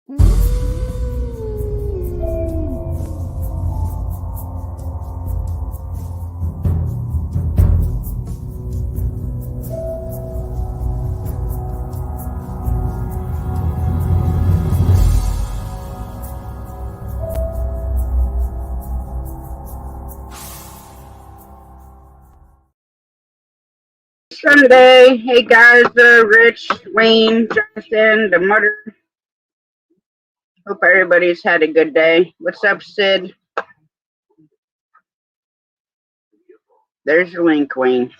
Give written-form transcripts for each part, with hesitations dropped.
Sunday. Hey guys, Rich, Wayne, Jonathan, the mother. Hope everybody's had a good day. What's up, Sid? There's your link, Wayne.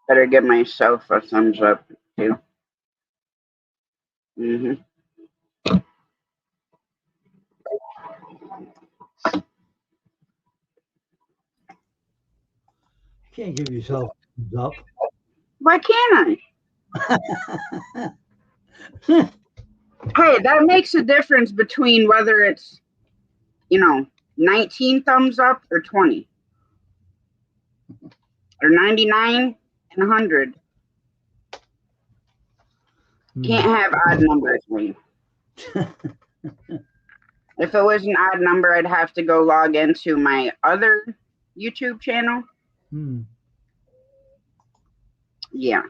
Better give myself a thumbs up, too. Can't give yourself a thumbs up. Why can't I? Hey, that makes a difference between whether it's, 19 thumbs up or 20. Or 99 and 100. Can't have odd numbers, Wayne. If it was an odd number, I'd have to go log into my other YouTube channel. Yeah.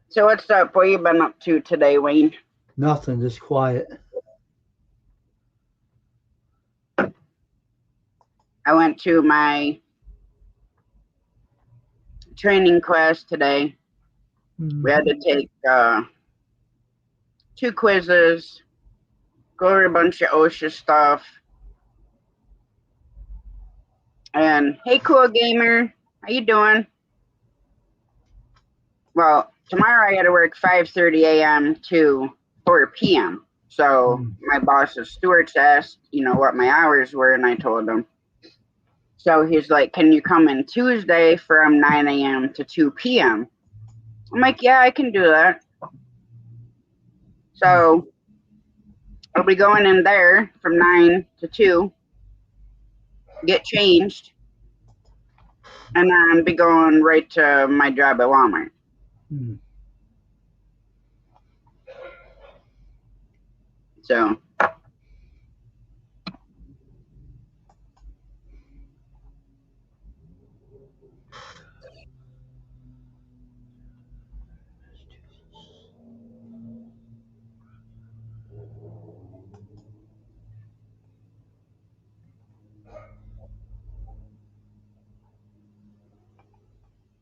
So what's up? What you been up to today, Wayne? Nothing, just quiet. I went to my training class today. We had to take 2 quizzes, go over a bunch of OSHA stuff. And hey, cool gamer, how you doing? Well, tomorrow I got to work 5:30 a.m. to 4 p.m. So my boss's Stewart's asked, what my hours were, and I told him. So he's like, can you come in Tuesday from 9 a.m. to 2 p.m.? I'm like, yeah, I can do that. So I'll be going in there from 9 to 2, get changed, and then be going right to my job at Walmart. So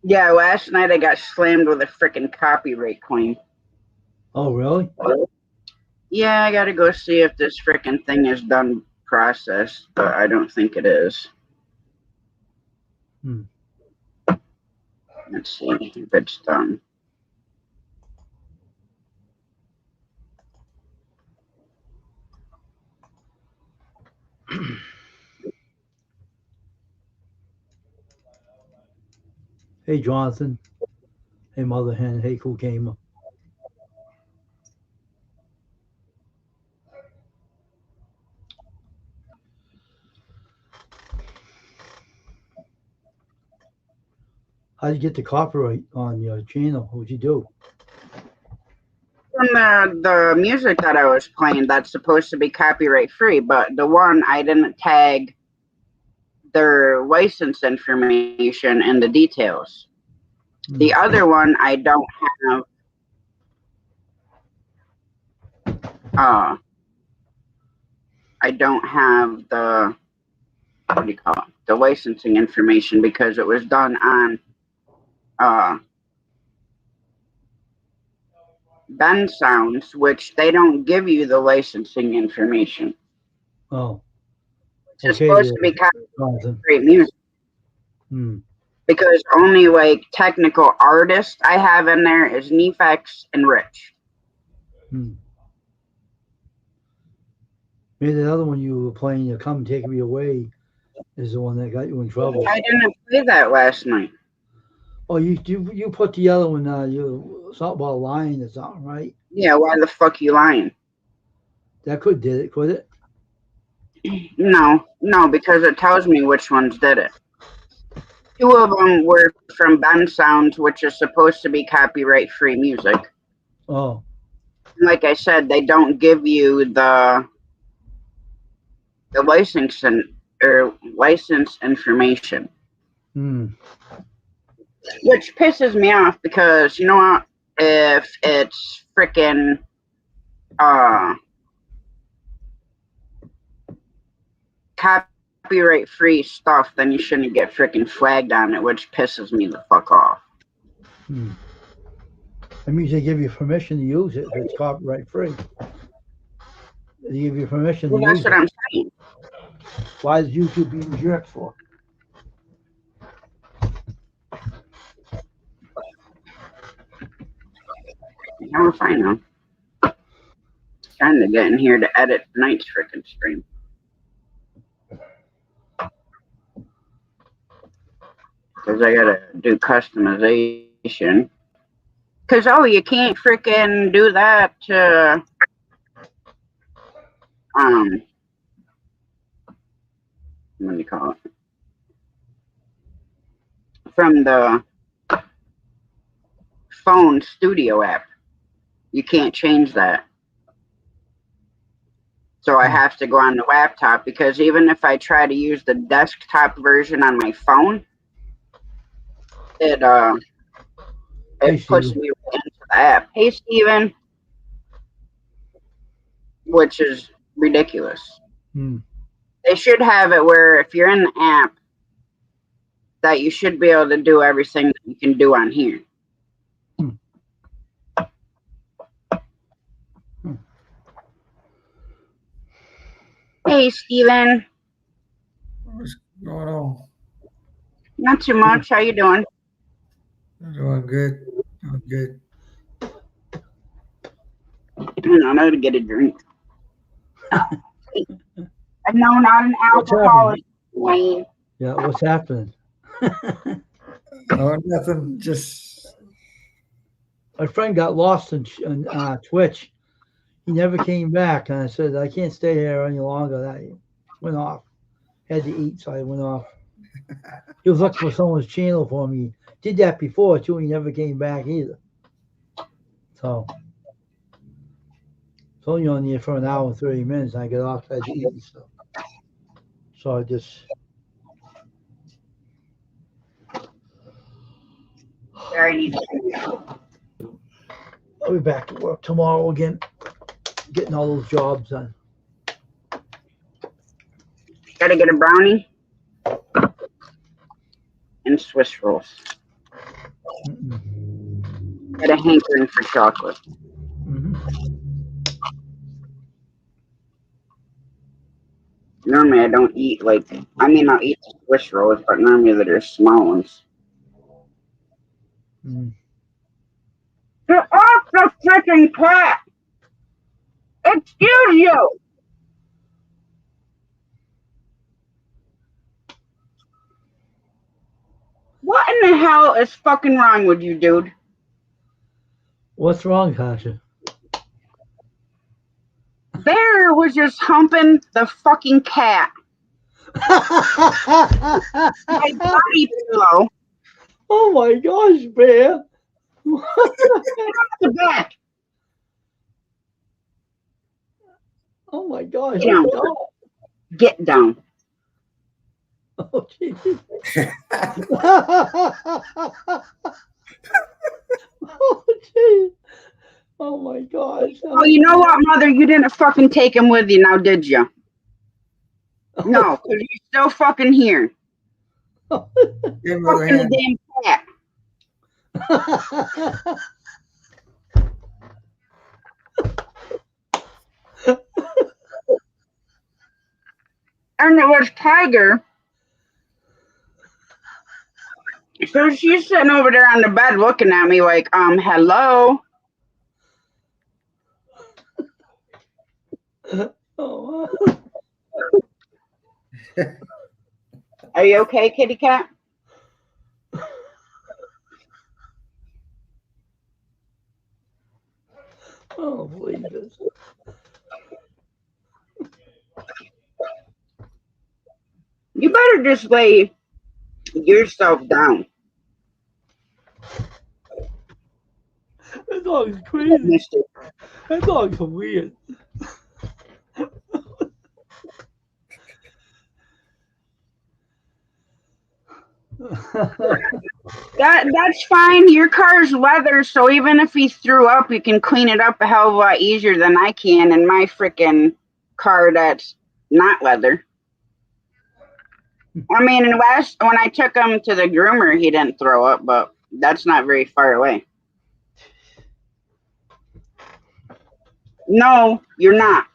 yeah, last night I got slammed with a freaking copyright claim. Oh, really? Yeah, I gotta go see if this freaking thing is done processed, but I don't think it is. Let's see if it's done. Hey, Jonathan. Hey, Mother Hen. Hey, cool gamer. How'd you get the copyright on your channel? What'd you do? From the music that I was playing, that's supposed to be copyright free, but the one I didn't tag their license information and the details. The other one I don't have I don't have the the licensing information because it was done on Ben Sounds, which they don't give you the licensing information. Oh. It's supposed to be copyright music. Because only like technical artists I have in there is Nefex and Rich. Maybe the other one you were playing, you Come Take Me Away, is the one that got you in trouble. I didn't play that last night. Oh, you put the other one. You something about lying or something, right? Yeah, why the fuck you lying? That could did it, could it? No, because it tells me which ones did it. Two of them were from Ben Sounds, which is supposed to be copyright-free music. Oh, Like I said, they don't give you the license or license information, which pisses me off because you know what? If it's freaking copyright free stuff, then you shouldn't get freaking flagged on it, which pisses me the fuck off. That means they give you permission to use it if it's copyright free. They give you permission to Well, use that's what it. I'm saying. Why is YouTube being jerked for? Now if I know. Trying to get in here to edit tonight's freaking stream. Because I gotta do customization. Because, oh, you can't freaking do that to, what do you call it? From the phone studio app. You can't change that. So I have to go on the laptop because even if I try to use the desktop version on my phone, it puts me into the app. Hey, Steven. Which is ridiculous. They should have it where if you're in the app, that you should be able to do everything that you can do on here. Hey, Steven. What's going on? Not too much. How you doing? I'm doing good. Doing good. I know to get a drink. No, not an alcoholic, Wayne. Yeah, what's happening? Oh, nothing. Just My friend got lost in Twitch. He never came back, and I said I can't stay here any longer. I went off. Had to eat, so I went off. He was looking for someone's channel for me. Did that before too. He never came back either. So it's only on there for an hour and 30 minutes. And I get off. I had to eat and stuff. So I just. I'll be back to work tomorrow again, getting all those jobs done. Gotta get a brownie and Swiss rolls. Got a hankering for chocolate. Normally I don't eat I'll eat the Swiss rolls, but normally they're small ones. Get off the freaking cat! Excuse you! What in the hell is fucking wrong with you, dude? What's wrong, Tasha? Bear was just humping the fucking cat. My body pillow. Oh my gosh, Bear. The back. Oh my gosh. Get down. Oh, geez. Oh, geez. Oh my gosh. Oh, you know what, Mother? You didn't fucking take him with you now, did you? No, because you're still fucking here. give her a Fucking hand. damn cat. And it was Tiger. So she's sitting over there on the bed looking at me like, hello. Oh. Are you okay, kitty cat? don't believe this. You better just lay yourself down. That dog's crazy. Mister. That dog's weird. That's fine. Your car's leather, so even if he threw up, you can clean it up a hell of a lot easier than I can in my freaking car that's not leather. I mean, when I took him to the groomer, he didn't throw up, but that's not very far away. No, you're not.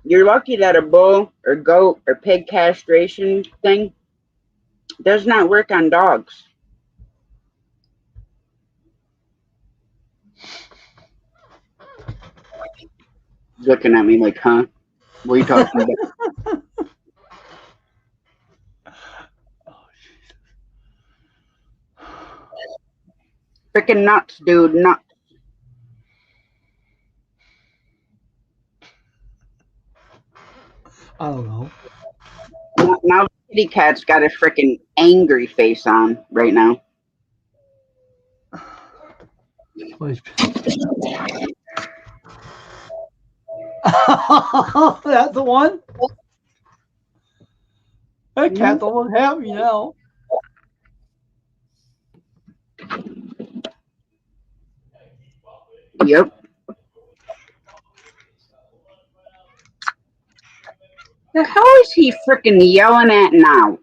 You're lucky that a bull or goat or pig castration thing does not work on dogs. Looking at me like, huh? What are you talking about? Freaking nuts, dude, nuts. I don't know. Now the kitty cat's got a freaking angry face on right now. That's the one? That cat's almost happy now. Yep. The hell is he freaking yelling at now?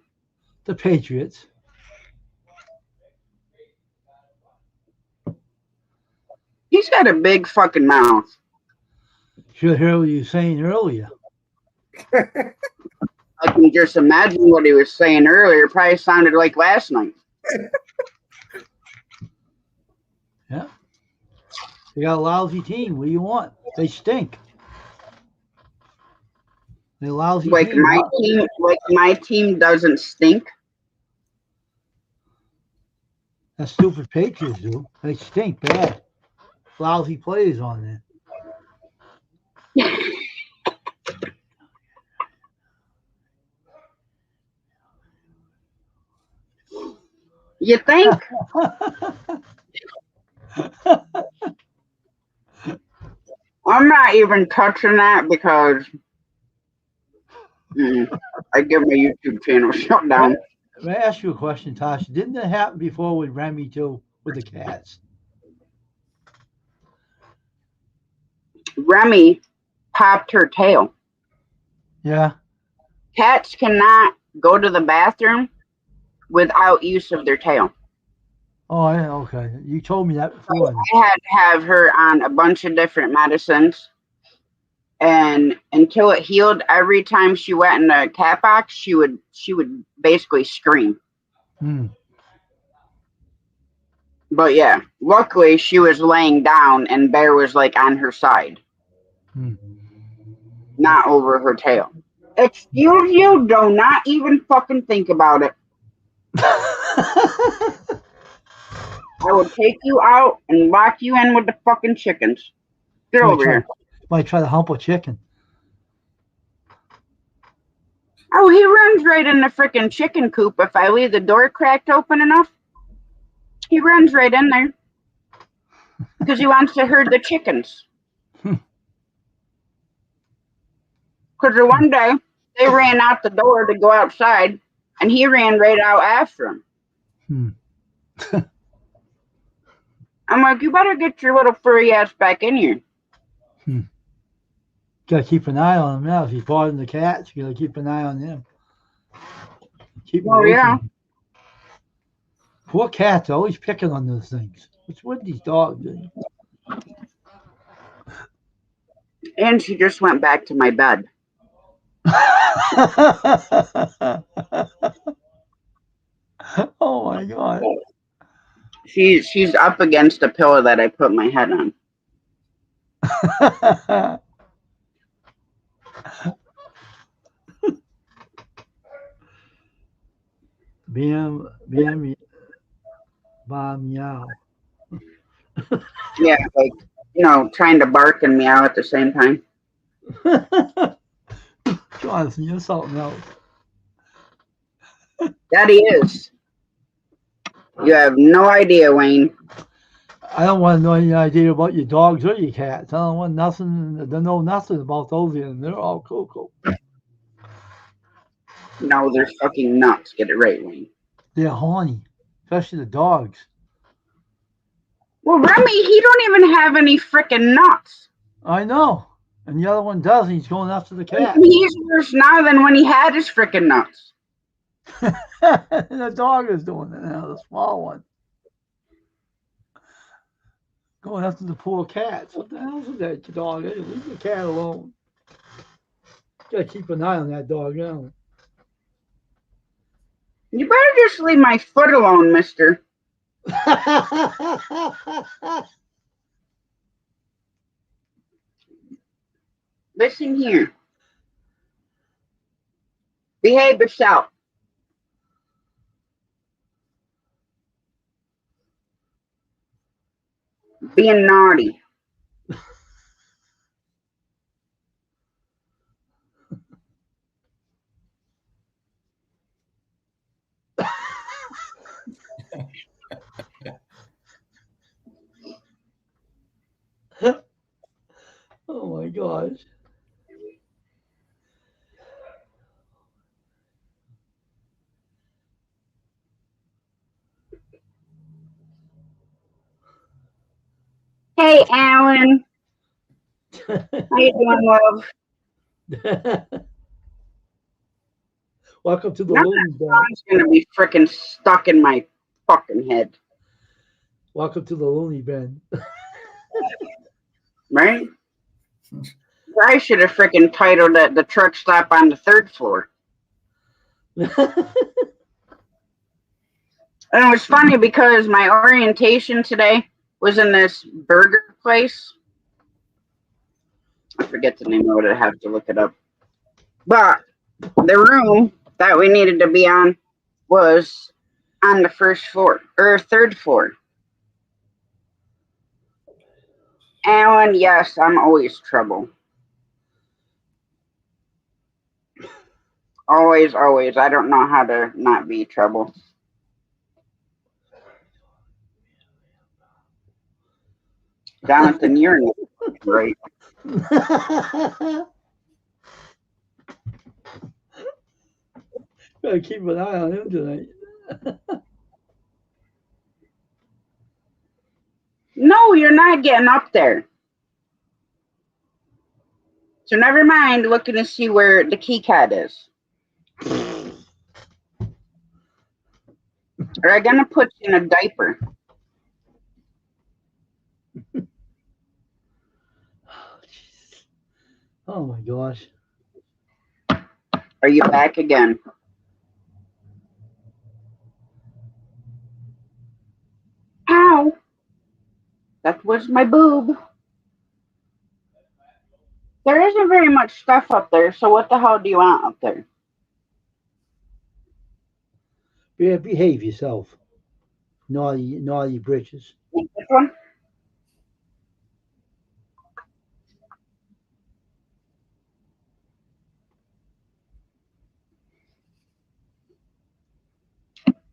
The Patriots. He's got a big fucking mouth. Should hear what you were saying earlier. I can just imagine what he was saying earlier. Probably sounded like last night. Yeah. They got a lousy team. What do you want? They stink. They're a lousy Like team. my team doesn't stink. That stupid Patriots do. They stink bad. Lousy players on there. You think? I'm not even touching that because I give my YouTube channel shut down. May I ask you a question, Tasha? Didn't that happen before with Remy too, with the cats? Remy popped her tail. Yeah. Cats cannot go to the bathroom without use of their tail. Oh, yeah, okay. You told me that before. I had to have her on a bunch of different medicines. And until it healed, every time she went in the cat box, she would basically scream. But yeah, luckily she was laying down and Bear was like on her side, not over her tail. Excuse you, do not even fucking think about it. I will take you out and lock you in with the fucking chickens. Get over here. Might try to hump a chicken. Oh, he runs right in the freaking chicken coop if I leave the door cracked open enough. He runs right in there because he wants to herd the chickens. Because the one day they ran out the door to go outside and he ran right out after him. I'm like, you better get your little furry ass back in here. Gotta keep an eye on him now. If he's bothering the cats, you gotta keep an eye on them. Yeah. Poor cats are always picking on those things. What's with these dogs? And she just went back to my bed. Oh my God. She's up against a pillow that I put my head on. Bam, bam, meow. Yeah, like, trying to bark and meow at the same time. Jonathan, you're something else. That he is. You have no idea, Wayne. I don't want to know any idea about your dogs or your cats. I don't want nothing to know nothing about those in. They're all cool. No, they're fucking nuts. Get it right, Wayne. They're horny, especially the dogs. Well, Remy, he don't even have any freaking nuts. I know. And the other one does. He's going after the cat. He's worse now than when he had his freaking nuts. The dog is doing it now, the small one. Going after the poor cats. What the hell is that dog? Hey, leave the cat alone. Gotta keep an eye on that dog now. You better just leave my foot alone, mister. Listen here. Behave yourself. Being naughty. Oh my gosh. Hey, Alan. How you doing, love? Welcome to the Now loony that bin. song's gonna be freaking stuck in my fucking head, Welcome to the loony bin. right? I should have freaking titled it "The Truck Stop on the Third Floor." And it was funny because my orientation today was in this burger place. I forget the name of it. I have to look it up. But the room that we needed to be on was on the first floor or third floor. Alan, yes, I'm always trouble. Always, always. I don't know how to not be trouble. Jonathan, you're right. Gotta keep an eye on him tonight. No, you're not getting up there. So never mind looking to see where the key cat is. Or I'm gonna put you in a diaper. Oh my gosh. Are you back again? Ow! That was my boob. There isn't very much stuff up there, so what the hell do you want up there? Behave yourself. Naughty britches. This one?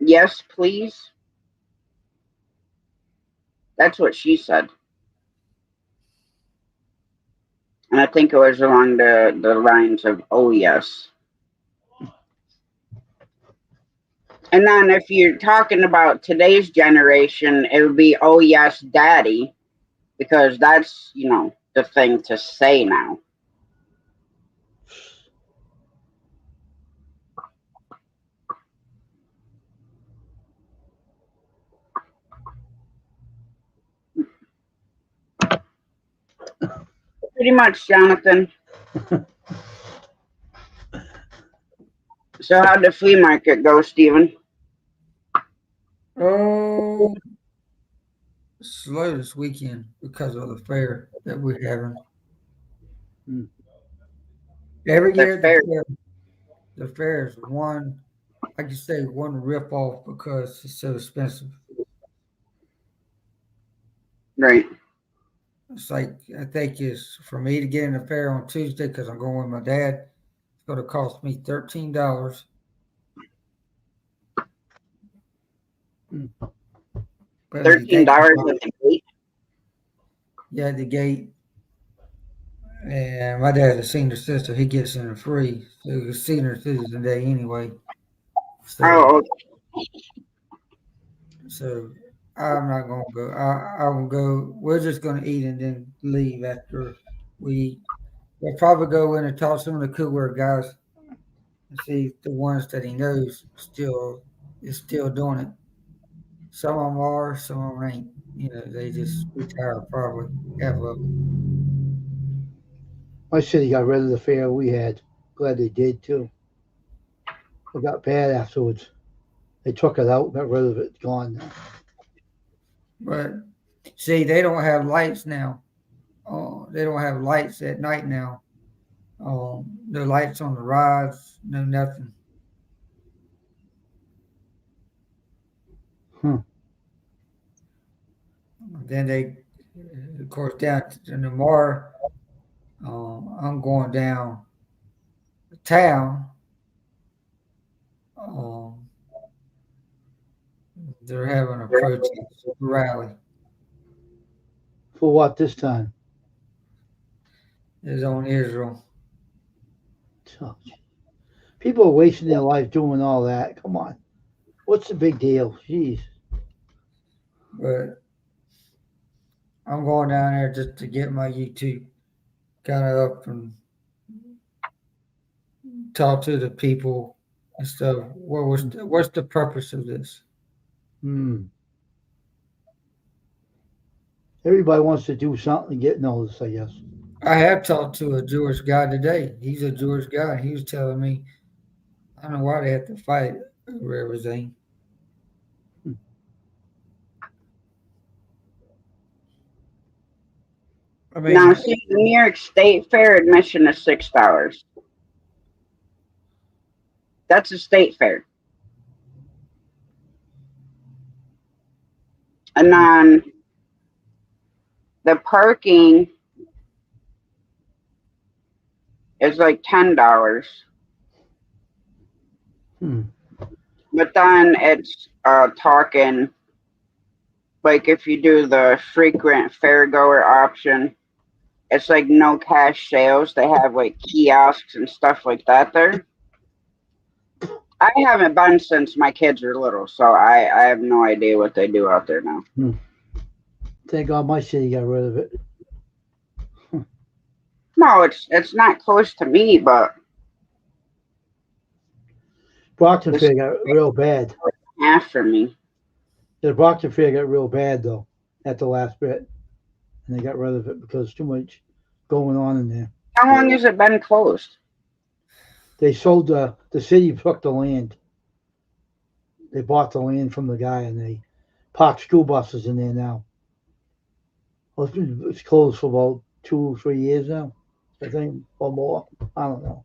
Yes, please. That's what she said. And I think it was along the lines of, oh, yes. And then if you're talking about today's generation, it would be, oh, yes, daddy. Because that's, the thing to say now. Pretty much, Jonathan. So how'd the flea market go, Stephen? Oh, slow this weekend because of the fair that we're having. Every The year, fair. the fair is one like you say, one rip off because it's so expensive. Right. It's like I think it's for me to get in the fair on Tuesday because I'm going with my dad. It's going to cost me $13. But if you think $13 about at the gate. yeah, the gate, and my dad's a senior citizen, he gets in free. So it's senior citizen day anyway. Oh, So I'm not gonna go. I will go. We're just gonna eat and then leave after we eat. We'll probably go in and talk to some of the cookware guys and see if the ones that he knows is still doing it. Some of them are, some of them ain't. You know, they just retired probably. Half of them. My city got rid of the fair we had. Glad they did too. It got bad afterwards. They took it out, got rid of it, gone now. But see, they don't have lights now. They don't have lights at night now. No lights on the rides, no nothing. Then they, of course, down in the Mar, I'm going down the town. Um, they're having a protest rally. For what this time? It's on Israel. Oh, people are wasting their life doing all that. Come on. What's the big deal? Jeez. But I'm going down there just to get my YouTube kind of up and talk to the people and stuff. What's the purpose of this? Everybody wants to do something and get noticed, I guess. I have talked to a Jewish guy today. He's a Jewish guy. He was telling me, I don't know why they have to fight over everything. I mean, now see, the New York State Fair admission is $6. That's a state fair. And then the parking is like $10. But then it's talking like if you do the frequent fairgoer option, it's like no cash sales. They have like kiosks and stuff like that there. I haven't been since my kids were little, so I have no idea what they do out there now. Thank God my city got rid of it. No, it's not close to me, but Brockton Fair got real bad. Half for me. The Brockton Fair got real bad though at the last bit, and they got rid of it because too much going on in there. How long has it been closed? They sold the city took the land. They bought the land from the guy and they parked school buses in there now. Well, it's closed for about 2-3 years now, I think, or more. I don't know.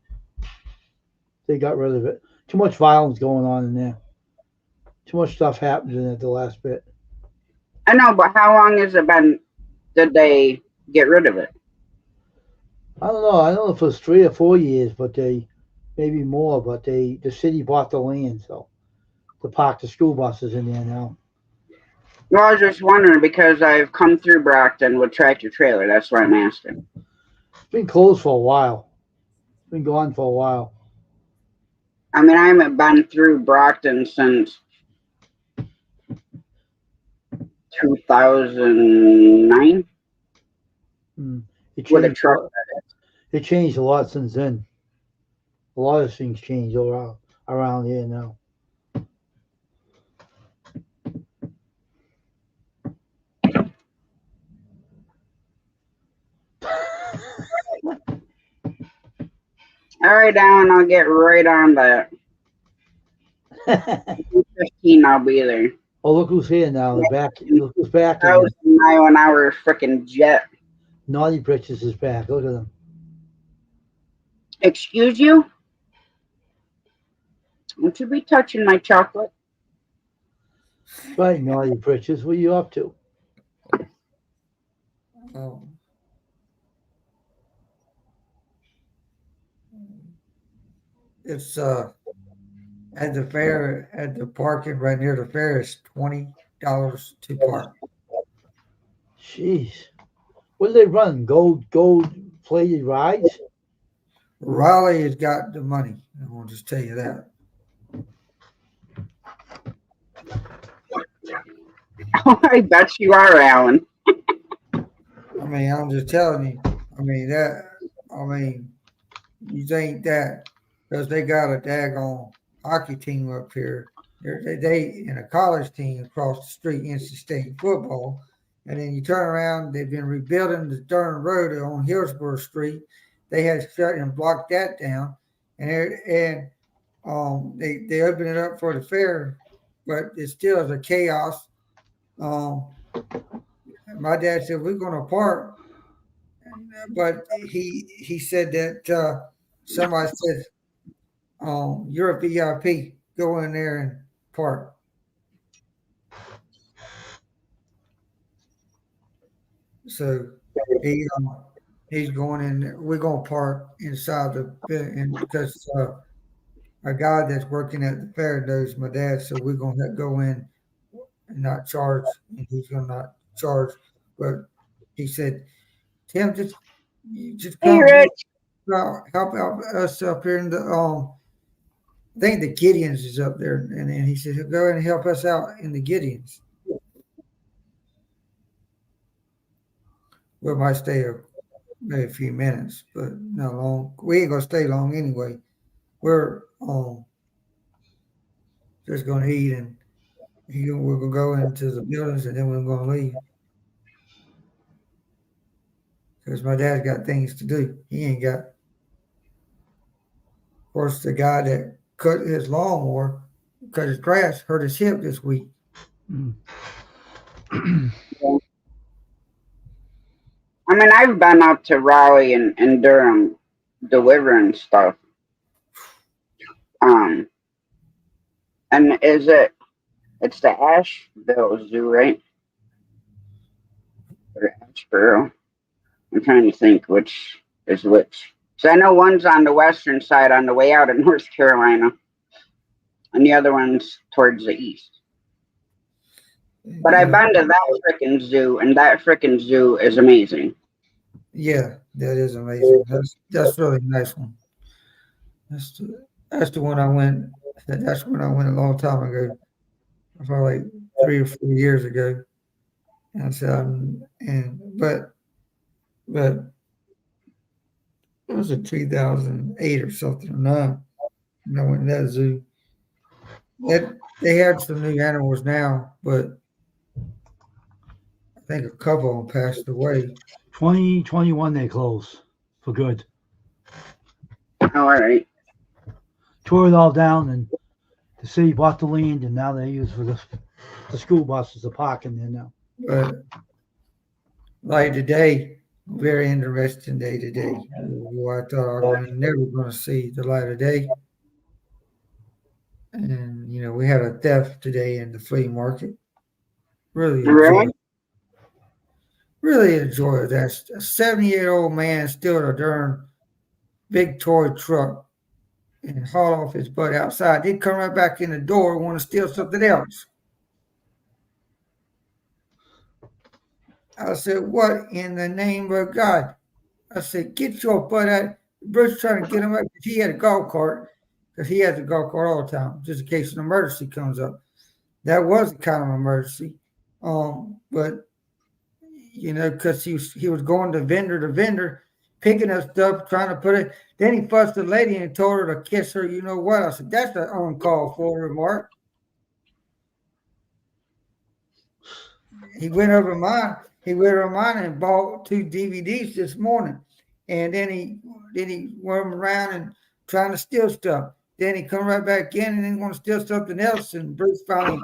They got rid of it. Too much violence going on in there. Too much stuff happened in it the last bit. I know, but how long has it been? Did they get rid of it? I don't know. I don't know if it was 3 or 4 years, but they maybe more. But the city bought the land, so to park the school buses in there now. Well, I was just wondering because I've come through Brockton with tractor trailer. That's why I'm asking. It's been closed for a while. It's been gone for a while. I mean, I haven't been through Brockton since 2009. With a truck. It changed a lot since then. A lot of things changed around here now. All right, Alan, I'll get right on that. 15, I'll be there. Oh, look who's here now. They're back. Look who's back. That was a mile-an-hour freaking jet. Naughty Britches is back. Look at him. Excuse you? Won't you be touching my chocolate? Right, naughty britches. What are you up to? Um, it's at the fair at the parking right near the fair. It's $20 to park. Jeez. What do they run? Gold plated rides? Raleigh has got the money. I will just tell you that. Oh, I bet you are, Alan. I mean, I'm just telling you. I mean that. I mean, you think that because they got a daggone hockey team up here. They in a college team across the street, NC State football, and then you turn around. They've been rebuilding the Durham Road on Hillsborough Street. They had shut and blocked that down, and they opened it up for the fair, but it still is a chaos. Um, my dad said we're going to park, but he said that somebody said, "You're a VIP. Go in there and park." So he he's going in. We're going to park inside and because a guy that's working at the fair knows my dad, so we're going to go in and not charge, and he's going to not charge. But he said, "Tim, you just Hey, come Rich. help out us up here in the I think the Gideons is up there, and then he said he'll go in and help us out in the Gideons. We might stay maybe a few minutes, but not long. We ain't gonna stay long anyway. We're just gonna eat and we're gonna go into the buildings and then we're gonna leave because my dad's got things to do. He ain't got. Of course, the guy that cut his lawnmower, cut his grass, hurt his hip this week. Mm. I mean, I've been up to Raleigh and Durham delivering stuff. Um, and it's the Asheville Zoo, right? Or Asheboro. I'm trying to think which is which. So I know one's on the western side on the way out of North Carolina, and the other one's towards the east. But I've been to that frickin' zoo, and that frickin' zoo is amazing. Yeah, that is amazing. That's really nice one. That's the one I went. That's when I went a long time ago, probably like 3 or 4 years ago. And I said, but it was in 2008 or something or nine. And I went to that zoo. They had some new animals now, but I think a couple of them passed away. 2021 they closed for good. Oh, all right. Tore it all down, and the city bought the land, and now they use for the school buses to park in there now. But like today, very interesting day today. I thought I was never going to see the light of day. And we had a theft today in the flea market. Really enjoyed it. Really enjoyed that. A 70-year-old man steal a darn big toy truck and haul off his butt outside. He'd come right back in the door and want to steal something else. I said, "What in the name of God?" I said, "Get your butt out." Bruce trying to get him up because he had a golf cart, because he has a golf cart all the time, just in case an emergency comes up. That was a kind of emergency. But because he was going to vendor, picking up stuff, trying to put it. Then he fussed the lady and told her to kiss her. You know what? I said, that's an uncalled for remark. He went over mine. He went over mine and bought 2 DVDs this morning, and then he went around and trying to steal stuff. Then he come right back in and then want to steal something else. And Bruce finally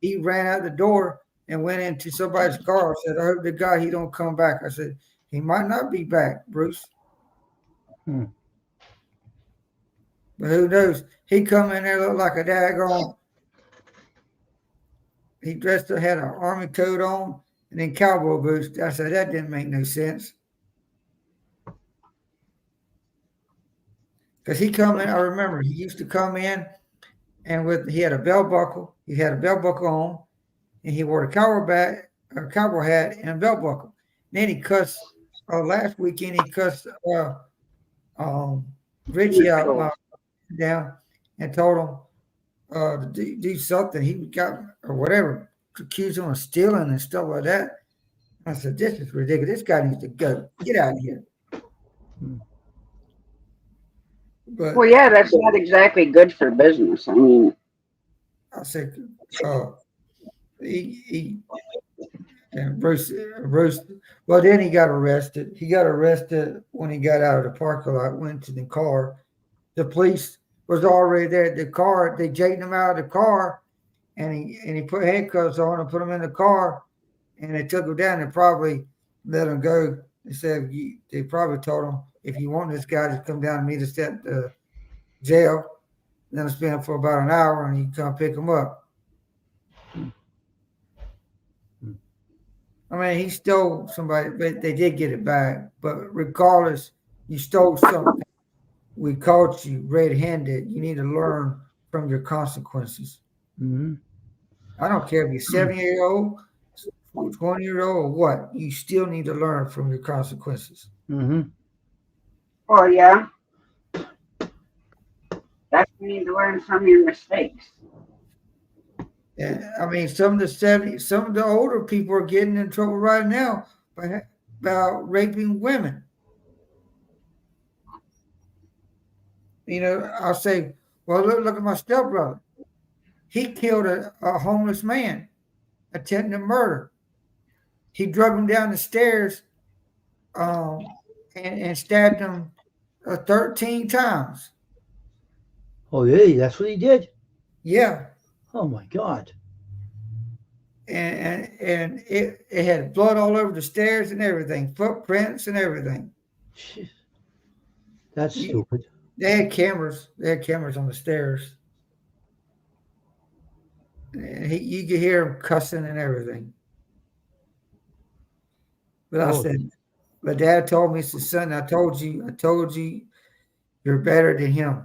he ran out the door and went into somebody's car. I said, "I hope the guy he don't come back." I said, "He might not be back, Bruce." But who knows? He come in there looked like a daggone. He dressed up, had an army coat on, and then cowboy boots. I said that didn't make no sense. Because he come in, I remember he used to come in, and he had a belt buckle. He had a belt buckle on, and he wore a cowboy hat, and a belt buckle. And then he cussed. Last weekend he cussed Richie out down and told him to do something. He got or whatever, accused him of stealing and stuff like that. I said, "This is ridiculous. This guy needs to go. Get out of here." But well, yeah, that's not exactly good for business. I mean, I said, he and Bruce. Well, then he got arrested. He got arrested when he got out of the parking lot, went to the car. The police was already there at the car. They jacked him out of the car, and he put handcuffs on and put him in the car, and they took him down and probably let him go. They probably told him, if you want this guy to come down and meet us at the jail, then I'll spend him for about an hour, and you come pick him up. I mean, he stole somebody, but they did get it back. But regardless, you stole something. We caught you red-handed. You need to learn from your consequences. Mm-hmm. I don't care if you're 7-year-old, 20-year-old, or what. You still need to learn from your consequences. Mm-hmm. oh yeah, that's you need to learn from your mistakes. And I mean, some of the older people are getting in trouble right now about raping women. You know, I'll say, well, look at my stepbrother. He killed a homeless man, attempted murder. He drug him down the stairs and stabbed him 13 times. Oh, yeah, that's what he did? Yeah. Oh, my God. And it had blood all over the stairs and everything, footprints and everything. Jeez. That's stupid. They had cameras. They had cameras on the stairs. And you could hear him cussing and everything. But I said, my dad told me, he said, son, I told you, you're better than him.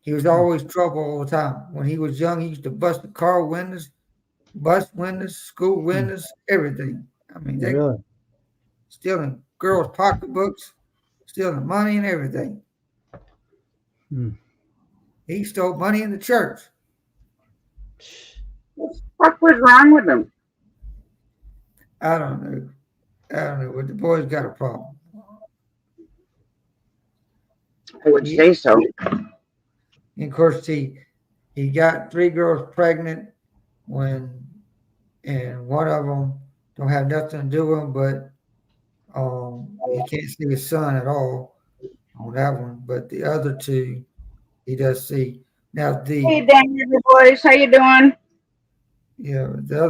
He was always trouble all the time. When he was young, he used to bust the car windows, bus windows, school windows, everything. I mean, they Really? stealing girls' pocketbooks, stealing money and everything. He stole money in the church. What was wrong with him? I don't know. But the boy's got a problem. I would say so. And of course, he got 3 girls pregnant and one of them don't have nothing to do with him, but he can't see his son at all on that one. But the other 2, he does see. Now Hey, Daniel, boys, how you doing? Yeah, the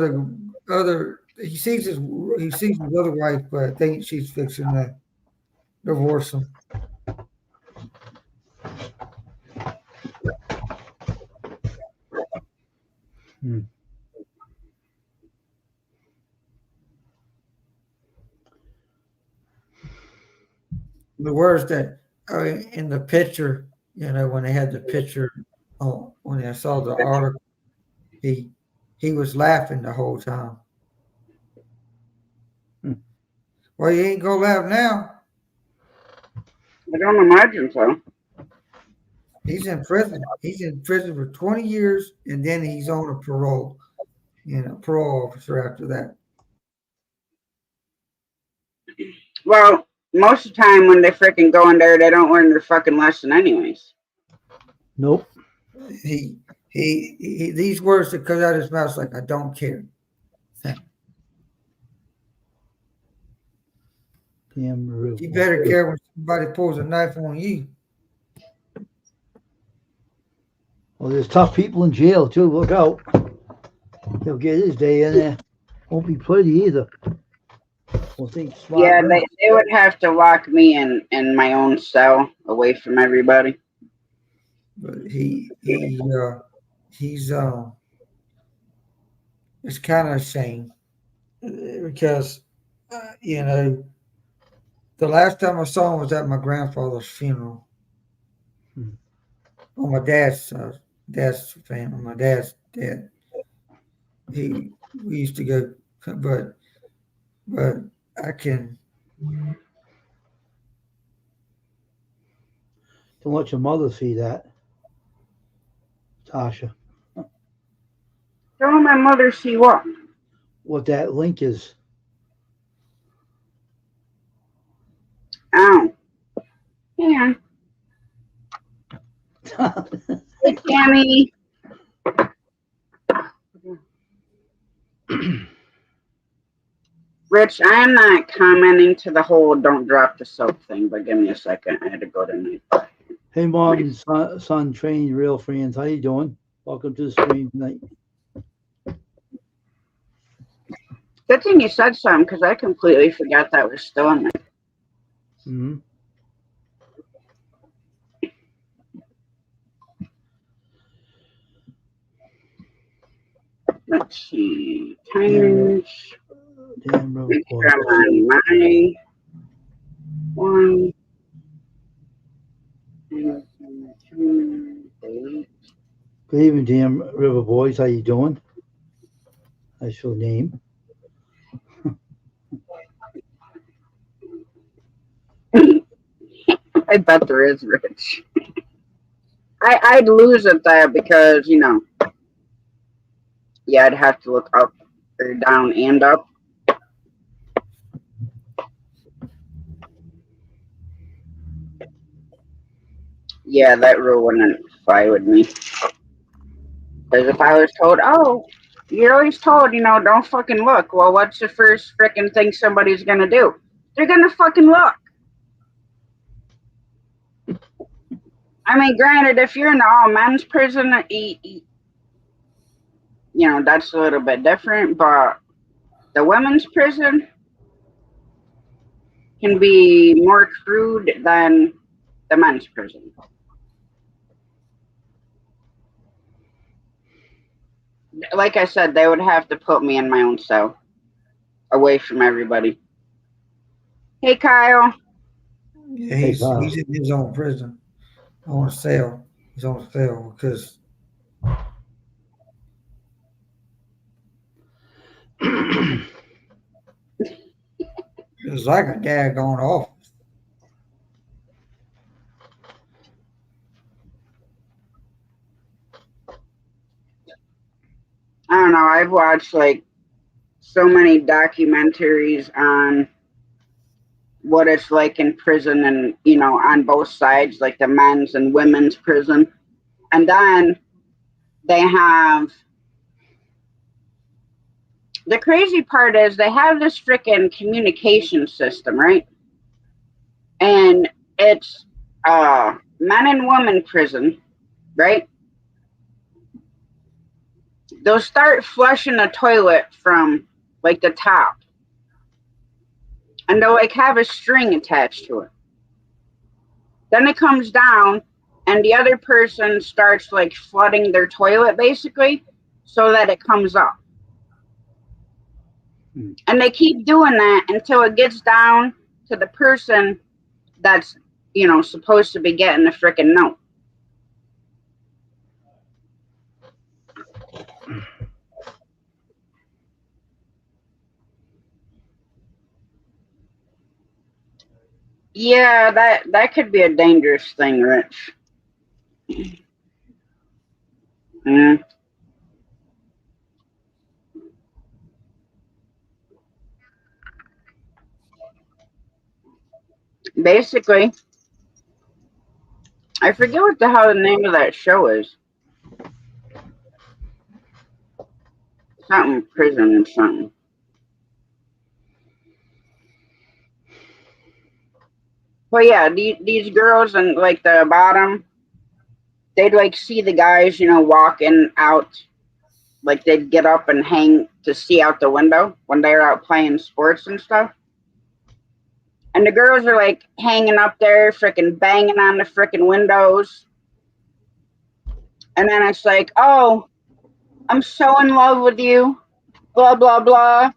other he sees his other wife, but I think she's fixing to divorce him. The words that in the picture, you know, when they had the picture, when I saw the article, he was laughing the whole time. Well, you ain't gonna laugh now. I don't imagine so. He's in prison. He's in prison for 20 years, and then he's on a parole officer after that. Well, most of the time when they freaking go in there, they don't learn their fucking lesson anyways. Nope. He these words that come out of his mouth like, I don't care. Damn rude. You better care when somebody pulls a knife on you. Well, there's tough people in jail too. Look out. He'll get his day in there. Won't be pretty either. Well, think Yeah, smart. they would have to lock me in my own cell away from everybody. But he's it's kind of a shame because you know the last time I saw him was at my grandfather's funeral Hmm. on my dad's family, my dad's dad. We used to go, but I can. Don't let your mother see that, Tasha. Don't my mother see what? What that link is. Oh, yeah. Hey, Tammy. Rich, I am not commenting to the whole don't drop the soap thing, but give me a second. I had to go tonight. Hey, mom and son, trained real friends. How you doing? Welcome to the stream tonight. Good thing you said something because I completely forgot that was still in there. Mm-hmm. Let's see. Timers. Damn Make boy. sure I'm on my one. Two, 8. Good evening, damn River Boys. How you doing? That's your name. I bet there is, Rich. I'd lose at that because, yeah, I'd have to look up or down and up. Yeah, that rule wouldn't fly with me. Because if I was told, oh, you're always told, don't fucking look. Well, what's the first freaking thing somebody's going to do? They're going to fucking look. I mean, granted, if you're in the all men's prison, that's a little bit different. But the women's prison can be more crude than the men's prison. Like I said, they would have to put me in my own cell, away from everybody. Hey, Kyle. Yeah, Hey, he's in his own prison, on a cell. He's on a cell because it's like a daggone office. I don't know. I've watched like so many documentaries on what it's like in prison and, on both sides, like the men's and women's prison. And then they have the crazy part is they have this freaking communication system, right? And it's men and women prison, right? They'll start flushing the toilet from like the top. And they'll like have a string attached to it. Then it comes down and the other person starts like flooding their toilet basically so that it comes up. And they keep doing that until it gets down to the person that's, supposed to be getting the freaking note. Yeah, that could be a dangerous thing, Rich. Mm. Basically, I forget what the hell the name of that show is. Something prison or something. Well, yeah, these girls and like the bottom, they'd like see the guys, walking out. Like they'd get up and hang to see out the window when they were out playing sports and stuff. And the girls are like hanging up there, freaking banging on the freaking windows. And then it's like, oh, I'm so in love with you. Blah, blah, blah.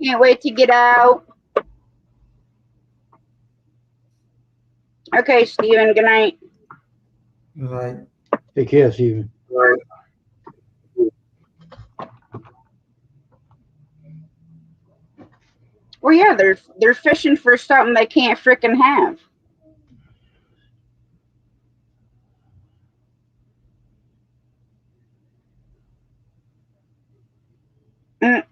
Can't wait to get out. Okay, Steven, good night. Like, Take care, Steven. Well, yeah, they're fishing for something they can't freaking have. Mm.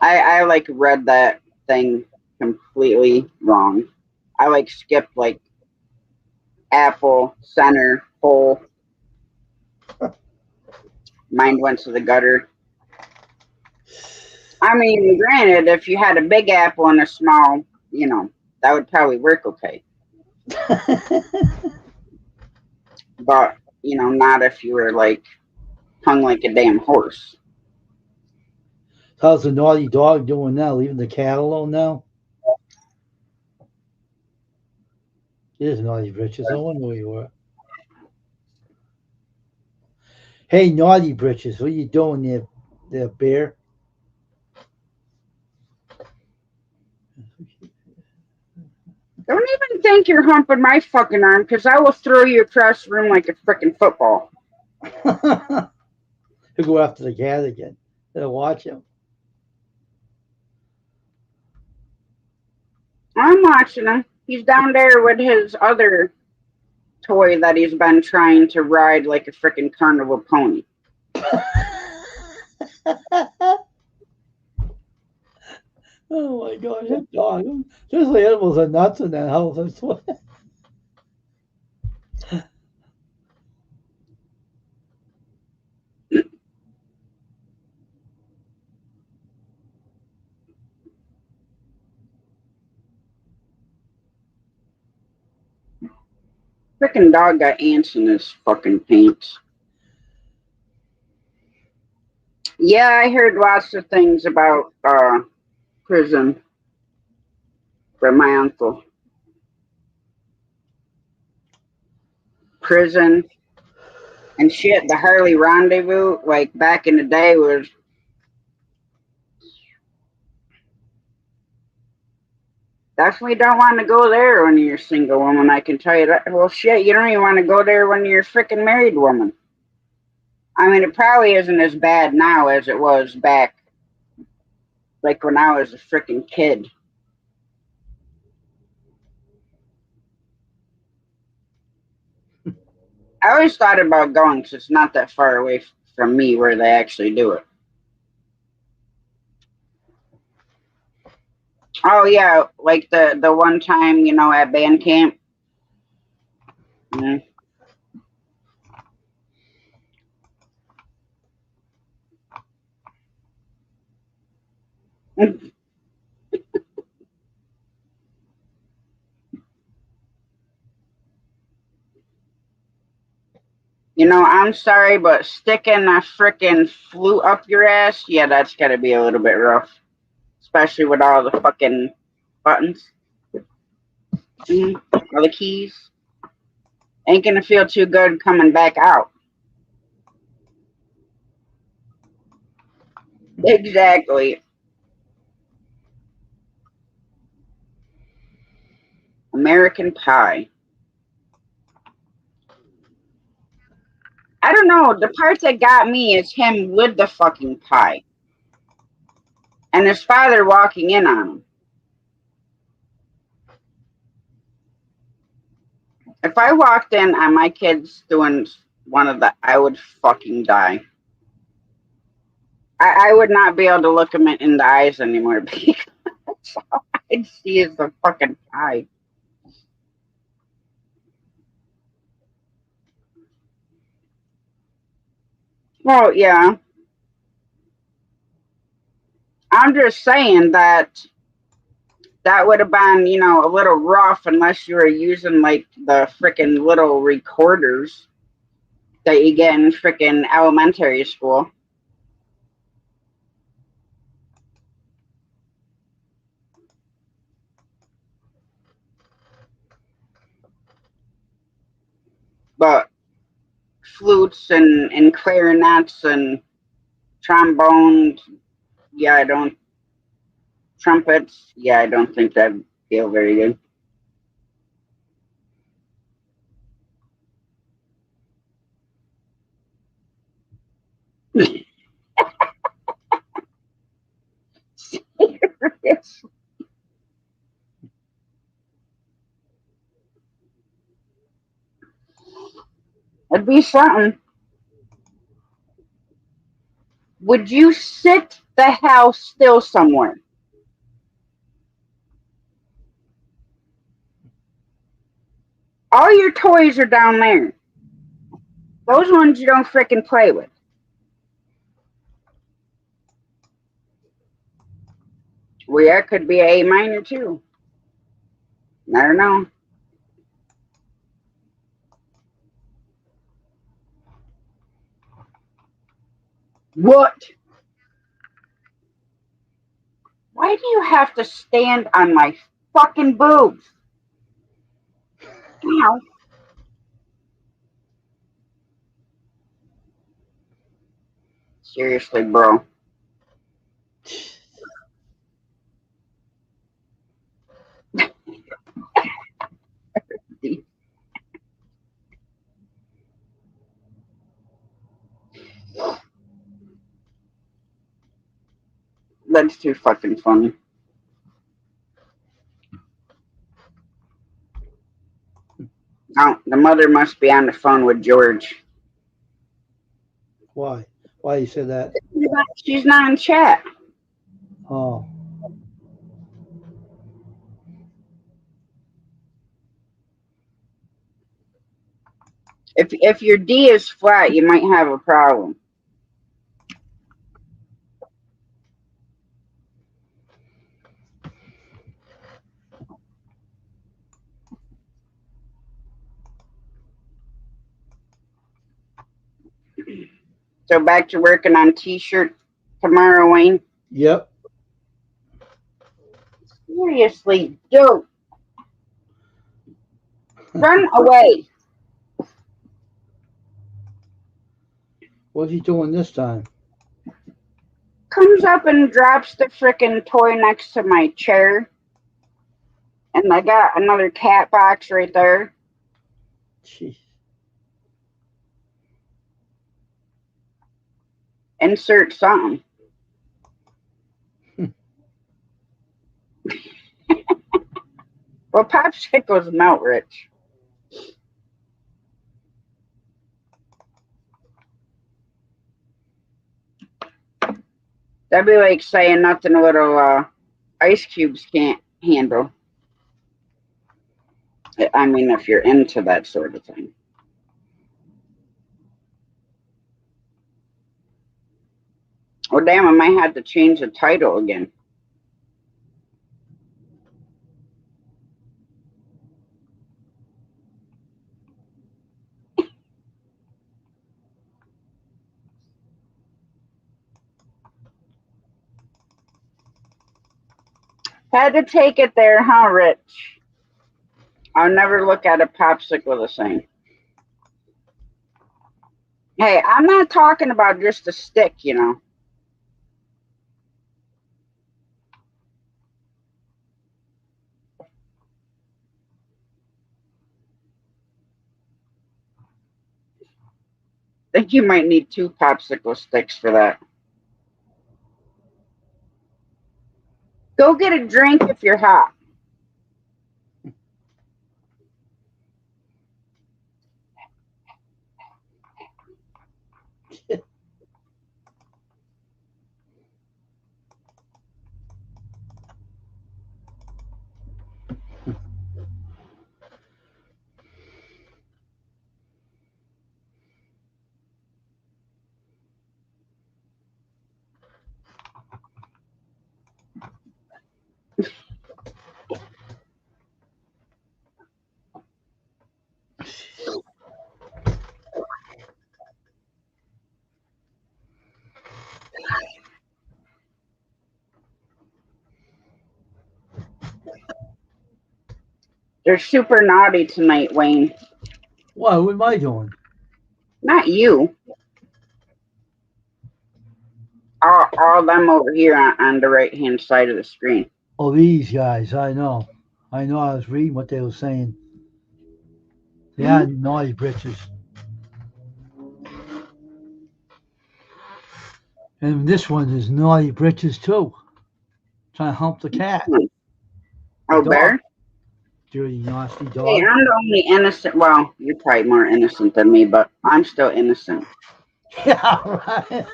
I like read that thing completely wrong. I like skipped like apple, center, hole. Mine went to the gutter. I mean, granted, if you had a big apple and a small, that would probably work okay. But, not if you were like hung like a damn horse. How's the naughty dog doing now? Leaving the cat alone now? It is naughty britches. I wonder where you were. Hey, naughty britches, what you doing there, bear? Don't even think you're humping my fucking arm, because I will throw you across the room like a freaking football. He'll go after the cat again. They'll watch him. I'm watching him. He's down there with his other toy that he's been trying to ride like a freaking carnival pony. Oh my gosh, that dog. There's the animals are nuts in that house, I swear. Freaking dog got ants in his fucking pants. Yeah, I heard lots of things about prison from my uncle. Prison and shit. The Harley Rendezvous, like back in the day, was definitely don't want to go there when you're a single woman. I can tell you that. Well, shit, you don't even want to go there when you're a freaking married woman. I mean, it probably isn't as bad now as it was back, like when I was a freaking kid. I always thought about going because it's not that far away from me where they actually do it. Oh yeah, like the one time, at band camp. Mm. I'm sorry, but sticking a freaking flute up your ass, yeah, that's gotta be a little bit rough. Especially with all the fucking buttons. All the keys. Ain't gonna feel too good coming back out. Exactly. American Pie. I don't know. The part that got me is him with the fucking pie. And his father walking in on him. If I walked in on my kids doing one of the, I would fucking die. I would not be able to look him in the eyes anymore because all I'd see is the fucking pie. Well, yeah. I'm just saying that would have been, a little rough unless you were using like the freaking little recorders. that you get in freaking elementary school. But flutes and clarinets and trombones, yeah, I don't. Trumpets, yeah, I don't think that'd feel very good. It'd be something. Would you sit the hell still somewhere? All your toys are down there. Those ones you don't frickin' play with. Well, yeah, it could be A minor too. I don't know. What? Why do you have to stand on my fucking boobs? Ow. Seriously, bro. That's too fucking funny. Oh, the mother must be on the phone with George. Why? Why you said that? She's not in chat. Oh. If your D is flat, you might have a problem. So back to working on t-shirt tomorrow, Wayne. Yep. Seriously, dude. Run away. What's he doing this time? Comes up and drops the frickin' toy next to my chair. And I got another cat box right there. Jeez. Insert something. Well, popsicles melt, Rich. That'd be like saying nothing a little ice cubes can't handle. I mean, if you're into that sort of thing. Oh, damn, I might have to change the title again. Had to take it there, huh, Rich? I'll never look at a popsicle the same. Hey, I'm not talking about just a stick, you know. I think you might need 2 popsicle sticks for that. Go get a drink if you're hot. They're super naughty tonight, Wayne. What am I doing? Not you. All them over here on the right-hand side of the screen. Oh, these guys, I know. I was reading what they were saying. They had naughty britches. And this one is naughty britches too. Trying to hump the cat. Oh, Bear? Dirty, nasty dog. Hey, I'm the only innocent. Well, you're probably more innocent than me, but I'm still innocent. Yeah, right.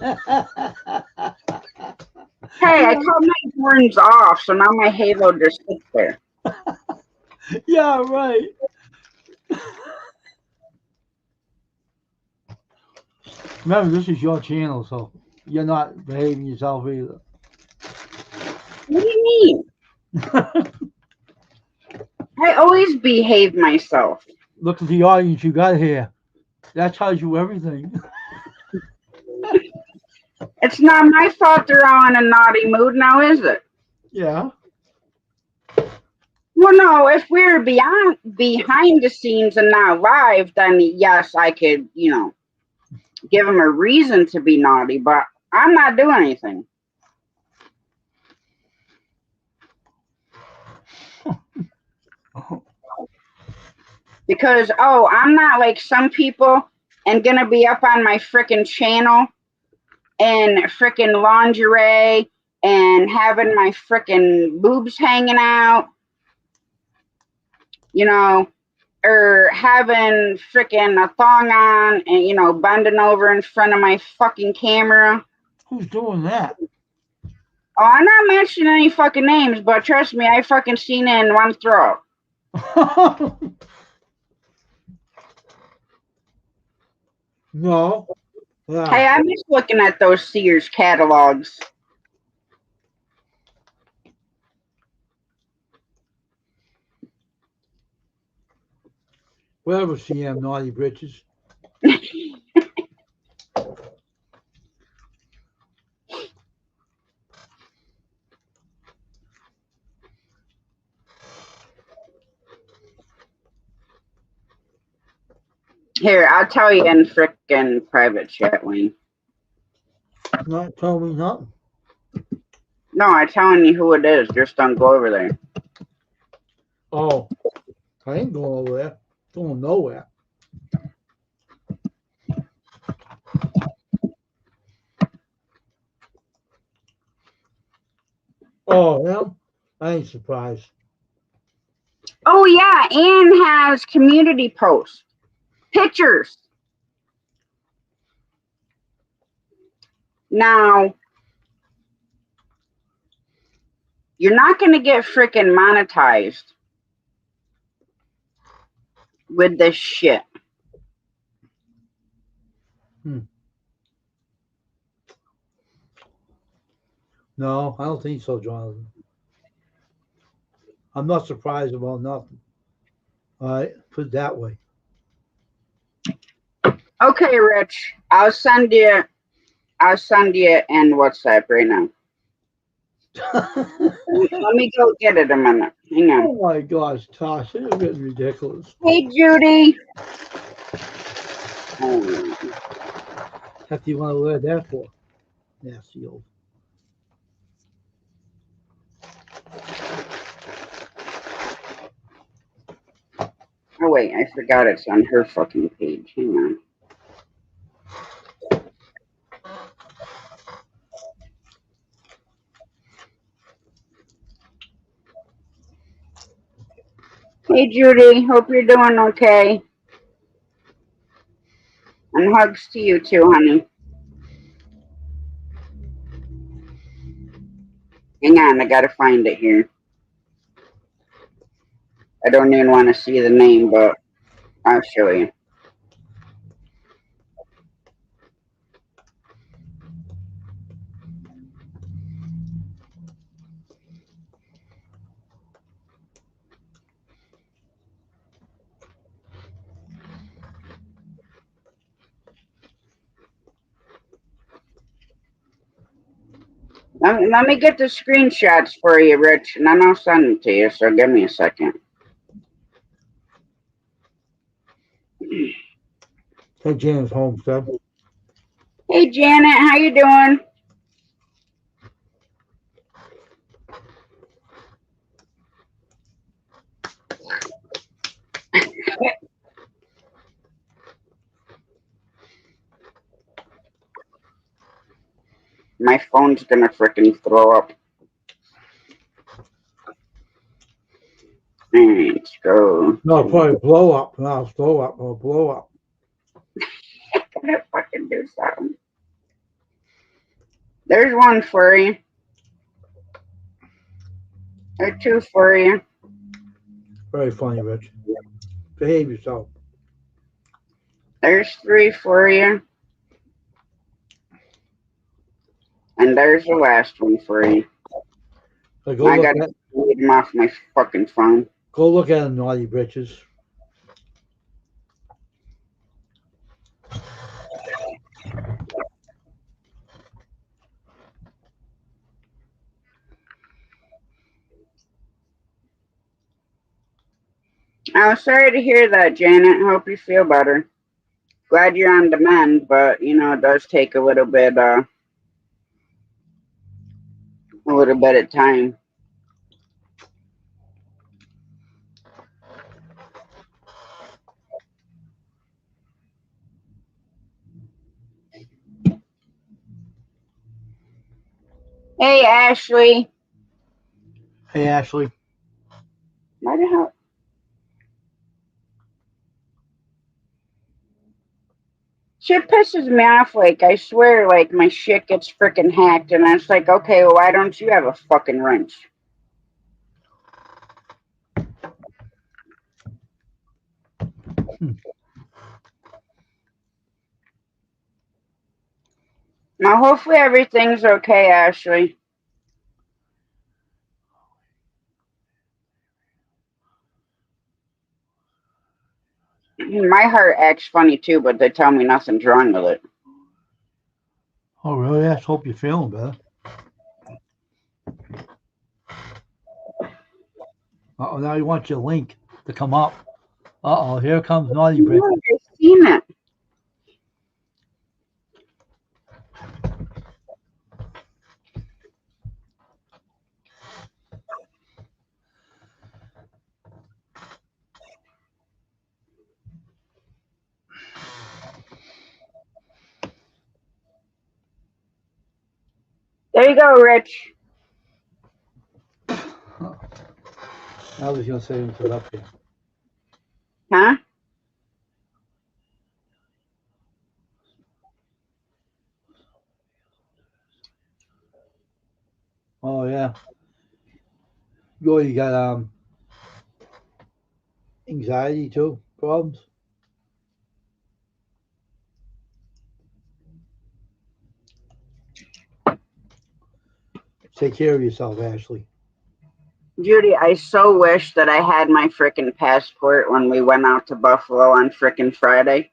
Hey, I cut my horns off, so now my halo just sits there. Yeah, right. Remember, this is your channel, so you're not behaving yourself either. What do you mean? I always behave myself. Look at the audience you got here. That tells you everything. It's not my fault they're all in a naughty mood now, is it? Yeah. Well, no, if we're behind the scenes and not live, then yes, I could, give them a reason to be naughty, but I'm not doing anything. Because, I'm not like some people and gonna be up on my frickin' channel in frickin' lingerie and having my frickin' boobs hanging out, or having frickin' a thong on and, bending over in front of my fucking camera. Who's doing that? Oh, I'm not mentioning any fucking names, but trust me, I fucking seen it in one throw. No. Yeah. Hey, I miss looking at those Sears catalogs. Whatever, CM, naughty britches. Here, I'll tell you in frickin' private chat, Wayne. Not tell me nothing. No, I'm telling you who it is. Just don't go over there. Oh, I ain't going over there. Going nowhere. Oh, yeah? I ain't surprised. Oh, yeah, Ann has community posts. Pictures. Now, you're not going to get frickin' monetized with this shit. No, I don't think so, Jonathan. I'm not surprised about nothing. All right, put it that way. Okay, Rich. I'll send you in WhatsApp right now. Let me go get it a minute. Hang on. Oh my gosh, Tosh, this is getting ridiculous. Hey, Judy. What do you want to wear that for? Nasty old. Oh, wait, I forgot it's on her fucking page. Hang on. Hey, Judy. Hope you're doing okay. And hugs to you too, honey. Hang on, I gotta find it here. I don't even want to see the name, but I'll show you. Let me get the screenshots for you, Rich, and then I'll send them to you, so give me a second. Hey, Janet's home, Seb. Hey Janet, how you doing? My phone's gonna frickin' throw up. Alright, let's go. No, probably blow up. No, blow up or blow up. Gotta fucking do something. There's one for you. There's two for you. Very funny, Rich. Behave yourself. There's three for you. And there's the last one for you. So I gotta read them off my fucking phone. go look at them, naughty bitches. I was sorry to hear that, Janet. Hope you feel better. Glad you're on the mend, but you know it does take a little bit of time. Hey Ashley. Hey, Ashley. Why the hell? Shit pisses me off. Like I swear, like my shit gets freaking hacked, and it's like, okay, well, why don't you have a fucking wrench? Now, hopefully, everything's okay, Ashley. My heart acts funny too, but they tell me nothing's wrong with it. Oh, really? I hope you're feeling better. Uh-oh, now you want your link to come up. Uh-oh, here comes naughty bitch. I've seen it. There you go, Rich. I was going to say it up here. Huh? Oh, yeah. You got anxiety too? Problems? Take care of yourself, Ashley. Judy, I so wish that I had my frickin' passport when we went out to Buffalo on frickin' Friday.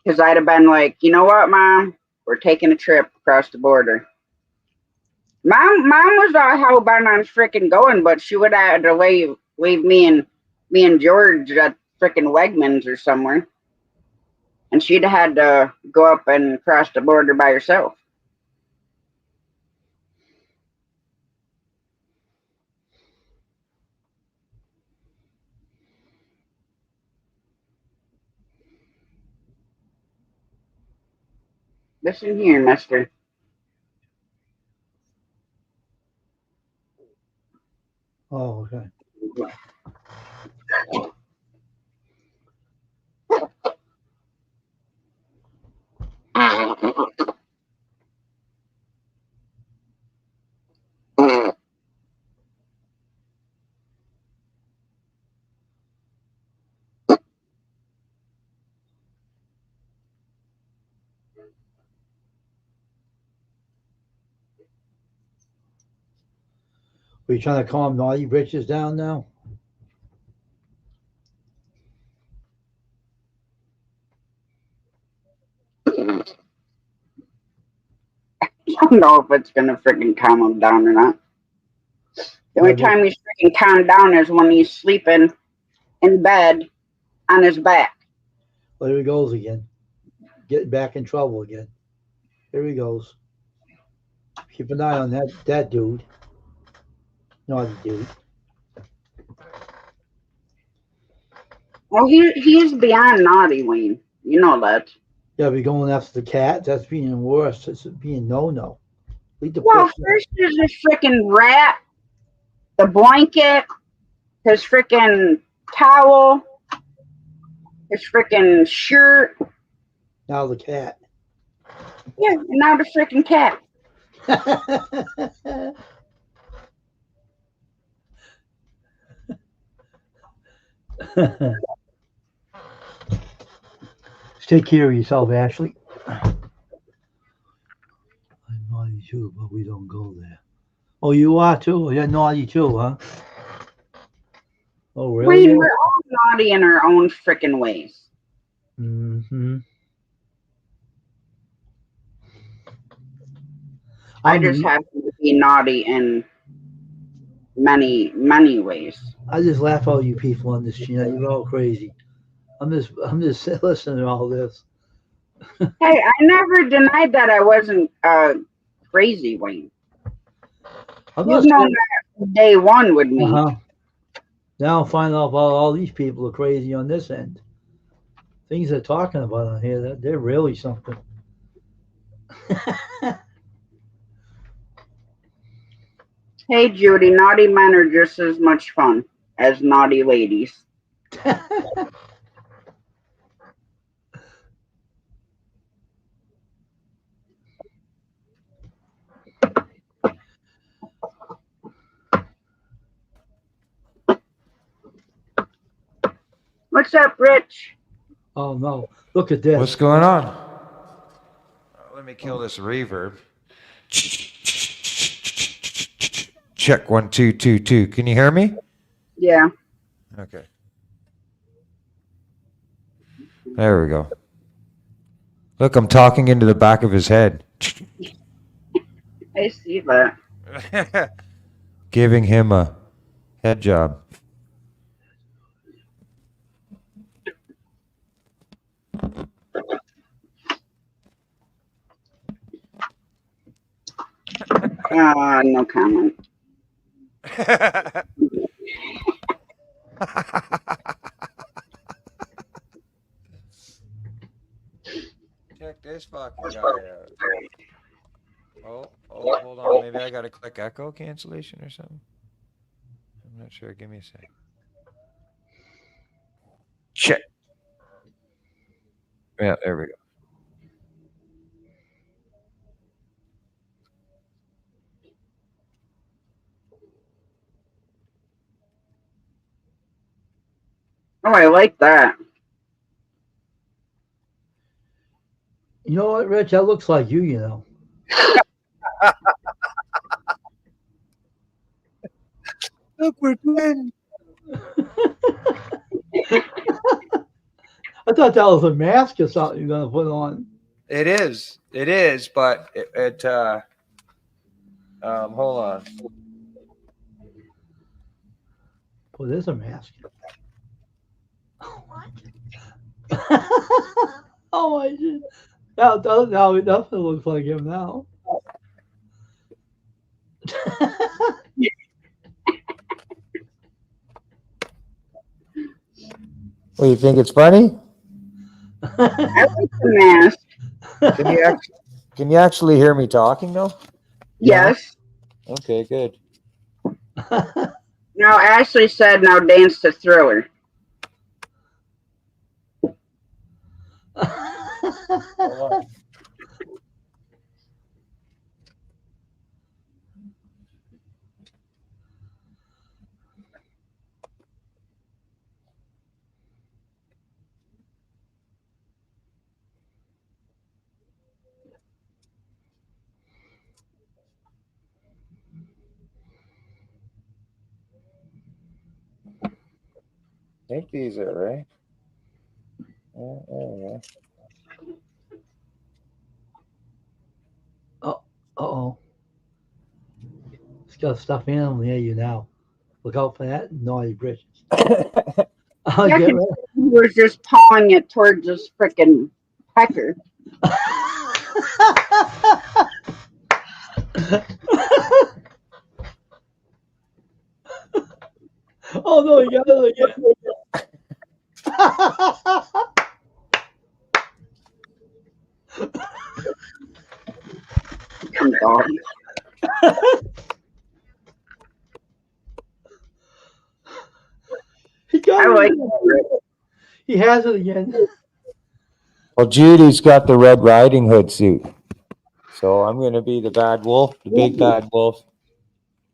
Because I'd have been like, you know what, Mom? We're taking a trip across the border. Mom was all hell bent on frickin' going, but she would have had to leave me and George at frickin' Wegmans or somewhere. And she'd have had to go up and cross the border by herself. Listen here, mister. Oh, okay. Are you trying to calm naughty bitches down now? I don't know if it's gonna freaking calm him down or not. The only time he's freaking calmed down is when he's sleeping in bed on his back. Oh, here he goes again. Getting back in trouble again. Here he goes. Keep an eye on that dude. Naughty dude. Well, he's beyond naughty, Wayne. You know that. Yeah, be going after the cat. That's being worse. It's being no. Leave the Well, pussy. first there's this freaking rat, the blanket, his freaking towel, his freaking shirt. Now the cat. Yeah, and now the freaking cat. Take care of yourself, Ashley. I'm naughty too, but we don't go there. Oh, you are too? You're naughty too, huh? Oh, really? Wayne, we're all naughty in our own freaking ways. Mm-hmm. I just happen to be naughty in many, many ways. I just laugh at all you people on this channel. You're all crazy. I'm just listening to all this. Hey, I never denied that I wasn't crazy, Wayne. I'm You've not known saying- that from day one with me. Now I'm finding out all these people are crazy on this end. Things they're talking about on here, they're really something. Hey, Judy, naughty men are just as much fun as naughty ladies. What's up, Rich? Oh no! Look at this. What's going on? Let me kill this reverb. Check 1 2 2 2. Can you hear me? Yeah. Okay. There we go. Look, I'm talking into the back of his head. I see that. Giving him a head job. No comment. Check this fucking guy out. Oh, hold on. Maybe I gotta click echo cancellation or something. I'm not sure. Give me a sec. Check. Yeah, there we go. Oh, I like that. You know what, Rich? That looks like you. You know. Look, we're twins. I thought that was a mask or something you're gonna put on. It is, but hold on. Oh, there's a mask. Oh my God. Now it definitely looks like him now. Well, you think it's funny? I like the mask. Can you actually hear me talking though? Yes. Okay, good. Now, Ashley said, now dance to Thriller. I think these are right. Oh. Uh-oh. It's got a stuffed animal near you now. Look out for that naughty britches. I'll Yeah, get 'cause he was just pawing it towards this freaking pecker. Oh no, you got it again. Dog. He got I it like again. it. He has it again. Well, Judy's got the Red Riding Hood suit. So I'm going to be the bad wolf, the big bad wolf.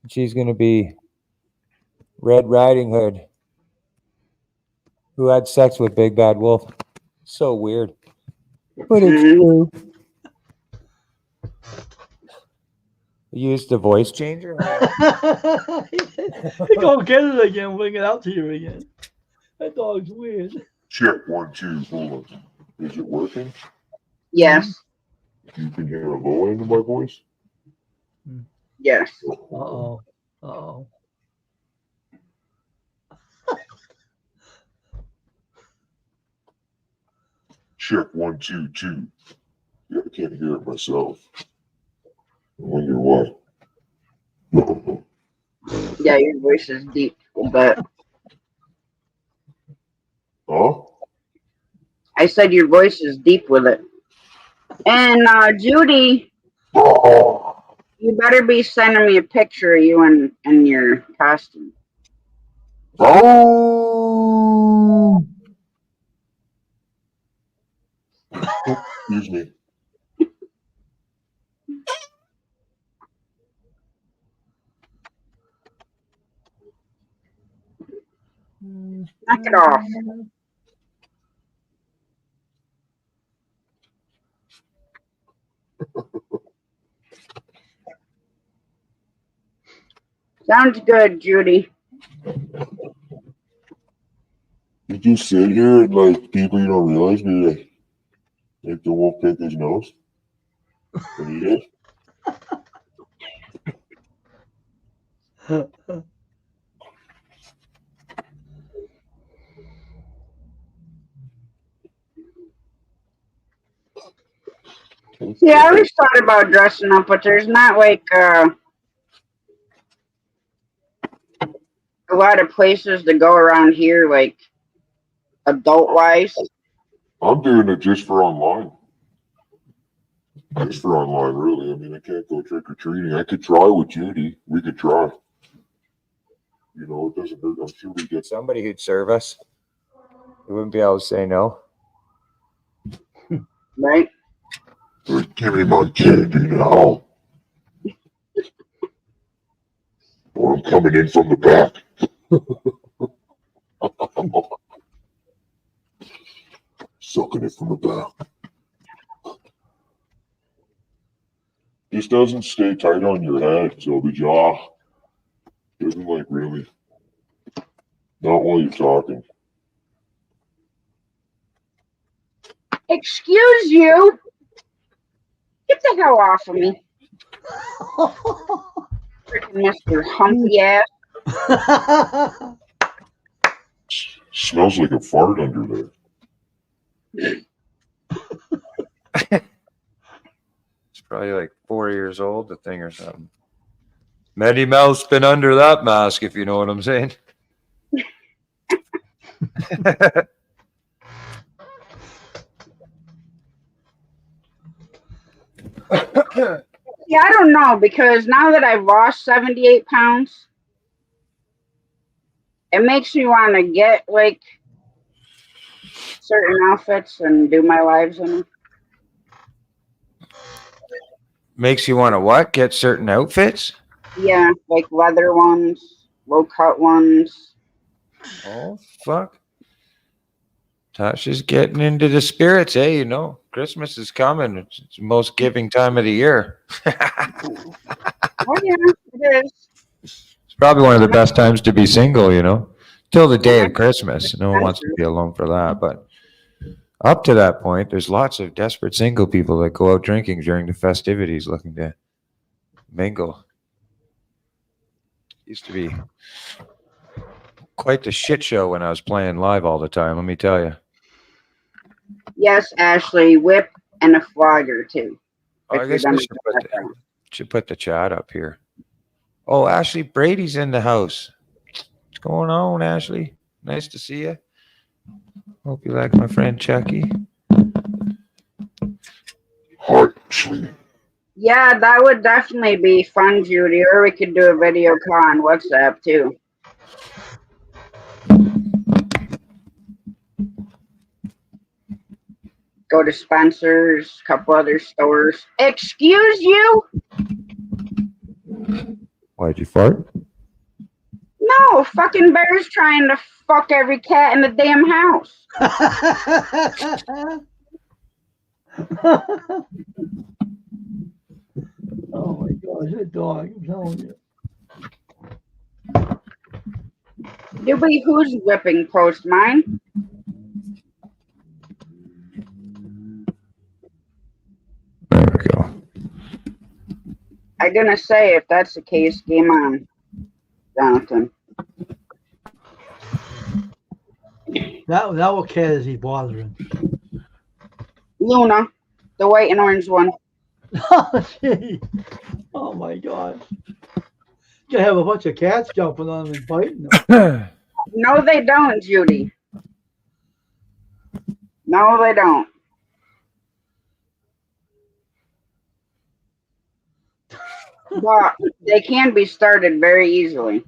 She's going to be Red Riding Hood, who had sex with Big Bad Wolf. So weird. But it's true. Use the voice changer. He gonna get it again, bring it out to you again. That dog's weird. Check 1, 2. Hold on. Is it working? Yes. You can hear a low end of my voice? Yes. Uh-oh. Uh-oh. Check 1, 2, 2. Yeah, I can't hear it myself. I wonder why. Yeah, your voice is deep, but Huh? I said your voice is deep with it. And Judy, Oh, you better be sending me a picture of you in your costume. oh. Excuse me. Knock it off. Sounds good, Judy. You just sit here and like people you don't realize me like the wolf pick his nose and eat it. Yeah, I always thought about dressing up, but there's not like a lot of places to go around here, like adult wise. I'm doing it just for online. Just for online, really. I mean, I can't go trick or treating. I could try with Judy. We could try. You know, it doesn't hurt. I'm sure we get Somebody who'd serve us. We wouldn't be able to say no. Right? Give me my candy now. Or I'm coming in from the back. Sucking it from the back. This doesn't stay tight on your head, so the jaw doesn't like really. Not while you're talking. Excuse you. Get the hell off of me. Freaking Mr. Humpy ass. Smells like a fart under there. It's probably like 4 years old, the thing or something. Many mouths been under that mask, if you know what I'm saying. Yeah, I don't know, because now that I've lost 78 pounds, it makes me want to get like certain outfits and do my lives in them. Makes you want to what? Get certain outfits? Yeah, like leather ones, low cut ones. Oh, fuck. Tasha's getting into the spirits, eh? You know, Christmas is coming. It's the most giving time of the year. Oh yeah, it is. It's probably one of the best times to be single, you know, till the day of Christmas. No one wants to be alone for that. But up to that point, there's lots of desperate single people that go out drinking during the festivities looking to mingle. Used to be quite the shit show when I was playing live all the time, let me tell you. Yes, Ashley, whip and a flogger too. Oh, I guess I should put the chat up here. Oh, Ashley Brady's in the house. What's going on, Ashley? Nice to see you. Hope you like my friend Chucky. Hi, Ashley. Yeah, that would definitely be fun, Judy. Or we could do a video call on WhatsApp too. Go to Spencer's, a couple other stores. Excuse you? Why'd you fart? No, fucking bear's trying to fuck every cat in the damn house. Oh my gosh, that dog, I'm telling you. Dewey, who's whipping post mine? There we go. I'm gonna say, if that's the case, game on, Jonathan. That what cat is he bothering? Luna, the white and orange one. Oh, gee. Oh my God. You have a bunch of cats jumping on him and biting him. No, they don't, Judy. No, they don't. But they can be started very easily.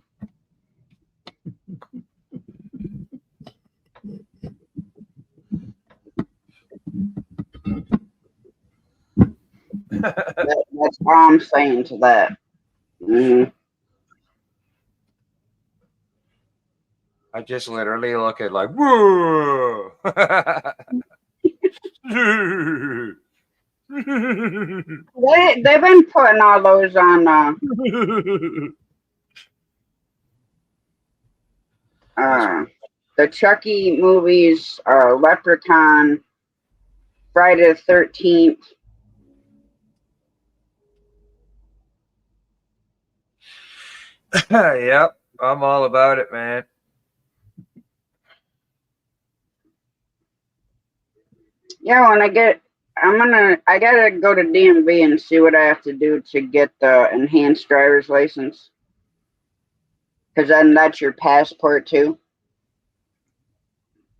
That's all I'm saying to that. Mm-hmm. I just literally look at like, whoa. They've been putting all those on the Chucky movies, Leprechaun, Friday the 13th. Yep, I'm all about it, man. Yeah, when I gotta go to DMV and see what I have to do to get the enhanced driver's license. Because then that's your passport too.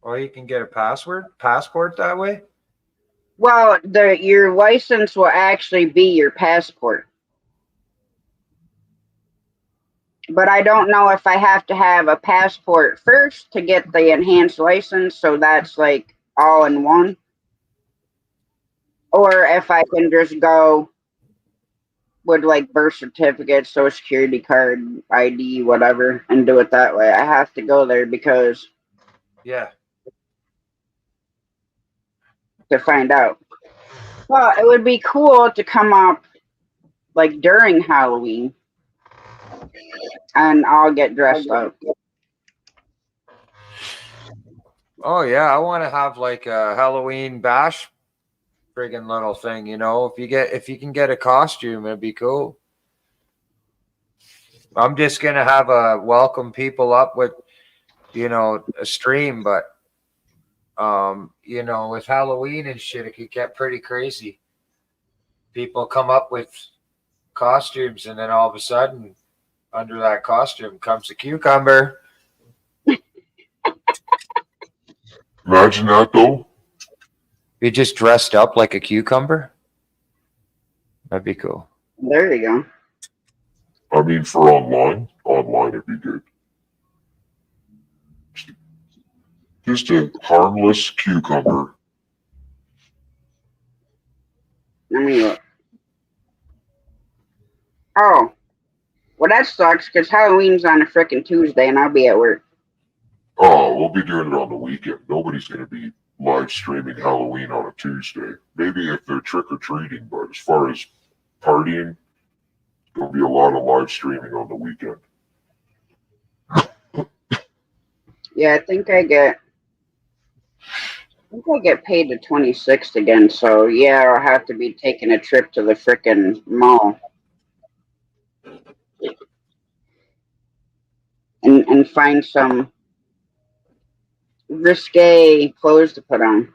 Or you can get a passport that way? Well, your license will actually be your passport. But I don't know if I have to have a passport first to get the enhanced license, so that's like all in one. Or if I can just go with like birth certificate, social security card, ID, whatever, and do it that way. I have to go there because Yeah. to find out. Well, it would be cool to come up like during Halloween and I'll get dressed up. Oh yeah, I want to have like a Halloween bash friggin' little thing, you know. If you can get a costume, it'd be cool. I'm just gonna have a welcome people up with, you know, a stream, but you know, with Halloween and shit, it could get pretty crazy. People come up with costumes, and then all of a sudden, under that costume comes a cucumber. Imagine that, though. You just dressed up like a cucumber? That'd be cool. There you go. I mean, for online it'd be good. Just a harmless cucumber. Let me look. Oh. Well, that sucks because Halloween's on a frickin' Tuesday and I'll be at work. Oh, we'll be doing it on the weekend. Nobody's going to be live streaming Halloween on a Tuesday. Maybe if they're trick-or-treating, but as far as partying, there'll be a lot of live streaming on the weekend. Yeah, I think I get paid the 26th again, so yeah, I'll have to be taking a trip to the frickin' mall. And find some risque clothes to put on.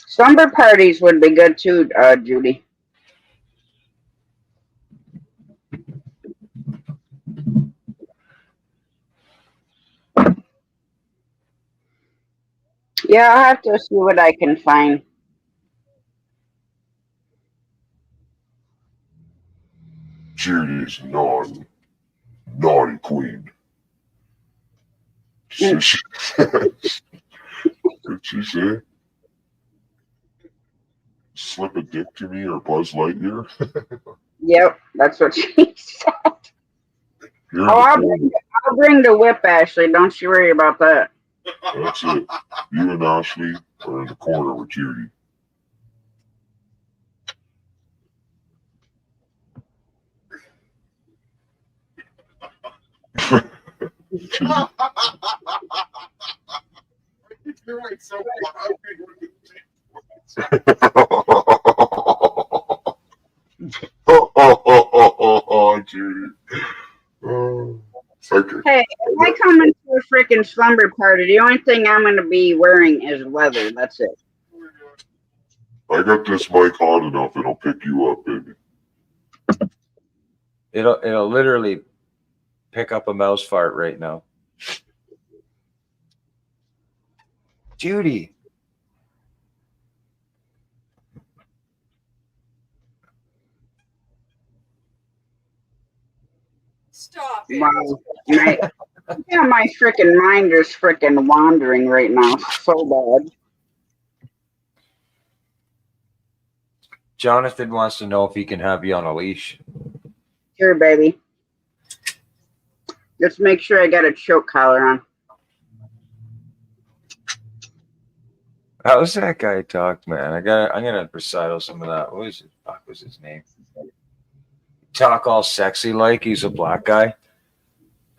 Slumber parties would be good too, Judy. Yeah, I'll have to see what I can find. Judy's naughty queen. Did she say? Slip a dick to me or Buzz Lightyear? Yep, that's what she said. You're Oh, in the I'll bring the whip, Ashley. Don't you worry about that. corner. That's it. You and Ashley are in the corner with Judy. Judy. You're like so Oh, Judy. Oh, okay. Hey, if I come into a freaking slumber party, the only thing I'm going to be wearing is leather. That's it. I got this mic hot enough, it'll pick you up, baby. It'll literally pick up a mouse fart right now. Judy. Stop it. Wow. My freaking mind is freaking wandering right now. So bad. Jonathan wants to know if he can have you on a leash. Sure, baby. Let's make sure I got a choke collar on. How's that guy talk, man? I'm gonna recital some of that. What was his name? Talk all sexy like he's a black guy.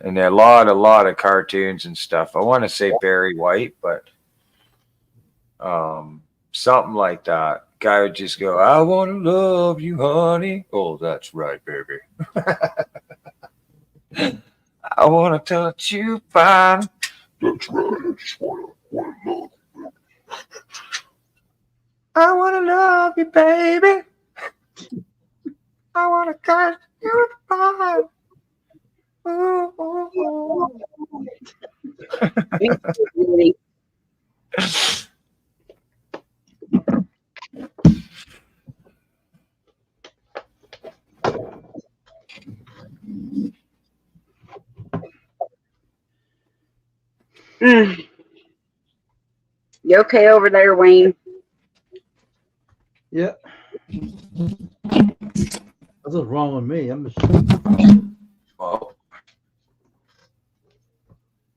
And there are a lot of cartoons and stuff. I want to say Barry White, but something like that. Guy would just go, "I want to love you, honey." Oh, that's right, baby. I want to touch you fine. That's right, I just wanna love you. I want to love you, baby. I want to touch you fine. Ooh, ooh, ooh. You okay over there, Wayne? Yeah. What's wrong with me? I'm just. Well,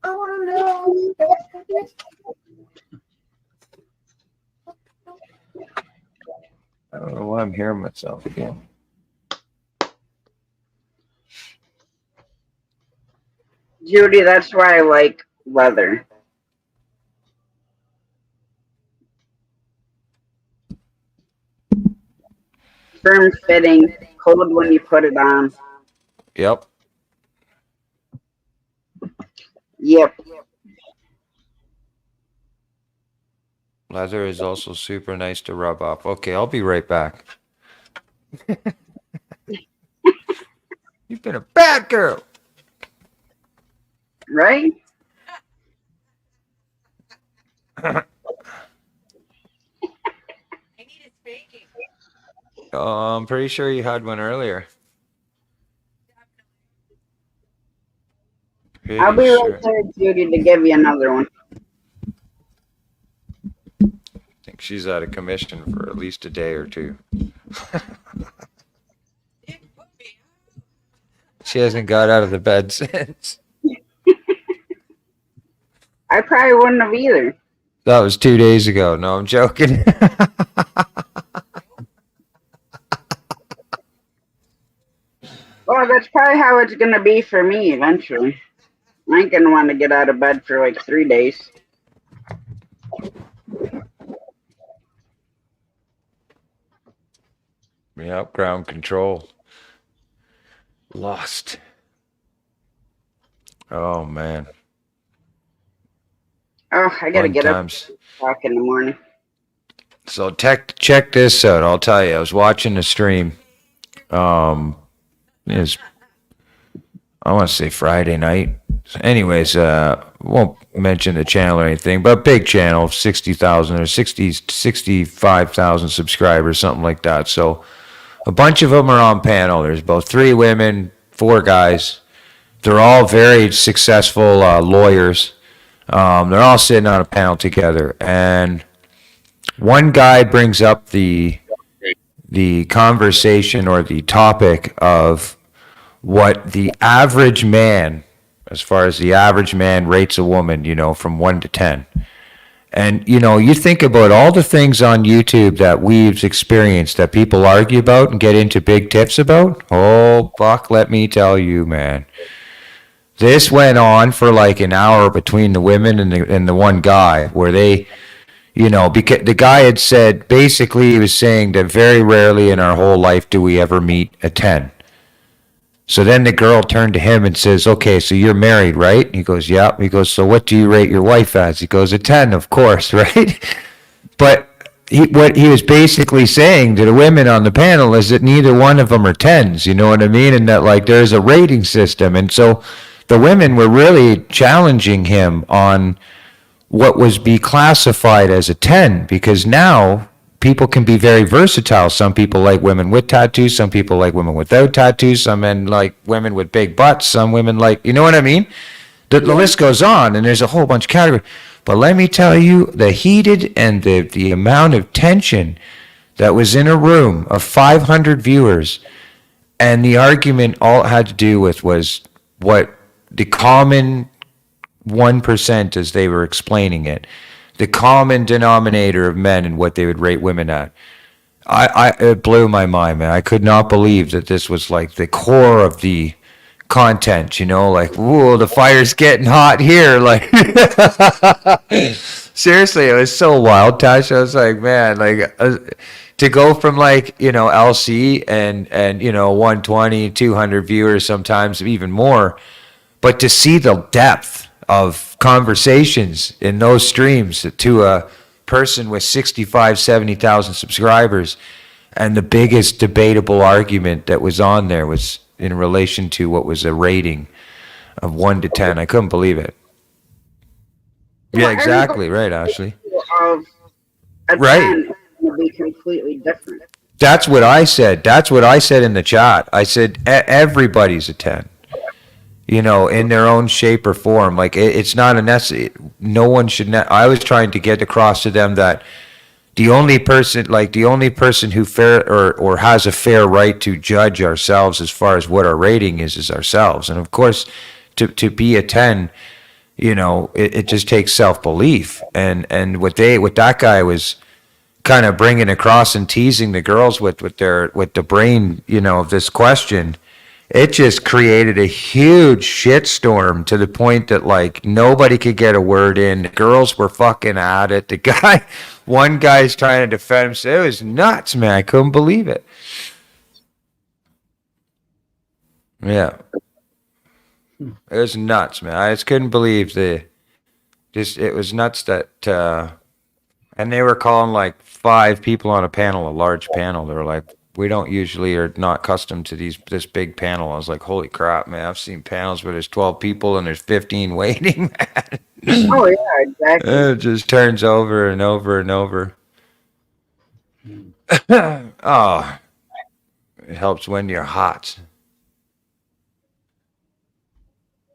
I want to love you, baby. I don't know why I'm hearing myself again. Judy, that's why I like leather. Firm fitting, cold when you put it on. Yep. Yep. Leather is also super nice to rub off. Okay, I'll be right back. You've been a bad girl. Right? I need a spanking. I'm pretty sure you had one earlier. I'll be right there, Judy, to give you another one. I think she's out of commission for at least a day or two. She hasn't got out of the bed since. I probably wouldn't have either. That was 2 days ago. No, I'm joking. Well, that's probably how it's going to be for me eventually. I ain't going to want to get out of bed for like 3 days. Yep, ground control. Lost. Oh man. Oh, I gotta Fun get up times. talk in the morning. So check this out. I'll tell you. I was watching the stream. Is I want to say Friday night. So anyways, won't mention the channel or anything, but big channel, 60,000 or 65,000 subscribers, something like that. So a bunch of them are on panel. There's about 3 women, 4 guys. They're all very successful lawyers. They're all sitting on a panel together, and one guy brings up the conversation or the topic of what the average man, as far as the average man rates a woman, from 1 to 10. And, you think about all the things on YouTube that we've experienced that people argue about and get into big tiffs about. Oh, Buck, let me tell you, man. This went on for like an hour between the women and the one guy where they, because the guy had said, basically he was saying that very rarely in our whole life do we ever meet a 10. So then the girl turned to him and says, okay, so you're married, right? He goes, yeah. He goes, so what do you rate your wife as? He goes, a 10, of course, right? But what he was basically saying to the women on the panel is that neither one of them are 10s, you know what I mean? And that like there's a rating system. And so the women were really challenging him on what was be classified as a 10, because now people can be very versatile. Some people like women with tattoos. Some people like women without tattoos. Some men like women with big butts. Some women like, you know what I mean? The list goes on, and there's a whole bunch of categories. But let me tell you, the heated and the amount of tension that was in a room of 500 viewers, and the argument all it had to do with was what the common 1%, as they were explaining it, the common denominator of men and what they would rate women at. It blew my mind, man. I could not believe that this was like the core of the content, like, whoa, the fire's getting hot here. Like, seriously, it was so wild, Tash. I was like, man, like, to go from like, LC and 120, 200 viewers, sometimes even more, but to see the depth of conversations in those streams to a person with 65, 70,000 subscribers, and the biggest debatable argument that was on there was in relation to what was a rating of 1 to 10. I couldn't believe it. Yeah, exactly. Right, Ashley. Of a Right. 10 would be completely different. That's what I said. That's what I said in the chat. I said everybody's a 10. In their own shape or form. Like it's not a necessary. No one should. I was trying to get across to them that the only person who fair or has a fair right to judge ourselves as far as what our rating is ourselves. And of course, to be a 10, it just takes self-belief. And what that guy was kind of bringing across and teasing the girls with the brain, of this question. It just created a huge shitstorm to the point that like nobody could get a word in. The girls were fucking at it. One guy's trying to defend himself. It was nuts, man. I couldn't believe it. Yeah. It was nuts, man. I just couldn't believe it was nuts that, and they were calling like 5 people on a panel, a large panel. They were like, we don't usually are not accustomed to this big panel. I was like, holy crap, man. I've seen panels where there's 12 people and there's 15 waiting, man. Oh, yeah, exactly. It just turns over and over and over. Oh, it helps when you're hot.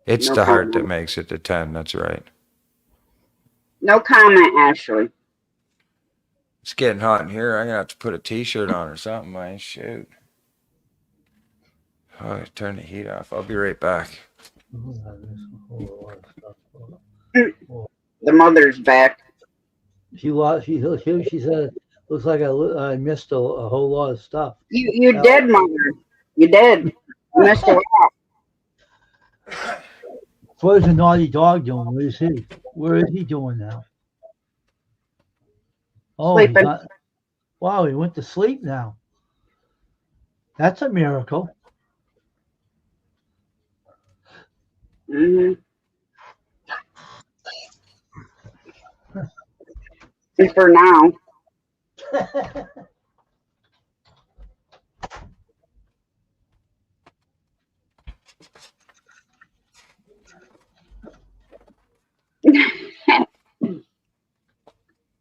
It's No the heart comment. that makes it the 10. That's right. No comment, Ashley. It's getting hot in here. I'm going to have to put a t-shirt on or something, man. Shoot. Oh, turn the heat off. I'll be right back. The mother's back. She said, looks like I missed a whole lot of stuff. You did, mother. You did. You missed a lot. What is the naughty dog doing? Where is he? Where is he doing now? Oh, Sleeping. wow, he went to sleep now. That's a miracle. Hmm. And for now.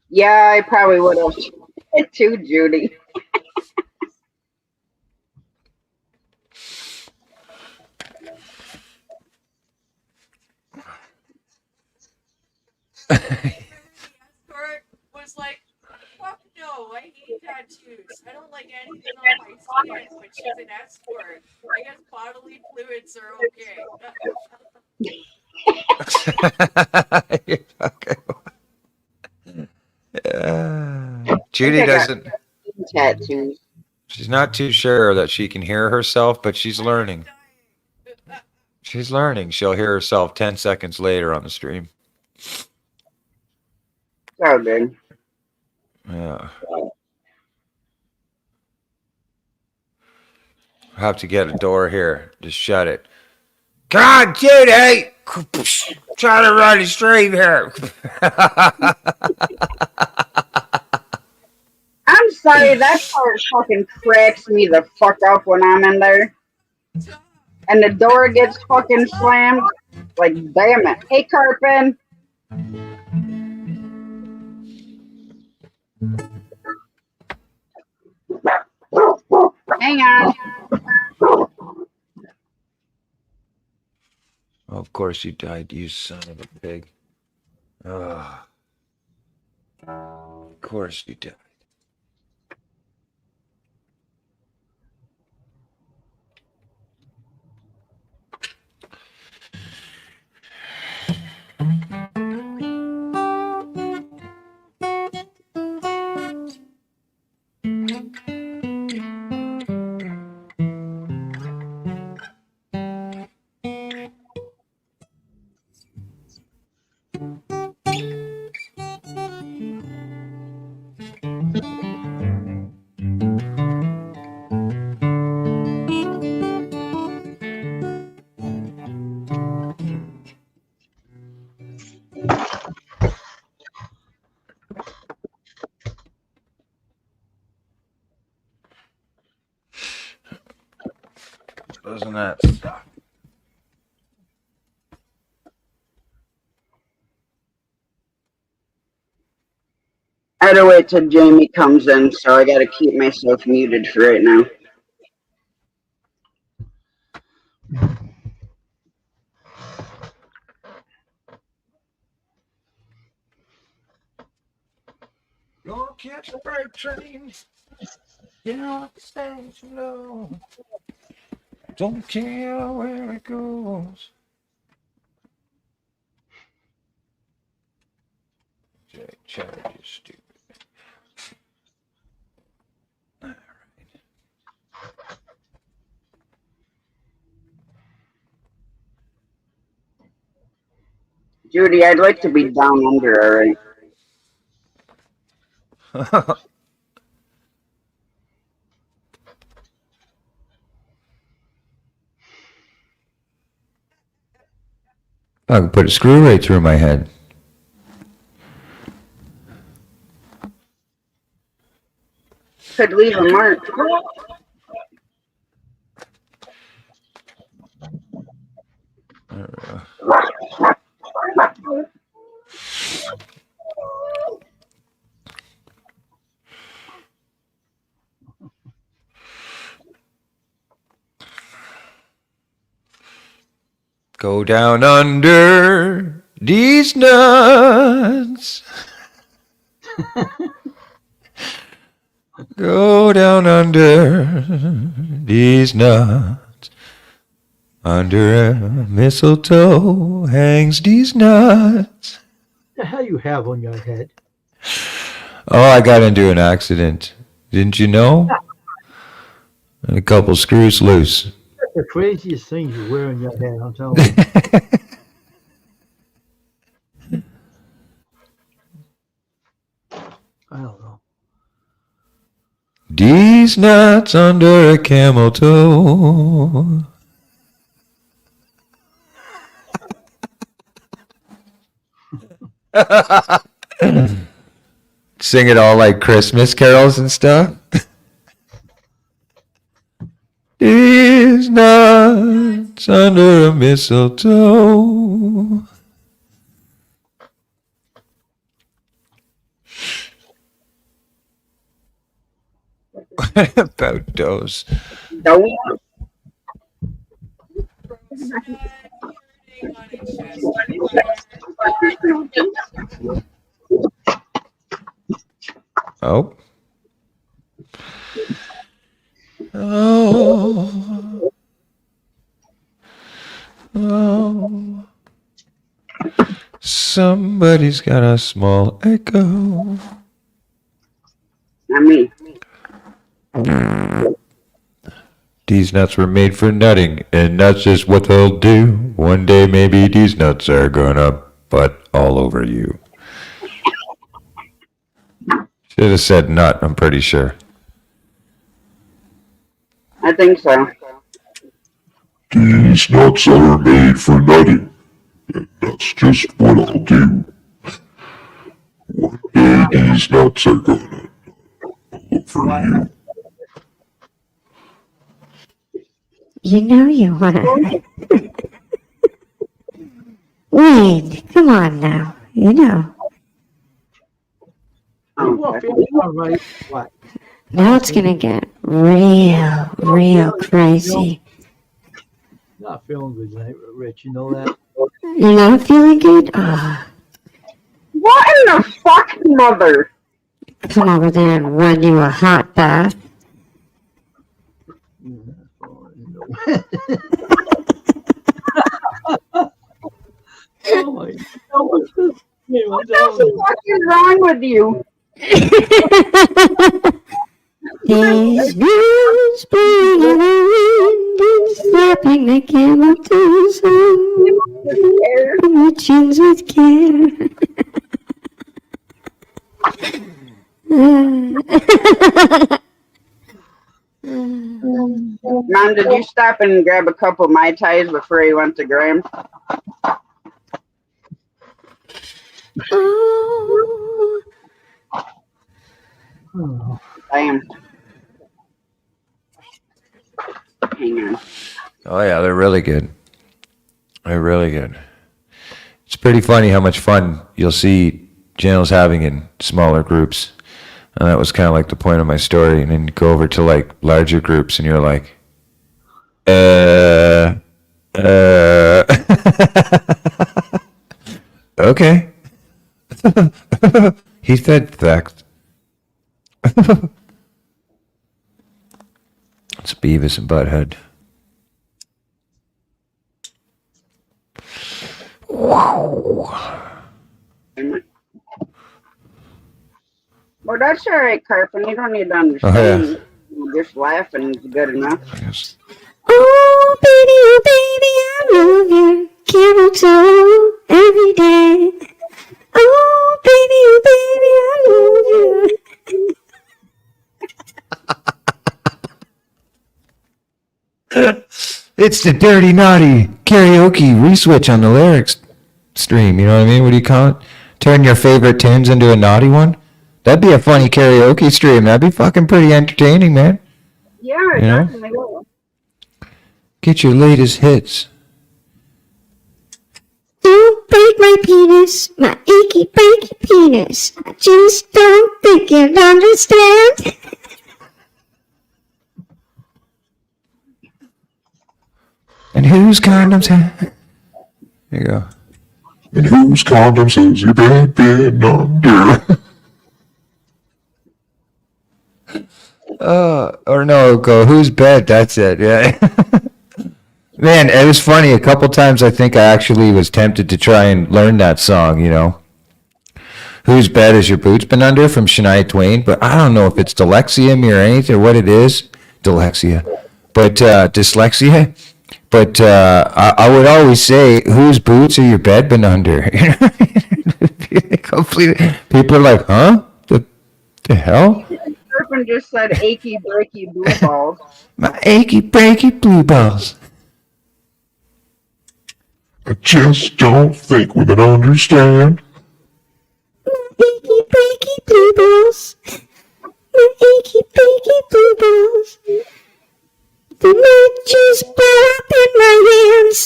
Yeah, I probably would have too, Judy. Escort was like, fuck no, I hate tattoos. I don't like anything on my skin, but she's an escort. I guess bodily fluids are okay. Okay. I think Judy I got doesn't. tattoos. She's not too sure that she can hear herself, but she's learning. She's learning. She'll hear herself 10 seconds later on the stream. So good. Yeah. I have to get a door here. Just shut it. Come on, Judy! Try to run a stream here. I'm sorry, that part fucking cracks me the fuck up when I'm in there. And the door gets fucking slammed. Like, damn it. Hey, Carpin. Hang on. Of course you died, you son of a pig. Oh. Of course you died. Doesn't that suck? I had to wait till Jamie comes in, so I gotta keep myself muted for right now. Gonna catch a freight train. Get off the station, no. Don't care where it goes. Chad, you stupid. All right. Judy, I'd like to be down under, alright? I can put a screw right through my head. Could leave a mark. Go down under these nuts. Go down under these nuts. Under a mistletoe hangs these nuts. What the hell you have on your head? Oh, I got into an accident. Didn't you know? And a couple screws loose. That's the craziest things you wear on your head, I'm telling you. I don't know. These These nuts under a camel toe. Sing it all like Christmas carols and stuff. These nuts under a mistletoe. What about those? Don't. Turning on a chest. Oh. Oh. Oh. Somebody's got a small echo. Not me. These nuts were made for nutting, and that's just what they'll do. One day maybe these nuts are gonna butt all over you. Should have said nut, I'm pretty sure. I think so. These nuts are made for nutting, and that's just what I'll do. One day these nuts are gonna look for you. You know you wanna. Wayne, come on now. You know. Well, feeling all right. What? Now it's gonna get real crazy. Not feeling good tonight, Rich. You know that? You're not feeling good? Oh, What in the fuck, mother? come over there and run you a hot bath. Oh my God. What the fuck is wrong with you? These blues blowing in the wind and slapping the camel toes on the chins with care. Mom, did you stop and grab a couple Mai Tais before you went to Graham? Oh. Damn. Hang on. Oh yeah, they're really good. They're really good. It's pretty funny how much fun you'll see channels having in smaller groups. And that was kind of like the point of my story. And then you go over to like larger groups and you're like, okay. He said that. It's Beavis and Butthead. Wow. Well, that's all right, Carpin. You don't need to understand. Just laughing is good enough. Yes. Oh, baby, I love your camel toe every day. Oh, baby, I love you. It's the Dirty Naughty karaoke reswitch on the lyrics stream. You know what I mean? What do you call it? Turn your favorite tunes into a naughty one? That'd be a funny karaoke stream. That'd be fucking pretty entertaining, man. Yeah, You know? definitely will. Get your latest hits. Don't break my penis, my achy breaky penis. I just don't think you'd understand. And whose condoms have... There you go. And whose condoms has your bed been under? Or no, go, whose bed? That's it, yeah. Man, it was funny. A couple times I think I actually was tempted to try and learn that song, you know. Whose bed has your boots been under from Shania Twain? But I don't know if it's dyslexia me or anything, or what it is. Dyslexia. But, dyslexia. But I would always say, whose boots are your bed been under? Completely. People are like, huh? The hell? Carpin just said achy breaky blue balls. My achy breaky blue balls. I just don't think we can understand. Achy breaky blue balls. My achy breaky blue balls. The matches blow up in my hands.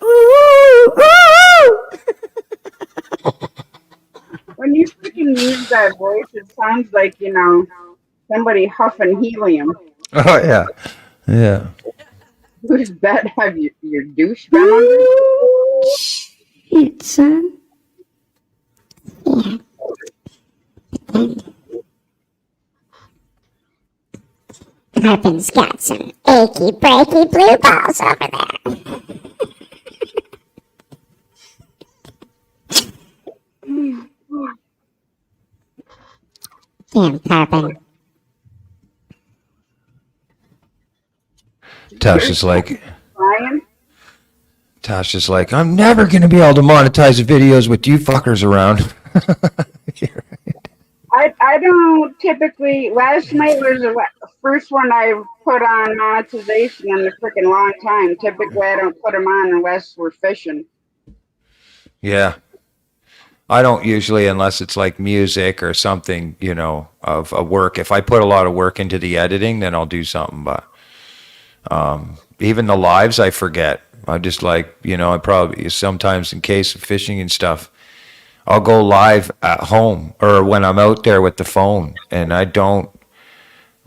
Ooh, ooh. When you freaking use that voice, it sounds like, somebody huffing helium. Oh yeah, yeah. Whose bed have your douche been under? Shit, son. Yeah. Carpin's got some achy breaky blue balls over there. Damn, Carpin. Tasha's like, Ryan? I'm never gonna be able to monetize videos with you fuckers around. I don't typically. Last night was the first one I put on monetization in a freaking long time. Typically, I don't put them on unless we're fishing. Yeah. I don't usually, unless it's like music or something, of a work. If I put a lot of work into the editing, then I'll do something. But even the lives, I forget. I just like, I probably sometimes in case of fishing and stuff, I'll go live at home or when I'm out there with the phone and I don't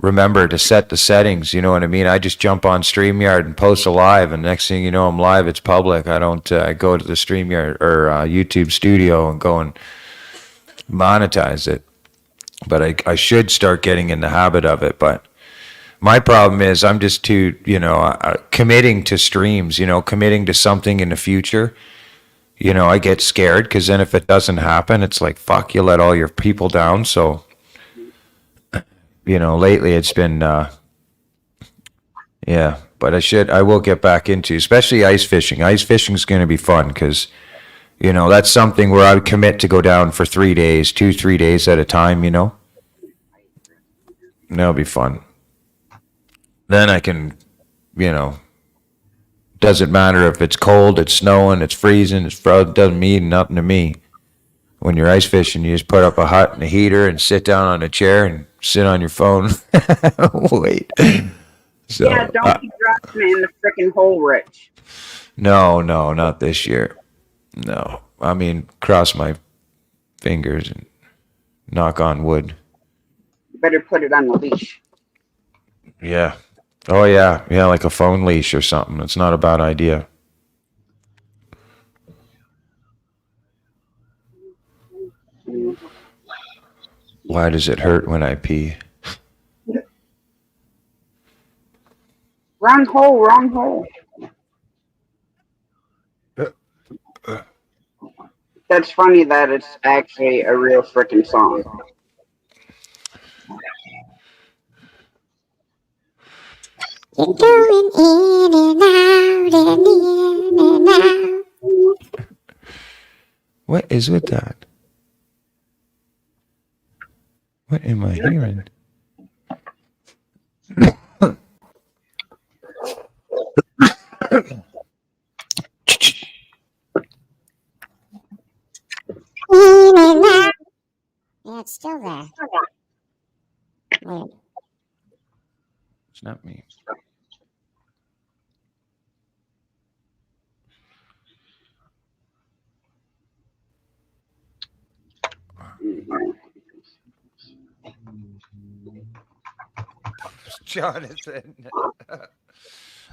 remember to set the settings. You know what I mean? I just jump on StreamYard and post a live, and next thing you know, I'm live. It's public. I don't go to the StreamYard or YouTube studio and go and monetize it. But I should start getting in the habit of it. But my problem is I'm just too, committing to streams, committing to something in the future. I get scared because then if it doesn't happen, it's like, fuck, you let all your people down. So, lately it's been, yeah, but I will get back into, especially ice fishing. Ice fishing is going to be fun because, that's something where I would commit to go down for 3 days, 3 days at a time, That'll be fun. Then I can, doesn't matter if it's cold, it's snowing, it's freezing, it's frozen, doesn't mean nothing to me. When you're ice fishing, you just put up a hut and a heater and sit down on a chair and sit on your phone. Wait. So, Yeah, don't be dropping it in the freaking hole, Rich. No, not this year. No. I mean, cross my fingers and knock on wood. You better put it on the leash. Yeah. Oh, yeah. Yeah, like a phone leash or something. It's not a bad idea. Why does it hurt when I pee? Wrong hole, wrong hole. That's funny that it's actually a real freaking song. You're going in and out and in and out. What is with that? What am I hearing? In and out. Yeah, it's still there. Weird. It's not me. Jonathan.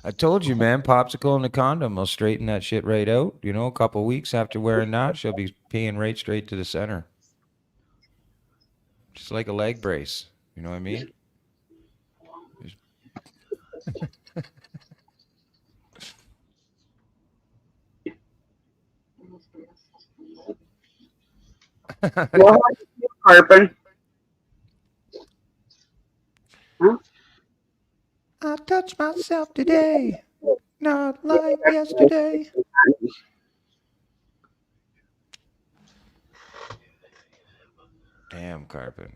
I told you, man, popsicle and a condom will straighten that shit right out. A couple weeks after wearing that, she'll be peeing right straight to the center. Just like a leg brace. You know what I mean? Well, Carpin. Huh? I touched myself today, not like yesterday. Damn, carpet.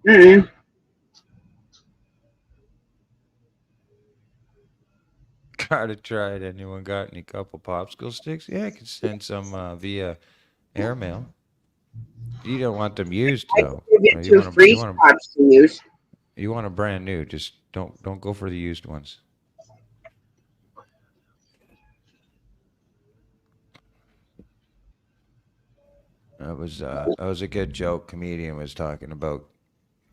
Mm-mm. Gotta try it. Anyone got any couple popsicle sticks? Yeah, I could send some via airmail. You don't want them used I could though. give Uh, you You two want them. free spots to use. You want a brand new. Just don't go for the used ones. That was a good joke. Comedian was talking about.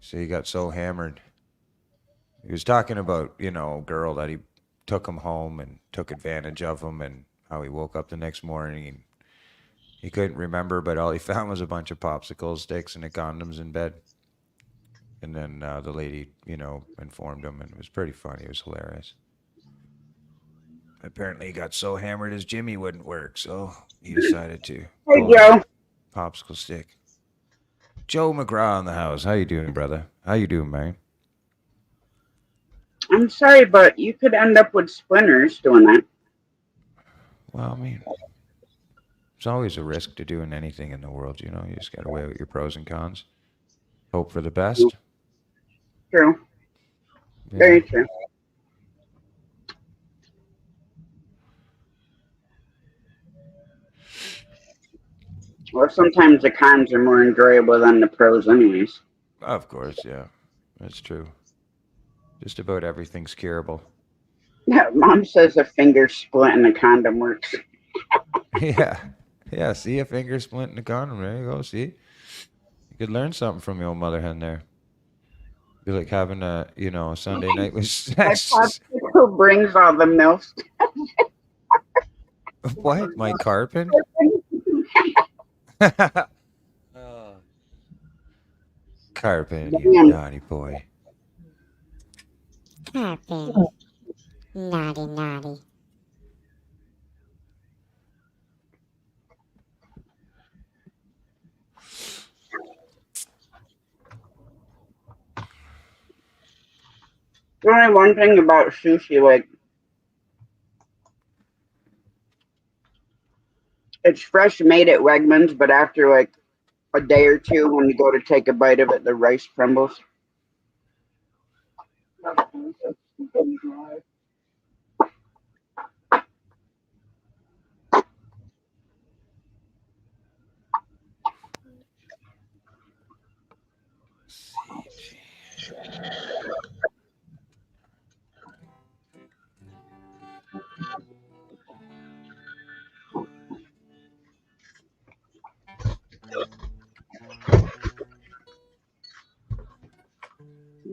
So he got so hammered. He was talking about a girl that he took him home and took advantage of him, and how he woke up the next morning and he couldn't remember, but all he found was a bunch of popsicle sticks and the condoms in bed. And then the lady, informed him, and it was pretty funny. It was hilarious. Apparently, he got so hammered his Jimmy wouldn't work, so he decided to Hey, pull Joe. out a popsicle stick. Joe McGraw in the house. How you doing, brother? How you doing, man? I'm sorry, but you could end up with splinters doing that. Well, I mean, there's always a risk to doing anything in the world. You just got to weigh out your pros and cons. Hope for the best. True. Yeah. Very true. Well, sometimes the cons are more enjoyable than the pros, anyways. Of course, yeah. That's true. Just about everything's curable. Mom says a finger split in a condom works. Yeah. Yeah, see a finger splint in the condom. There you go. See? You could learn something from your old mother hen there. Be like having a Sunday night with My sex. popsicle brings all the milk. What? My carpet? Oh. Carpet, you naughty boy. Carpet. Naughty, naughty. There's only one thing about sushi, like it's fresh made at Wegmans, but after like a day or two, when you go to take a bite of it, the rice crumbles.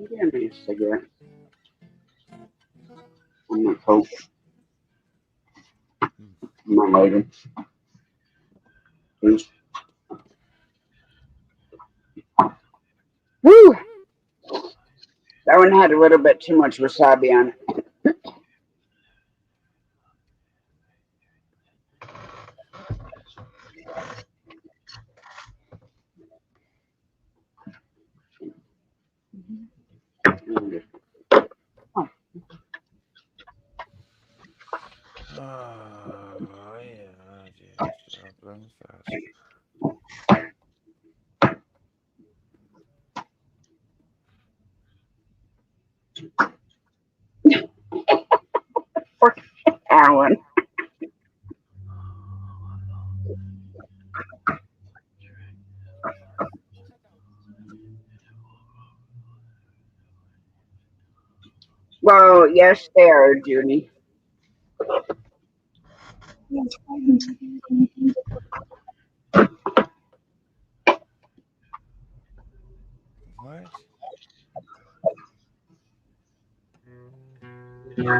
Give me a cigarette. I'm not hope. I'm not later. Please. Woo! That one had a little bit too much wasabi on it. Oh, yeah. Just dropping fast. Alan. Well, yes, they are, Judy. What? I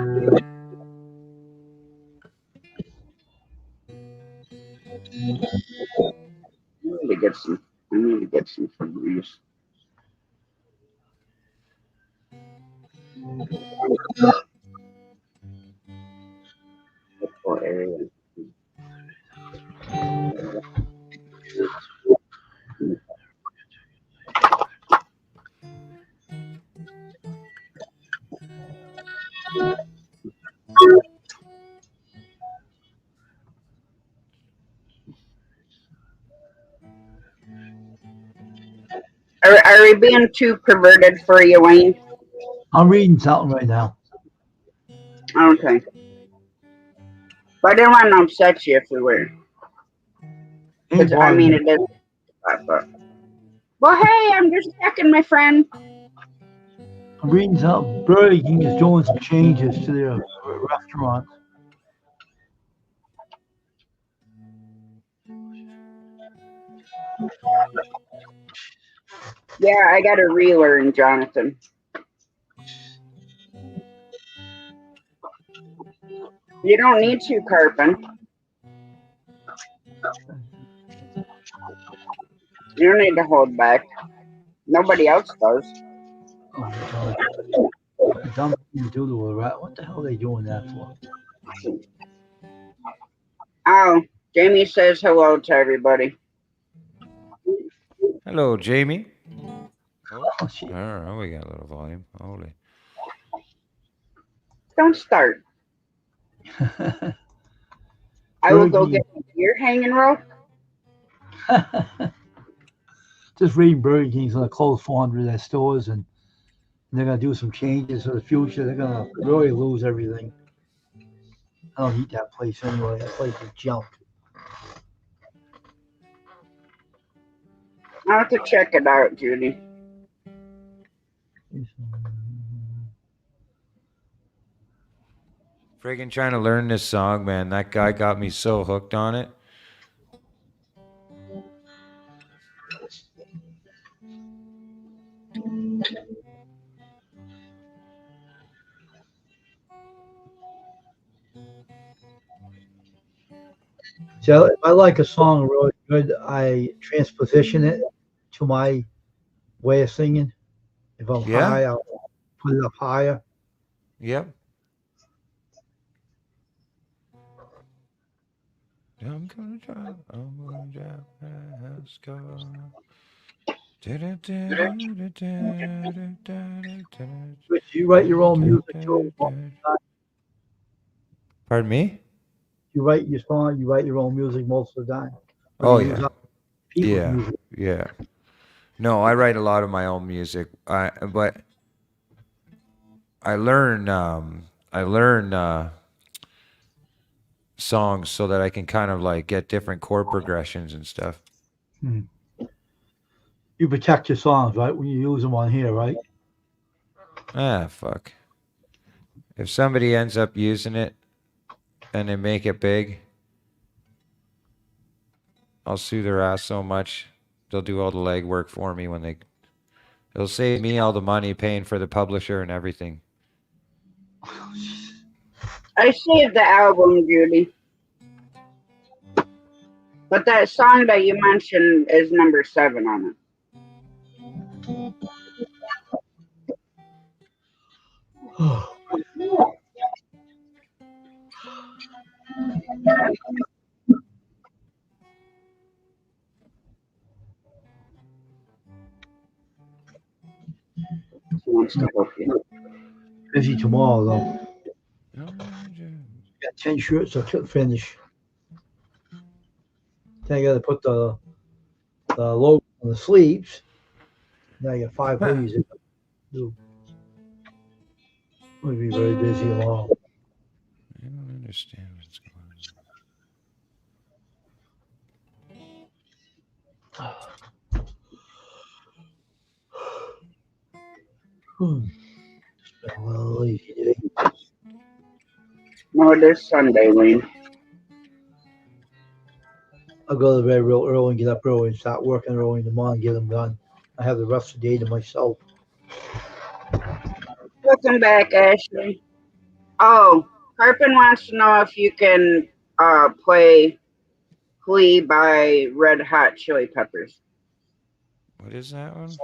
need to get some. I need to get some Febreze. Poor area. Are we being too perverted for you, Wayne? I'm reading something right now. Okay. But I didn't want to upset you if we were. Ain't I bothering mean, me. it is. But. Well, hey, I'm just checking, my friend. I'm reading something. Burger King is doing some changes to their restaurants. Yeah, I got to relearn, Jonathan. You don't need to, Carpin. You don't need to hold back. Nobody else does. Oh my god. A dumb thing to do to a rat. What the hell are they doing that for? Oh, Jamie says hello to everybody. Hello, Jamie. Oh, Oh shit. I don't know. We got a little volume. Holy. Don't start. I will go get your hanging rope. Just reading Burger King's gonna close 400 of their stores and they're gonna do some changes for the future. They're gonna really lose everything. I don't eat that place anyway. That place is junk. I'll have to check it out, Judy. Friggin' trying to learn this song, man. That guy got me so hooked on it. So if I like a song really good, I transposition it to my way of singing. If I'm Yeah? high, I'll put it up higher. Yep. I'm gonna drive my house car. Do you write your own music too? Pardon me? You write your song, you write your own music most of the time. Or Oh you use yeah. other people's Yeah. music. Yeah. No, I write a lot of my own music. But I learn songs so that I can kind of like get different chord progressions and stuff. You protect your songs, right? When you use them on here, right? Ah, fuck. If somebody ends up using it and they make it big, I'll sue their ass so much. They'll do all the legwork for me it'll save me all the money paying for the publisher and everything. I saved the album, Judy. But that song that you mentioned is number 7 on it. He wants to help you. Busy tomorrow though. Got 10 shirts I couldn't finish. Then I gotta put the logo on the sleeves. Now I got 5 hoodies to do. I'm gonna be very busy tomorrow. I don't understand what's It's been a little lazy day. No, it is Sunday, Wayne. I'll go to bed real early and get up early and start working early in the morning and get them done. I have the rest of the day to myself. Welcome back, Ashley. Oh, Carpin wants to know if you can play Flea by Red Hot Chili Peppers. What is that one?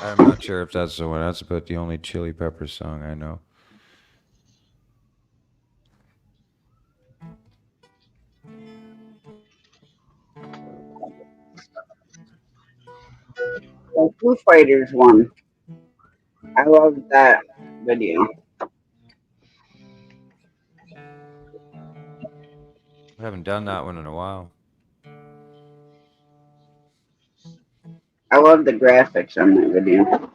I'm not sure if that's the one. That's about the only Chili Peppers song I know. The Foo Fighters one. I love that video. I haven't done that one in a while. I love the graphics on that video.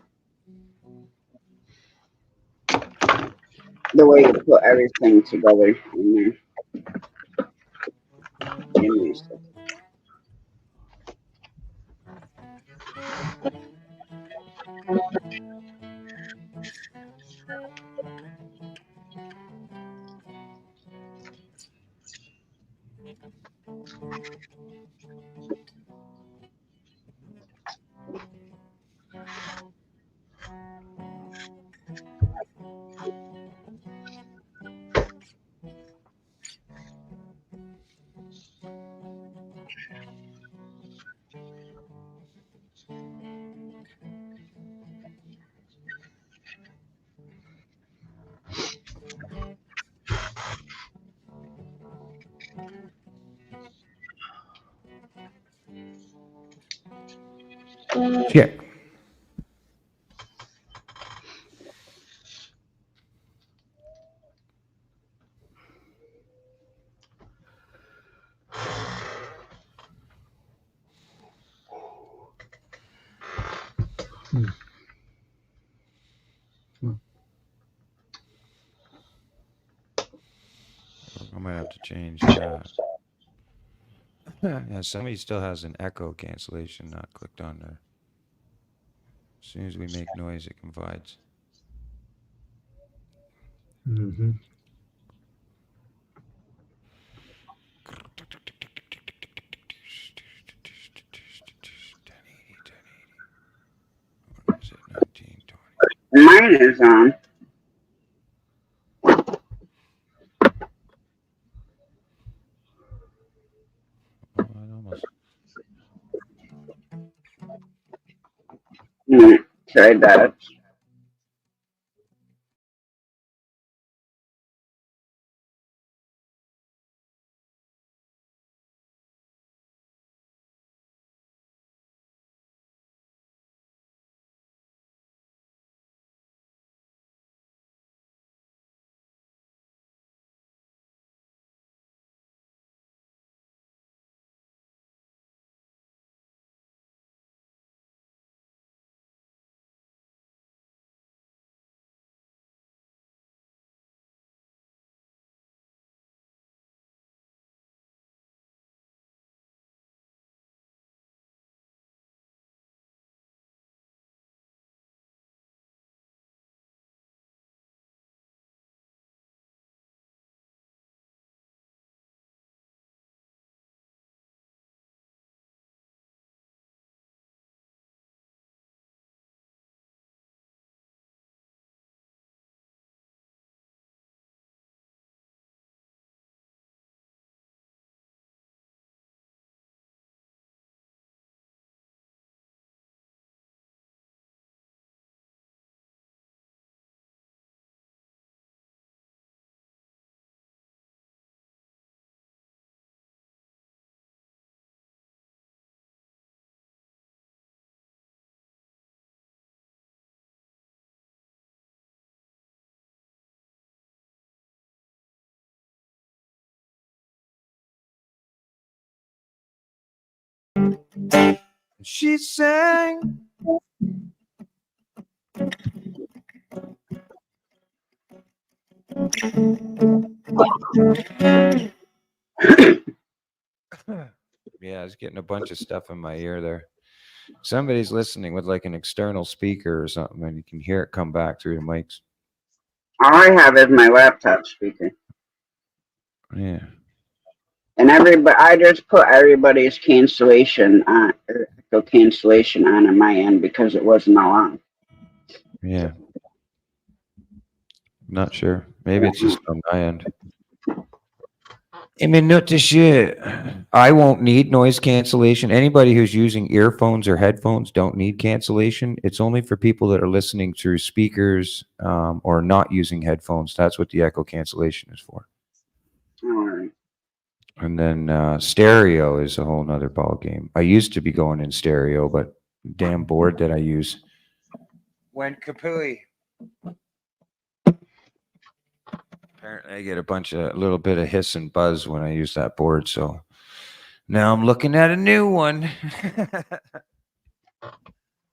The way you put everything together in there. Give me a second. Yeah. I might have to change that. Yeah, somebody still has an echo cancellation not clicked on there. As soon as we make noise, it confides. Mm-hmm. What is it? 1920. Mine is on. Oh, I almost. Try that. She sang. Yeah, I was getting a bunch of stuff in my ear there. Somebody's listening with like an external speaker or something, and you can hear it come back through the mics. All I have is my laptop speaker. Yeah. And I just put everybody's cancellation on, or echo cancellation on my end because it wasn't allowed. Yeah. Not sure. Maybe it's just on my end. I mean, not to shit. I won't need noise cancellation. Anybody who's using earphones or headphones don't need cancellation. It's only for people that are listening through speakers or not using headphones. That's what the echo cancellation is for. All right. And then stereo is a whole nother ball game. I used to be going in stereo, but damn board that I use went kapooey. Apparently, I get a little bit of hiss and buzz when I use that board. So now I'm looking at a new one.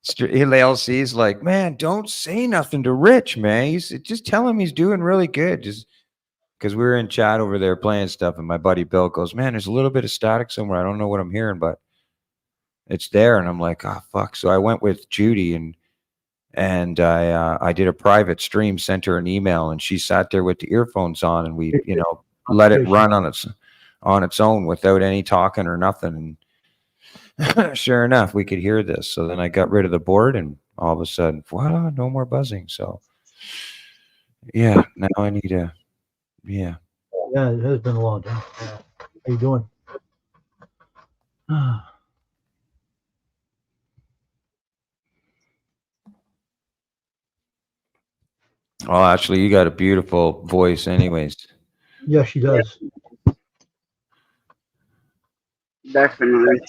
LC's like, man, don't say nothing to Rich, man. Just tell him he's doing really good. Just because we were in chat over there playing stuff, and my buddy Bill goes, man, there's a little bit of static somewhere. I don't know what I'm hearing, but it's there. And I'm like, oh fuck. So I went with Judy and I did a private stream, sent her an email, and she sat there with the earphones on, and we, let it run on its own without any talking or nothing. And sure enough, we could hear this. So then I got rid of the board, and all of a sudden, voila, no more buzzing. So yeah, now I need to, yeah. Yeah, it has been a long time. How you doing? Oh, actually, you got a beautiful voice, anyways. Yeah, she does. Definitely.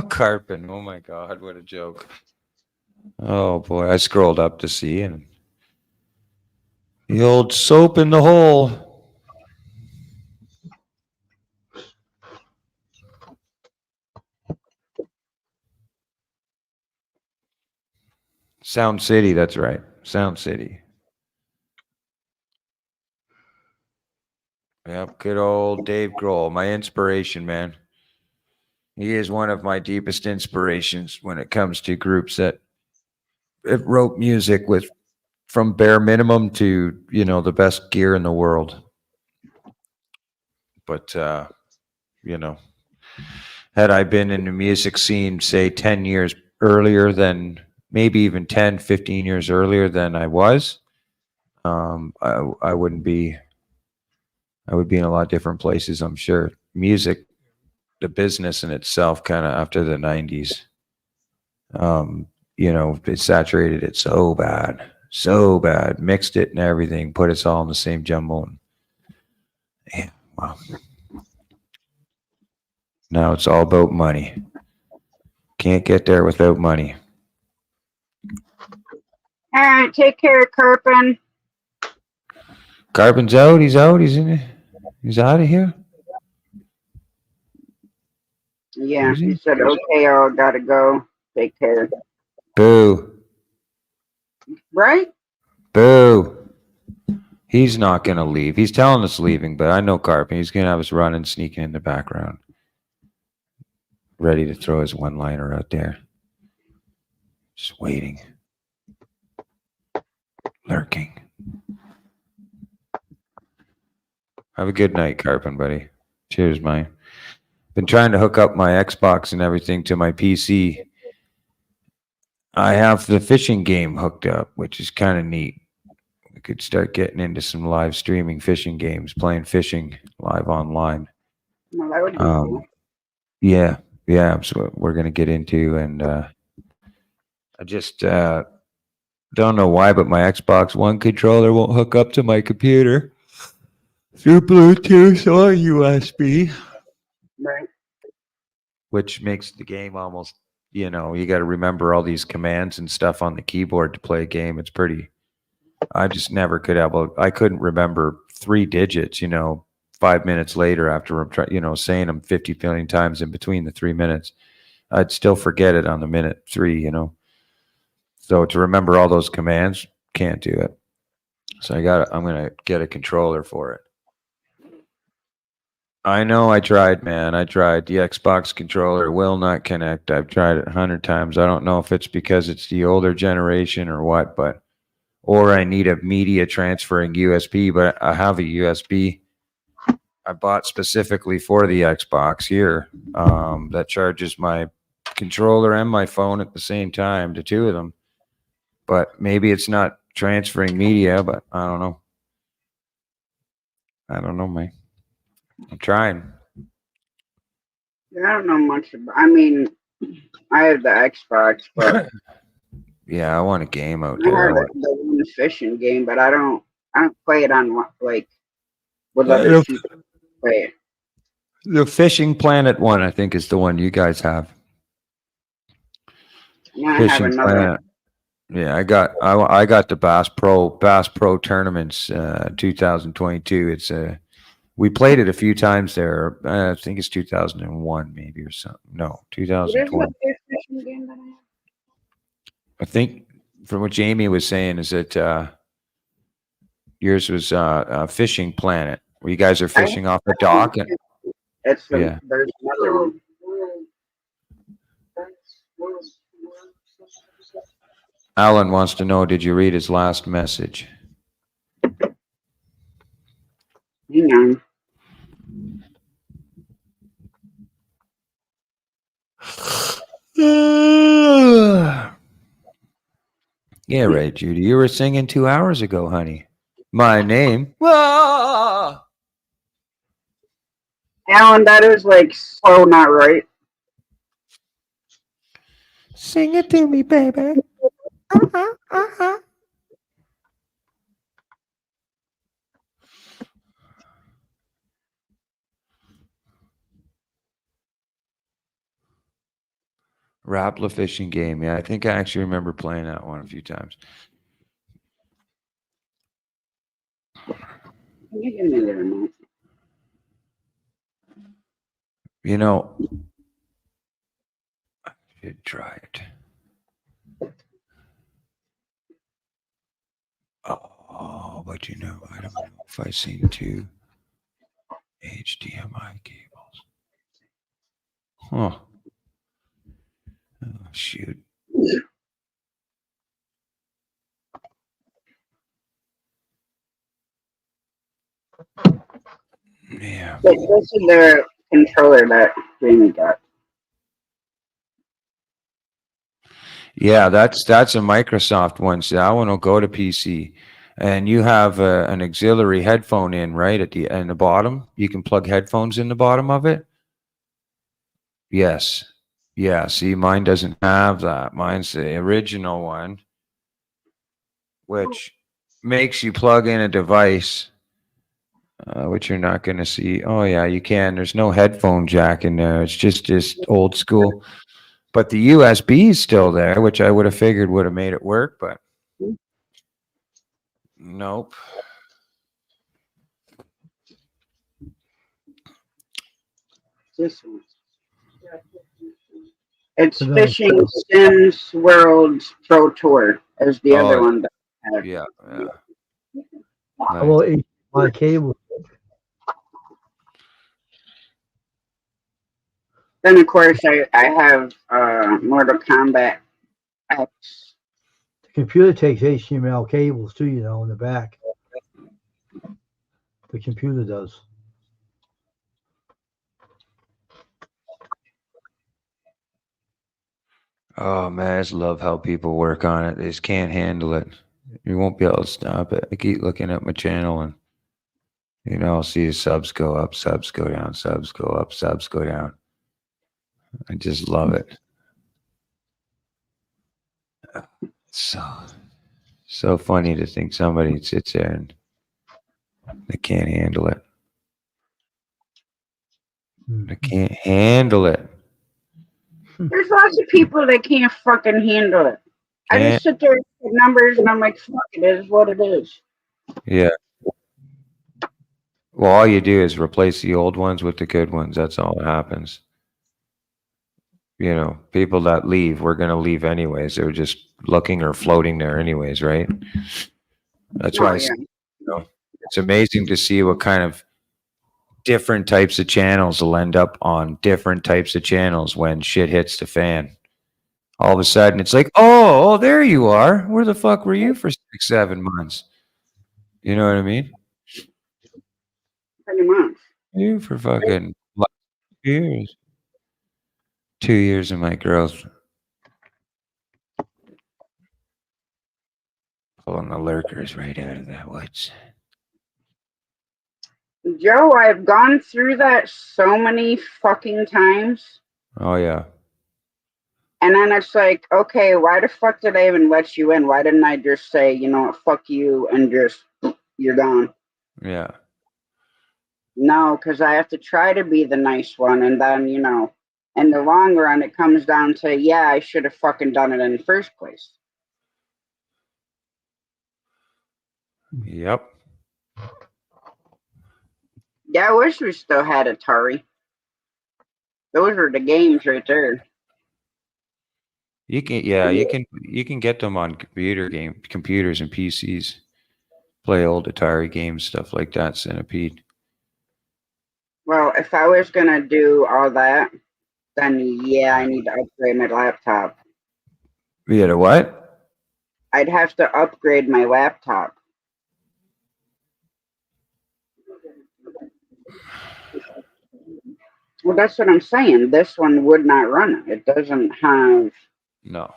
Carpin, oh my God, what a joke. Oh boy, I scrolled up to see, and the old soap in the hole. Sound City, that's right. Sound City. Yep, good old Dave Grohl, my inspiration, man. He is one of my deepest inspirations when it comes to groups that wrote music from bare minimum to, the best gear in the world. But, had I been in the music scene, say 10 years earlier than, maybe even 10, 15 years earlier than I was, I wouldn't be, I would be in a lot of different places, I'm sure. Music, the business in itself, kind of after the 90s, it saturated it so bad, mixed it and everything, put us all in the same jumble. Yeah, wow. Now it's all about money. Can't get there without money. All right, take care, Carpin. Carpin's out. He's out. He's in. He's out of here. Yeah, he said, okay, I gotta go. Take care. Boo. Right? Boo. He's not going to leave. He's telling us leaving, but I know Carpin. He's going to have us running, sneaking in the background. Ready to throw his one-liner out there. Just waiting. Lurking. Have a good night, Carpin, buddy. Cheers, mate. Been trying to hook up my Xbox and everything to my PC. I have the fishing game hooked up, which is kind of neat. We could start getting into some live streaming fishing games, playing fishing live online. Well, that would be cool. Yeah, that's what we're going to get into. And I just don't know why, but my Xbox One controller won't hook up to my computer through Bluetooth or USB. Right. Which makes the game almost, you got to remember all these commands and stuff on the keyboard to play a game. It's pretty, I just never could I couldn't remember 3 digits, 5 minutes later after I'm saying them 50 billion times in between the 3 minutes. I'd still forget it on the minute 3, So to remember all those commands, can't do it. So I'm going to get a controller for it. I know I tried, man. I tried. The Xbox controller will not connect. I've tried it 100 times. I don't know if it's because it's the older generation or what, or I need a media transferring USB, but I have a USB I bought specifically for the Xbox here, that charges my controller and my phone at the same time, the two of them. But maybe it's not transferring media, but I don't know. I don't know, man. I'm trying. I don't know much about. I mean, I have the Xbox, but Yeah, I want a game out I there. have the one fishing game, but I don't play it on like with other The, people play it. the Fishing Planet one, I think, is the one you guys have. And I have Fishing another. Planet. Yeah, I got the Bass Pro tournaments 2022. It's we played it a few times there. I think it's 2001 maybe or something. No, What is the 2020. fishing game that I have? I think from what Jamie was saying is that yours was Fishing Planet, where you guys are fishing off the dock. And, It's yeah. There's another one. Alan wants to know, did you read his last message? Hang on. Yeah, right, Judy. You were singing 2 hours ago, honey. My name. Ah! Alan, that is like so not right. Sing it to me, baby. Rapala fishing game. Yeah, I think I actually remember playing that one a few times. Can you give me the remote? You know, I should try it. Oh, but you know, I don't know if I've seen 2 HDMI cables. Huh. Oh, shoot. Yeah. This is the controller that Jamie got. Yeah, that's a Microsoft one. So that one will go to PC. And you have an auxiliary headphone in, right? At the bottom. You can plug headphones in the bottom of it. Yes. Yeah, see, mine doesn't have that. Mine's the original one, which makes you plug in a device, which you're not going to see. Oh, yeah, you can. There's no headphone jack in there. It's just old school. But the USB is still there, which I would have figured would have made it work, but nope. This one. It's So Fishing Sims World Pro Tour as the other Oh, one that I have. Yeah, yeah. How Nice. about HDMI cable? Then of course I have Mortal Kombat X. The computer takes HDMI cables too, you know, in the back. The computer does. Oh man, I just love how people work on it. They just can't handle it. You won't be able to stop it. I keep looking at my channel and I'll see the subs go up, subs go down, subs go up, subs go down. I just love it. So funny to think somebody sits there and they can't handle it. They can't handle it. There's lots of people that can't fucking handle it. I just sit there with numbers and I'm like, fuck, it is what it is. Yeah. Well, all you do is replace the old ones with the good ones. That's all that happens. People that leave, we're going to leave anyways. They're just looking or floating there anyways, right? That's why it's amazing to see what kind of different types of channels will end up on different types of channels when shit hits the fan. All of a sudden, it's like, oh, there you are. Where the fuck were you for 6-7 months? You know what I mean? Pretty much. You for fucking 2 years. 2 years of my growth. Pulling the lurkers right out of that woods. Joe, I've gone through that so many fucking times. Oh yeah. And then it's like, okay, why the fuck did I even let you in? Why didn't I just say, you know what, fuck you, and just, you're gone? Yeah. No, because I have to try to be the nice one. And then, you know, in the long run, it comes down to, yeah, I should have fucking done it in the first place. Yep. Yeah, I wish we still had Atari. Those were the games right there. You can get them on computers and PCs. Play old Atari games, stuff like that, Centipede. Well, if I was going to do all that, then yeah, I need to upgrade my laptop. You had a what? I'd have to upgrade my laptop. Well, that's what I'm saying. This one would not run it. It doesn't have No.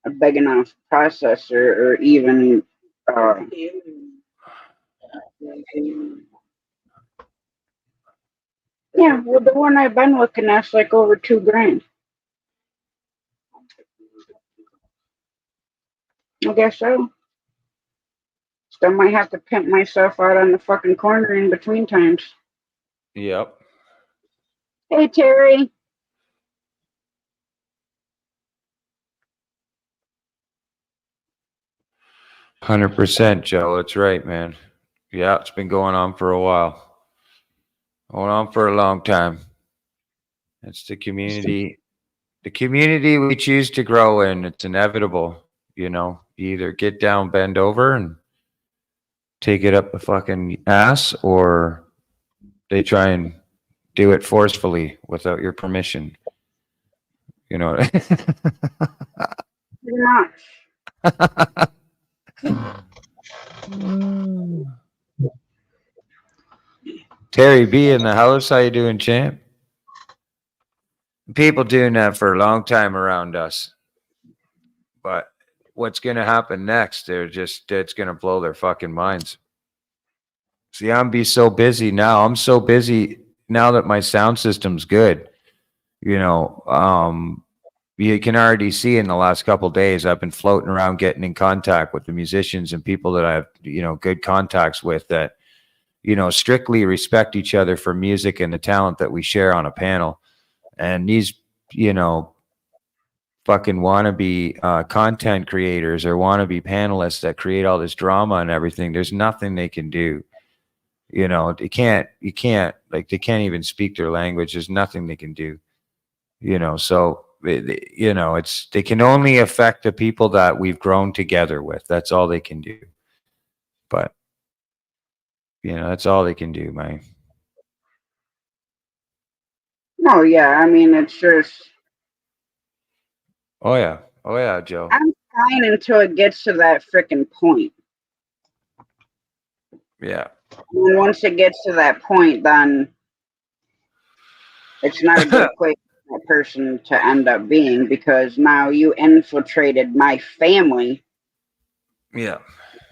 a big enough processor or even. Yeah, well, the one I've been looking at's like over $2,000. I guess so. Still might have to pimp myself out on the fucking corner in between times. Yep. Hey, Terry. %, Joe. That's right, man. Yeah, it's been going on for a while. Going on for a long time. It's the community. The community we choose to grow in. It's inevitable. You know, you either get down, bend over, and take it up the fucking ass, or they try and do it forcefully without your permission. You know. Pretty much. Terry B in the house. How you doing, champ? People doing that for a long time around us. But what's going to happen next? It's going to blow their fucking minds. See, I'm so busy now. I'm so busy now that my sound system's good. You know, you can already see in the last couple of days, I've been floating around getting in contact with the musicians and people that I have, you know, good contacts with that, you know, strictly respect each other for music and the talent that we share on a panel. And these, you know, fucking wannabe content creators or wannabe panelists that create all this drama and everything, there's nothing they can do. You know, you can't, like, they can't even speak their language. There's nothing they can do, you know, so, you know, they can only affect the people that we've grown together with. That's all they can do. But, you know, that's all they can do, man. No, yeah, I mean, it's just. Oh, yeah. Oh, yeah, Joe. I'm fine until it gets to that freaking point. Yeah. And once it gets to that point, then it's not a good place for that person to end up being, because now you infiltrated my family. Yeah.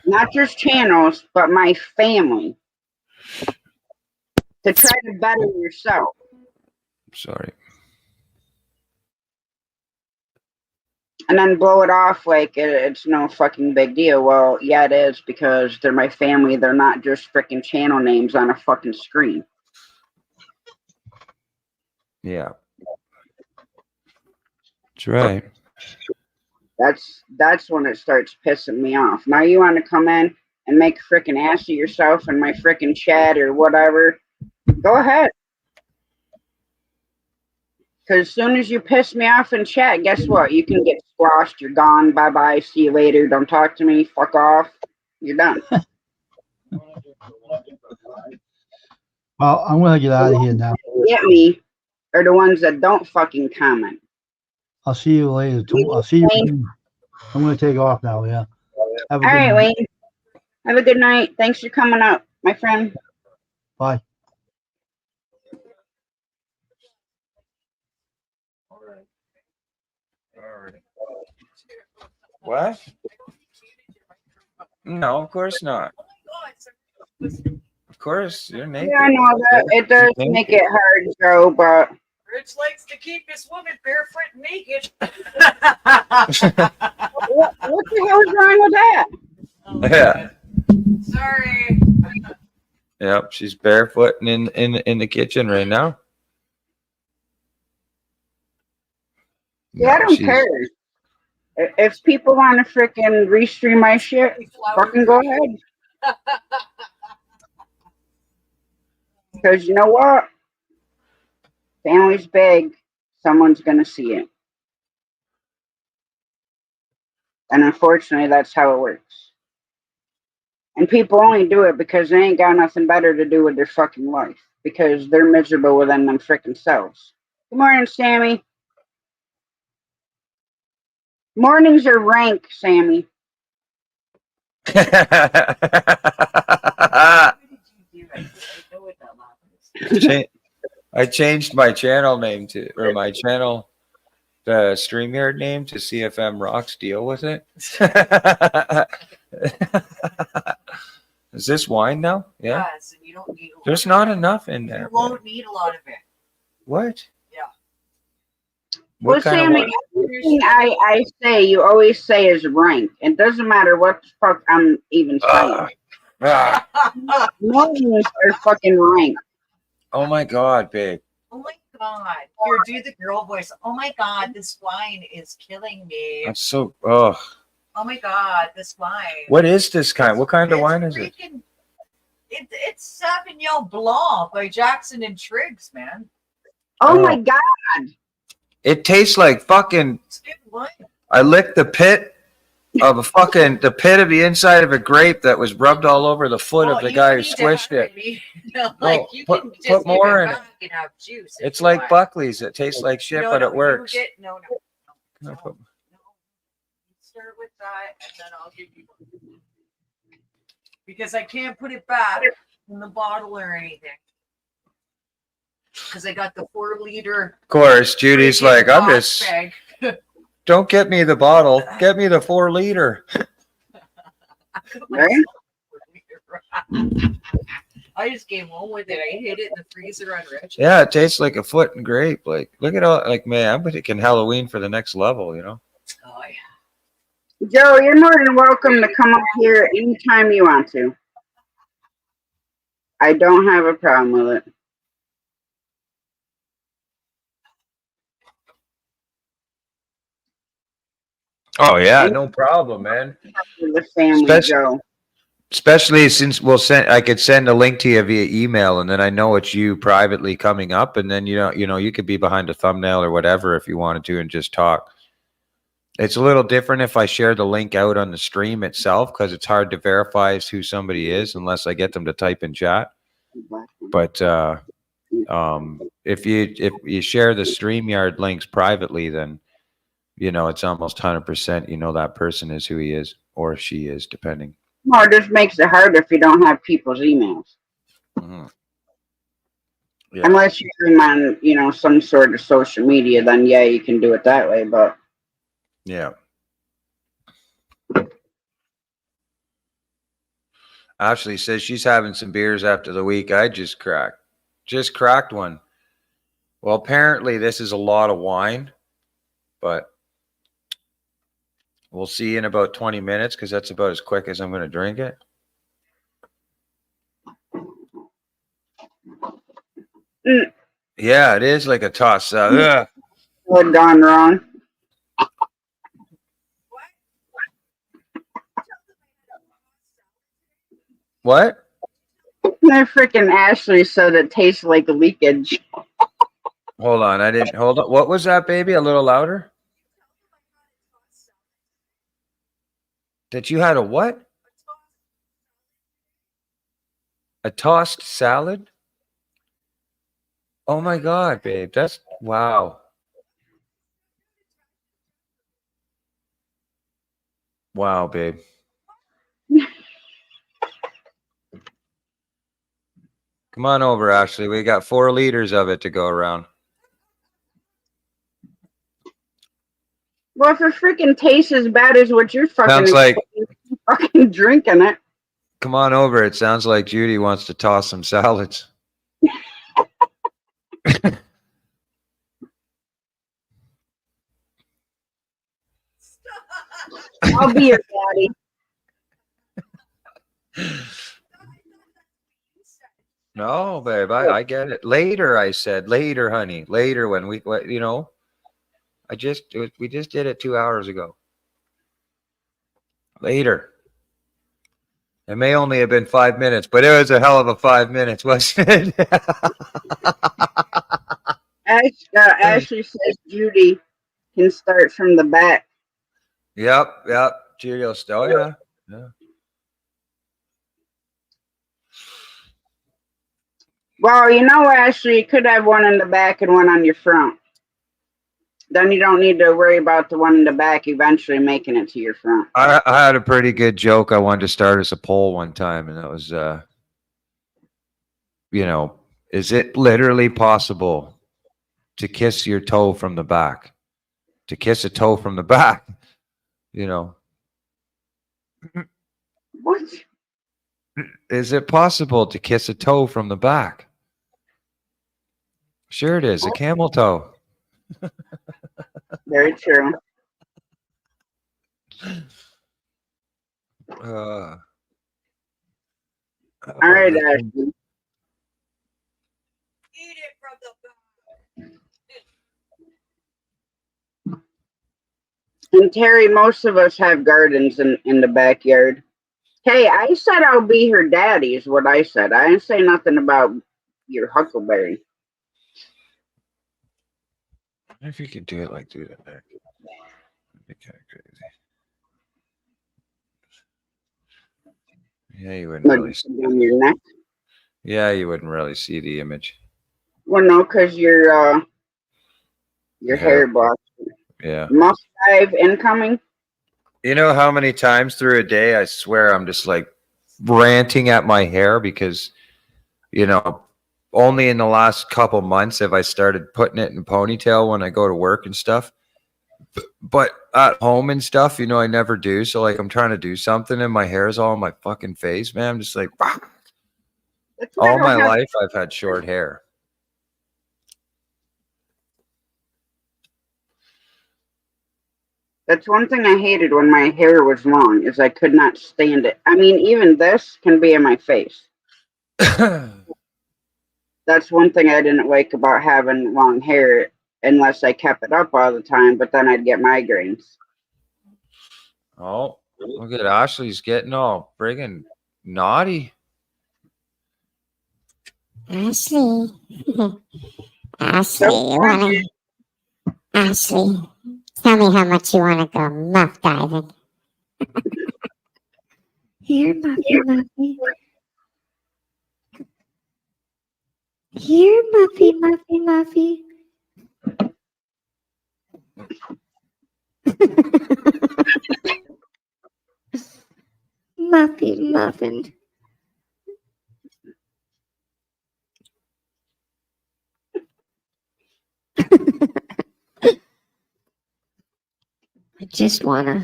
Not just channels, but my family. To try to better yourself. Sorry. And then blow it off like it's no fucking big deal. Well, yeah, it is, because they're my family. They're not just freaking channel names on a fucking screen. Yeah. That's right. That's when it starts pissing me off. Now you want to come in and make a freaking ass of yourself in my freaking chat or whatever. Go ahead. Because as soon as you piss me off in chat, guess what? You can get squashed. You're gone. Bye-bye. See you later. Don't talk to me. Fuck off. You're done. Well, I'm going to get out of here now. Get me are the ones that don't fucking comment. I'll see you later. I'll see you. I'm going to take off now, yeah. All right, Wayne. Have a good night. Thanks for coming up, my friend. Bye. All right. What? No, of course not. Of course, you're naked. Yeah, I know that it does make it hard, Joe, but Rich likes to keep his woman barefoot and naked. what the hell is wrong with that? Oh, Yeah. sorry. Yep, she's barefoot and in the kitchen right now. Yeah, I No, don't she's- care. If people want to freaking restream my shit, fucking go ahead. Because you know what? Family's big. Someone's going to see it. And unfortunately, that's how it works. And people only do it because they ain't got nothing better to do with their fucking life. Because they're miserable within them freaking selves. Good morning, Sammy. Mornings are rank, Sammy. I changed my channel name to, or my channel, the StreamYard name to CFM Rocks. Deal with it. Is this wine now? Yeah. Yes, and you don't need a lot. There's not enough in there. You won't need a lot of it. What? Yeah. What Well, kind Sammy, of wine? everything I say, you always say is rank. It doesn't matter what the fuck I'm even saying. Mornings are fucking rank. Oh my God, babe. Oh my God. Here, do the girl voice. Oh my God, this wine is killing me. That's so. Oh. Oh my God, this wine. What is this kind? What kind of wine is it? It's Sauvignon Blanc by Jackson and Triggs, man. Oh Oh. my God. It tastes like fucking. It's good wine. I licked the pit of the pit of the inside of a grape that was rubbed all over the foot of the guy who squished it. Like, you put- can just put more give it in it. back and have juice. if It's you like want. Buckley's. It tastes like shit, No, but no, it works. No. No, put- Start with that, and then I'll give you one. Because I can't put it back in the bottle or anything. Because I got the 4-liter. Of course, Judy's like, I'm just. Bag. Don't get me the bottle. Get me the 4-liter. Right? I just came home with it. I hid it in the freezer on Rich. Yeah, it tastes like a foot and grape. Like, look at all. Like, man, I'm thinking Halloween for the next level. You know. Oh, yeah. Joe, you're more than welcome to come up here anytime you want to. I don't have a problem with it. Oh yeah, no problem, man. The family, Especially- Joe. Especially since I could send a link to you via email, and then I know it's you privately coming up, and then you could be behind a thumbnail or whatever if you wanted to and just talk. It's a little different if I share the link out on the stream itself because it's hard to verify as who somebody is unless I get them to type in chat. But if you share the StreamYard links privately, then it's almost 100%. That person is who he is or she is, depending. No, it just makes it harder if you don't have people's emails. Mm-hmm. Yeah. Unless you do them on, some sort of social media, then yeah, you can do it that way. But Yeah. Ashley says she's having some beers after the week I just cracked. Just cracked one. Well, apparently this is a lot of wine, but we'll see in about 20 minutes because that's about as quick as I'm going to drink it. Yeah, it is like a toss. what gone wrong? What? That freaking Ashley said it tastes like leakage. Hold on. Hold on. What was that, baby? A little louder? That you had a what? A tossed salad? Oh my God, babe. That's wow. Wow, babe. Come on over, Ashley. We got 4 liters of it to go around. Well, if it freaking tastes as bad as what you're Sounds like, fucking drinking it. come on over. It sounds like Judy wants to toss some salads. I'll be your daddy. No, babe, I get it. Later, I said. Later, honey. Later when we we just did it 2 hours ago. Later. It may only have been 5 minutes, but it was a hell of a 5 minutes, wasn't it? Ashley says Judy can start from the back. Yep. Cheerios. Oh, yeah. Well, you know, Ashley, you could have one in the back and one on your front. Then you don't need to worry about the one in the back eventually making it to your front. I had a pretty good joke I wanted to start as a poll one time, and that was, is it literally possible to kiss your toe from the back? To kiss a toe from the back, What? Is it possible to kiss a toe from the back? Sure it is, a camel toe. Very true. All right, Ashley. Eat it from the back. And Terry, most of us have gardens in the backyard. Hey, I said I'll be her daddy is what I said. I didn't say nothing about your huckleberry. If you could do it like through the neck, that'd be kind of crazy. Yeah, you wouldn't really see. On your neck? Yeah, you wouldn't really see the image. Well, no, because your hair blocks. Yeah. Must dive incoming. You know how many times through a day I swear I'm just like ranting at my hair because, only in the last couple months have I started putting it in a ponytail when I go to work and stuff. But at home and stuff, I never do. So like I'm trying to do something and my hair's all on my fucking face, man. I'm just like, all my life I've had short hair. That's one thing I hated when my hair was long, is I could not stand it. I mean, even this can be in my face. That's one thing I didn't like about having long hair, unless I kept it up all the time, but then I'd get migraines. Oh, look at Ashley's getting all friggin' naughty. Ashley. Ashley, Ashley, tell me how much you want to go muff diving. Here, Muffy. Here, Muffy. Muffin. I just want to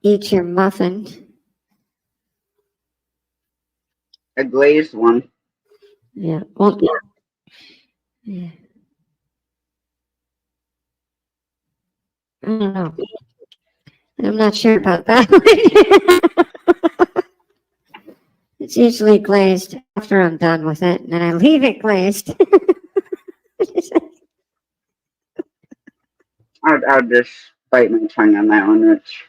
eat your muffin. A glazed one. Yeah. Well, yeah. I don't know. I'm not sure about that. It's usually glazed after I'm done with it, and then I leave it glazed. I'll just bite my tongue on that one, Rich.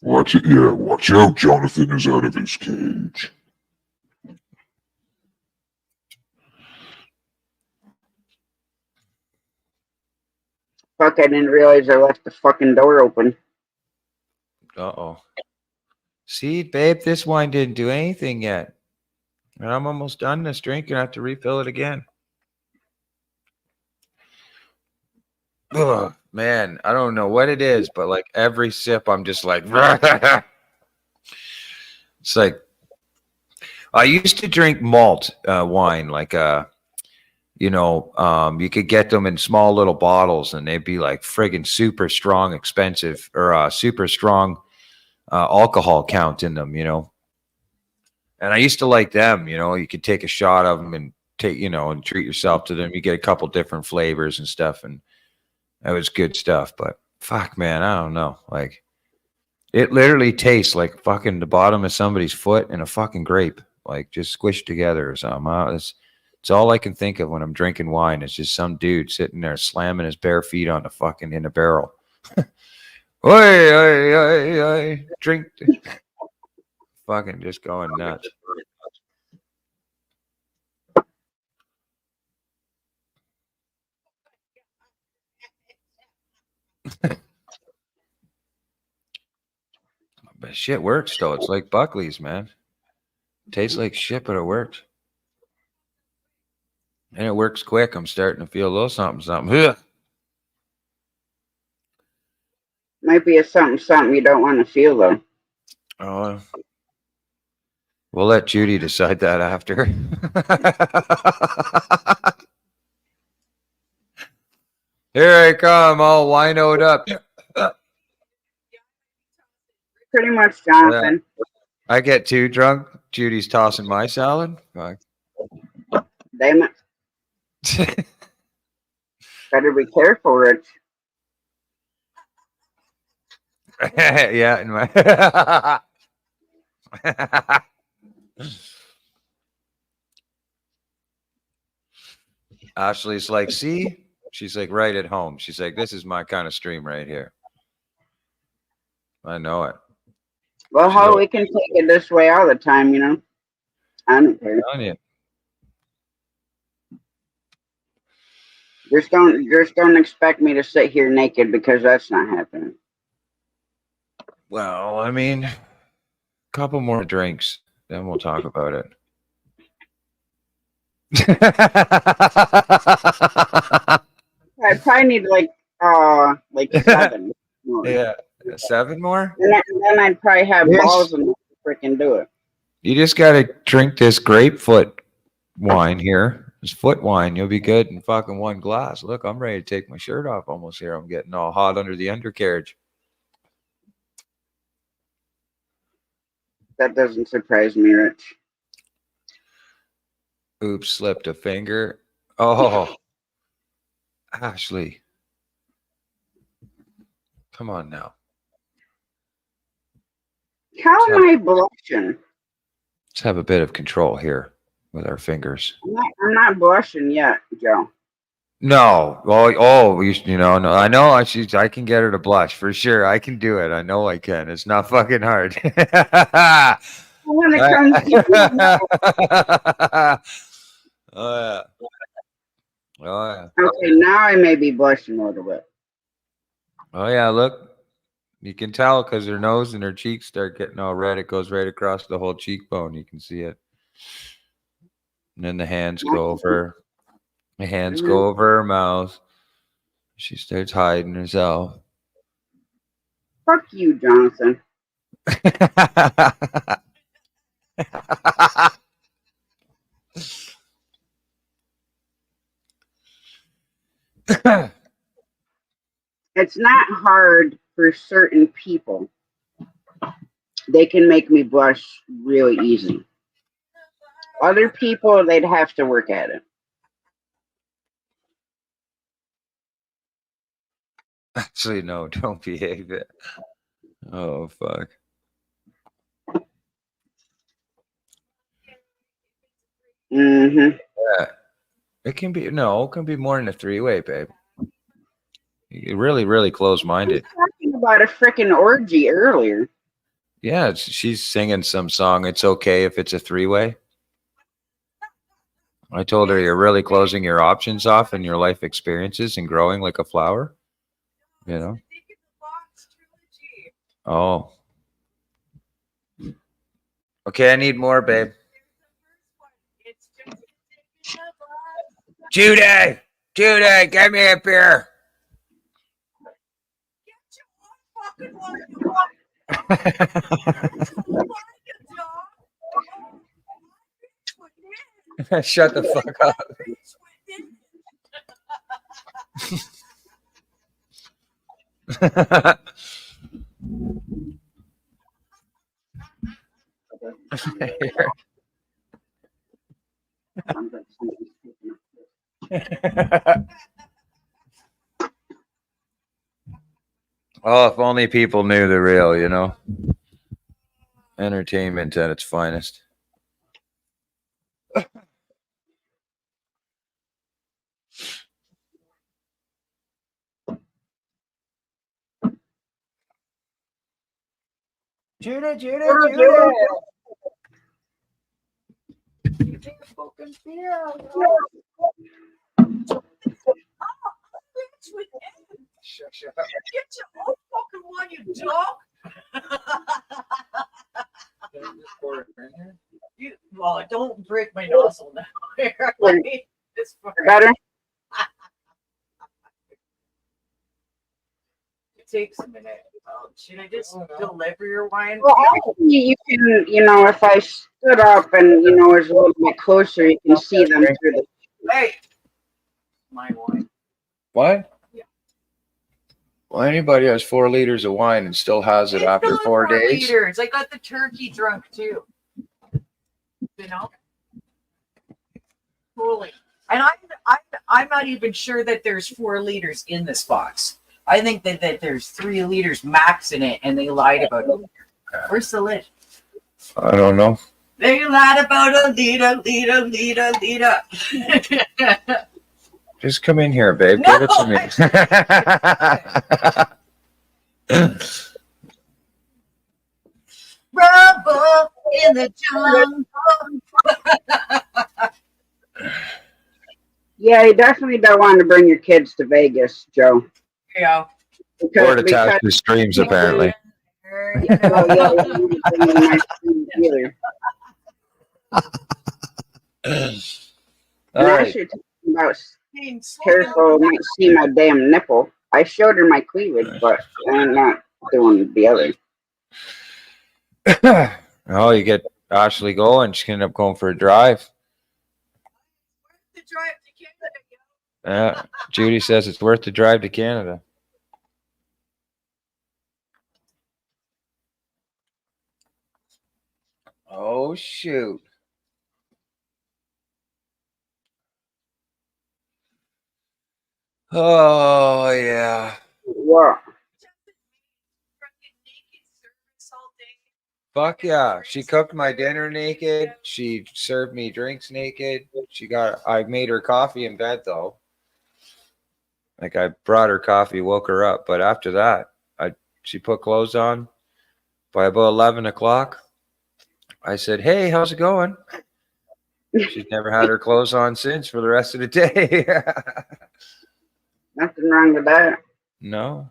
Watch it, yeah, watch out, Jonathan is out of his cage. Fuck, I didn't realize I left the fucking door open. Uh-oh. See, babe, this wine didn't do anything yet. And I'm almost done this drink. You're going to have to refill it again. Ugh, man, I don't know what it is, but like every sip, I'm just like, It's like I used to drink malt wine, like you could get them in small little bottles, and they'd be like friggin' super strong, expensive, or super strong alcohol count in them, And I used to like them, you could take a shot of them and take, and treat yourself to them. You get a couple different flavors and stuff, and that was good stuff. But fuck, man, I don't know. Like, it literally tastes like fucking the bottom of somebody's foot and a fucking grape, like just squished together or something. It's all I can think of when I'm drinking wine. It's just some dude sitting there slamming his bare feet on the fucking in a barrel. Oi, oi, oi, oi, drink. Fucking just going nuts. But shit works though. It's like Buckley's, man. Tastes like shit, but it works. And it works quick. I'm starting to feel a little something. Ugh. Might be a something you don't want to feel though. Oh, we'll let Judy decide that after. Here I come, all winoed up. Pretty much, Jonathan. I get too drunk. Judy's tossing my salad. Fuck. Damn it. Better be careful, Rich. Yeah, in my Ashley's like, see? She's like, right at home. She's like, this is my kind of stream right here. I know it. Well, how we can take it this way all the time, I don't care. On you. Just don't expect me to sit here naked, because that's not happening. Well, I mean, a couple more drinks, then we'll talk about it. I probably need like 7 more. Yeah, 7 more? And then I'd probably have balls and freaking do it. You just got to drink this grapefruit wine here. This foot wine. You'll be good in fucking 1 glass. Look, I'm ready to take my shirt off almost here. I'm getting all hot under the undercarriage. That doesn't surprise me, Rich. Oops, slipped a finger. Oh, Ashley. Come on now. How am I blushing? Let's have a bit of control here with our fingers. I'm not blushing yet, Joe. No. No, I know I can get her to blush for sure. I can do it. I know I can. It's not fucking hard. When it comes to Oh yeah. Oh yeah. okay, now I may be blushing a little bit. Oh yeah, look. You can tell because her nose and her cheeks start getting all red. It goes right across the whole cheekbone. You can see it. And then the hands go over. The hands go over her mouth. She starts hiding herself. Fuck you, Jonathan. It's not hard for certain people. They can make me blush really easy. Other people, they'd have to work at it. Actually, no, don't behave it. Oh, fuck. Mm-hmm. Yeah. It can be more than a 3-way, babe. You're really, really close-minded. I was talking about a freaking orgy earlier. Yeah, she's singing some song. It's okay if it's a 3-way. I told her you're really closing your options off in your life experiences and growing like a flower. Oh. Okay, I need more, babe. Judy, get me a beer. Shut the fuck up. Oh, if only people knew the real, you know? Entertainment at its finest. Judah. You take a fucking beer. Shut up. Get your own fucking one, you dog. Well, don't break my nozzle now. It's Better? It takes a minute. Oh, should I just deliver your wine? Well, actually, you can, if I stood up and, was a little bit closer, you can see them through the. Hey, my wine. What? Yeah. Well, anybody has 4 liters of wine and still has it It's after not 4 days. Liters. I got the turkey drunk too. You know? Totally. And I'm not even sure that there's 4 liters in this box. I think that there's 3 liters max in it, and they lied about it. Where's the lid? I don't know. They lied about a liter. Just come in here, babe. No, Give it to me. Rumble in the jungle. Yeah, you definitely don't want to bring your kids to Vegas, Joe. Yeah. Or to test the streams, apparently. All And right. actually, talking about careful, might see my damn nipple. I showed her my cleavage, but I'm not doing the other. Oh, you get Ashley going. She can end up going for a drive. The drive to Canada. Yeah. Judy says it's worth the drive to Canada. Oh, shoot. Oh, yeah. What? Fuck yeah. She cooked my dinner naked. She served me drinks naked. I made her coffee in bed though. Like I brought her coffee, woke her up. But after that, she put clothes on. By about 11 o'clock, I said, "Hey, how's it going?" She's never had her clothes on since for the rest of the day. Nothing wrong with that. No.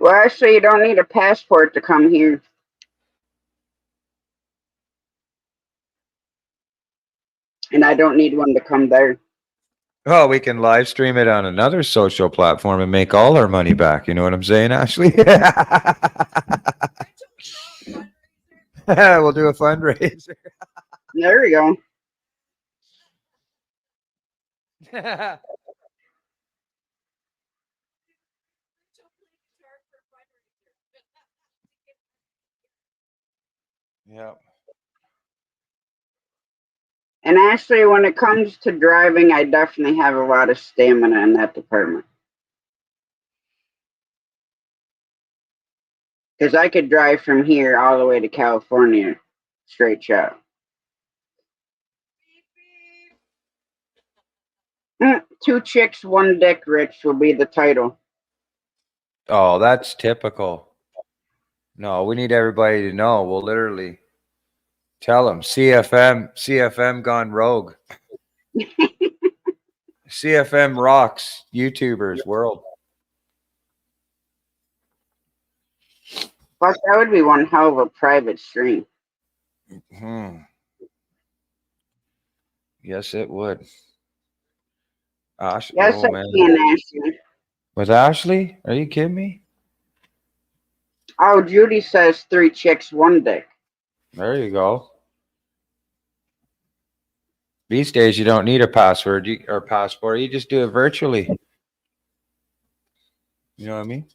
Well, actually, you don't need a passport to come here. And I don't need one to come there. Oh, we can live stream it on another social platform and make all our money back. You know what I'm saying, Ashley? We'll do a fundraiser. There we go. Yeah. And actually, when it comes to driving, I definitely have a lot of stamina in that department. Because I could drive from here all the way to California, straight shot. 2 chicks, 1 dick, Rich will be the title. Oh, that's typical. No, we need everybody to know. We'll literally tell them CFM gone rogue. CFM rocks YouTubers world. Fuck, that would be one hell of a private stream. Yes, it would. Ashley, Yes, oh I man. can, Ashley. With Ashley? Are you kidding me? Oh, Judy says 3 chicks, 1 dick. There you go. These days, you don't need a password or passport. You just do it virtually. You know what I mean?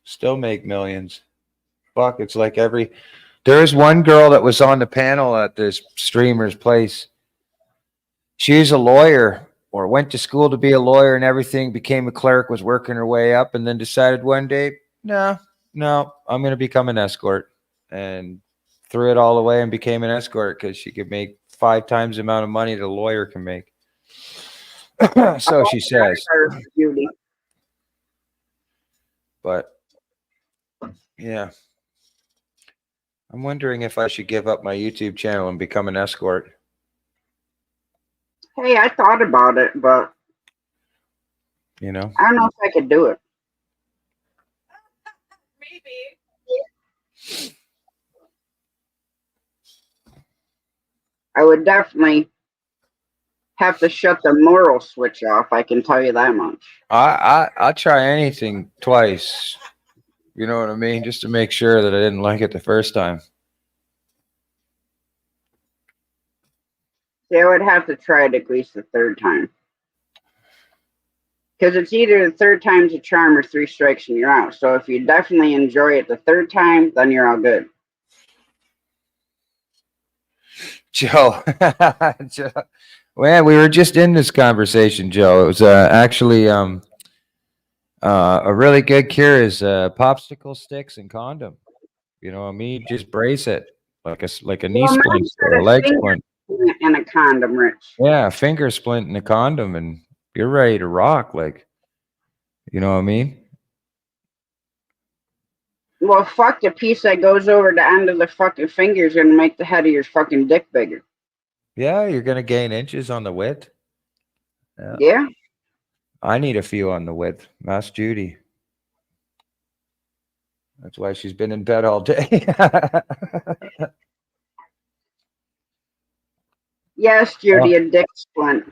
Still make millions. Fuck, it's like there is one girl that was on the panel at this streamer's place. She's a lawyer or went to school to be a lawyer and everything, became a clerk, was working her way up, and then decided one day, no, I'm going to become an escort. And threw it all away and became an escort because she could make 5 times the amount of money the lawyer can make. So she says. Judy. But yeah. I'm wondering if I should give up my YouTube channel and become an escort. Hey, I thought about it, but You know? I don't know if I could do it. Maybe. I would definitely have to shut the moral switch off. I can tell you that much. I'll try anything twice. You know what I mean? Just to make sure that I didn't like it the first time. See, I would have to try it at least the 3rd time. Because it's either the 3rd time's a charm or 3 strikes and you're out. So if you definitely enjoy it the 3rd time, then you're all good. Joe. Joe. Well, we were just in this conversation, Joe. It was actually a really good cure is popsicle sticks and condom. You know what I mean? Just brace it like a knee Well, splint or a leg splint. And a condom, Rich. Yeah, finger splint and a condom, and you're ready to rock. Like, you know what I mean? Well, fuck, the piece that goes over the end of the fucking finger is going to make the head of your fucking dick bigger. Yeah, you're gonna gain inches on the width. Yeah? I need a few on the width. Ask Judy. That's why she's been in bed all day. Yes, Judy, a dick splint.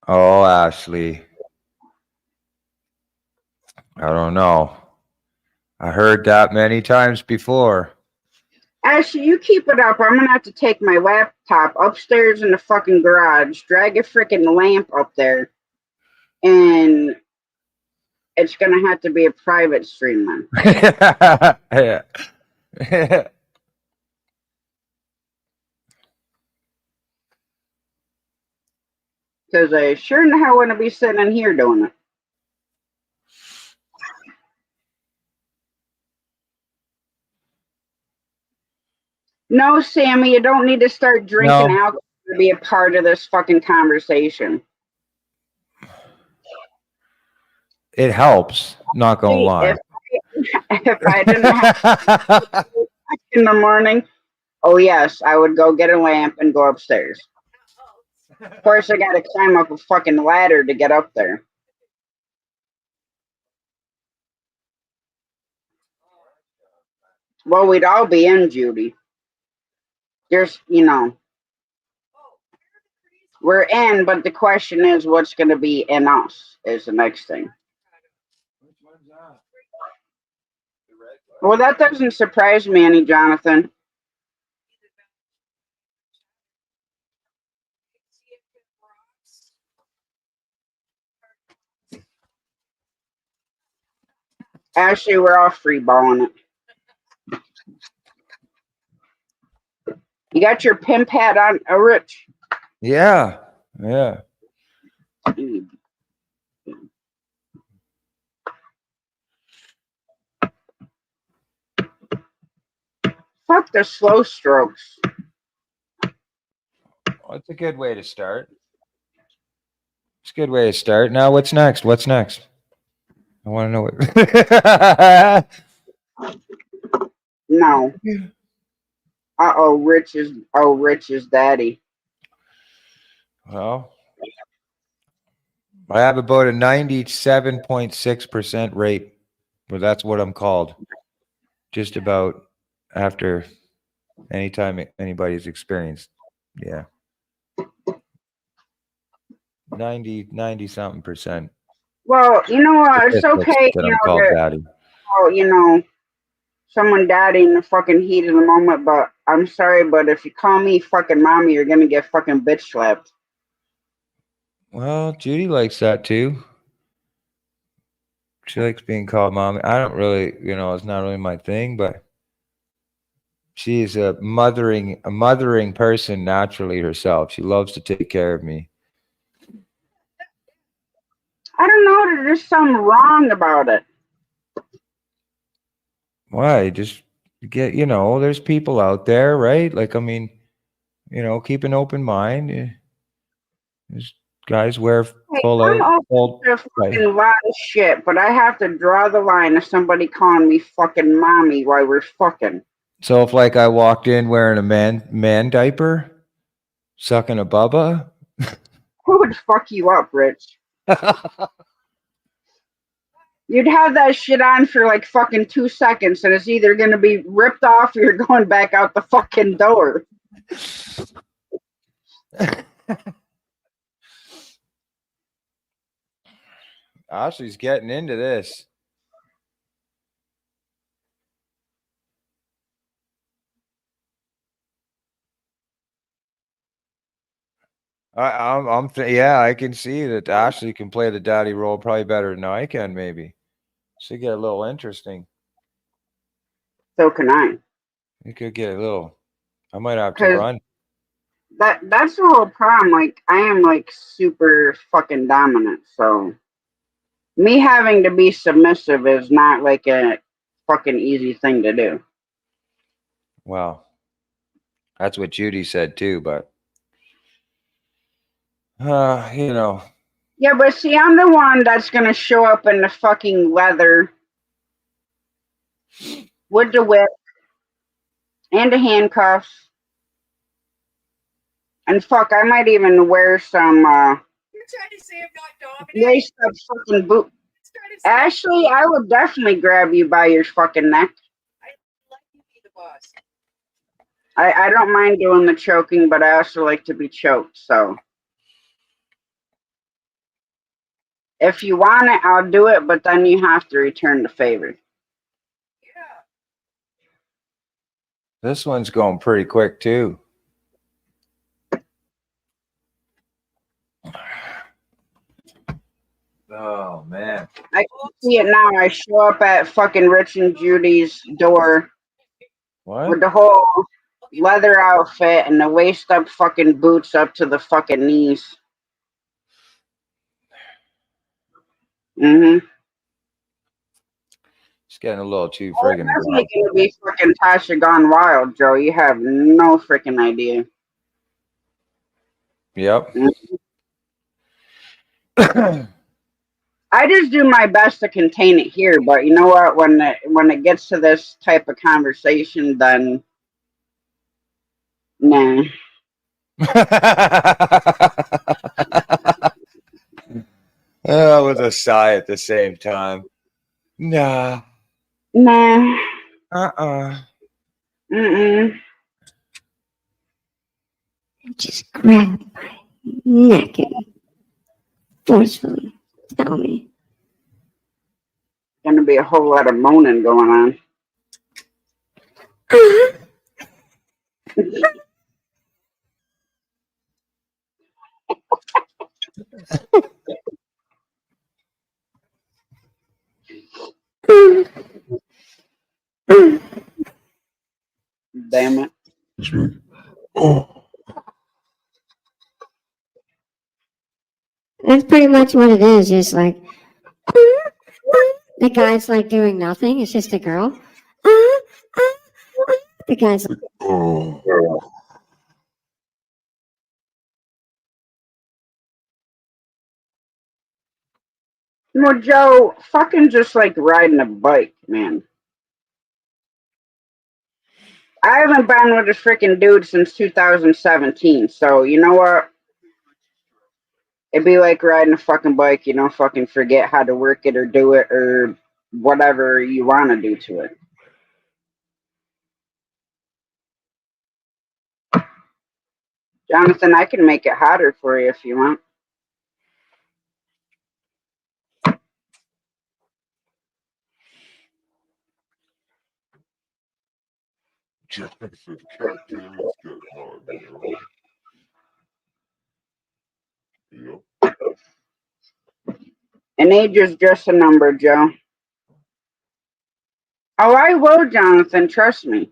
Oh, Ashley. I don't know. I heard that many times before. Ashley, you keep it up. I'm going to have to take my laptop upstairs in the fucking garage, drag a freaking lamp up there, and it's going to have to be a private stream then. Yeah. Because I sure in the hell want to be sitting in here doing it. No, Sammy, you don't need to start drinking alcohol to be a part of this fucking conversation. It helps, not gonna lie. If I didn't have in the morning, oh yes, I would go get a lamp and go upstairs. Of course, I got to climb up a fucking ladder to get up there. Well, we'd all be in, Judy. There's, you know, we're in, but the question is what's going to be in us is the next thing. Well, that doesn't surprise me any, Jonathan. Actually, we're all free balling it. You got your pimp hat on, Rich? Yeah. Fuck the slow strokes. Well, it's a good way to start. It's a good way to start. Now, what's next? I want to know what. No. Rich is daddy. Well, I have about a 97.6% rate, but that's what I'm called. Just about after anytime anybody's experienced. Yeah. 90 something percent. Well, you know what? It's okay, That you I'm know, called to daddy. call, you know, someone daddy in the fucking heat of the moment, but I'm sorry, but if you call me fucking mommy, you're gonna get fucking bitch slapped. Well, Judy likes that too. She likes being called mommy. I don't really, it's not really my thing, but she's a mothering person naturally herself. She loves to take care of me. I don't know, there's something wrong about it. Why? Just get, there's people out there, right? Like, I mean, keep an open mind. There's guys wear Hey, full I'm out, open to a fucking lot of shit, but I have to draw the line of somebody calling me fucking mommy while we're fucking. So if like I walked in wearing a man diaper, sucking a bubba, Who would fuck you up, Rich? You'd have that shit on for like fucking 2 seconds, and it's either gonna be ripped off or you're going back out the fucking door. Ashley's getting into this. Yeah, I can see that Ashley can play the daddy role probably better than I can. Maybe should get a little interesting. So can I. It could get a little. I might have to run. That's the whole problem. Like, I am like super fucking dominant, so me having to be submissive is not like a fucking easy thing to do. Well, that's what Judy said too, but Yeah, but see, I'm the one that's gonna show up in the fucking leather with the whip and the handcuffs. And fuck, I might even wear some You're trying to say I'm not dominant? laced up fucking boot. Ashley, I would definitely grab you by your fucking neck. I like you be the boss. I don't mind doing the choking, but I also like to be choked, so. If you want it, I'll do it, but then you have to return the favor. Yeah. this one's going pretty quick too. Oh man. I can see it now. I show up at fucking Rich and Judy's door What? with the whole leather outfit and the waist up fucking boots up to the fucking knees. Mm-hmm. It's getting a little too Oh, friggin' that's dry. gonna be fucking Tasha gone wild, Joe. You have no freaking idea. Yep. I just do my best to contain it here, but you know what? When it gets to this type of conversation, then nah. With a sigh at the same time. Nah. Nah. You just grab my neck and forcefully tell me. Gonna be a whole lot of moaning going on. Damn it. That's pretty much what it is. Just like the guy's like doing nothing. It's just a girl. The guy's like, Well, Joe, fucking just like riding a bike, man. I haven't been with a freaking dude since 2017, so you know what? It'd be like riding a fucking bike, you know, fucking forget how to work it or do it or whatever you want to do to it. Jonathan, I can make it hotter for you if you want. Jonathan, goddamn, it's getting hot, you know? Yep. An age is just a number, Joe. Oh, I will, Jonathan. Trust me.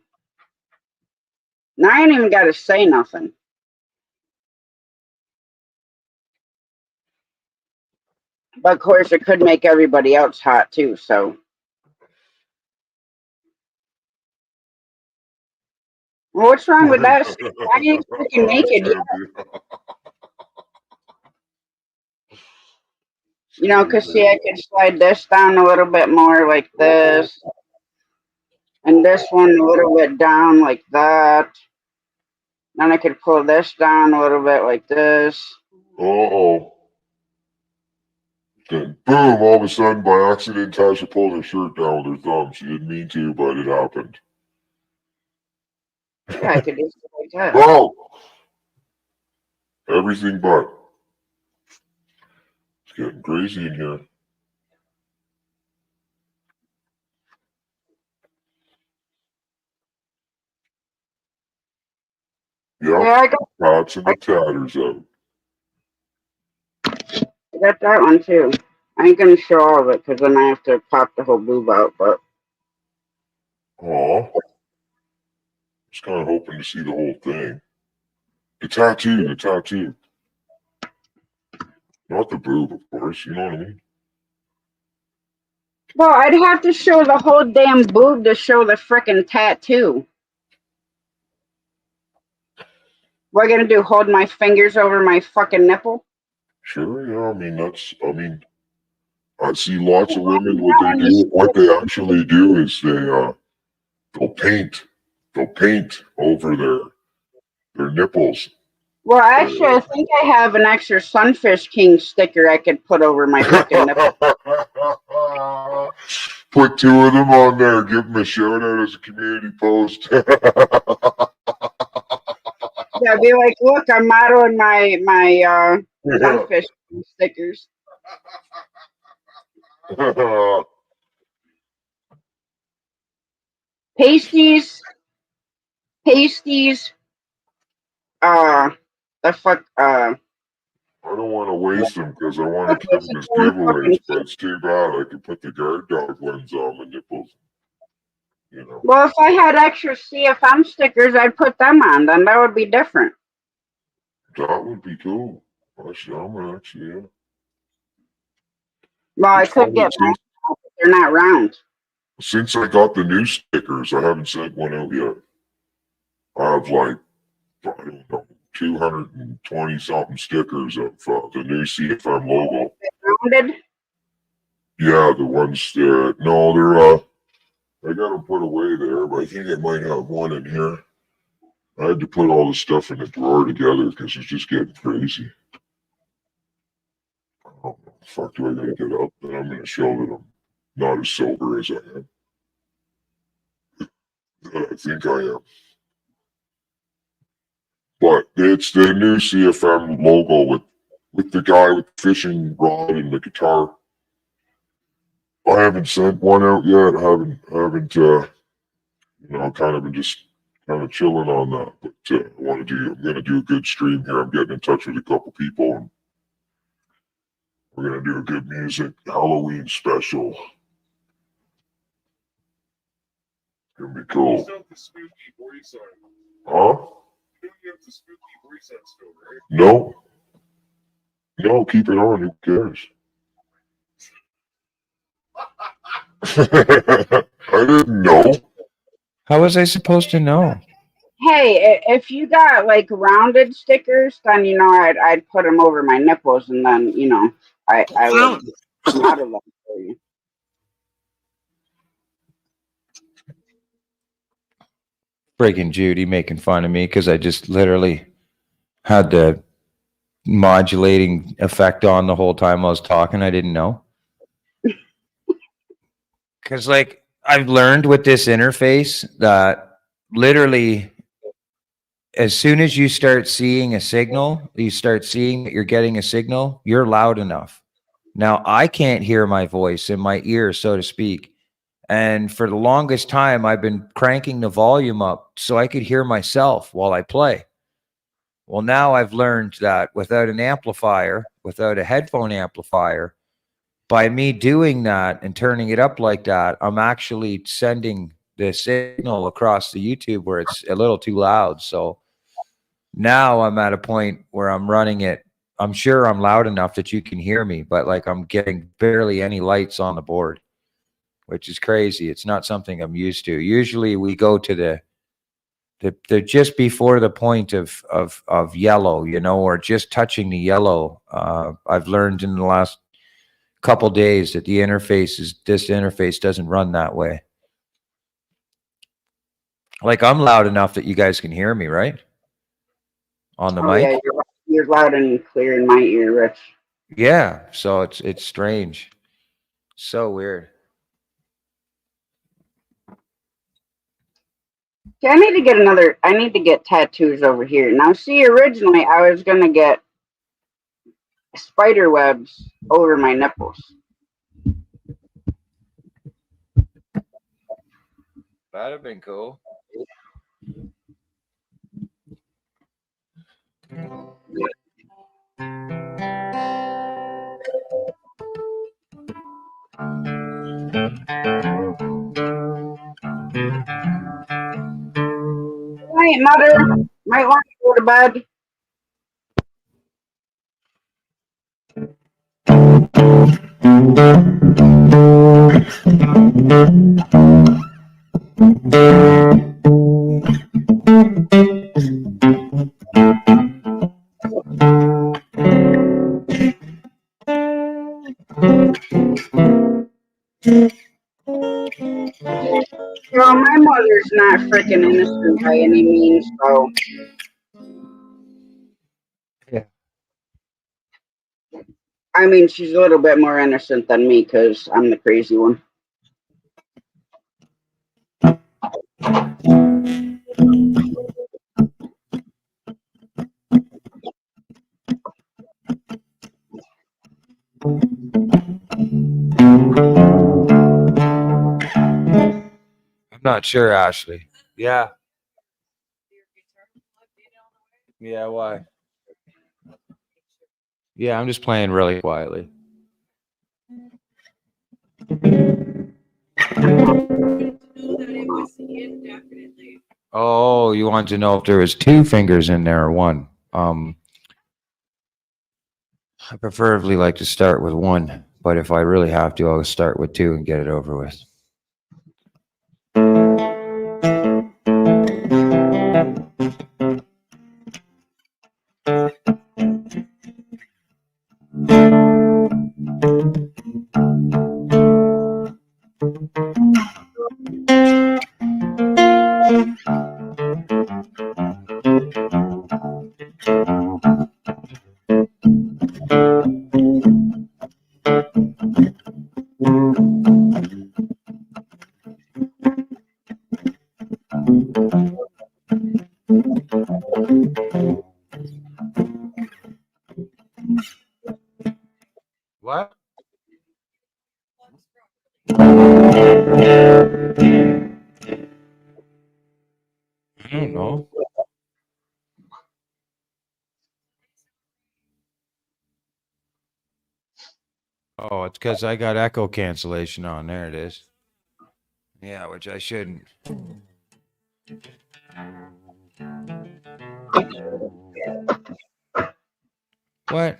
Now I ain't even got to say nothing. But of course, it could make everybody else hot too. So, well, what's wrong with that? Why are you freaking naked? You know, because see, I could slide this down a little bit more like this. And this one a little bit down like that. Then I could pull this down a little bit like this. Uh-oh. Then boom, all of a sudden, by accident, Tasha pulled her shirt down with her thumb. She didn't mean to, but it happened. Yeah, I could do stuff like that. Bro! Everything but. It's getting crazy in here. Yep. Yeah, I got Pots and the tatters out. that one too. I ain't gonna show all of it because then I have to pop the whole boob out. But Aw. Just kind of hoping to see the whole thing. The tattoo. Not the boob, of course, you know what I mean? well, I'd have to show the whole damn boob to show the frickin' tattoo. What am I gonna do? Hold my fingers over my fucking nipple? Sure, yeah, I see lots of women, what they actually do is they'll paint over their nipples. Well, actually, I think I have an extra Sunfish King sticker I could put over my fucking nipple. Put two of them on there. Give them a shout out as a community post. Yeah, be like, look, I'm modeling my Sunfish King stickers. Pasties. The fuck. I don't want to waste them because I want to keep them as giveaways, but it's too bad. I could put the guard dog ones on my nipples. You know. Well, if I had extra CFM stickers, I'd put them on. Then that would be different. That would be cool. Actually, yeah. Well, I could get them, but they're not round. Since I got the new stickers, I haven't sent one out yet. I have like, I don't know, 220 something stickers of the new CFM logo. Rounded? Yeah, the ones that, no, they're, I got them put away there, but I think I might have one in here. I had to put all the stuff in the drawer together because it's just getting crazy. I don't know. The fuck do I gotta get up? And I'm gonna show that I'm not as sober as I am. I think I am. But it's the new CFM logo with the guy with the fishing rod and the guitar. I haven't sent one out yet. I haven't kind of been just kind of chilling on that. But I'm gonna do a good stream here. I'm getting in touch with a couple people and we're gonna do a good music Halloween special. It's gonna be cool. Huh? No. No, keep it on. Who cares? I didn't know. How was I supposed to know? Hey, if you got like rounded stickers, then I'd put them over my nipples, and then I would model them for you. Freaking Judy making fun of me because I just literally had to modulating effect on the whole time I was talking. I didn't know. Because, like, I've learned with this interface that literally as soon as you start seeing a signal, you start seeing that you're getting a signal, you're loud enough. Now, I can't hear my voice in my ear, so to speak. And for the longest time, I've been cranking the volume up so I could hear myself while I play. Well, now I've learned that without an amplifier, without a headphone amplifier, by me doing that and turning it up like that, I'm actually sending the signal across the YouTube where it's a little too loud. So now I'm at a point where I'm running it. I'm sure I'm loud enough that you can hear me, but like I'm getting barely any lights on the board, which is crazy. It's not something I'm used to. Usually we go to the just before the point of yellow, you know, or just touching the yellow. I've learned in the last couple days that this interface doesn't run that way. Like I'm loud enough that you guys can hear me, right? On the mic. Yeah, you're loud and clear in my ear, Rich. Yeah, so it's strange. So weird. Okay, I need to get tattoos over here. Now, see, originally I was going to get spider webs over my nipples. That'd have been cool. Hey, mother, might want to go to bed. Well, my mother's not freaking innocent by any means, so. Yeah. I mean, she's a little bit more innocent than me because I'm the crazy one. I'm not sure, Ashley. Yeah. Yeah, why? Yeah, I'm just playing really quietly. Oh, you want to know if there was two fingers in there or one? I preferably like to start with one, but if I really have to, I'll start with two and get it over with. What? I don't know. Oh, it's because I got echo cancellation on. There it is. Yeah, which I shouldn't. What?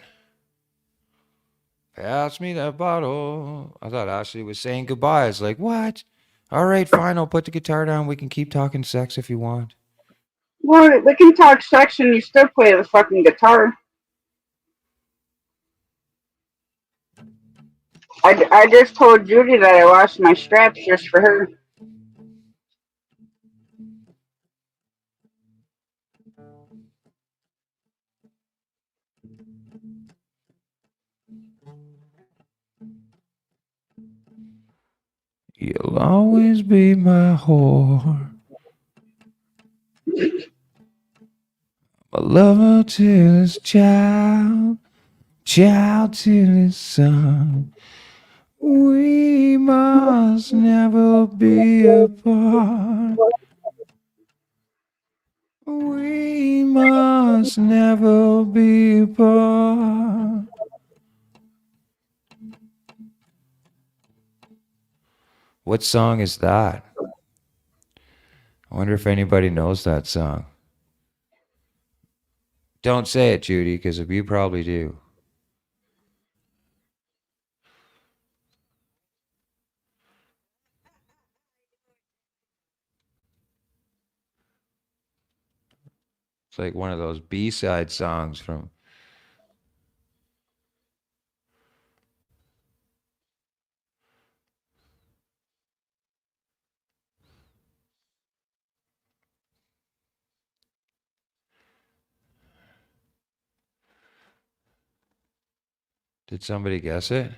Pass me that bottle. I thought Ashley was saying goodbye. It's like, what? All right, fine. I'll put the guitar down. We can keep talking sex if you want. Well, we can talk sex and you still play the fucking guitar. I just told Judy that I lost my straps just for her. You'll always be my whore. My lover till his child, child till his son. We must never be apart. We must never be apart. What song is that? I wonder if anybody knows that song. Don't say it, Judy, because you probably do. It's like one of those B-side songs from. Did somebody guess it?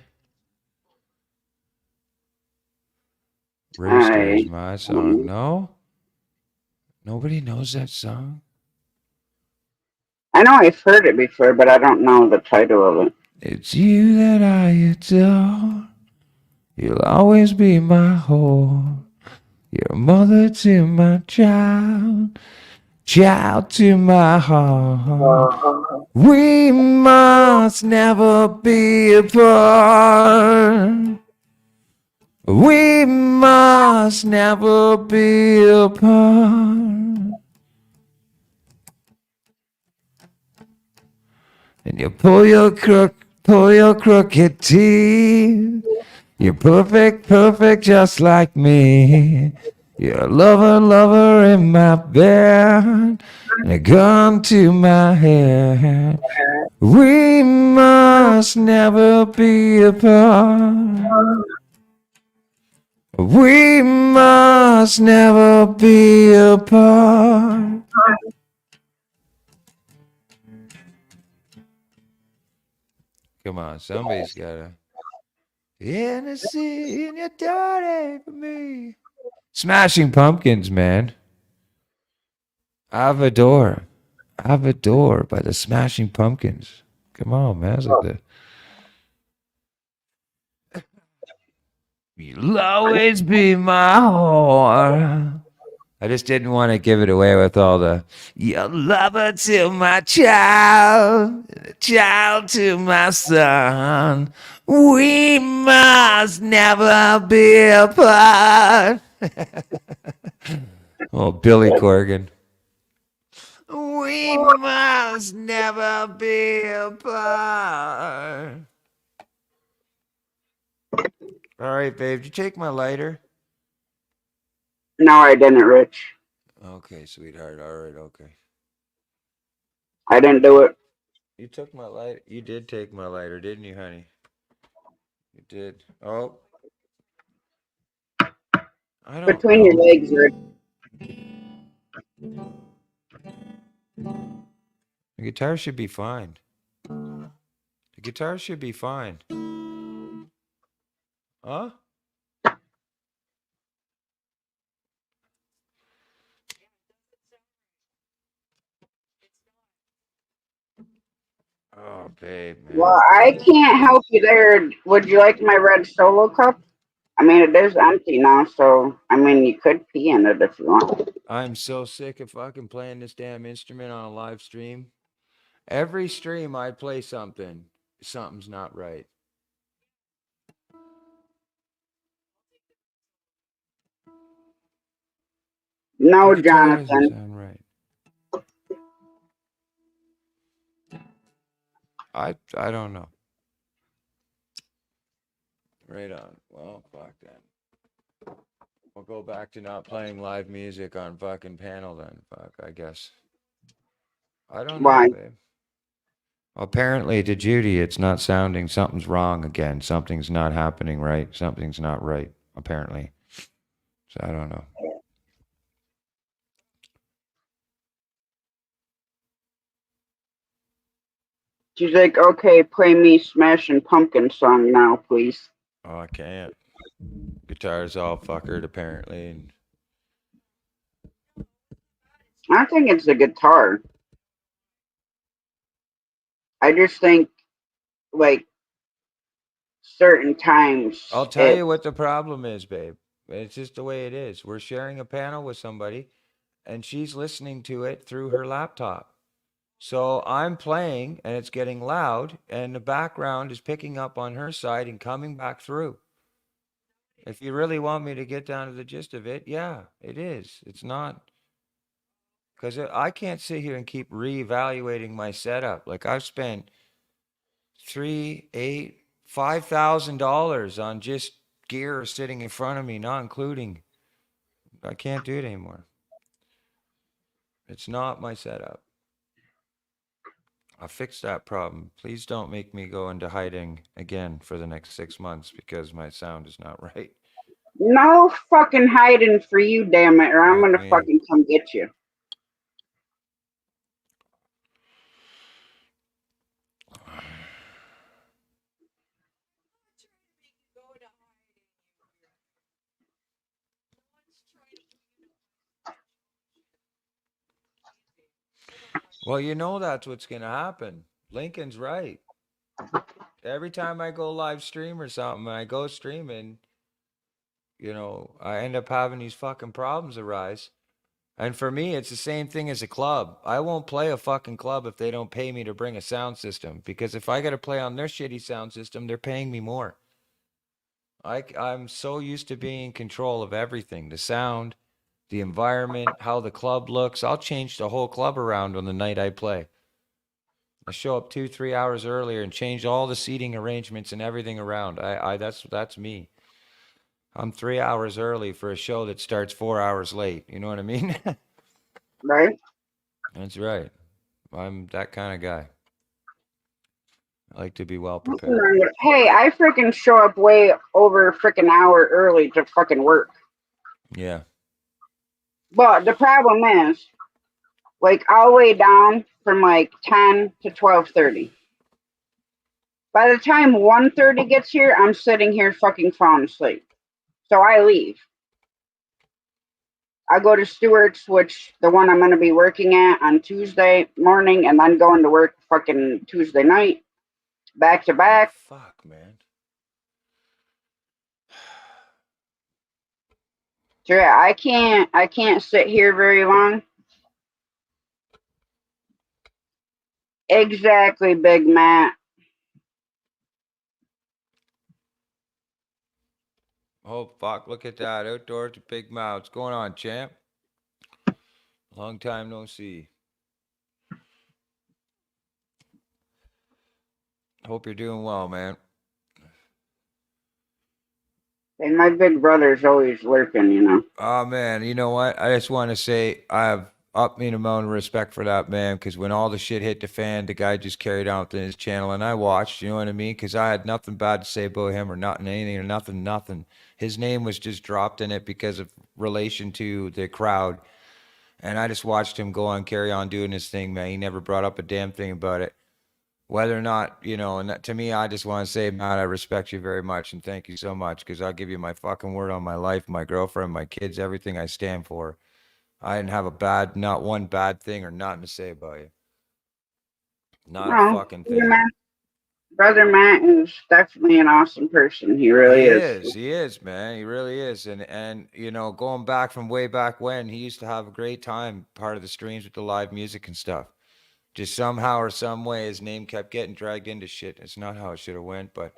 Rooster is my song. No? Nobody knows that song? I know I've heard it before, but I don't know the title of it. It's you that I adore. You'll always be my whore. You're mother to my child, child to my heart. We must never be apart. We must never be apart. And you pull your crooked teeth. You're perfect, perfect, just like me. You're a lover in my bed, and a gun to my head. We must never be apart. We must never be apart. Come on, somebody's gotta. Hennessy in your dirty for me. Smashing Pumpkins, man. Avador by the Smashing Pumpkins. Come on, man. It's like the. You'll always be my whore. I just didn't want to give it away with all the your lover to my child, child to my son. We must never be apart. Oh, Billy Corgan. We must never be apart. All right, babe. Did you take my lighter? No, I didn't, Rich. Okay, sweetheart. All right, okay. I didn't do it. You took my lighter. You did take my lighter, didn't you, honey? You did. Oh. I don't Between your know. legs, Rich. The guitar should be fine. The guitar should be fine. Huh? Oh, babe, man. Well, I can't help you there. Would you like my red solo cup? I mean, it is empty now, so I mean, you could pee in it if you want. I'm so sick of fucking playing this damn instrument on a live stream. Every stream I play something. Something's not right. No, The guitar doesn't Jonathan. sound right. I don't know. Right on. Well, fuck that. We'll go back to not playing live music on fucking panel then. Fuck, I guess. I don't Why? know, babe. Apparently to Judy, it's not sounding, something's wrong again. Something's not happening right. Something's not right, apparently. So I don't know. She's like, okay, play me Smashing Pumpkin song now, please. Oh, I can't. Guitar's all fuckered apparently. And I think it's the guitar. I just think, like, certain times I'll tell you what the problem is, babe. It's just the way it is. We're sharing a panel with somebody, and she's listening to it through her laptop. So I'm playing, and it's getting loud, and the background is picking up on her side and coming back through. If you really want me to get down to the gist of it, yeah, it is. It's not because I can't sit here and keep reevaluating my setup. Like I've spent $5,000 on just gear sitting in front of me, not including. I can't do it anymore. It's not my setup. I'll fix that problem. Please don't make me go into hiding again for the next 6 months because my sound is not right. No fucking hiding for you, damn it, or I'm Fuck gonna me. fucking come get you. Well, you know that's what's going to happen. Lincoln's right. Every time I go live stream or something, I go streaming, I end up having these fucking problems arise. And for me, it's the same thing as a club. I won't play a fucking club if they don't pay me to bring a sound system. Because if I got to play on their shitty sound system, they're paying me more. I'm so used to being in control of everything. The sound, the environment, how the club looks. I'll change the whole club around on the night I play. I show up 2-3 hours earlier and change all the seating arrangements and everything around. That's me. I'm 3 hours early for a show that starts 4 hours late. You know what I mean? Right? That's right. I'm that kind of guy. I like to be well prepared. Hey, I freaking show up way over a freaking hour early to fucking work. Yeah. But the problem is, like, I'll lay down from like 10 to 12:30. By the time 1:30 gets here, I'm sitting here fucking falling asleep. So I leave. I go to Stewart's, which the one I'm going to be working at on Tuesday morning, and then going to work fucking Tuesday night, back to back. Oh, fuck, man. So yeah, I can't sit here very long. Exactly, Big Matt. Oh, fuck. Look at that. Outdoors to Big Mouth. What's going on, champ? Long time no see. Hope you're doing well, man. And my big brother's always lurking. Oh, man. You know what? I just want to say I have up me an amount of respect for that man because when all the shit hit the fan, the guy just carried on with his channel and I watched, you know what I mean? Because I had nothing bad to say about him or nothing, anything or nothing. His name was just dropped in it because of relation to the crowd. And I just watched him go on, carry on doing his thing, man. He never brought up a damn thing about it. Whether or not, and that, to me, I just want to say, Matt, I respect you very much and thank you so much because I'll give you my fucking word on my life, my girlfriend, my kids, everything I stand for. I didn't have not one bad thing or nothing to say about you. Not a fucking thing. Brother Matt is definitely an awesome person. He really is. He is, man. He really is. And going back from way back when, he used to have a great time, part of the streams with the live music and stuff. Just somehow or some way, his name kept getting dragged into shit. It's not how it should have went, but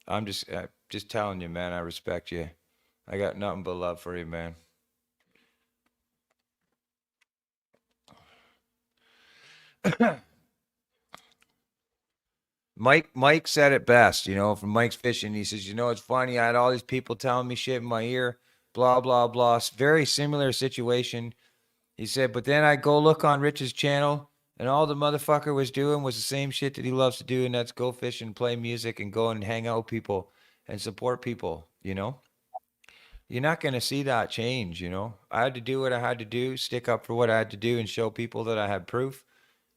I'm just telling you, man. I respect you. I got nothing but love for you, man. Mike said it best, from Mike's Fishing. He says, it's funny. I had all these people telling me shit in my ear, blah, blah, blah. Very similar situation. He said, but then I go look on Rich's channel and all the motherfucker was doing was the same shit that he loves to do. And that's go fishing, play music and go and hang out with people and support people, You're not going to see that change, I had to do what I had to do, stick up for what I had to do and show people that I had proof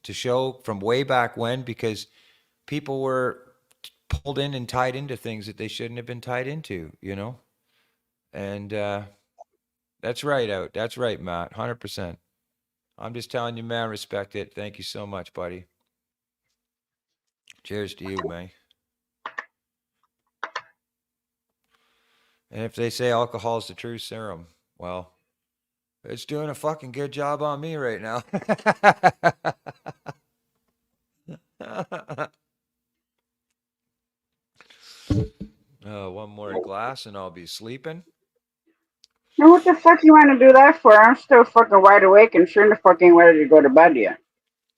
to show from way back when because people were pulled in and tied into things that they shouldn't have been tied into, you know? And that's right, That's right, Matt. 100%. I'm just telling you, man, respect it. Thank you so much, buddy. Cheers to you, man. And if they say alcohol is the true serum, well, it's doing a fucking good job on me right now. One more glass and I'll be sleeping. Now what the fuck you want to do that for? I'm still fucking wide awake and sure the fucking ready to go to bed yet.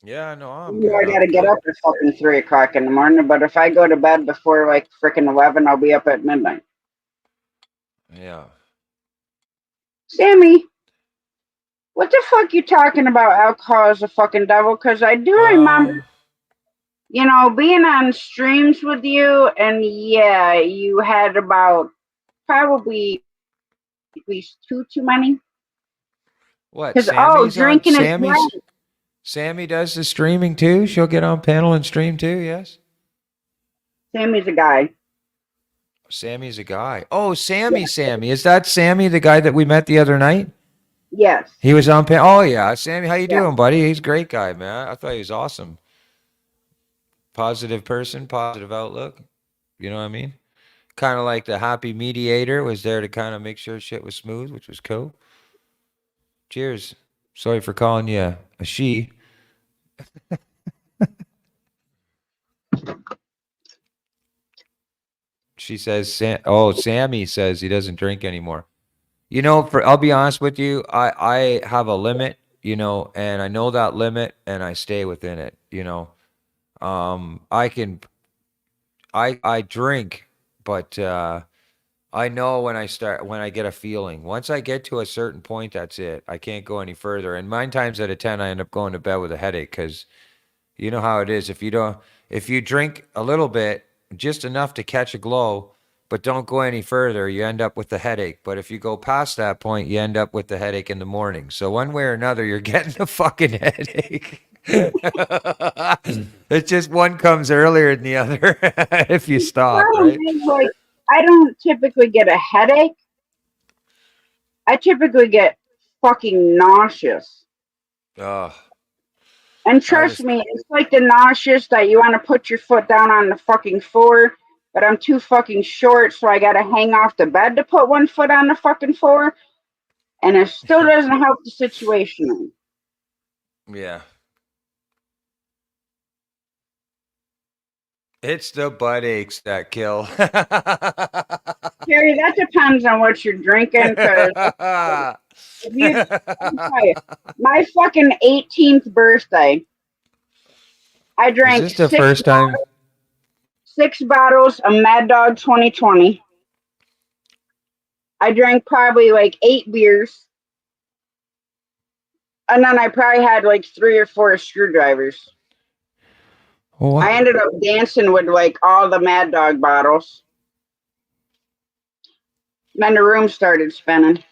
Yeah, no, I'm You know, good. I gotta get up at fucking 3 o'clock in the morning, but if I go to bed before like freaking 11, I'll be up at midnight. Yeah. Sammy, what the fuck you talking about alcohol as a fucking devil? Because I do remember, you know, being on streams with you, and yeah, you had about probably at least two too many. What? Because Sammy's drinking on is bad. Sammy does the streaming too. She'll get on panel and stream too. Yes. Sammy's a guy. Sammy's a guy. Oh, Sammy. Is that Sammy, the guy that we met the other night? Yes. He was on panel. Oh yeah, Sammy. How you Yeah. doing, buddy? He's a great guy, man. I thought he was awesome. Positive person, positive outlook. You know what I mean? Kind of like the happy mediator, was there to kind of make sure shit was smooth, which was cool. Cheers. Sorry for calling you a she. She says, Sammy says he doesn't drink anymore. You know, I'll be honest with you, I have a limit, you know, and I know that limit and I stay within it, you know. I drink, but I know when I get a feeling. Once I get to a certain point, that's it. I can't go any further. And 9 times out of 10, I end up going to bed with a headache because you know how it is. If you drink a little bit, just enough to catch a glow, but don't go any further, you end up with the headache. But if you go past that point, you end up with the headache in the morning. So one way or another, you're getting a fucking headache. It's just one comes earlier than the other if you stop, right? Like, I don't typically get a headache. I typically get fucking nauseous. Oh, And trust me, it's like the nauseous that you want to put your foot down on the fucking floor, but I'm too fucking short, so I gotta hang off the bed to put one foot on the fucking floor. And it still doesn't help the situation. yeah. It's the butt aches that kill. Terry, that depends on what you're drinking. Because my fucking 18th birthday, I drank Is this the first time? 6 bottles of Mad Dog 2020. I drank probably like 8 beers. And then I probably had like 3 or 4 screwdrivers. What? I ended up dancing with like all the Mad Dog bottles. Then the room started spinning.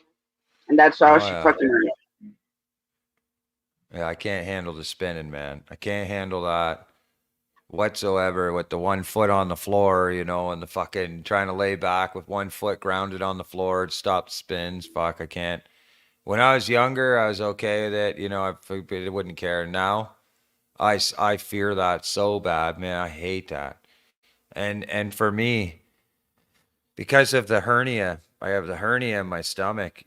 And that's all she fucking heard. Yeah, I can't handle the spinning, man. I can't handle that whatsoever with the 1 foot on the floor, you know, and the fucking trying to lay back with 1 foot grounded on the floor to stop spins. Fuck, I can't. When I was younger, I was okay with it. You know, I wouldn't care. Now, I fear that so bad, man. I hate that. And for me, because of the hernia, I have the hernia in my stomach.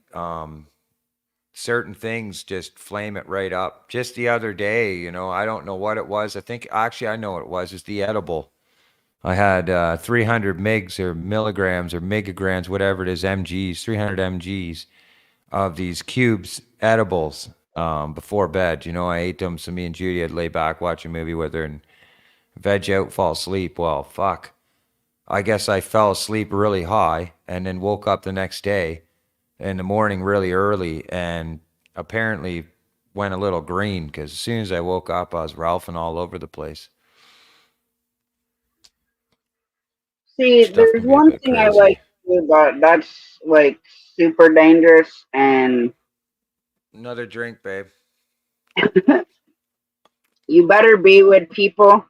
Certain things just flame it right up. Just the other day, you know, I don't know what it was. I think actually I know what it was. It's the edible. I had 300 mgs or milligrams or megagrams, whatever it is, mgs, 300 mgs of these cubes edibles before bed. You know, I ate them. So me and Judy had lay back, watch a movie with her and veg out, fall asleep. Well, fuck. I guess I fell asleep really high and then woke up the next day in the morning really early and apparently went a little green because as soon as I woke up, I was ralphing all over the place. See, there's one thing I like to do, but that's like super dangerous. And another drink, babe. You better be with people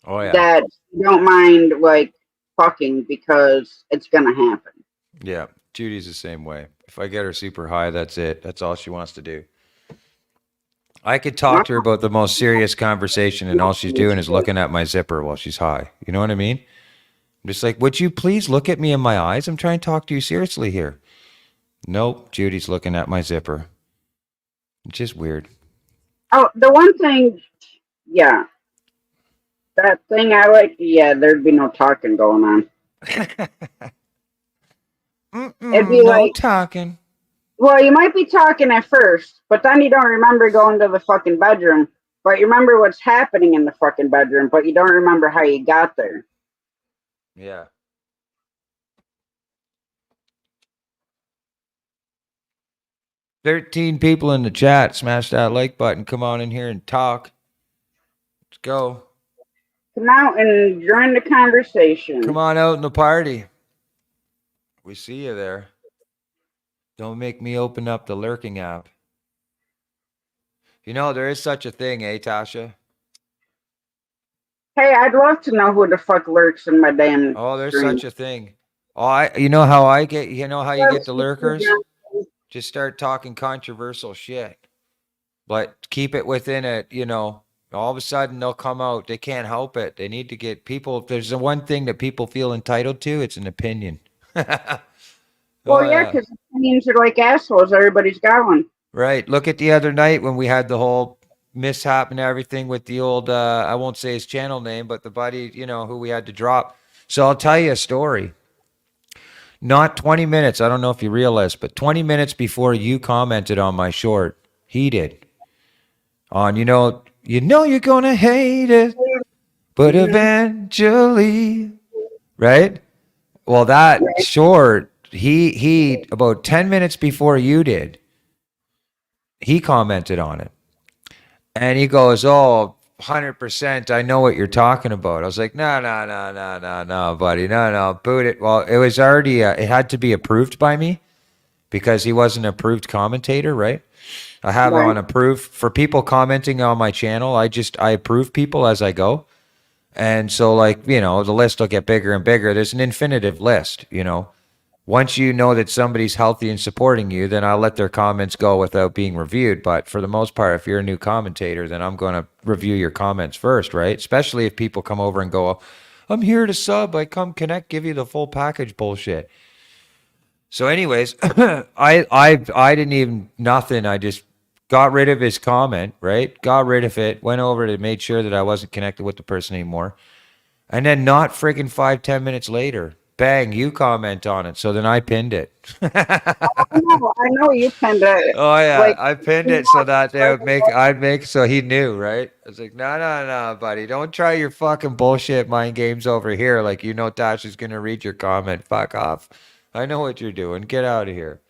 Oh yeah. that you don't mind like fucking because it's gonna happen. Yeah. Judy's the same way. If I get her super high, that's it. That's all she wants to do. I could talk to her about the most serious conversation, and all she's doing is looking at my zipper while she's high. You know what I mean? I'm just like, would you please look at me in my eyes? I'm trying to talk to you seriously here. Nope, Judy's looking at my zipper. It's just weird. Oh, the one thing, yeah, that thing I like, yeah, there'd be no talking going on. It'd be No like, talking. well, you might be talking at first, but then you don't remember going to the fucking bedroom. But you remember what's happening in the fucking bedroom, but you don't remember how you got there. Yeah. "13 people in the chat. Smash that like button. Come on in here and talk. Let's go. Come out and join the conversation. Come on out in the party. We see you there. Don't make me open up the lurking app. You know, there is such a thing, eh, Tasha? Hey, I'd love to know who the fuck lurks in my damn Oh, there's stream. such a thing. Oh, you know how I get, you know how you get the lurkers? Just start talking controversial shit. But keep it within it, you know. All of a sudden they'll come out. They can't help it. They need to get people. If there's the one thing that people feel entitled to, it's an opinion. Well, yeah, because opinions are like assholes. Everybody's got one. Right. Look at the other night when we had the whole mishap and everything with the old, I won't say his channel name, but the buddy, you know, who we had to drop. So I'll tell you a story. Not 20 minutes. I don't know if you realize, but 20 minutes before you commented on my short, he did. On, you know you're going to hate it, but eventually, right? Well, that short, he about 10 minutes before you did, he commented on it. And he goes, "Oh, 100%, I know what you're talking about." I was like, "No, buddy. No, boot it." Well, it was already, it had to be approved by me because he was an approved commentator, right? I have on approved for people commenting on my channel. I approve people as I go. And so, like, you know, the list will get bigger and bigger. There's an infinitive list, you know. Once you know that somebody's healthy and supporting you, then I'll let their comments go without being reviewed. But for the most part, if you're a new commentator, then I'm going to review your comments first, right? Especially if people come over and go, "I'm here to sub. I come connect, give you the full package," bullshit. So, anyways, I didn't even nothing. I just got rid of his comment, right? Got rid of it. Went over to made sure that I wasn't connected with the person anymore. And then not friggin' 5-10 minutes later, bang, you comment on it. So then I pinned it. I know you pinned it. Oh yeah, Like, I pinned it so that I'd make so he knew, right? I was like, no, buddy, don't try your fucking bullshit mind games over here. Like, you know, Tasha's gonna read your comment. Fuck off. I know what you're doing. Get out of here.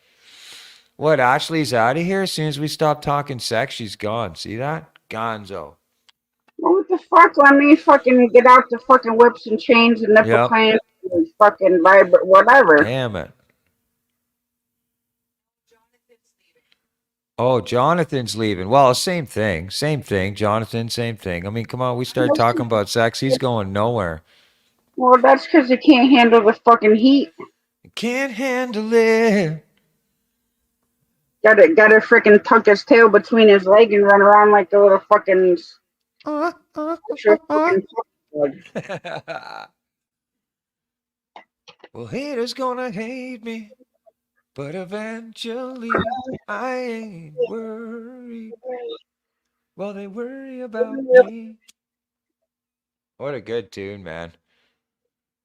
What? Ashley's out of here as soon as we stop talking sex. She's gone. See that? Gonzo. what the fuck? Let me fucking get out the fucking whips and chains and nipple Yep. clamps and fucking vibrate, whatever. Damn it. Oh, Jonathan's leaving. Well, same thing. Same thing. Jonathan, same thing. I mean, come on. We start talking about sex. He's going nowhere. Well, that's because he can't handle the fucking heat. Can't handle it. Gotta freaking tuck his tail between his leg and run around like a little fucking. Well, haters gonna hate me, but eventually I ain't worried. Well, they worry about me. What a good tune, man.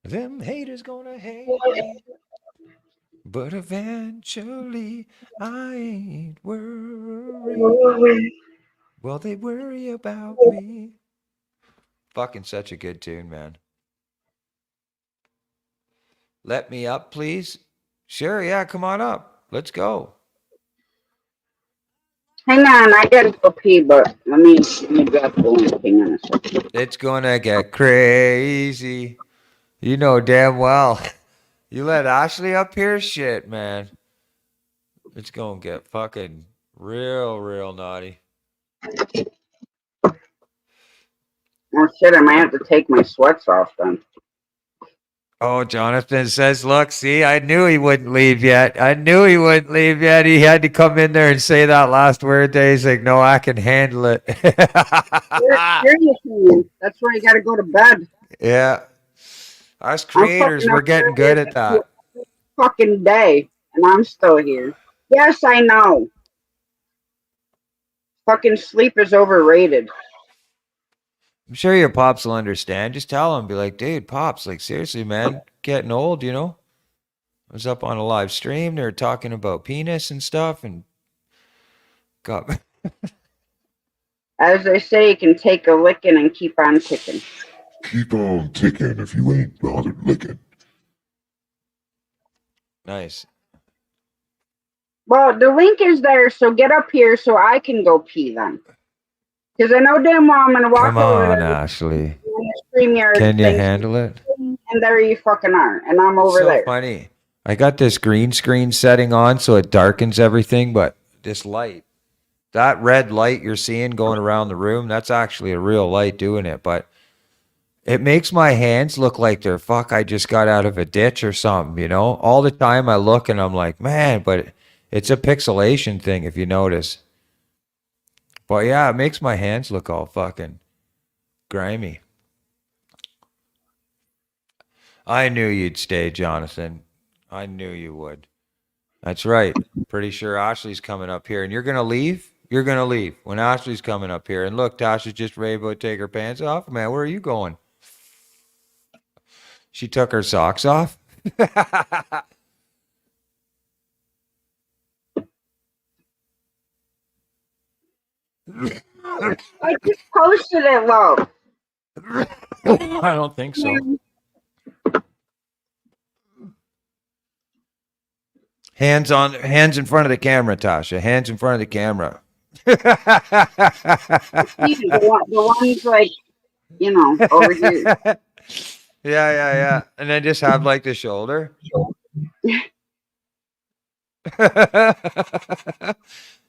Them haters gonna hate me, but eventually I ain't worried. Well, they worry about me. Fucking such a good tune, man. Let me up, please. Sure, yeah, come on up. Let's go. Hang on, I gotta go pee, but let me drop the link. Hang on a second. It's gonna get crazy. You know damn well. You let Ashley up here? Shit, man. It's gonna get fucking real naughty. Oh shit! I might have to take my sweats off then. Oh, Jonathan says, look, see, I knew he wouldn't leave yet. I knew he wouldn't leave yet. He had to come in there and say that last word there. He's like, no, I can handle it. Seriously, that's where you got to go to bed. Yeah. Us creators, we're getting good at that. Fucking day, and I'm still here. Yes, I know. Fucking sleep is overrated. I'm sure your pops will understand. Just tell him, be like, dude, pops, like, seriously, man, getting old, you know? I was up on a live stream. They were talking about penis and stuff, and got. As they say, you can take a licking and keep on ticking. Keep on ticking if you ain't bothered licking. Nice. Well, the link is there, so get up here so I can go pee then. Because I know damn well I'm going to walk Come over on, there Ashley. in the StreamYard Can you thing, handle it? and there you fucking are, and I'm over So there. funny. I got this green screen setting on so it darkens everything, but this light, that red light you're seeing going around the room, that's actually a real light doing it, but it makes my hands look like they're I just got out of a ditch or something, you know? All the time I look and I'm like, man, but it's a pixelation thing if you notice. But yeah, it makes my hands look all fucking grimy. I knew you'd stay, Jonathan. I knew you would. That's right. Pretty sure Ashley's coming up here. And you're going to leave? You're going to leave when Ashley's coming up here. And look, Tasha's just ready to take her pants off. Man, where are you going? She took her socks off? I just posted it, love. I don't think so. Hands in front of the camera, Tasha. Hands in front of the camera. The one's like, you know, over here. Yeah. And then just have like the shoulder.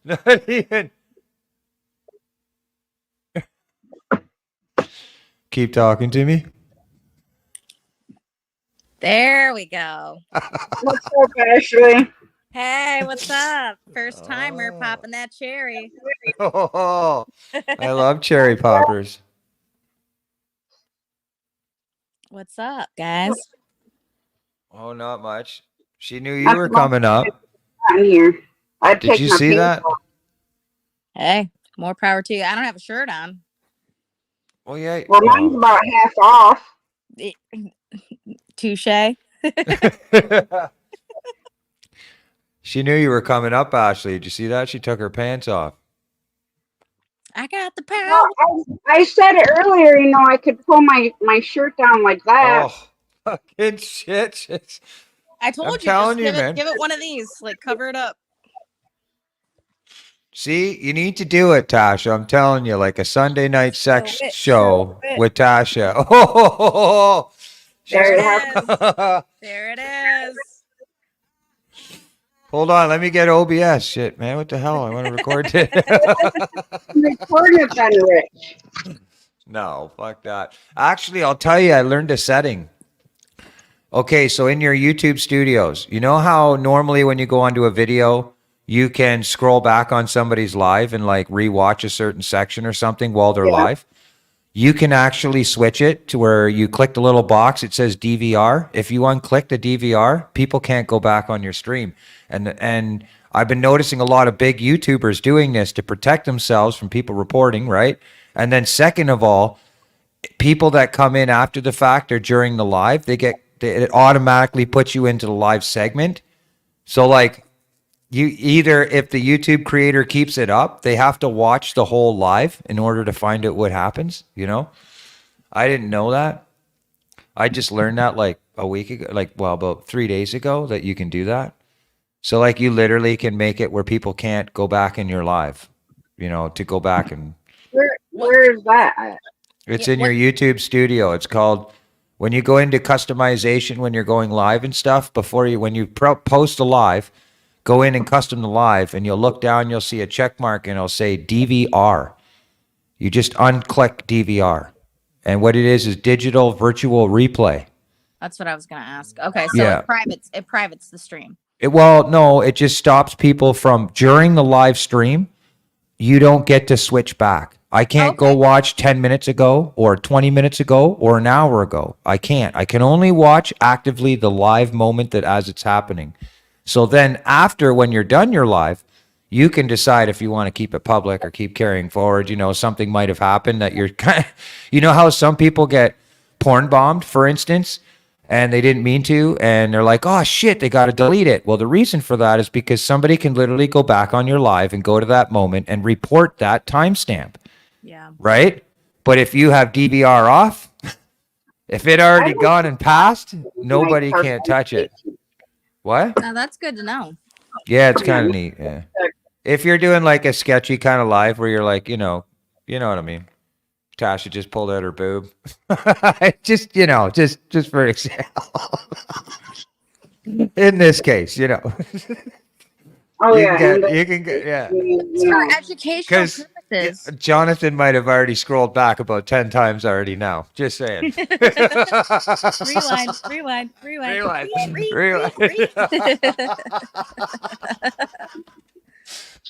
Not even. Keep talking to me. There we go. What's up, Ashley? Hey, what's up? First timer Oh. popping that cherry. Oh, I love cherry poppers. What's up, guys? Oh, not much. She knew you were coming up. I'm here. Did you see that? Hey, more power to you. I don't have a shirt on. Well, yeah. Well, mine's about half off. Touche. She knew you were coming up, Ashley. Did you see that? She took her pants off. I got the power. Well, I said it earlier, you know, I could pull my shirt down like that. Oh, fucking shit. I told I'm you, telling just you, man. give it one of these, like cover it up. See, you need to do it, Tasha. I'm telling you, like a Sunday night sex it, show show it. with Tasha. Oh, There it is. There it is. Hold on, let me get OBS. Shit, man, what the hell? I want to record it. Record it then, Rich. No, fuck that. Actually, I'll tell you, I learned a setting. Okay, so in your YouTube studios, you know how normally when you go onto a video, you can scroll back on somebody's live and like rewatch a certain section or something while they're live? You can actually switch it to where you click the little box, it says DVR. If you unclick the DVR, people can't go back on your stream. And I've been noticing a lot of big YouTubers doing this to protect themselves from people reporting, right? And then second of all, people that come in after the fact or during the live, it automatically puts you into the live segment. So like you either, if the YouTube creator keeps it up, they have to watch the whole live in order to find out what happens, you know? I didn't know that. I just learned that like a week ago, about 3 days ago that you can do that. So like you literally can make it where people can't go back in your live, you know, to go back and. Where is that at? It's in your YouTube studio. It's called, when you go into customization, when you're going live and stuff, when you post a live, go in and custom the live and you'll look down, you'll see a check mark and it'll say DVR. You just unclick DVR And what it is digital virtual replay. That's what I was gonna ask. Okay, so Yeah. it privates the stream. Well, no, it just stops people from during the live stream. You don't get to switch back. I can't go watch 10 minutes ago or 20 minutes ago or an hour ago. I can't. I can only watch actively the live moment that as it's happening. So then after, when you're done your live, you can decide if you want to keep it public or keep carrying forward. You know, something might have happened that you're kind of, you know how some people get porn bombed, for instance, and they didn't mean to, and they're like, oh shit, they got to delete it. Well, the reason for that is because somebody can literally go back on your live and go to that moment and report that timestamp. Yeah. Right? But if you have DVR off, if it already gone and passed, nobody can't touch it. What? No, that's good to know. Yeah, it's kind of neat. Yeah. If you're doing like a sketchy kind of live where you're like, you know what I mean. Tasha just pulled out her boob. Just, just for example. In this case, Oh you yeah, can get, yeah. It's for educational purposes. Jonathan might have already scrolled back about 10 times already now. Just saying. Rewind.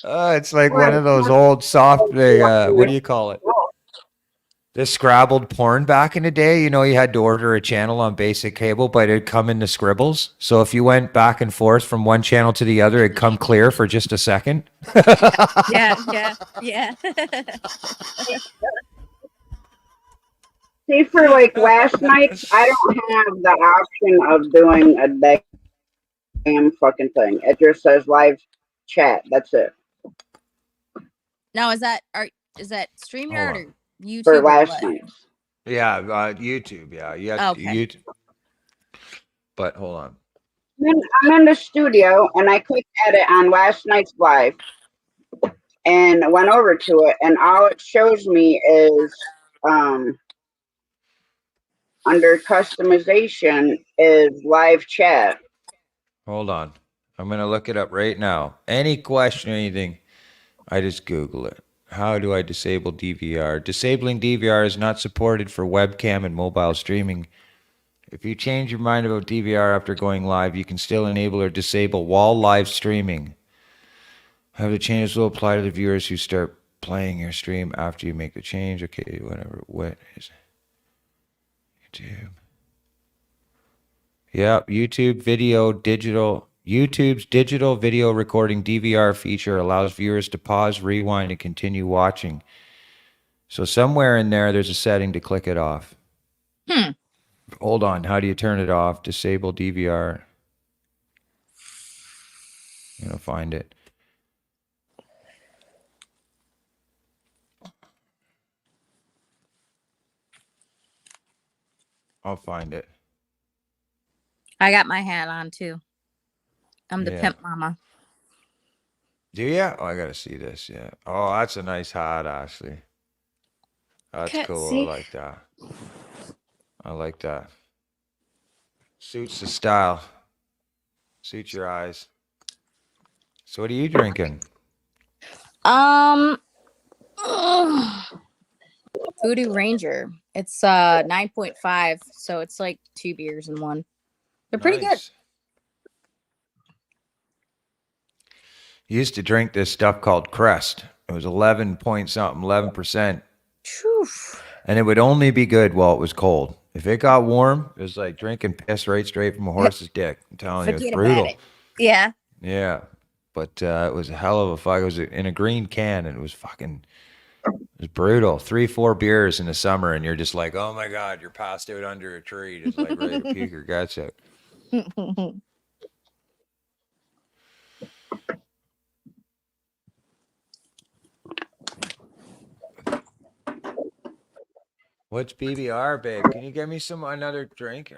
It's like one of those old soft, what do you call it? The scrabbled porn back in the day. You had to order a channel on basic cable, but it'd come in the scribbles. So if you went back and forth from one channel to the other, it'd come clear for just a second. Yeah. See, for like last night, I don't have the option of doing a damn fucking thing. It just says live chat. That's it. Now, is that StreamYard or YouTube? For last night. Yeah, YouTube. Yeah, YouTube. But hold on. I'm in the studio and I clicked edit on last night's live and went over to it, and all it shows me is under customization is live chat. Hold on. I'm going to look it up right now. Any question or anything, I just Google it. How do I disable DVR? Disabling DVR is not supported for webcam and mobile streaming. If you change your mind about DVR after going live, you can still enable or disable while live streaming. However, the changes will apply to the viewers who start playing your stream after you make the change. Okay, whatever. What is it? YouTube. Yeah, YouTube's digital video recording DVR feature allows viewers to pause, rewind, and continue watching. So somewhere in there, there's a setting to click it off. Hold on. How do you turn it off? Disable DVR. I'm going to find it. I'll find it. I got my hat on too. I'm the pimp mama. Do you? Oh, I got to see this. Yeah. Oh, that's a nice hat, Ashley. That's cool. I like that. I like that. Suits the style. Suits your eyes. So what are you drinking? Voodoo Ranger. It's 9.5, so it's like 2 beers in one. They're pretty good. Used to drink this stuff called Crest. It was 11%. And it would only be good while it was cold. If it got warm, it was like drinking piss right straight from a horse's dick. I'm telling you, it's brutal. Yeah. Yeah. But it was a hell of a fuck. It was in a green can, and it was brutal. 3-4 beers in the summer, and you're just like, oh my God, you're passed out under a tree, just like ready to puke your guts out. What's BBR, babe? Can you get me another drink?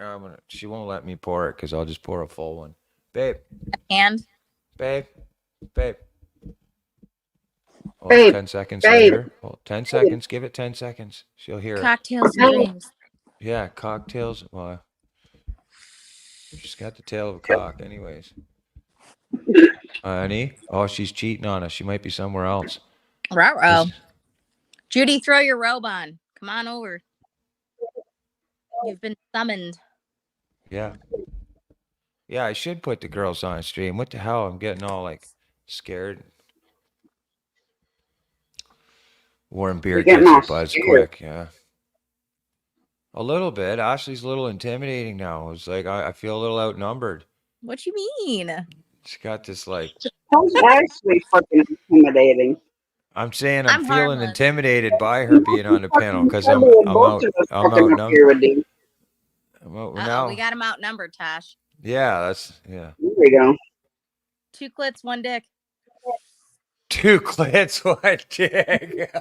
She won't let me pour it because I'll just pour a full one. Babe. And? Babe. Oh, babe. 10 seconds later. 10 seconds. Give it 10 seconds. She'll hear it. Cocktails and dreams. Yeah, cocktails. Well, she's got the tail of a cock anyways. Honey? Oh, she's cheating on us. She might be somewhere else. Ruh-roh. Judy, throw your robe on. Come on over. You've been summoned. Yeah. Yeah, I should put the girls on stream. What the hell? I'm getting all like scared. Warm beer You're getting gets all your buzz scared. quick. Yeah. A little bit. Ashley's a little intimidating now. It's like I feel a little outnumbered. What you mean? She's got this like How's Ashley fucking intimidating? I'm saying I'm I'm feeling harmless. intimidated by her being on the panel because I'm both of us I'm fucking up here outnumbered. with you. I'm out Uh-oh, now. we got him outnumbered, Tosh. Yeah, that's yeah. There we go. 2 clits, 1 dick. 2 clits, 1 dick.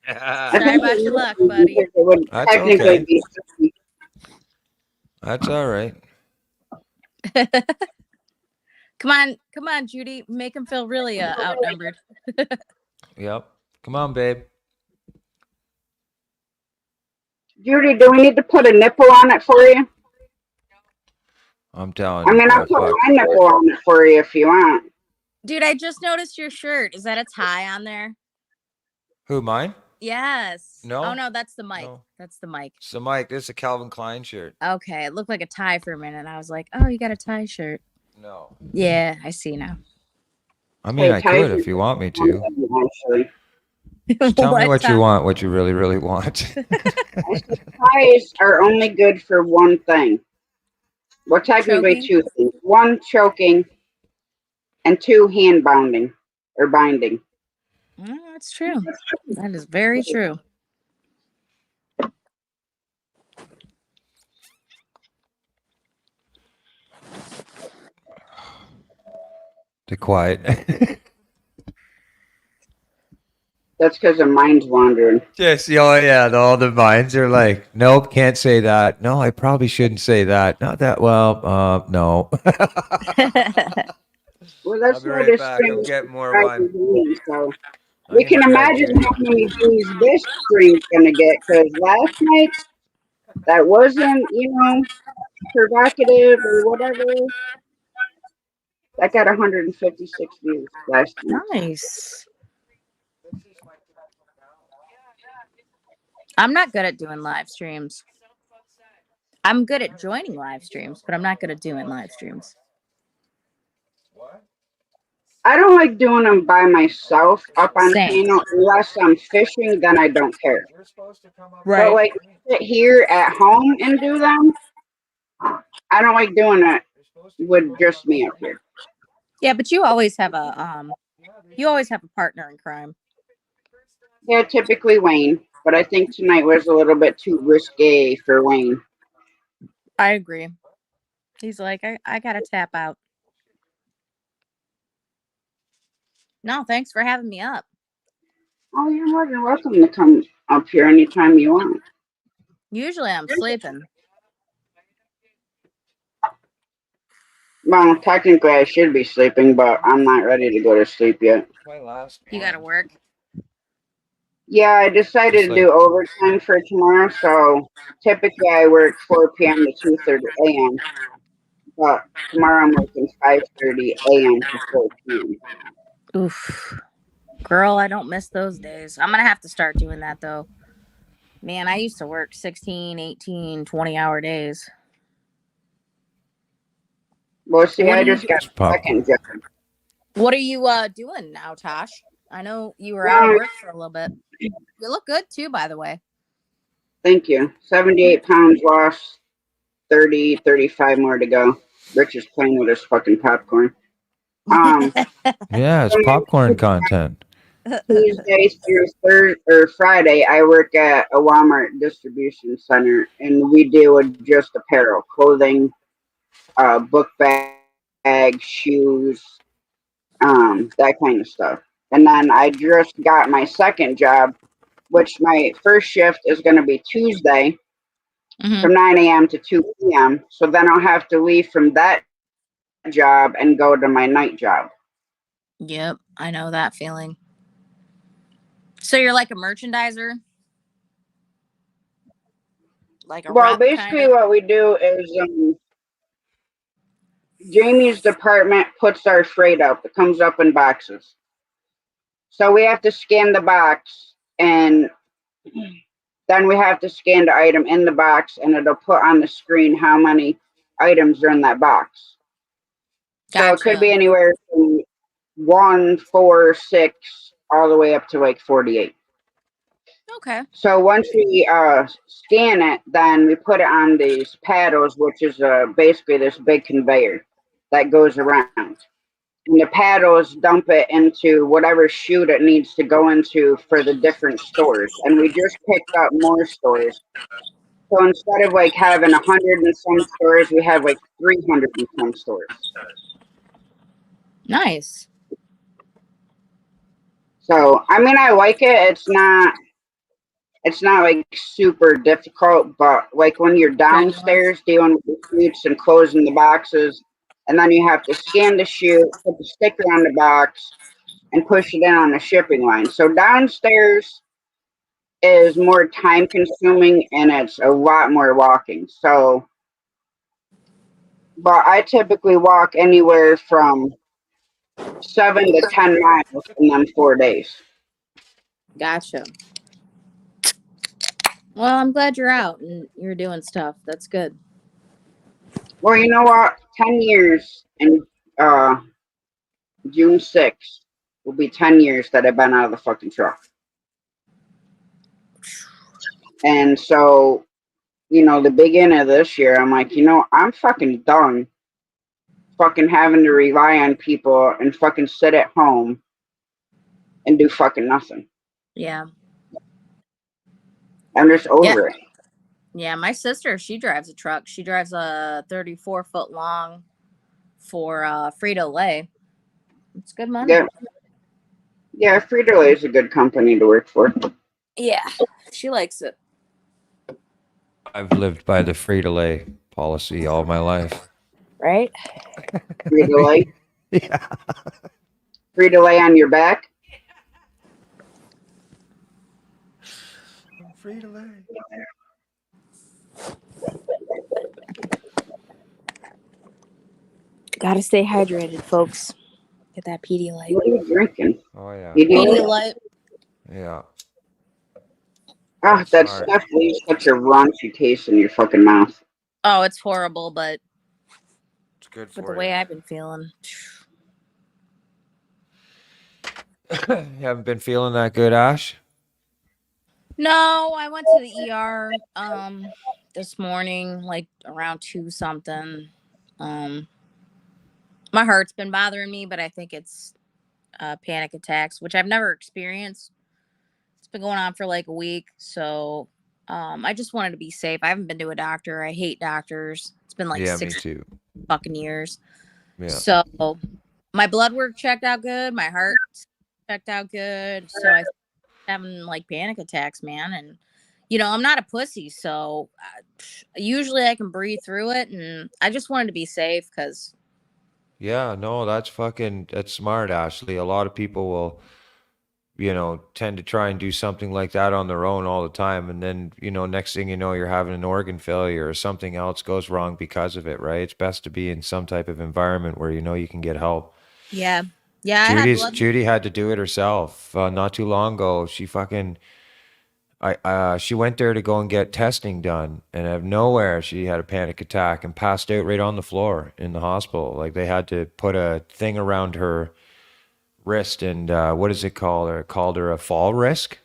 Sorry about your luck, buddy. It would That's technically okay. be 50. That's all right. Come on, Judy. Make him feel really outnumbered. Yep. Come on, babe. Judy, do we need to put a nipple on it for you? I'm telling I you. mean, I'll put my nipple on it for you if you want. Dude, I just noticed your shirt. Is that a tie on there? Who, mine? Yes. No. Oh no, that's the mic. No. That's the mic. It's the mic. This is a Calvin Klein shirt. Okay, it looked like a tie for a minute. I was like, oh, you got a tie shirt. No. Yeah, I see now. I mean, I could if you want me to. Actually, Just tell me what you Tom? want, what you really, really want. ties are only good for one thing. Well, technically Choking? 2 things. 1, choking, and 2, hand bounding or binding. That's true. That is very true. Be quiet. That's because the mind's wandering. Yes, oh yeah, all the minds are like, nope, can't say that. No, I probably shouldn't say that. Not that well. No. Well, that's I'll be why right this back. I'm stream getting more is wine. so I'm we gonna can grab imagine Judy. how many views this stream's gonna get. Because last night that wasn't, provocative or whatever. That got 156 views last night. Nice. I'm not good at doing live streams. I'm good at joining live streams, but I'm not good at doing live streams. I don't like doing them by myself up on Same. panel unless I'm fishing. Then I don't care. Right. But like sit here at home and do them, I don't like doing it with just me up here. Yeah, but you always have a partner in crime. Yeah, typically Wayne, but I think tonight was a little bit too risque for Wayne. I agree. He's like, I gotta tap out. No, thanks for having me up. Oh, you're more than welcome to come up here anytime you want. Usually I'm sleeping. Well, technically I should be sleeping, but I'm not ready to go to sleep yet. You gotta work. Yeah, I decided to do overtime for tomorrow, so typically I work 4 p.m. to 2:30 a.m. But tomorrow I'm working 5:30 a.m. to 4 p.m. Oof. Girl, I don't miss those days. I'm gonna have to start doing that though. Man, I used to work 16, 18, 20-hour days. Well, see, What I do you just got a second job. What are you doing now, Tosh? I know you were out of work for a little bit. You look good too, by the way. Thank you. 78 pounds lost, 30, 35 more to go. Rich is playing with his fucking popcorn. Yeah, it's popcorn content. Tuesday through Friday, I work at a Walmart distribution center, and we deal with just apparel, clothing, book bags, shoes, that kind of stuff. And then I just got my second job, which my first shift is going to be Tuesday from 9 a.m. to 2 p.m. So then I'll have to leave from that job and go to my night job. Yep, I know that feeling. So you're like a merchandiser? Like a Well, rep, basically kinda? what we do is Jamie's department puts our freight up. It comes up in boxes. So we have to scan the box and Then we have to scan the item in the box, and it'll put on the screen how many items are in that box. So it could Gotcha. be anywhere from 1, 4, 6, all the way up to like 48. Okay. So once we scan it, then we put it on these paddles, which is basically this big conveyor that goes around. And the paddles dump it into whatever chute it needs to go into for the different stores. And we just picked up more stores. So instead of like having 100 and some stores, we have like 300 and some stores. Nice. So I mean, I like it. It's not like super difficult, but like when you're downstairs dealing with the chutes and closing the boxes, and then you have to scan the chute, put the sticker on the box, and push it in on the shipping line. So downstairs is more time consuming and it's a lot more walking. So, but I typically walk anywhere from 7 to 10 miles in them 4 days. Gotcha. Well, I'm glad you're out and you're doing stuff. That's good. Well, you know what? 10 years and June 6th will be 10 years that I've been out of the fucking truck. And so, you know, the beginning of this year, I'm like, you know, I'm fucking done fucking having to rely on people and fucking sit at home and do fucking nothing. Yeah. I'm just over it. Yeah, my sister, she drives a truck. She drives a 34-foot long for Frito-Lay. It's good money. Yeah. Yeah, Frito-Lay is a good company to work for. Yeah, she likes it. I've lived by the Frito-Lay policy all my life. Right? Frito-Lay? Yeah. Frito-Lay on your back? Frito-Lay. Gotta stay hydrated, folks. Get that Pedialyte. What are you drinking? Oh, yeah. Pedialyte. Yeah. Ah, that Smart. stuff leaves such a raunchy taste in your fucking mouth. Oh, it's horrible, but It's good with for the way you. I've been feeling. You haven't been feeling that good, Ash? No, I went to the ER this morning, like around 2 something. My heart's been bothering me, but I think it's panic attacks, which I've never experienced. It's been going on for like a week, so I just wanted to be safe. I haven't been to a doctor. I hate doctors. It's been like Yeah, 6 me too. fucking years. Yeah. So my blood work checked out good. My heart checked out good. So I having like panic attacks, man. And you know, I'm not a pussy, so usually I can breathe through it. And I just wanted to be safe because Yeah, no, that's smart, Ashley. A lot of people will, tend to try and do something like that on their own all the time. And then, next thing you know, you're having an organ failure or something else goes wrong because of it, right? It's best to be in some type of environment where you can get help. yeah, I had blood. Judy had to do it herself not too long ago. She she went there to go and get testing done, and out of nowhere she had a panic attack and passed out right on the floor in the hospital. Like they had to put a thing around her wrist and what is it called? It called her a fall risk,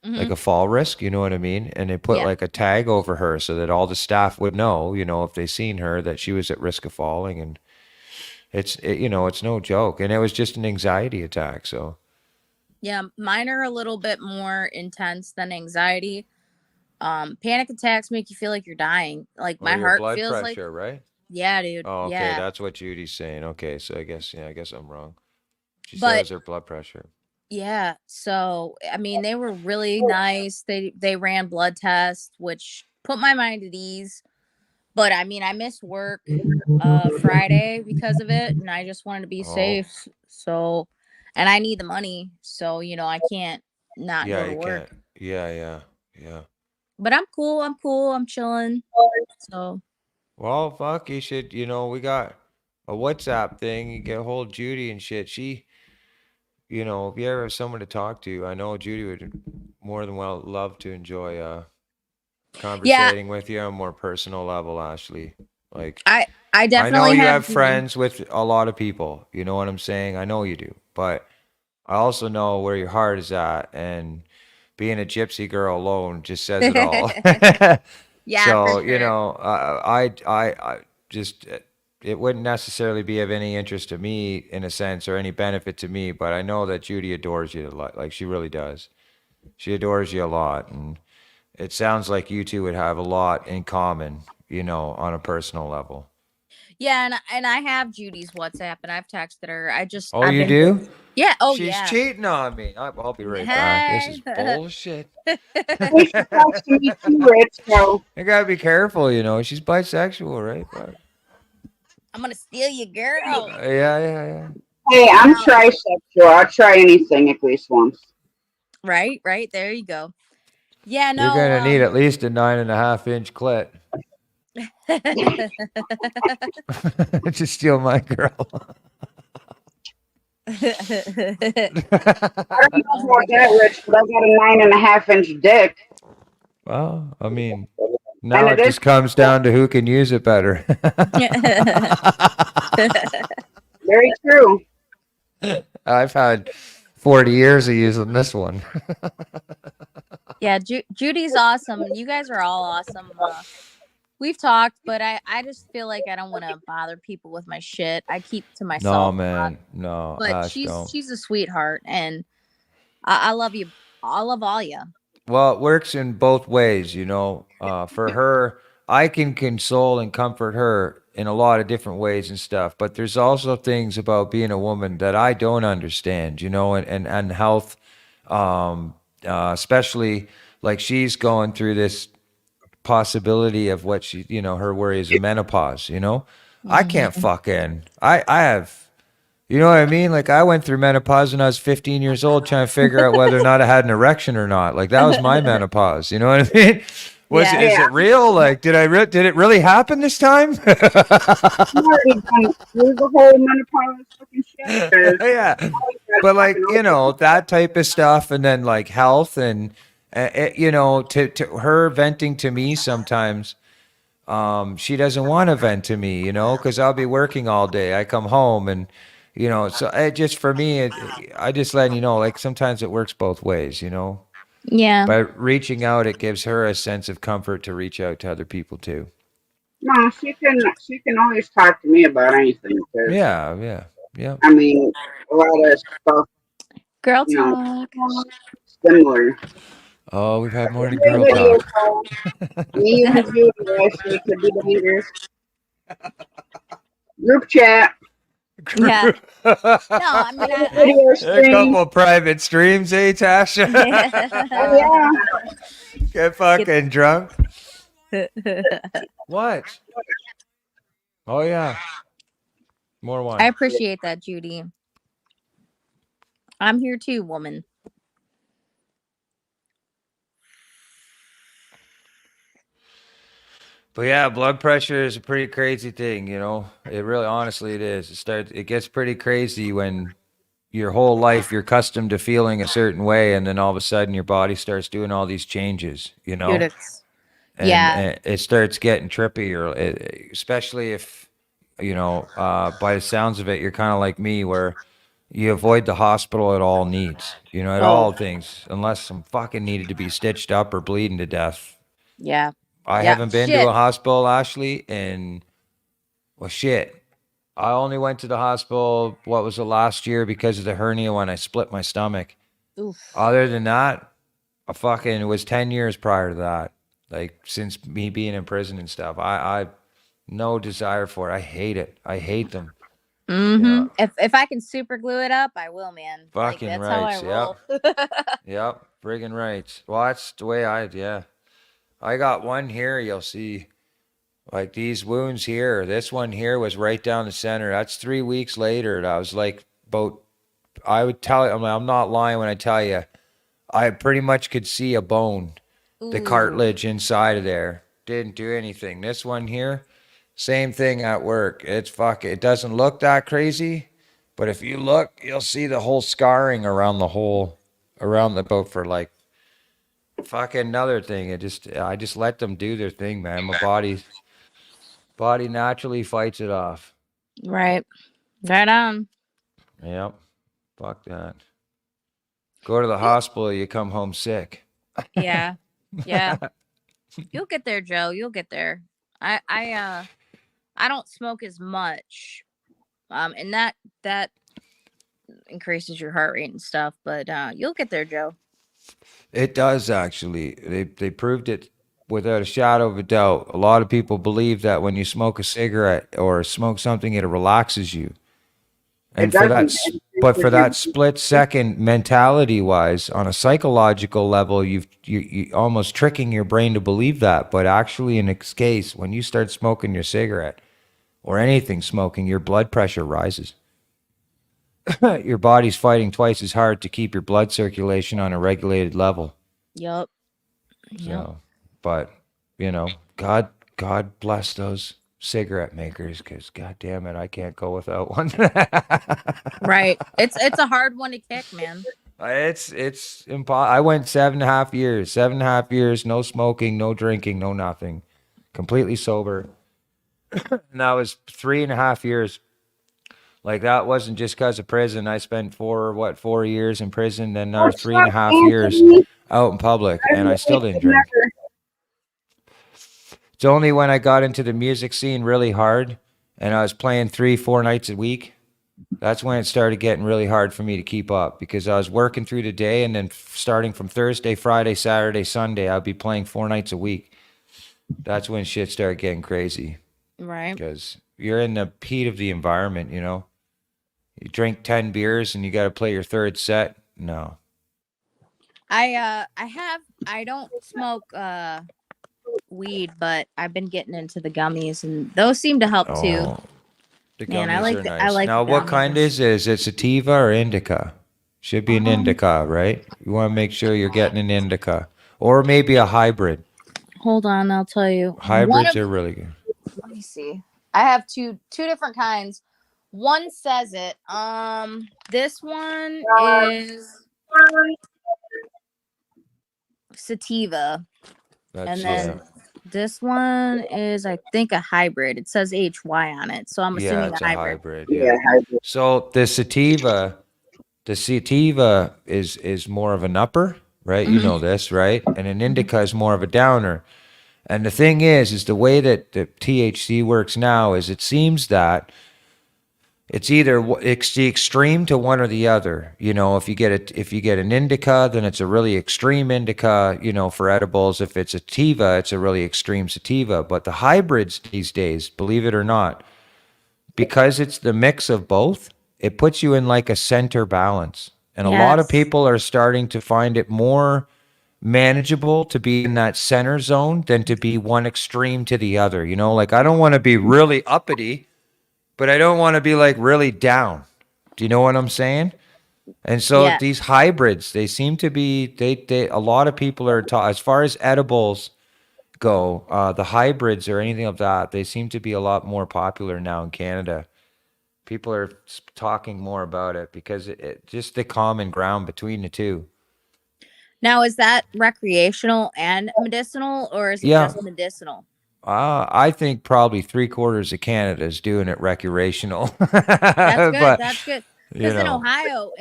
like a fall risk. You know what I mean? And they put like a tag over her so that all the staff would know, if they seen her, that she was at risk of falling. And it's no joke. And it was just an anxiety attack. So. Yeah, mine are a little bit more intense than anxiety. Panic attacks make you feel like you're dying. Like my heart Blood feels pressure, like, right? yeah, dude. Oh, okay, yeah. that's what Judy's saying. Okay, so I guess I'm wrong. She But says her blood pressure. yeah, so I mean, they were really nice. They ran blood tests, which put my mind at ease. But I mean, I missed work Friday because of it, and I just wanted to be safe. So, and I need the money, so I can't not go to work. Can't. Yeah. But I'm cool. I'm chilling. So. Well, fuck, you should. We got a WhatsApp thing. You get a hold of Judy and shit. She, if you ever have someone to talk to, I know Judy would more than well love to enjoy conversating with you on a more personal level, Ashley. Like, I I know definitely you have have Judy. friends with a lot of people. You know what I'm saying? I know you do. But I also know where your heart is at. And being a gypsy girl alone just says it all. Yeah, So, for you sure. know, I just, it wouldn't necessarily be of any interest to me in a sense or any benefit to me, but I know that Judy adores you a lot. Like, she really does. She adores you a lot. And it sounds like you two would have a lot in common, you know, on a personal level. Yeah, and I have Judy's WhatsApp, and I've texted her. Oh, I've you been do? yeah. Oh She's yeah. cheating on me. I'll be right back. This Hey. is bullshit. Well, she talks to me too, Rich. So I gotta be careful, you know. She's bisexual, right? But, I'm gonna steal you, girl. yeah. hey, I'm No. trisexual. I'll try anything at least once. Right. There you go. Yeah. You're No. gonna need at least a 9.5 inch clit to steal my girl. I don't know about that, Rich, but I got a 9.5 inch dick, Well, I mean, and now it it is. just comes down to who can use it better. Very true. I've had 40 years of using this one. Yeah. Judy's awesome. You guys are all awesome. We've talked, but I just feel like I don't want to bother people with my shit. I keep to No, myself. man. No, But Ash, don't. she's a sweetheart, and I love you. I love all you. Well, it works in both ways, you know. For her, I can console and comfort her in a lot of different ways and stuff. But there's also things about being a woman that I don't understand, you know, and health, especially like she's going through this possibility of what she, you know, her worry is a menopause, you know. I can't fucking, I have. You know what I mean? Like, I went through menopause when I was 15 years old trying to figure out whether or not I had an erection or not. Like, that was my menopause. You know what I mean? Yeah. Is it real? Like, did it really happen this time? You already done through the whole menopause fucking shit. 'Cause Yeah. I But like, fucking you know, that type of stuff, and then like health and you know, to her venting to me sometimes, she doesn't want to vent to me, you know, because I'll be working all day. I come home and, you know, so it just for me, I just letting you know, like sometimes it works both ways, you know. Yeah. By reaching out, it gives her a sense of comfort to reach out to other people too. No, she can always talk to me about anything. 'Cause, Yeah. I mean, a lot of stuff, Girl you know, talk. similar. Oh, we've had more than Hey, girl video talk. call. Me and Judy actually could be dangerous. Group chat, Yeah. No, I mean video A stream. couple of private streams, eh, Tasha? Oh yeah. Get fucking drunk. What? Oh yeah. More wine. I appreciate that, Judy. I'm here too, woman. But yeah, blood pressure is a pretty crazy thing, you know. It really, honestly, it is. It gets pretty crazy when your whole life you're accustomed to feeling a certain way, and then all of a sudden your body starts doing all these changes, you Dude, know. it's And yeah. it starts getting trippy, or especially if, you know, by the sounds of it, you're kind of like me, where you avoid the hospital at all needs, you know, at all Oh, things, unless I'm fucking needed to be stitched up or bleeding to death. yeah. I Yeah. haven't been to Shit. a hospital, Ashley, and well, shit. I only went to the hospital, what was it, last year because of the hernia when I split my stomach. Oof. Other than that, it was 10 years prior to that. Like, since me being in prison and stuff, I no desire for it. I hate it. I hate them. Mm-hmm. Yeah. If I can super glue it up, I will, man. Like Fucking that's how I rights. roll. Yep. Friggin' rights. Well, that's the way yeah. I got one here, you'll see. Like these wounds here, this one here was right down the center. That's 3 weeks later. And I was like, I would tell you, I'm not lying when I tell you, I pretty much could see a bone, the Ooh. cartilage inside of there. Didn't do anything. This one here, same thing at work. It doesn't look that crazy, but if you look, you'll see the whole scarring around the boat for like fucking another thing. I just let them do their thing, man. My body naturally fights it off. Right. Right on. Yep. Fuck that. Go to the hospital, you come home sick. Yeah. Yeah. You'll get there, Joe. You'll get there. I don't smoke as much. And that increases your heart rate and stuff, but you'll get there, Joe. It does actually. They proved it without a shadow of a doubt. A lot of people believe that when you smoke a cigarette or smoke something, it relaxes you. And for that, but for that split second, mentality wise, on a psychological level, you almost tricking your brain to believe that. But actually, in this case, when you start smoking your cigarette or anything smoking, your blood pressure rises. Your body's fighting twice as hard to keep your blood circulation on a regulated level. Yep. So, but God bless those cigarette makers, because God damn it, I can't go without one. Right. It's a hard one to kick, man. It's impossible. I went 7.5 years, no smoking, no drinking, no nothing, completely sober. And that was 3.5 years. Like, that wasn't just because of prison. I spent 4 years in prison, then there was 3.5 years out in public, and I still didn't drink. It's only when I got into the music scene really hard and I was playing 3-4 nights a week, that's when it started getting really hard for me to keep up, because I was working through the day, and then starting from Thursday, Friday, Saturday, Sunday, I'd be playing 4 nights a week. That's when shit started getting crazy. Right. Because you're in the heat of the environment, You drink 10 beers and you got to play your third set. No. I don't smoke weed, but I've been getting into the gummies, and those seem to help too. Oh, the gummies Man, I like are the- nice. I like now, the what gummies. kind is it sativa or indica? Should be an indica, right? You want to make sure you're getting an indica, or maybe a hybrid. Hold on, I'll tell you. Hybrids are really good. Let me see. I have two different kinds. One says it. This one is sativa, and then this one is, I think, a hybrid. It says HY on it, so I'm assuming it's a hybrid. Yeah. So the sativa is more of an upper, right? You know this, right? And an indica is more of a downer. And the thing is the way that the THC works now is, it seems that it's either it's the extreme to one or the other. If you get an indica, then it's a really extreme indica. For edibles, if it's a sativa, it's a really extreme sativa. But the hybrids these days, believe it or not, because it's the mix of both, it puts you in like a center balance. And a lot of people are starting to find it more manageable to be in that center zone than to be one extreme to the other. Like, I don't want to be really uppity, but I don't want to be like really down. Do you know what I'm saying? And so these hybrids, they seem to be, a lot of people are as far as edibles go, the hybrids or anything of that, they seem to be a lot more popular now in Canada. People are talking more about it because it just the common ground between the two. Now, is that recreational and medicinal, or is it just medicinal? I think probably 3/4 of Canada is doing it recreational. That's good. That's good. Because in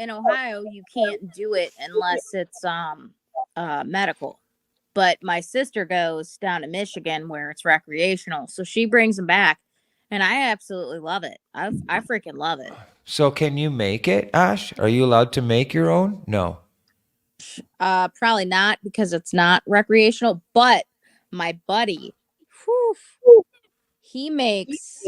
Ohio, you can't do it unless it's medical. But my sister goes down to Michigan where it's recreational, so she brings them back, and I absolutely love it. I freaking love it. So, can you make it, Ash? Are you allowed to make your own? No. Probably not, because it's not recreational. But my buddy, he makes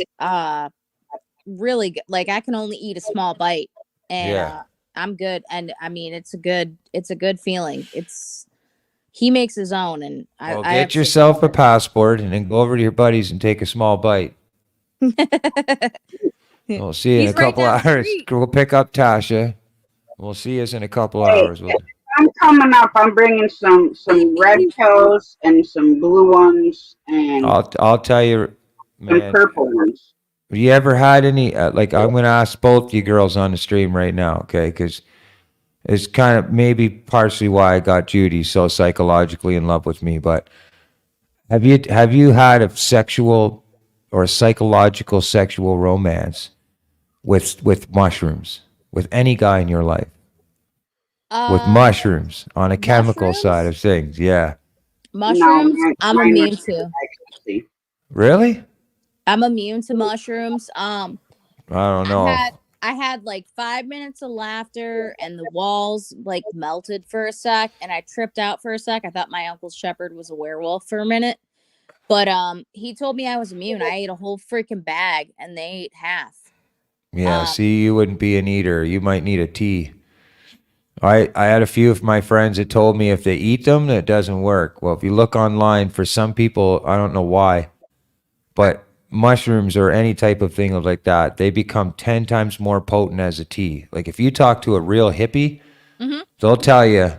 really good. Like, I can only eat a small bite, and I'm good. And I mean, it's a good feeling. He makes his own, and I get yourself a passport and then go over to your buddies and take a small bite. We'll see you in a couple hours. We'll pick up Tasha. We'll see us in a couple hours. I'm coming up. I'm bringing some red pills and some blue ones, and I'll tell you, man, some purple ones. Have you ever had any? I'm going to ask both you girls on the stream right now, okay? Because is kind of maybe partially why I got Judy so psychologically in love with me. But have you had a sexual or psychological sexual romance with mushrooms with any guy in your life? With Um, mushrooms on a chemical side of things, yeah. No, mushrooms, I'm mine immune was to. ecstasy. Really? I'm immune to mushrooms. I don't I know. had like 5 minutes of laughter and the walls like melted for a sec and I tripped out for a sec. I thought my Uncle Shepherd was a werewolf for a minute. But he told me I was immune. I ate a whole freaking bag and they ate half. Yeah, Um, see, you wouldn't be an eater. You might need a tea. I had a few of my friends that told me if they eat them, that doesn't work. Well, if you look online, for some people, I don't know why, but mushrooms or any type of thing like that, they become 10 times more potent as a tea. Like if you talk to a real hippie, mhm. they'll tell you,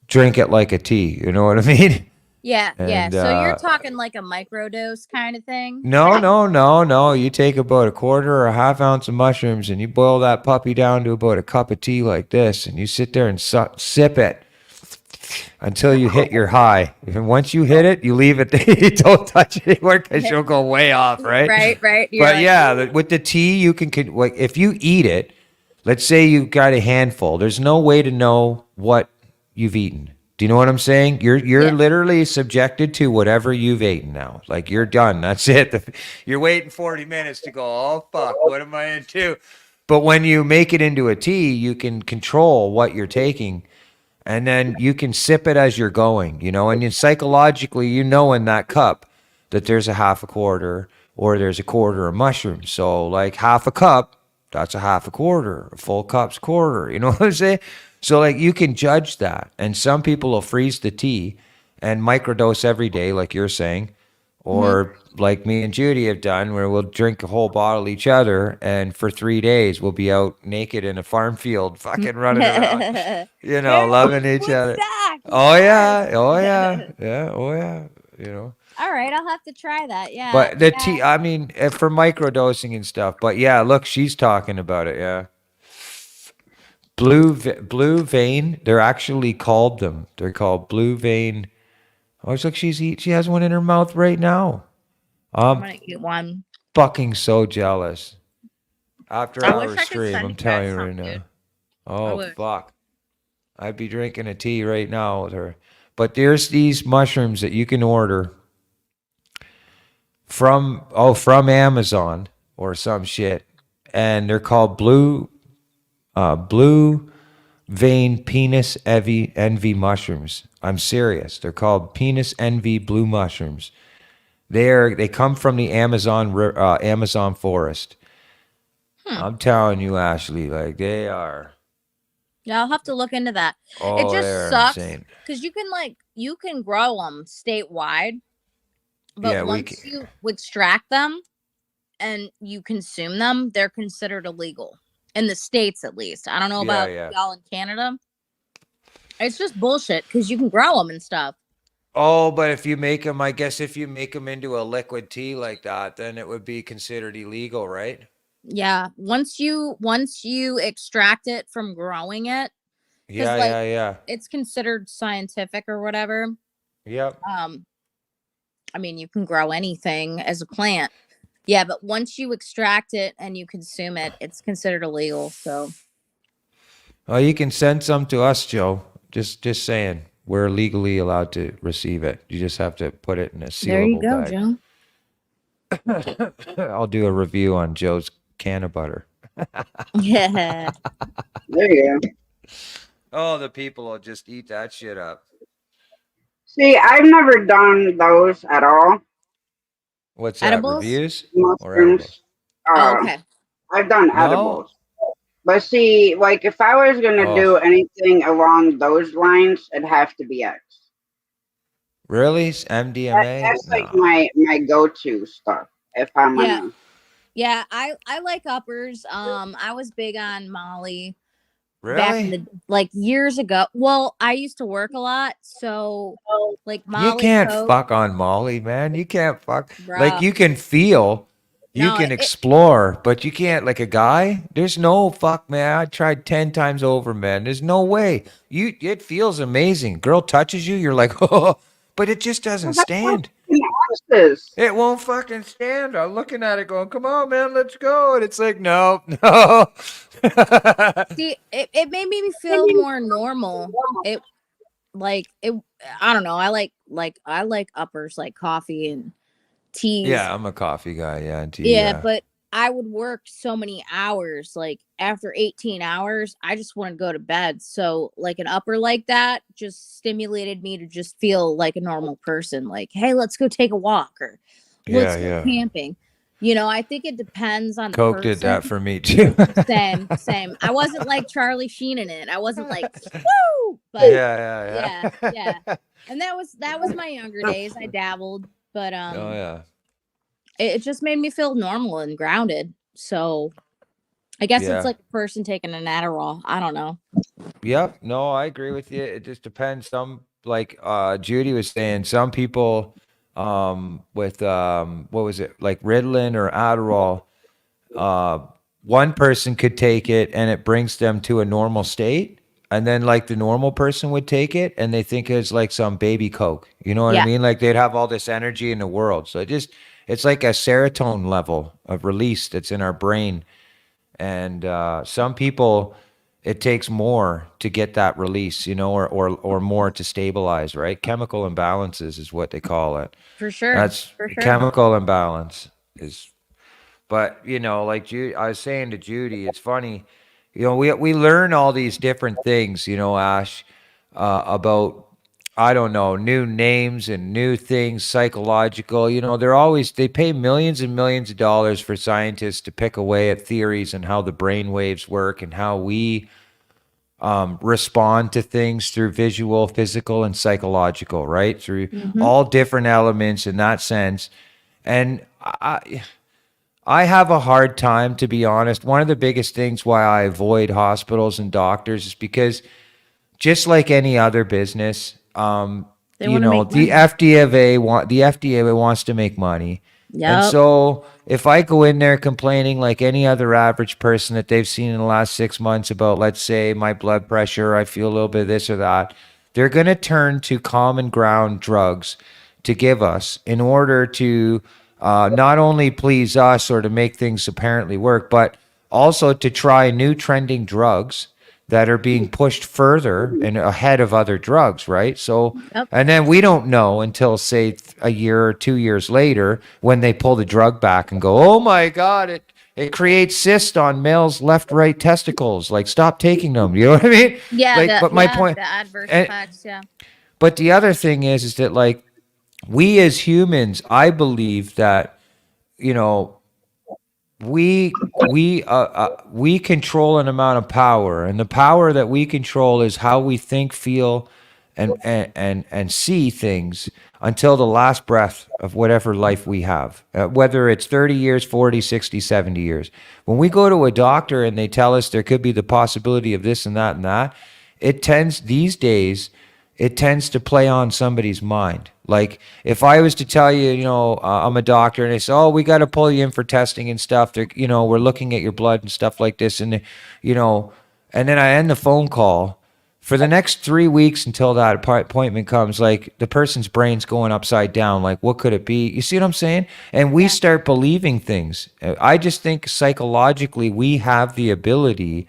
drink it like a tea. You know what I mean? Yeah, yeah. And So you're talking like a microdose kind of thing? no. You take about a quarter or a half ounce of mushrooms and you boil that puppy down to about a cup of tea like this, and you sit there and sip it until you hit your high. And once you hit it, you leave it there. You don't touch it anymore because you'll go way off, right? Right. You're But like, yeah, with the tea, you can like if you eat it. Let's say you got a handful. There's no way to know what you've eaten. Do you know what I'm saying? You're yeah. literally subjected to whatever you've eaten now. Like you're done. That's it. You're waiting 40 minutes to go, oh fuck, what am I into? But when you make it into a tea, you can control what you're taking, and then you can sip it as you're going, and you psychologically you know in that cup that there's a half a quarter or there's a quarter of mushrooms. So like half a cup, that's a half a quarter. A full cup's quarter. You know what I'm saying? So like you can judge that. And some people will freeze the tea and microdose every day, like you're saying. Or like me and Judy have done, where we'll drink a whole bottle each other, and for 3 days we'll be out naked in a farm field, fucking running around, loving each other. Woodstock, Oh yes. yeah, oh yeah, yeah, oh yeah. All right, I'll have to try that. Yeah. But the yeah. tea, I mean, for microdosing and stuff. But yeah, look, she's talking about it. Yeah, blue vein. They're actually called them. They're called blue vein. Oh, look, she has one in her mouth right now. I'm gonna eat one. Fucking so jealous. After I our wish I could stream, send I'm you telling guys you right some, now. dude. Oh wish. fuck, I'd be drinking a tea right now with her. But there's these mushrooms that you can order from Amazon or some shit, and they're called blue vein penis envy mushrooms. I'm serious. They're called penis envy blue mushrooms. They come from the Amazon forest. I'm telling you, Ashley, like they are. Yeah, I'll have to look into that. Oh, It just they're sucks insane. because you can grow them statewide, but Yeah, once you extract them and you consume them, they're considered illegal in the States, at least. I don't know about y'all in Canada. It's just bullshit because you can grow them and stuff. Oh, but if you make them, I guess if you make them into a liquid tea like that, then it would be considered illegal, right? Yeah, once you extract it from growing it, Yeah. it's considered scientific or whatever. Yep. I mean, you can grow anything as a plant. Yeah, but once you extract it and you consume it, it's considered illegal. So, Oh, you can send some to us, Joe. Just saying, we're legally allowed to receive it. You just have to put it in a sealable there you go, bag. Joe. I'll do a review on Joe's can of butter. Yeah. There you go. Oh, the people will just eat that shit up. See, I've never done those at all. What's that? Edibles? Reviews or Mushrooms. edibles? Okay. I've done No. edibles. But see, like if I was gonna do anything along those lines, it'd have to be X. Really? MDMA? That's like my go-to stuff. If I'm gonna. Yeah, I like uppers. I was big on Molly. Really? Back in the years ago. Well, I used to work a lot, so like Molly. You can't fuck on Molly, man. You can't fuck. Bro. Like you can feel You No, can explore, but you can't like a guy. There's no fuck, man. I tried 10 times over, man. There's no way. It feels amazing. Girl touches you, you're like, oh, but it just doesn't stand. Asses. It won't fucking stand. I'm looking at it going, come on, man, let's go. And it's like, no, no. see, it made me feel more normal. It like it. I don't know. I like uppers like coffee and teas. Yeah, I'm a coffee guy. Yeah, and tea, Yeah, yeah. but I would work so many hours. Like after 18 hours, I just want to go to bed. So like an upper like that just stimulated me to just feel like a normal person. Like, hey, let's go take a walk or let's Yeah, go yeah. camping. You know, I think it depends on the Coke person. did that for me too. Same. I wasn't like Charlie Sheen in it. I wasn't like woo, but yeah. yeah. And that was my younger days. I dabbled, but Oh yeah. it just made me feel normal and grounded. So I guess Yeah. it's like a person taking an Adderall. I don't know. Yep. No, I agree with you. It just depends. Some like Judy was saying, some people with what was it, like Ritalin or Adderall, one person could take it and it brings them to a normal state. And then like the normal person would take it and they think it's like some baby Coke. You know what I Yeah. mean? Like they'd have all this energy in the world. So it's like a serotonin level of release that's in our brain. And some people, it takes more to get that release, you know, or more to stabilize, right? Chemical imbalances is what they call it. For sure. That's For sure. chemical imbalance is. But you know, like I was saying to Judy, it's funny, you know, we learn all these different things, you know, Ash, about I don't know, new names and new things, psychological. You know, they pay millions and millions of dollars for scientists to pick away at theories and how the brain waves work and how we respond to things through visual, physical, and psychological, right? Through all different elements in that sense. And I have a hard time, to be honest. One of the biggest things why I avoid hospitals and doctors is because just like any other business, They you wanna know, make money. the FDA wants to make money. And Yep. so if I go in there complaining like any other average person that they've seen in the last 6 months about, let's say, my blood pressure, I feel a little bit of this or that, they're going to turn to common ground drugs to give us in order to not only please us or to make things apparently work, but also to try new trending drugs that are being pushed further and ahead of other drugs, right? So, Yep. and then we don't know until say a year or 2 years later when they pull the drug back and go, oh my God, it creates cysts on males' left, right testicles. Like, stop taking them. You know what I mean? Yeah. Like, but my point, the adverse and- effects. Yeah. but the other thing is that like we as humans, I believe that, you know, we control an amount of power, and the power that we control is how we think, feel, and see things until the last breath of whatever life we have, whether it's 30 years, 40, 60, 70 years. When we go to a doctor and they tell us there could be the possibility of this and that and that, it tends these days it tends to play on somebody's mind. Like if I was to tell you, you know, I'm a doctor and they say, oh, we got to pull you in for testing and stuff. They're, you know, we're looking at your blood and stuff like this. And, you know, and then I end the phone call for the next 3 weeks until that appointment comes. Like the person's brain's going upside down. Like, what could it be? You see what I'm saying? And we start believing things. I just think psychologically we have the ability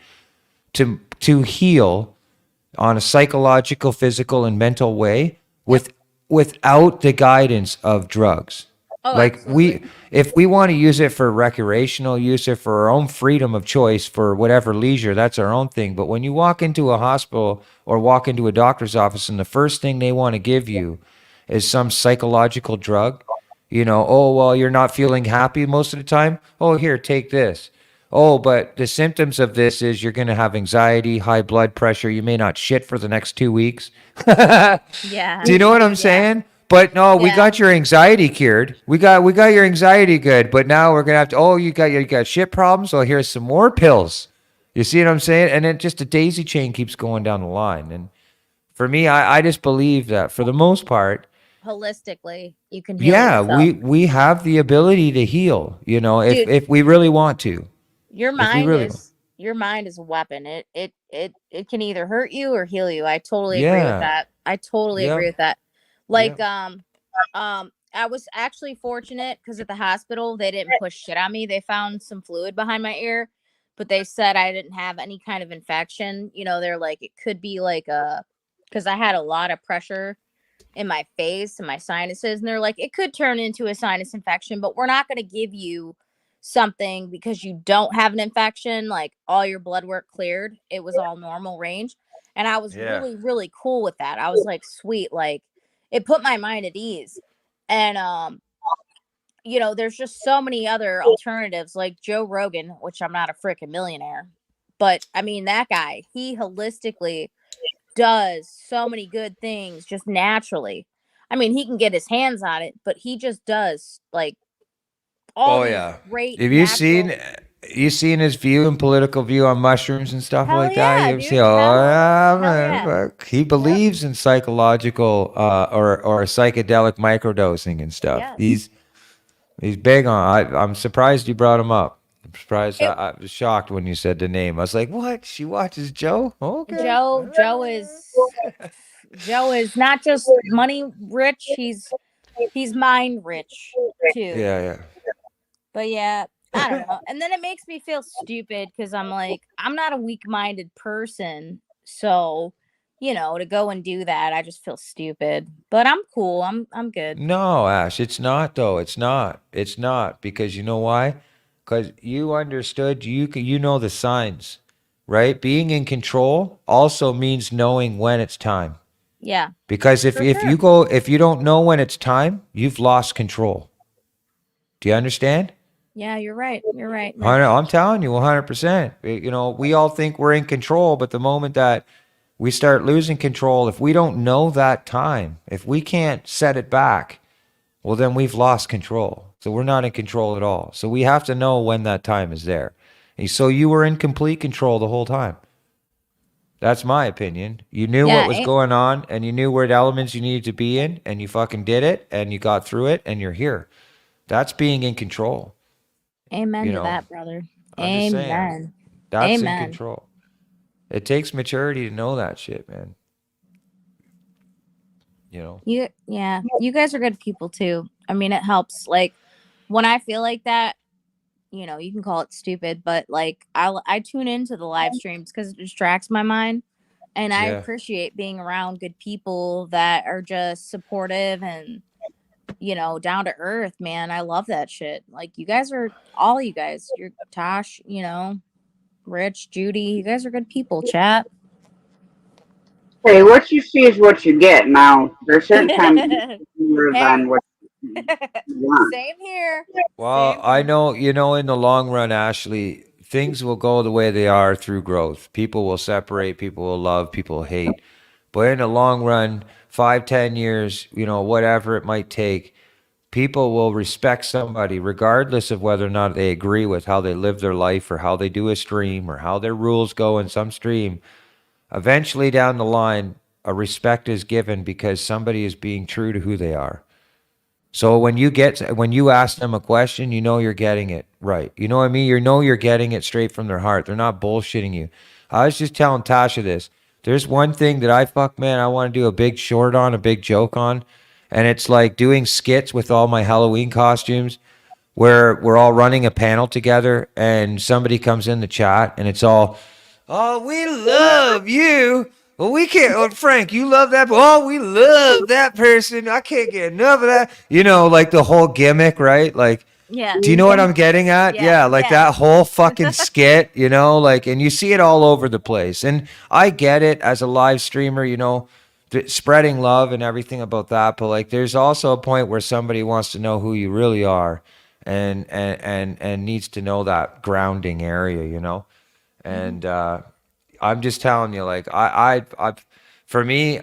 to heal on a psychological, physical, and mental way without the guidance of drugs. Oh, Like absolutely. if we want to use it for recreational use, it for our own freedom of choice, for whatever leisure, that's our own thing. But when you walk into a hospital or walk into a doctor's office and the first thing they want to give you is some psychological drug, you know, oh, well, you're not feeling happy most of the time. Oh, here, take this. Oh, but the symptoms of this is you're going to have anxiety, high blood pressure. You may not shit for the next 2 weeks. Yeah. Do you know what I'm saying? But no, we Yeah. got your anxiety cured. We got your anxiety good. But now we're gonna have to. Oh, you got shit problems. Oh, here's some more pills. You see what I'm saying? And then just a daisy chain keeps going down the line. And for me, I just believe that for the most part, holistically. You can heal Yeah, yourself. we have the ability to heal, you know, Dude, if we really want to. your If we mind really is your mind is a weapon. It can either hurt you or heal you. I totally agree with Yeah. that. I totally agree Yep. with that. Like Yep. I was actually fortunate because at the hospital they didn't push shit on me. They found some fluid behind my ear, but they said I didn't have any kind of infection. You know, they're like it could be like a because I had a lot of pressure in my face and my sinuses, and they're like it could turn into a sinus infection, but we're not going to give you something because you don't have an infection. Like all your blood work cleared, it was all normal range, and I was Yeah. really cool with that. I was like sweet, like it put my mind at ease. And you know, there's just so many other alternatives like Joe Rogan, which I'm not a freaking millionaire, but I mean that guy, he holistically does so many good things just naturally. I mean, he can get his hands on it, but he just does like all Oh these yeah. great Have natural. you seen his view and political view on mushrooms and stuff Hell like that? yeah, You ever see? dude. Oh yeah, Hell man. yeah. Fuck. He Yep. believes in psychological or psychedelic microdosing and stuff. Yes. He's big on. I'm surprised you brought him up. I'm surprised. It, I was shocked when you said the name. I was like, what? She watches Joe? Okay. Joe is not just money rich, he's mind rich too. Yeah, yeah. But yeah, I don't know. And then it makes me feel stupid because I'm like, I'm not a weak minded person. So, you know, to go and do that, I just feel stupid. But I'm cool. I'm good. No, Ash, it's not though. It's not. It's not because you know why? Because you understood. You know the signs, right? Being in control also means knowing when it's time. Yeah. Because For sure. if you don't know when it's time, you've lost control. Do you understand? Yeah, you're right. You're right, I Rich. know. I'm telling you, 100%. You know, we all think we're in control, but the moment that we start losing control, if we don't know that time, if we can't set it back, well, then we've lost control. So we're not in control at all. So we have to know when that time is there. And so you were in complete control the whole time. That's my opinion. You knew what Yeah, was going on and you knew what elements you needed to be in and you fucking did it and you got through it and you're here. That's being in control. amen You to know, that, brother. I'm just saying. Amen. That's in Amen. control. It takes maturity to know that shit, man. You know? You guys are good people too. I mean, it helps. Like when I feel like that, you know, you can call it stupid, but like I tune into the live streams because it distracts my mind. And I Yeah. appreciate being around good people that are just supportive and, you know, down to earth, man. I love that shit. Like you guys are all you guys. You're Tosh, you know, Rich, Judy, you guys are good people, chat. Hey, what you see is what you get. Now, there's certain times more Hey, than what you want. same here. Well, Same I here. know, you know, in the long run, Ashley, things will go the way they are through growth. People will separate, people will love, people will hate. But in the long run, 5, 10 years, you know, whatever it might take, people will respect somebody regardless of whether or not they agree with how they live their life or how they do a stream or how their rules go in some stream. Eventually down the line, a respect is given because somebody is being true to who they are. So when you ask them a question, you know you're getting it right. You know what I mean? You know you're getting it straight from their heart. They're not bullshitting you. I was just telling Tasha this. There's one thing that I want to do a big short on, a big joke on, and it's like doing skits with all my Halloween costumes where we're all running a panel together and somebody comes in the chat and it's all, oh, we love you. Well, we can't. Oh, Frank, you love that. Oh, we love that person. I can't get enough of that. You know, like the whole gimmick, right? Like, Yeah. do you know what I'm getting at? Yeah. Yeah, like Yeah. that whole fucking skit, you know, like, and you see it all over the place. And I get it as a live streamer, you know, spreading love and everything about that. But like, there's also a point where somebody wants to know who you really are and needs to know that grounding area, you know? And, I'm just telling you, like, for me,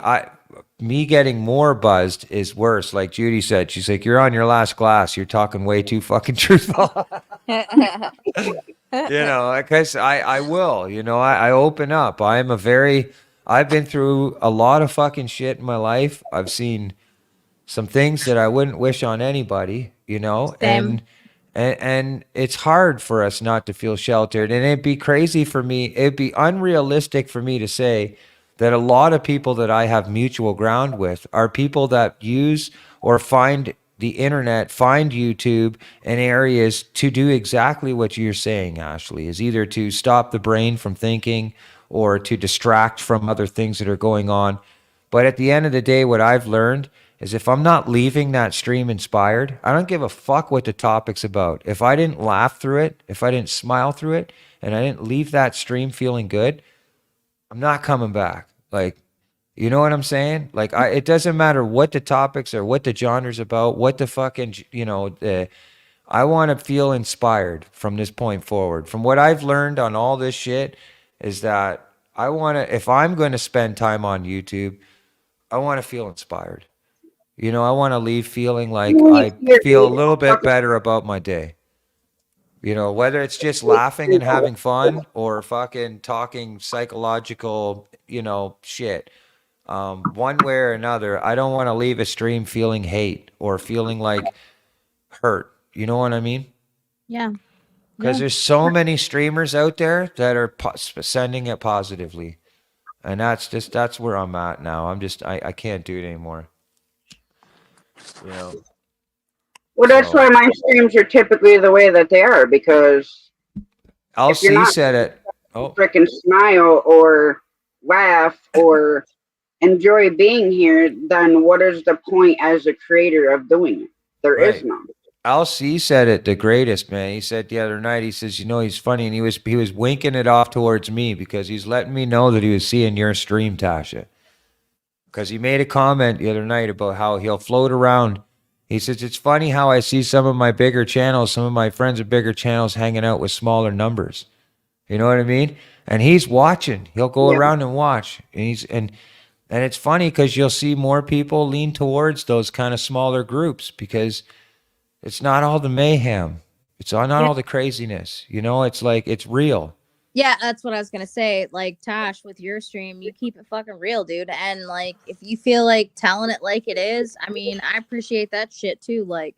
me getting more buzzed is worse. Like Judy said, she's like, you're on your last glass. You're talking way too fucking truthful. You know, because I will, you know, I open up. I've been through a lot of fucking shit in my life. I've seen some things that I wouldn't wish on anybody, you know, Same. and it's hard for us not to feel sheltered. And it'd be crazy for me, it'd be unrealistic for me to say that a lot of people that I have mutual ground with are people that use or find the internet, find YouTube and areas to do exactly what you're saying, Ashley, is either to stop the brain from thinking or to distract from other things that are going on. But at the end of the day, what I've learned is if I'm not leaving that stream inspired, I don't give a fuck what the topic's about. If I didn't laugh through it, if I didn't smile through it, and I didn't leave that stream feeling good, I'm not coming back. Like, you know what I'm saying? Like, it doesn't matter what the topics are, what the genre's about, what the fucking, you know, I want to feel inspired from this point forward. From what I've learned on all this shit is that I want to, if I'm going to spend time on YouTube, I want to feel inspired. You know, I want to leave feeling like I feel a little bit better about my day. You know, whether it's just laughing and having fun or fucking talking psychological, you know, shit. One way or another, I don't want to leave a stream feeling hate or feeling like hurt. You know what I mean? Yeah. Because Yeah. there's so many streamers out there that are sending it positively. And that's where I'm at now. I can't do it anymore. You know. Well, that's So- why my streams are typically the way that they are, because if you're LC not said it. Oh, freaking smile or laugh or enjoy being here, then what is the point as a creator of doing it? There is Right. none. LC said it the greatest, man. He said the other night, he says, you know, he's funny, and he was winking it off towards me because he's letting me know that he was seeing your stream, Tasha. Because he made a comment the other night about how he'll float around. He says, it's funny how I see some of my bigger channels, some of my friends with bigger channels hanging out with smaller numbers. You know what I mean? And he's watching. He'll go Yeah. around and watch. And it's funny because you'll see more people lean towards those kind of smaller groups because it's not all the mayhem. It's not all the craziness. You know, it's like it's real. Yeah, that's what I was gonna say. Like Tosh, with your stream, you keep it fucking real, dude. And like, if you feel like telling it like it is, I mean, I appreciate that shit too. Like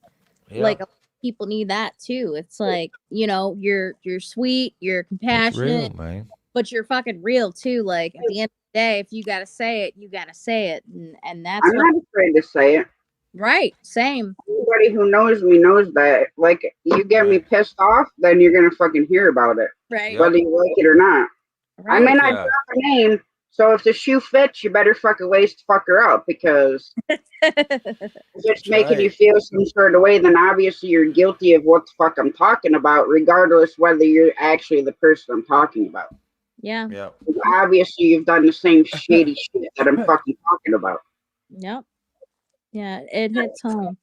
a lot of people need that too. It's like, you know, you're sweet, you're It's compassionate, real, man. but you're fucking real too. Like at the end of the day, if you gotta say it, you gotta say it, and that's I'm not afraid to say it. right. Same. Anybody who knows me knows that. Like, you get me Right. pissed off, then you're gonna fucking hear about it, Right. Yep. whether you like it or not. I Right. may not Yeah. drop a name, so if the shoe fits, you better fucking waist fuck her up, because if it's making you right. feel some sort of way, then obviously you're guilty of what the fuck I'm talking about, regardless whether you're actually the person I'm talking about. Yeah. Yeah. Obviously, you've done the same shady shit that I'm fucking talking about. Yep. Yeah, it hits home.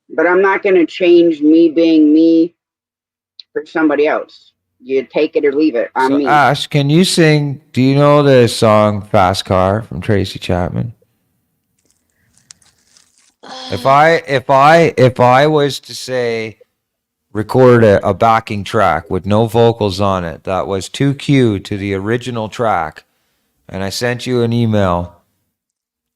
But I'm not going to change me being me for somebody else. You take it or leave it. I'm So me. Ash, can you sing? Do you know the song "Fast Car" from Tracy Chapman? If I was to say record a backing track with no vocals on it that was too cute to the original track, and I sent you an email.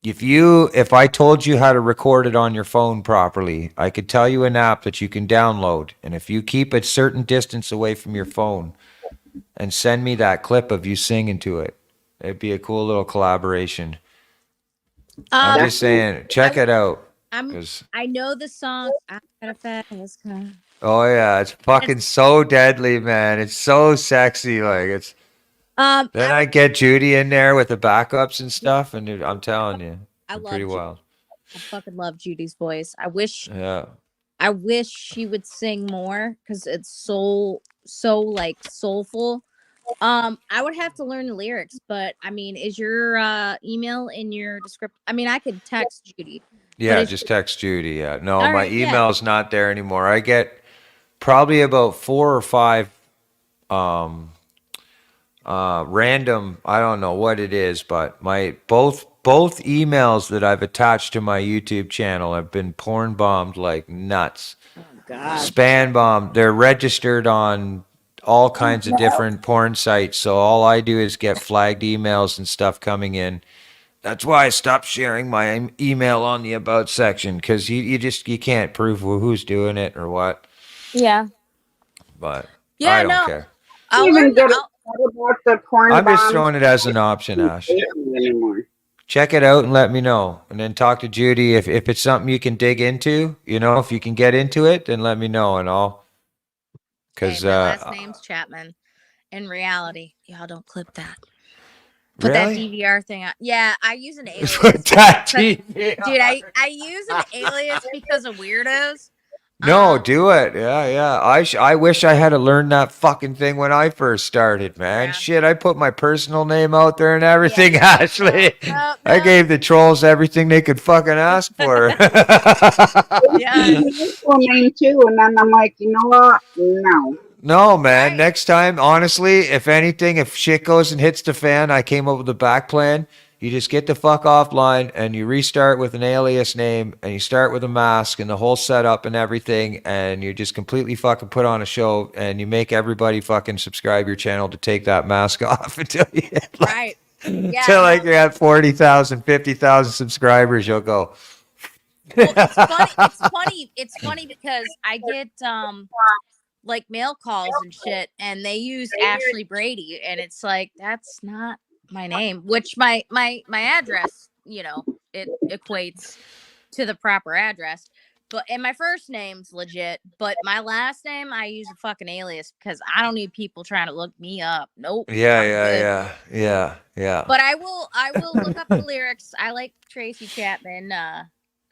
If I told you how to record it on your phone properly, I could tell you an app that you can download, and if you keep a certain distance away from your phone and send me that clip of you singing to it, it'd be a cool little collaboration. I'm just saying, check it out. 'Cause- I know the song. I got a fast car. oh yeah, it's fucking so deadly, man. It's so sexy. Like it's. Then I get Judy in there with the backups and stuff, and dude, I'm telling you, I it's love pretty Judy. wild. I fucking love Judy's voice. I wish Yeah. she would sing more because it's so like soulful. I would have to learn the lyrics, but I mean, is your email in your description? I mean, I could text Judy. Yeah, just text Judy. Yeah. No, All my right, yeah. email's not there anymore. I get probably about 4 or 5 random, I don't know what it is, but my both emails that I've attached to my YouTube channel have been porn bombed like nuts. Oh god. Span bombed. They're registered on all kinds of different porn sites, so all I do is get flagged emails and stuff coming in. That's why I stopped sharing my email on the about section, because you can't prove who's doing it or what. Yeah. But Yeah, I don't no. care. I'll Even learn. get excited about the porn I'm just bombs throwing it as an option, Ash. anymore. Check it out and let me know. And then talk to Judy. If it's something you can dig into, if you can get into it, then let me know and I'll. Hey, Because my last name's Chapman. In reality, y'all don't clip that. Put really? that DVR thing on. Yeah, I use an alias. Put that Dude, DVR. I use an alias because of weirdos. No, do it. Yeah. I wish I had to learn that fucking thing when I first started, man. Yeah. Shit, I put my personal name out there and everything, Yeah, Ashley. no. I gave the trolls everything they could fucking ask for. Yeah. Full name too, and then I'm like, you know what? No. No, man. Right. Next time, honestly, if shit goes and hits the fan, I came up with a back plan. You just get the fuck offline and you restart with an alias name and you start with a mask and the whole setup and everything, and you just completely fucking put on a show and you make everybody fucking subscribe your channel to take that mask off until you hit Right. Yeah. until like you're at 40,000, 50,000 subscribers, you'll go. Well, it's funny. It's funny because I get like mail calls and shit, and they use Ashley Brady, and it's like that's not my name. Which my address, it equates to the proper address. But and my first name's legit, but my last name I use a fucking alias because I don't need people trying to look me up. Nope. I'm good. Yeah. But I will look up the lyrics. I like Tracy Chapman.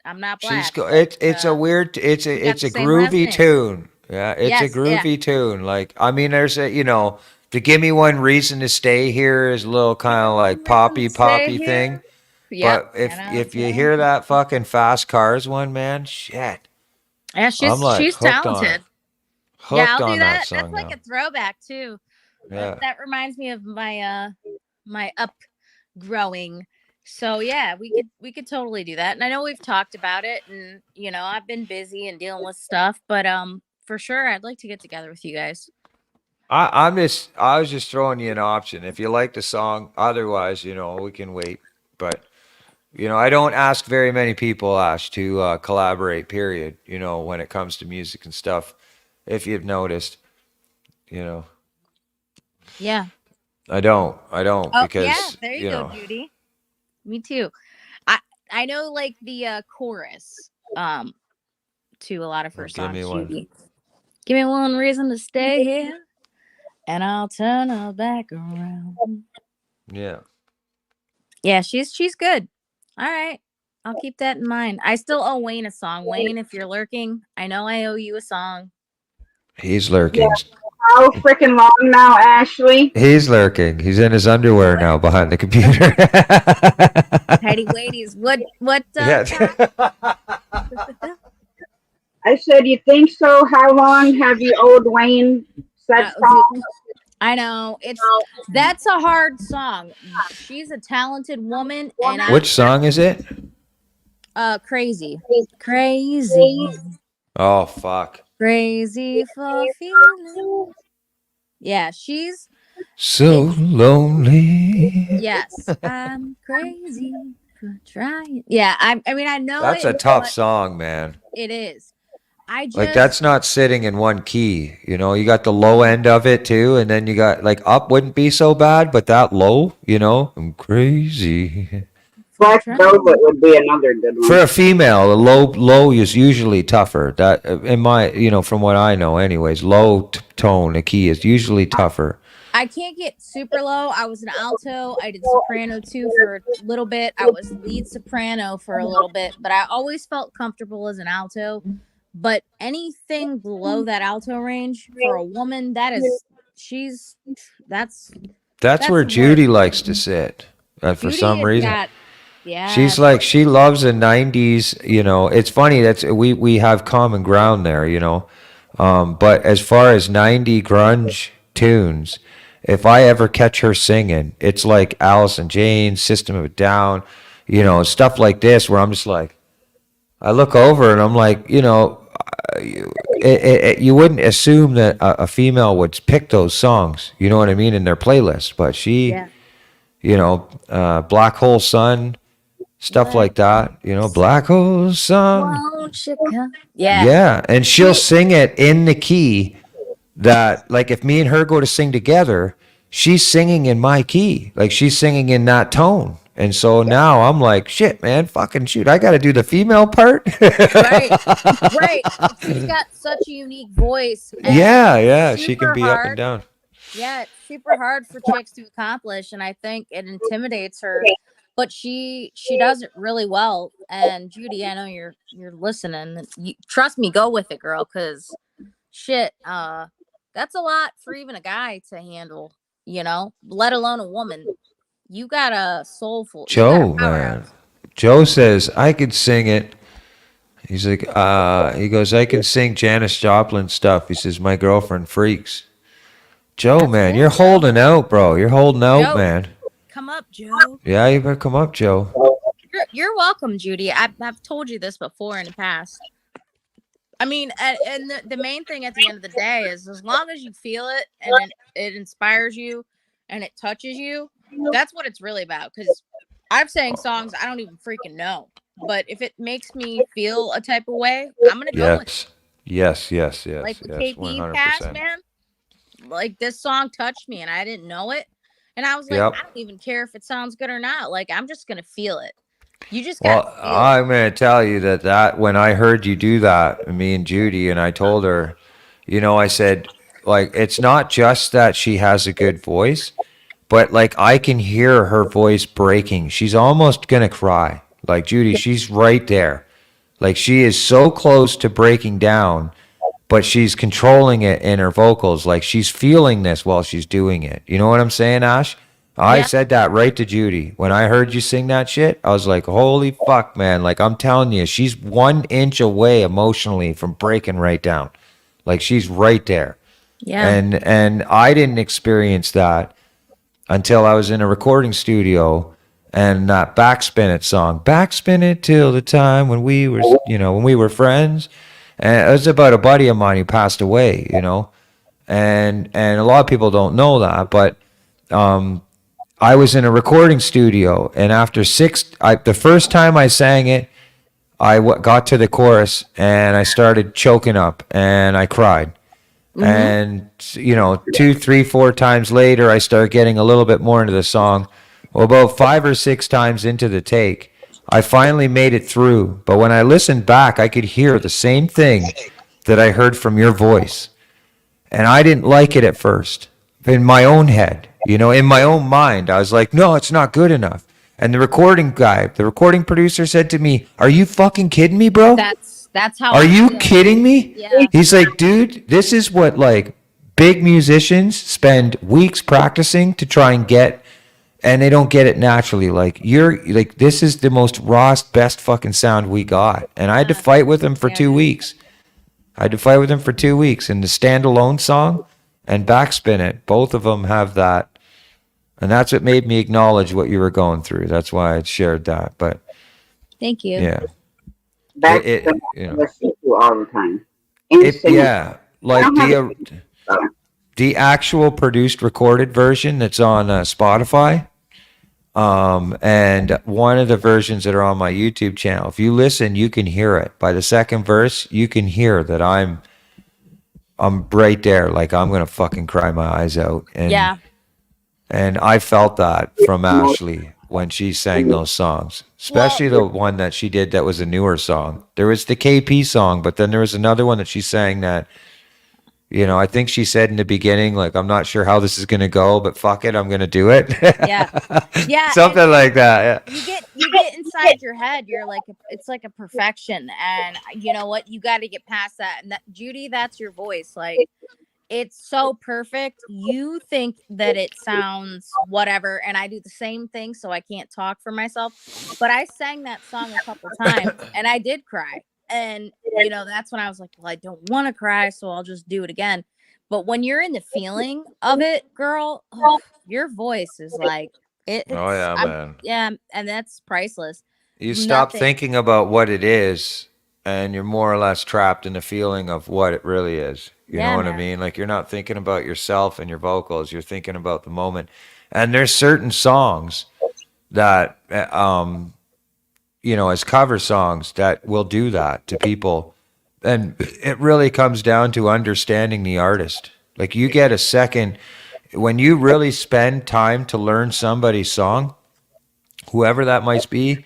I'm not black. It's a weird, it's we got a the same last groovy name. tune. Yeah, it's a Yes, yeah. groovy tune. Like, I mean, there's the "Give Me One Reason to Stay Here" is a little kind of like poppy Stay thing. Yep. But if you hear that fucking Fast Cars one, man, shit, Yeah, I'm like she's hooked on it. talented. Yeah, Hooked I'll do on that that. song That's like now. a throwback too. Yeah. That reminds me of my upgrowing. So yeah, we could totally do that. And I know we've talked about it, and I've been busy and dealing with stuff, but for sure I'd like to get together with you guys. I was just throwing you an option. If you like the song, otherwise, we can wait. But I don't ask very many people, Ash, to collaborate, period, when it comes to music and stuff. If you've noticed, Yeah. I don't Oh because, yeah, there you go, Judy. Me too. I know like the chorus to a lot of her songs. give me one. Judy. Give me one reason to stay here, and I'll turn her back around. Yeah. Yeah, she's good. All right. I'll keep that in mind. I still owe Wayne a song. Wayne, if you're lurking, I know I owe you a song. He's lurking. Yeah. How freaking long now, Ashley? He's lurking. He's in his underwear now behind the computer. Heidi Waities. What I said, you think so? How long have you owed Wayne such songs? I know that's a hard song. She's a talented woman, and Which song is it? Crazy. Oh fuck. Crazy for feeling. Yeah, she's so lonely. Yes, I'm crazy for trying. Yeah, I mean I know That's a tough song, man. It is. Like that's not sitting in one key. You got the low end of it too, and then you got like up wouldn't be so bad, but that low, I'm crazy. Black Velvet would be another good one. For a female, a low is usually tougher. That in my, from what I know, anyways, low tone, a key is usually tougher. I can't get super low. I was an alto. I did soprano too for a little bit. I was lead soprano for a little bit, but I always felt comfortable as an alto. But anything below that alto range for a woman, that's where Judy likes to sit. For some reason. Yeah. She's like, she loves the 90s, it's funny that's we have common ground there, but as far as 90 grunge tunes, if I ever catch her singing, it's like Alice in Chains, System of a Down, stuff like this where I'm just like, I look over and I'm like, you wouldn't assume that a female would pick those songs, you know what I mean, in their playlist, but she Black Hole Sun, stuff like that. Black Hole Sun. Won't you come? Yeah. Yeah, and she'll sing it in the key that, like, if me and her go to sing together, she's singing in my key, like she's singing in that tone. And so now I'm like, shit, man, fucking shoot, I got to do the female part. Right. She's got such a unique voice. And Yeah, she can super be up hard. and down. Yeah, it's super hard for chicks to accomplish, and I think it intimidates her. But she does it really well. And Judy, I know you're listening. Trust me, go with it, girl, because shit, that's a lot for even a guy to handle, let alone a woman. You got a soulful Joe, man. Joe says I could sing it. He's like, he goes, I can sing Janis Joplin stuff. He says, my girlfriend freaks. Joe, man, you're holding out, bro. You're holding out, Joe, man. Come up, Joe. Yeah, you better come up, Joe. You're welcome, Judy. I've told you this before in the past. I mean, and the main thing at the end of the day is, as long as you feel it and it inspires you and it touches you, that's what it's really about. Because I've sang songs I don't even freaking know, but if it makes me feel a type of way, I'm gonna go with it. Yes. Like the KP pass, man. Like, this song touched me and I didn't know it, and I was like, I don't even care if it sounds good or not. Like, I'm just gonna feel it. You just got. Well, I'm gonna tell you that when I heard you do that, me and Judy, and I told her, I said, like, it's not just that she has a good voice, but like I can hear her voice breaking. She's almost gonna cry. Like, Judy, she's right there. Like, she is so close to breaking down, but she's controlling it in her vocals. Like, she's feeling this while she's doing it. You know what I'm saying, Ash? I said that right to Judy. When I heard you sing that shit, I was like, holy fuck, man. Like, I'm telling you, she's 1 inch away emotionally from breaking right down. Like, she's right there. Yeah. And I didn't experience that until I was in a recording studio, and that Backspin It song, Backspin It till the time when we were friends. And it was about a buddy of mine who passed away, and a lot of people don't know that, but I was in a recording studio, and after the first time I sang it, I got to the chorus and I started choking up and I cried. Mm-hmm. And 2, 3, 4 times later, I started getting a little bit more into the song. Well, about 5 or 6 times into the take, I finally made it through. But when I listened back, I could hear the same thing that I heard from your voice. And I didn't like it at first, in my own head, in my own mind. I was like, no, it's not good enough. And the recording producer said to me, are you fucking kidding me, bro? That's how. Are you kidding me? Yeah. He's like, dude, this is what like big musicians spend weeks practicing to try and get, and they don't get it naturally. Like, this is the most raw, best fucking sound we got. And I had to fight with him for 2 weeks. And the standalone song and Backspin It, both of them have that. And that's what made me acknowledge what you were going through. That's why I shared that. But thank you. Yeah. Listen to all the time. Like the actual produced recorded version that's on Spotify, and one of the versions that are on my YouTube channel. If you listen, you can hear it. By the second verse, you can hear that I'm right there. Like, I'm gonna fucking cry my eyes out. And I felt that from Ashley when she sang those songs, especially the one that she did that was a newer song. There was the KP song, but then there was another one that she sang that, I think she said in the beginning, like, I'm not sure how this is going to go, but fuck it, I'm going to do it. Yeah. Something like that. Yeah. You get inside your head. You're like, it's like a perfection. And you know what? You got to get past that. And Judy, that's your voice. Like, it's so perfect. You think that it sounds whatever, and I do the same thing, so I can't talk for myself. But I sang that song a couple times, and I did cry. And, that's when I was like, well, I don't want to cry, so I'll just do it again. But when you're in the feeling of it, girl, your voice is like, man. Yeah, and that's priceless. You stop thinking about what it is, and you're more or less trapped in the feeling of what it really is. You know what I mean? Like, you're not thinking about yourself and your vocals. You're thinking about the moment. And there's certain songs that, as cover songs that will do that to people. And it really comes down to understanding the artist. Like you get a second, when you really spend time to learn somebody's song, whoever that might be,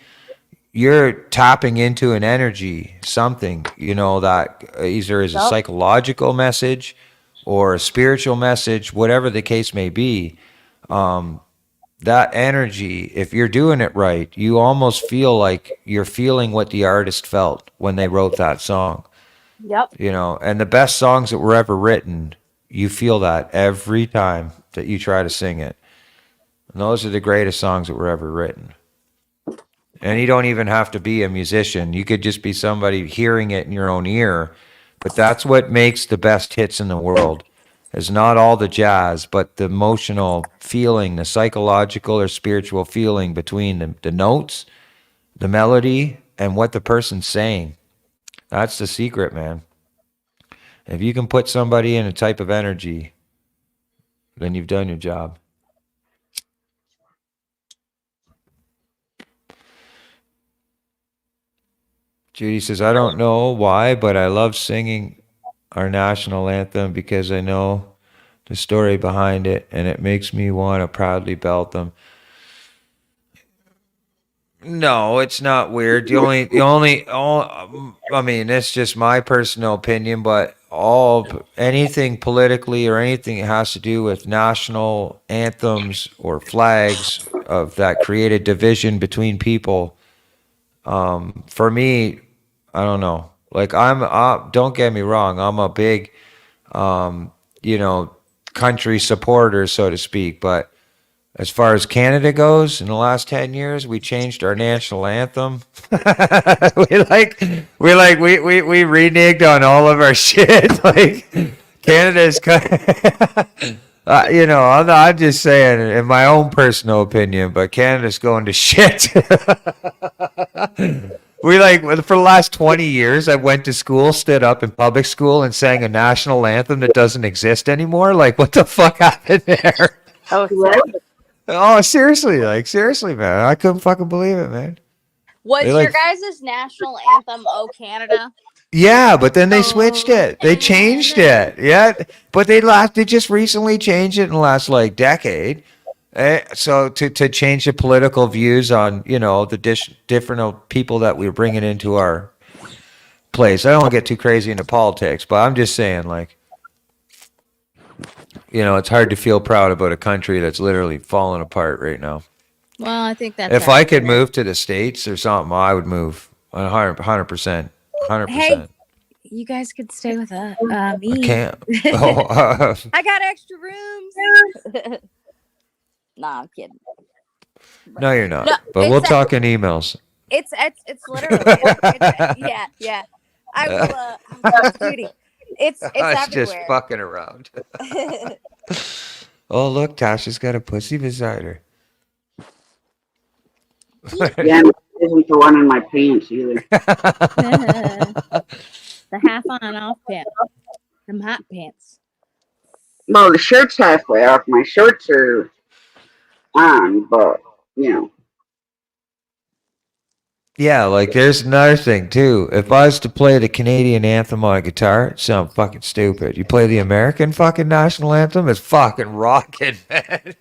you're tapping into an energy, something, that either is a Yep. psychological message or a spiritual message, whatever the case may be. That energy, if you're doing it right, you almost feel like you're feeling what the artist felt when they wrote that song. Yep. And the best songs that were ever written, you feel that every time that you try to sing it. And those are the greatest songs that were ever written. And you don't even have to be a musician. You could just be somebody hearing it in your own ear. But that's what makes the best hits in the world. Is not all the jazz, but the emotional feeling, the psychological or spiritual feeling between the notes, the melody, and what the person's saying. That's the secret, man. If you can put somebody in a type of energy, then you've done your job. Judy says, I don't know why, but I love singing our national anthem because I know the story behind it and it makes me want to proudly belt them. No, it's not weird. I mean, it's just my personal opinion, but anything politically or anything that has to do with national anthems or flags of that created division between people, for me, I don't know. Like don't get me wrong, I'm a big, country supporter, so to speak, but as far as Canada goes, in the last 10 years, we changed our national anthem. we reneged on all of our shit. Like Canada's, I'm just saying in my own personal opinion, but Canada's going to shit. For the last 20 years, I went to school, stood up in public school and sang a national anthem that doesn't exist anymore. Like, what the fuck happened there? Oh, Oh, seriously, man. I couldn't fucking believe it, man. was They your like- guys' national anthem "Oh Canada"? Yeah, but then they switched it. They changed it. Yeah, but they just recently changed it in the last decade. So to change the political views on the different people that we're bringing into our place. I don't want to get too crazy into politics, but I'm just saying it's hard to feel proud about a country that's literally falling apart right now. Well, I think that's If I could move to the States or something, I would move 100%. 100%. Hey, you guys could stay with me. I can't. Oh, I got extra rooms. Nah, I'm kidding. no, you're not. No, But we'll it's talk in emails. It's literally yeah. I will. Judy, it's I was everywhere. just fucking around. Oh, look, Tasha's got a pussy beside her. Yeah, isn't the one in my pants either. The half on and off pants. Them hot pants. Well, the shirt's halfway off. My shorts are on, but Yeah, there's another thing too. If I was to play the Canadian anthem on a guitar, it sounds fucking stupid. You play the American fucking national anthem, it's fucking rocking, man.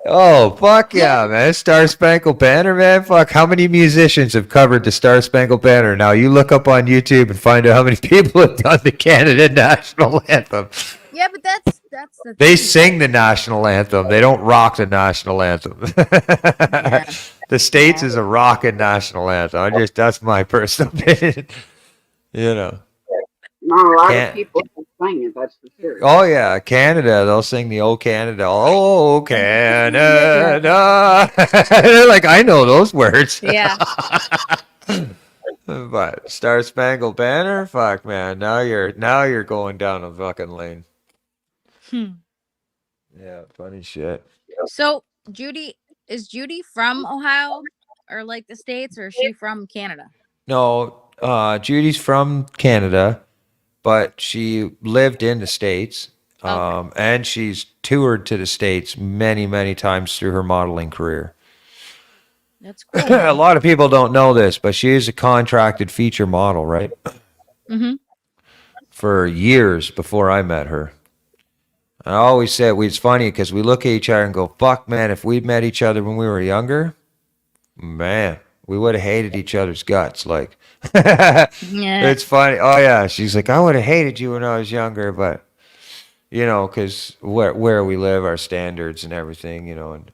Oh, fuck yeah, man. Star Spangled Banner, man. Fuck, how many musicians have covered the Star Spangled Banner? Now, you look up on YouTube and find out how many people have done the Canada national anthem. Yeah, but that's the They thing. sing the national anthem. They don't rock the national anthem. Yeah. The States Yeah. is a rocking national anthem. That's my personal opinion. not a lot Can't- of people can sing it. That's for sure. Oh yeah, Canada. They'll sing the "Oh Canada." Oh Canada. They're like, I know those words. Yeah. But Star Spangled Banner, fuck man. Now you're going down a fucking lane. Yeah, funny shit. So is Judy from Ohio or the States, or is she from Canada? No, Judy's from Canada, but she lived in the States. And she's toured to the States many, many times through her modeling career. That's cool. A lot of people don't know this, but she is a contracted feature model, right? Mm-hmm. For years before I met her. I always said it's funny because we look at each other and go, fuck, man, if we'd met each other when we were younger, man, we would have hated each other's guts. Like, Yeah. it's funny. Oh, yeah. She's like, I would have hated you when I was younger, but, you know, because where we live, our standards and everything, you know. And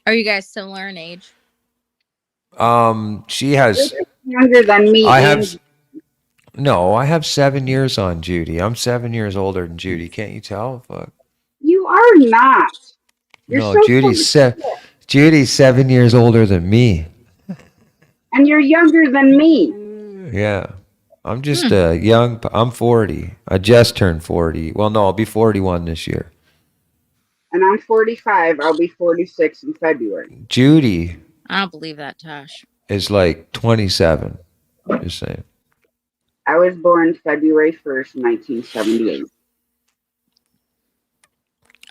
Are you guys similar in age? she has. Younger than me. I and have. No, I have 7 years on Judy. I'm 7 years older than Judy. Can't you tell? Fuck. You are not. You're No, so Judy's 7 years older than me. and you're younger than me. Yeah. I'm just I'm 40. I just turned 40. Well, no, I'll be 41 this year. And I'm 45. I'll be 46 in February. Judy I don't believe that, Tosh. is like 27. Just saying. I was born February 1st, 1978.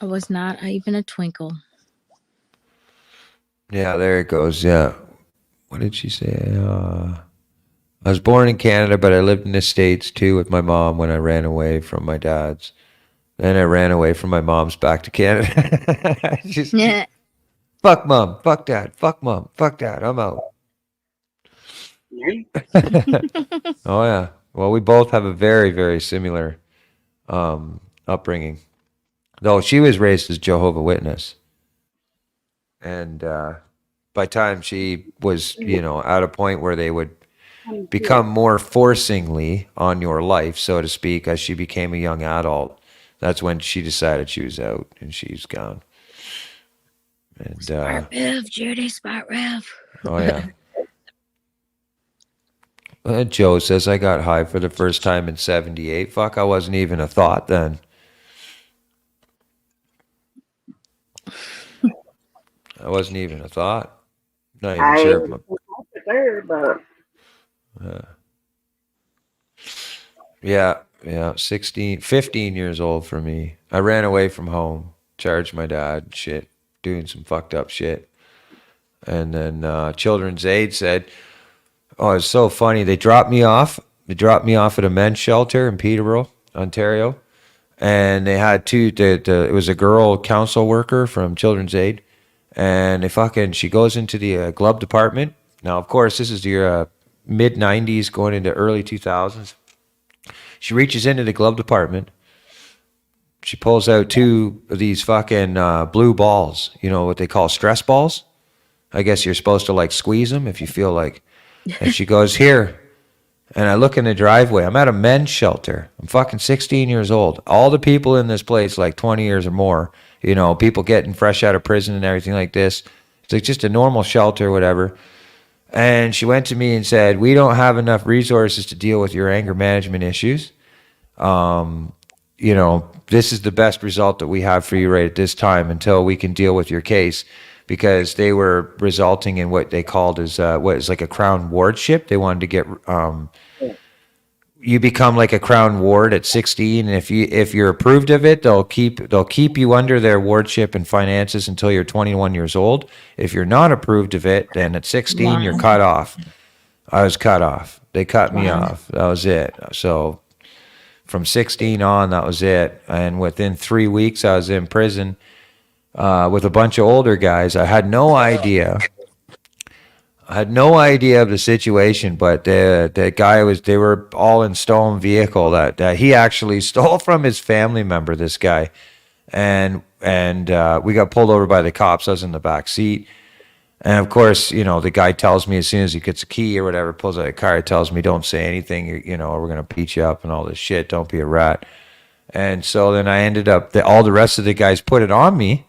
I was not even a twinkle. Yeah, there it goes. Yeah. What did she say? I was born in Canada, but I lived in the States too with my mom when I ran away from my dad's. Then I ran away from my mom's back to Canada. Just, Yeah. fuck mom, fuck dad, fuck mom, fuck dad. I'm out. Right? Oh yeah. Well, we both have a very, very similar upbringing. Though she was raised as Jehovah's Witness. And by time she was, you know, at a point where they would become more forcingly on your life, so to speak, as she became a young adult, that's when she decided she was out and she's gone. And Smart Rev, Judy, smart Rev. oh yeah. Joe says I got high for the first time in 78. Fuck, I wasn't even a thought then. I wasn't even a thought. Not even sure. There, but Yeah, 15 years old for me. I ran away from home, charged my dad, shit, doing some fucked up shit. And then Children's Aid said, oh, it's so funny. They dropped me off. They dropped me off at a men's shelter in Peterborough, Ontario. And they had it was a girl council worker from Children's Aid. And she goes into the glove department. Now, of course, this is your mid 90s going into early 2000s. She reaches into the glove department. She pulls out 2 of these fucking blue balls, you know, what they call stress balls. I guess you're supposed to like squeeze them if you feel like. And she goes, here. And I look in the driveway. I'm at a men's shelter. I'm fucking 16 years old. All the people in this place, like 20 years or more, you know, people getting fresh out of prison and everything like this. It's like just a normal shelter, whatever. And she went to me and said, we don't have enough resources to deal with your anger management issues. You know, this is the best result that we have for you right at this time until we can deal with your case, because they were resulting in what they called as what is like a crown wardship. They wanted to get you become like a crown ward at 16, and if you're approved of it, they'll keep you under their wardship and finances until you're 21 years old. If you're not approved of it, then at 16 you're cut off. I was cut off. They cut me off. That was it. So from 16 on, that was it. And within 3 weeks, I was in prison with a bunch of older guys. I had no idea. Of the situation, but the guy they were all in stolen vehicle that he actually stole from his family member, this guy. And we got pulled over by the cops. I was in the back seat. And of course, you know, the guy tells me as soon as he gets a key or whatever, pulls out a car, he tells me, don't say anything, you know, or we're going to beat you up and all this shit. Don't be a rat. And so then I ended up, all the rest of the guys put it on me.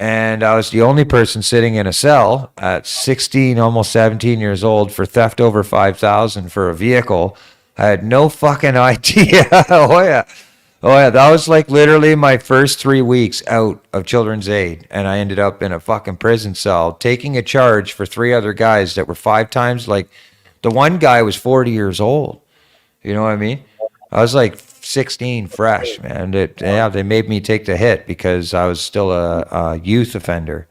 And I was the only person sitting in a cell at 16, almost 17 years old for theft over $5,000 for a vehicle. I had no fucking idea. Oh yeah. That was like literally my first 3 weeks out of Children's Aid. And I ended up in a fucking prison cell taking a charge for 3 other guys that were 5 times. Like the one guy was 40 years old. You know what I mean? I was like 16 fresh, man. They made me take the hit because I was still a youth offender.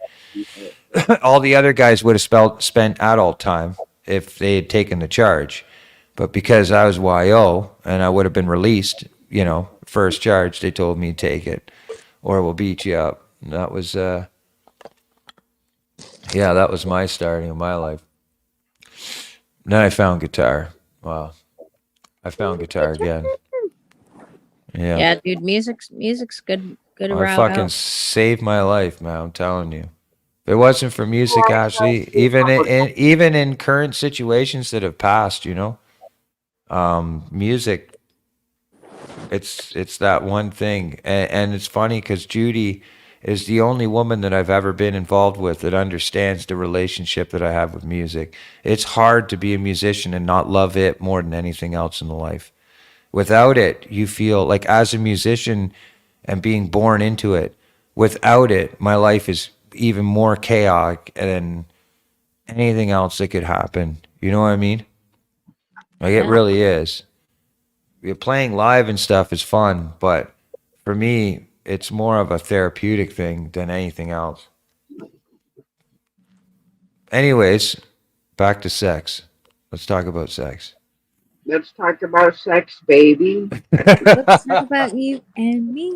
All the other guys would have spent adult time if they had taken the charge. But because I was YO and I would have been released, first charge, they told me take it or we'll beat you up. And that was, that was my starting of my life. Then I found guitar. Wow. I found guitar again. Yeah. Yeah, dude, music's good I route fucking out. saved my life, man. I'm telling you. If it wasn't for music, Ashley, even in current situations that have passed, music, it's that one thing, and it's funny because Judy is the only woman that I've ever been involved with that understands the relationship that I have with music. It's hard to be a musician and not love it more than anything else in life. Without it, you feel like as a musician and being born into it, without it, my life is even more chaotic than anything else that could happen. You know what I mean? Like it Yeah. really is. Playing live and stuff is fun, but for me, it's more of a therapeutic thing than anything else. Anyways, back to sex. Let's talk about sex. Let's talk about sex, baby. Let's talk about you and me.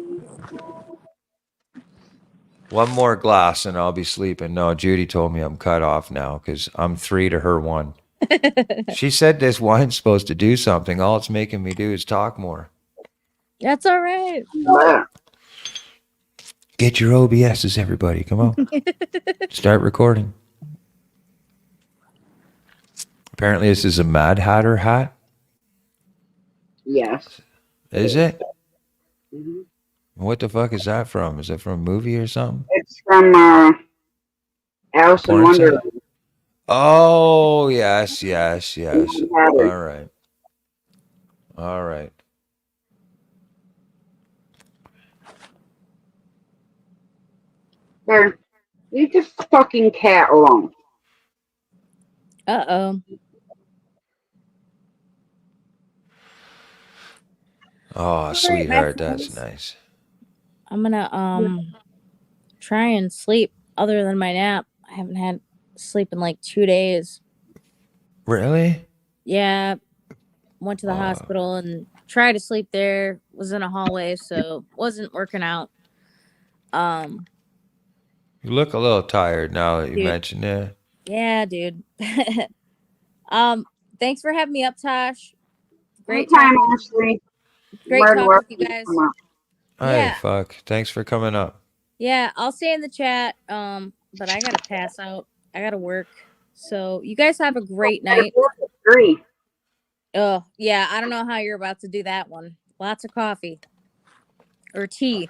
One more glass and I'll be sleeping. No, Judy told me I'm cut off now because I'm 3 to her 1. She said this wine's supposed to do something. All it's making me do is talk more. That's all right. Yeah. Get your OBSs, everybody. Come on. Start recording. Apparently, this is a Mad Hatter hat. Yes. Is it? Mhm. What the fuck is that from? Is it from a movie or something? It's from Alice in Porn site? Wonderland. Oh, yes. All right. All right. There. Leave the fucking cat alone. Uh-oh. Oh, my sweetheart, that's friends. nice. I'm gonna try and sleep other than my nap. I haven't had sleep in like 2 days. Really? Yeah. Went to the hospital and tried to sleep there. Was in a hallway, so wasn't working out. You look a little tired now that you Dude. mentioned it. Yeah, dude. Thanks for having me up, Tosh. Great Anytime, talking with Ashley. Great More than talking with you welcome to guys. come up. Hey, Yeah. fuck. Thanks for coming up. Yeah, I'll stay in the chat. But I gotta pass out. I gotta work. So you guys have a great night. 3. Oh, yeah, I don't know how you're about to do that one. Lots of coffee. Or tea.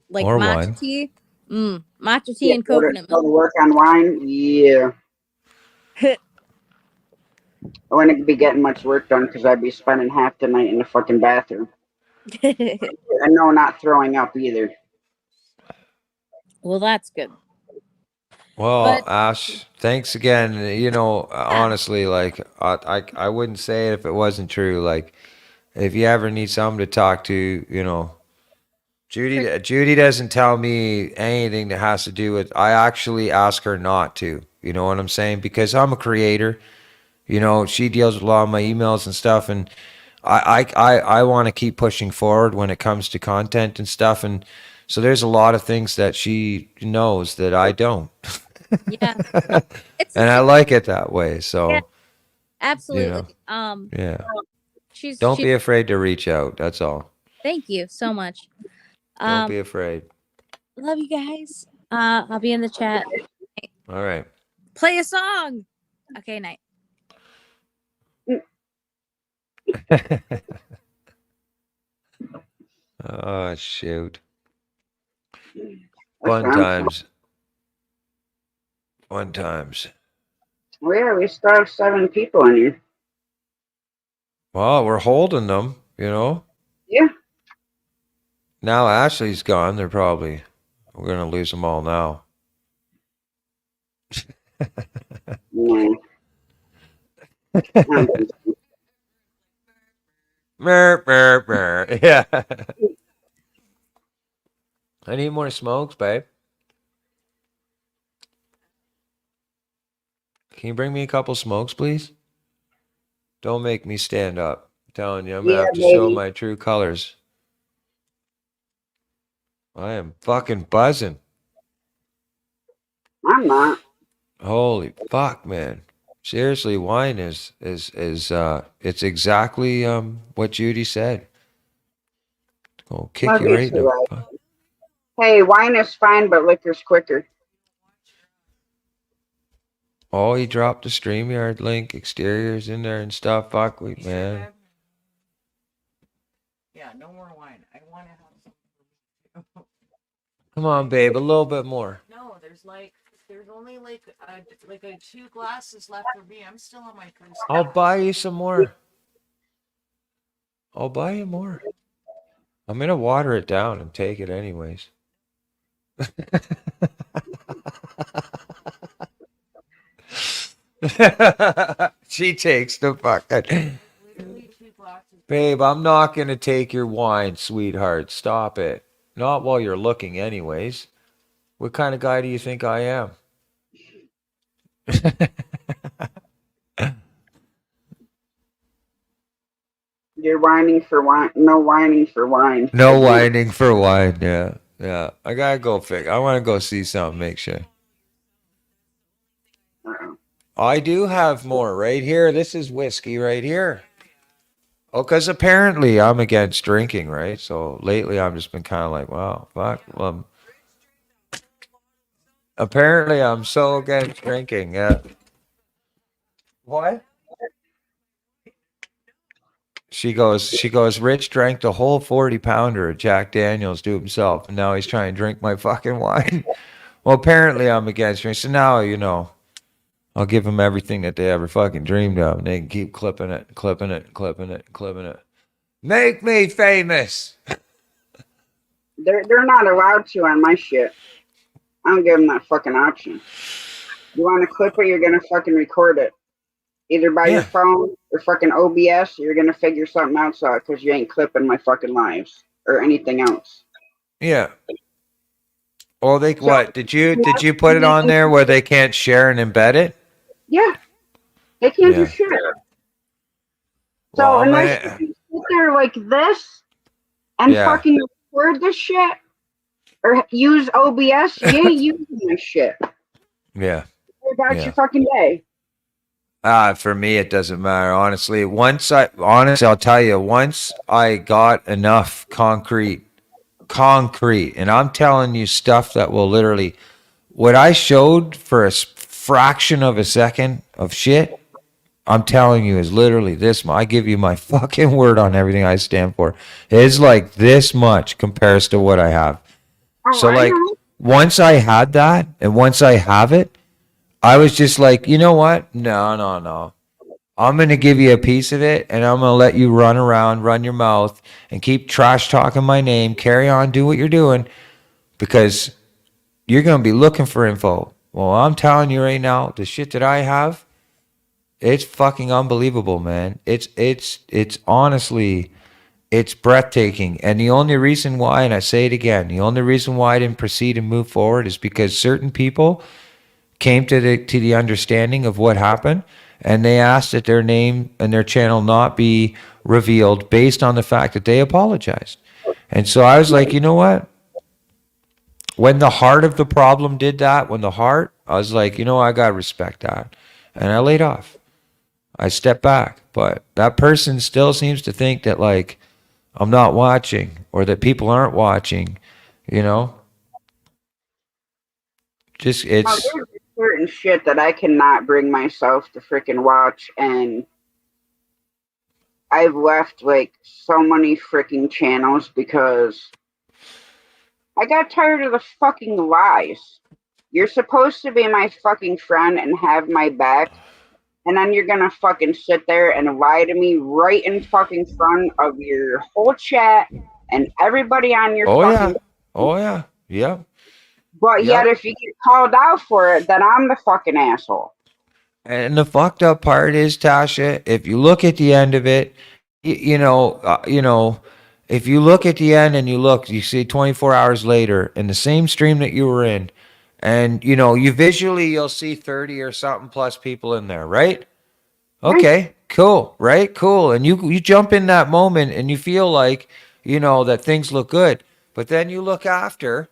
Like Or matcha wine. tea. Matcha tea and coconut Go to milk. work on wine. Yeah. I wouldn't be getting much work done because I'd be spending half the night in the fucking bathroom. And no, not throwing up either. Well, that's good. Well, But- Ash, thanks again. Honestly, like I wouldn't say it if it wasn't true. Like, if you ever need someone to talk to, Judy doesn't tell me anything that has to do with. I actually ask her not to. You know what I'm saying? Because I'm a creator. She deals with a lot of my emails and stuff, and I want to keep pushing forward when it comes to content and stuff, and so there's a lot of things that she knows that I don't. Yeah. And I like it that way. So Yeah, absolutely. yeah. She's Don't be afraid to reach out. That's all. Thank you so much. Don't be afraid. Love you guys. I'll be in the chat. All right. Play a song. Okay, night. Oh shoot. That's Fun fine. times. Fun times. Well, yeah, we still have 7 people in here. Well, we're holding them, Yeah. Now Ashley's gone. We're gonna lose them all now. Yeah. Mer, mer, mer. Yeah. I need more smokes, babe. Can you bring me a couple smokes, please? Don't make me stand up. I'm telling you, I'm gonna Yeah, have to show baby. my true colors. I am fucking buzzing. I'm not. Holy fuck, man. Seriously, wine is it's exactly what Judy said. Gonna kick Love you you right in too, the right? fuck. Hey, wine is fine, but liquor's quicker. Oh, he dropped the StreamYard link, exteriors in there and stuff. Fuck we You sure, man. babe? Yeah, no more wine. I want to have some for me too. Come on, babe, a little bit more. No, there's only like a 2 glasses left for me. I'm still on my first I'll glass. buy you some more. I'll buy you more. I'm gonna water it down and take it anyways. She takes the fucking. Literally 2 glasses. Babe, I'm not gonna take your wine, sweetheart. Stop it. Not while you're looking, anyways. What kind of guy do you think I am? You're whining for wine. No whining for wine. No Again. whining for wine. Yeah, yeah. I gotta go I want to go see something. Make sure. Uh-oh. I do have more right here. This is whiskey right here. Oh, because apparently I'm against drinking, right? So lately I've just been kind of like, wow, fuck. Apparently I'm so against drinking. Yeah. What? She goes, Rich drank the whole 40-pounder of Jack Daniels to himself, and now he's trying to drink my fucking wine. Well, apparently I'm against drinking. So now, I'll give them everything that they ever fucking dreamed of, and they can keep clipping it, clipping it, clipping it, clipping it. Make me famous. They're not allowed to on my shit. I don't give them that fucking option. You want to clip it, you're gonna fucking record it, either by your Yeah. phone or fucking OBS. You're gonna figure something else out because you ain't clipping my fucking lives or anything else. Yeah. Well, So, what? Did you put it on there where they can't share and embed it? Yeah, they can't do Yeah. shit. So Well, unless man. you sit there like this and Yeah. fucking record this shit or use OBS, you ain't using this shit. Yeah. About Yeah. your fucking day. For me, it doesn't matter. Honestly, I'll tell you, once I got enough concrete, and I'm telling you stuff that will literally, what I showed for a fraction of a second of shit, I'm telling you is literally this much. I give you my fucking word on everything I stand for. It's like this much compares to what I have. Oh, So I like, know. once I had that and once I have it, I was just like, you know what? No. I'm going to give you a piece of it and I'm going to let you run around, run your mouth and keep trash talking my name. Carry on, do what you're doing because you're going to be looking for info. Well, I'm telling you right now, the shit that I have, it's fucking unbelievable, man. It's honestly, it's breathtaking. And the only reason why, and I say it again, the only reason why I didn't proceed and move forward is because certain people came to the understanding of what happened and they asked that their name and their channel not be revealed based on the fact that they apologized. And so I was like, you know what? When the heart of the problem did that, I was like, you know, I got to respect that. And I laid off. I stepped back. But that person still seems to think that, like, I'm not watching or that people aren't watching, you know? Just, Oh, it's, there's certain shit that I cannot bring myself to freaking watch, and I've left like so many freaking channels because I got tired of the fucking lies. You're supposed to be my fucking friend and have my back, and then you're gonna fucking sit there and lie to me right in fucking front of your whole chat and everybody on your oh, fucking. yeah. Oh, yeah. Yeah. But yet, Yep. if you get called out for it, then I'm the fucking asshole. And the fucked up part is, Tasha, if you look at the end of it, you know, if you look at the end and you see 24 hours later in the same stream that you were in, and you'll see 30 or something plus people in there, right? Okay, cool, right? Cool. And you jump in that moment and you feel like, that things look good. But then you look after,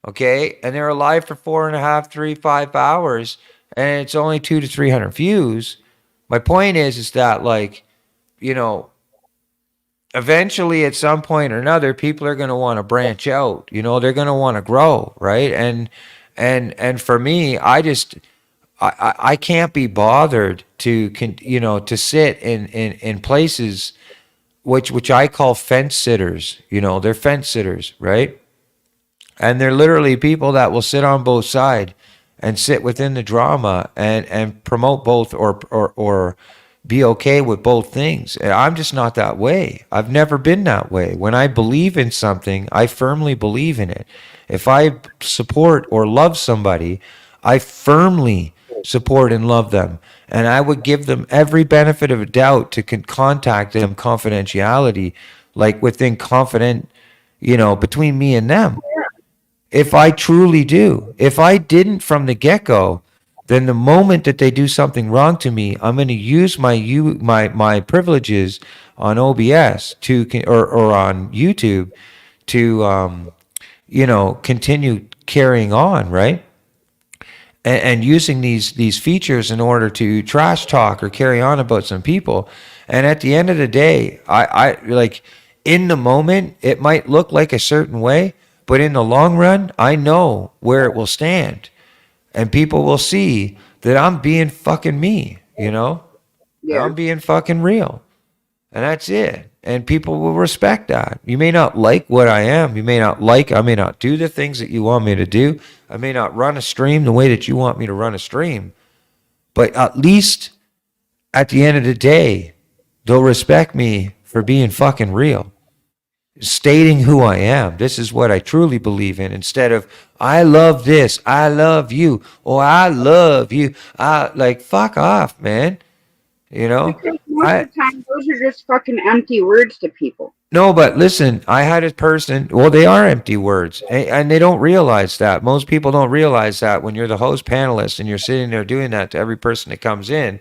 okay, and they're alive for 4.5, 3, 5 hours, and it's only 200 to 300 views. My point is that, like, you know, eventually at some point or another, people are going to want to branch out. They're going to want to grow, right? And for me, I can't be bothered to sit in places which I call fence sitters. They're fence sitters, right? And they're literally people that will sit on both sides and sit within the drama and promote both or be okay with both things. And I'm just not that way. I've never been that way. When I believe in something, I firmly believe in it. If I support or love somebody, I firmly support and love them. And I would give them every benefit of a doubt to contact them confidentiality, like within confident, between me and them. If I truly do. If I didn't from the get-go, then the moment that they do something wrong to me, I'm going to use my privileges on OBS or on YouTube to continue carrying on, right? And using these features in order to trash talk or carry on about some people. And at the end of the day, I like, in the moment it might look like a certain way, but in the long run, I know where it will stand, and people will see that I'm being fucking me, Yeah. I'm being fucking real, and that's it. And people will respect that. You may not like what I am. I may not do the things that you want me to do. I may not run a stream the way that you want me to run a stream. But at least at the end of the day, they'll respect me for being fucking real. Stating who I am. This is what I truly believe in, instead of I love this, I love you, or I love you. Fuck off, man. Because most of the time, those are just fucking empty words to people. No, but listen, I had a person, well, they are empty words, and they don't realize that. Most people don't realize that when you're the host panelist and you're sitting there doing that to every person that comes in,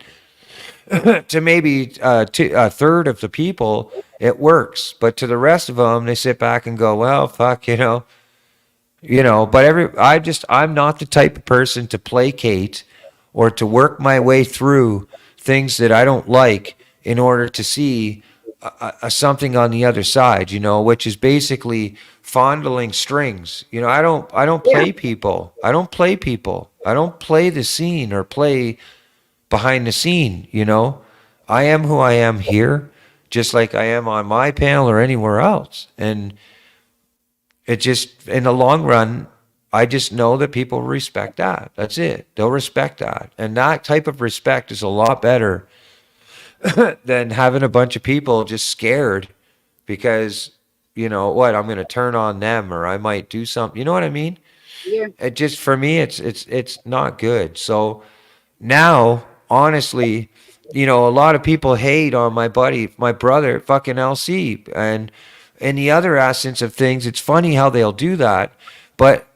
to maybe a third of the people, it works. But to the rest of them, they sit back and go, well, fuck, but I'm not the type of person to placate or to work my way through things that I don't like in order to see something on the other side, which is basically fondling strings. I don't play people. I don't play people. I don't play the scene or play behind the scene. I am who I am here, just like I am on my panel or anywhere else. And it just, in the long run, I just know that people respect that. That's it. They'll respect that. And that type of respect is a lot better than having a bunch of people just scared because, I'm going to turn on them, or I might do something. You know what I mean? Yeah. It just, for me, it's not good. So now, honestly, a lot of people hate on my brother, fucking LC. And in the other essence of things, it's funny how they'll do that. But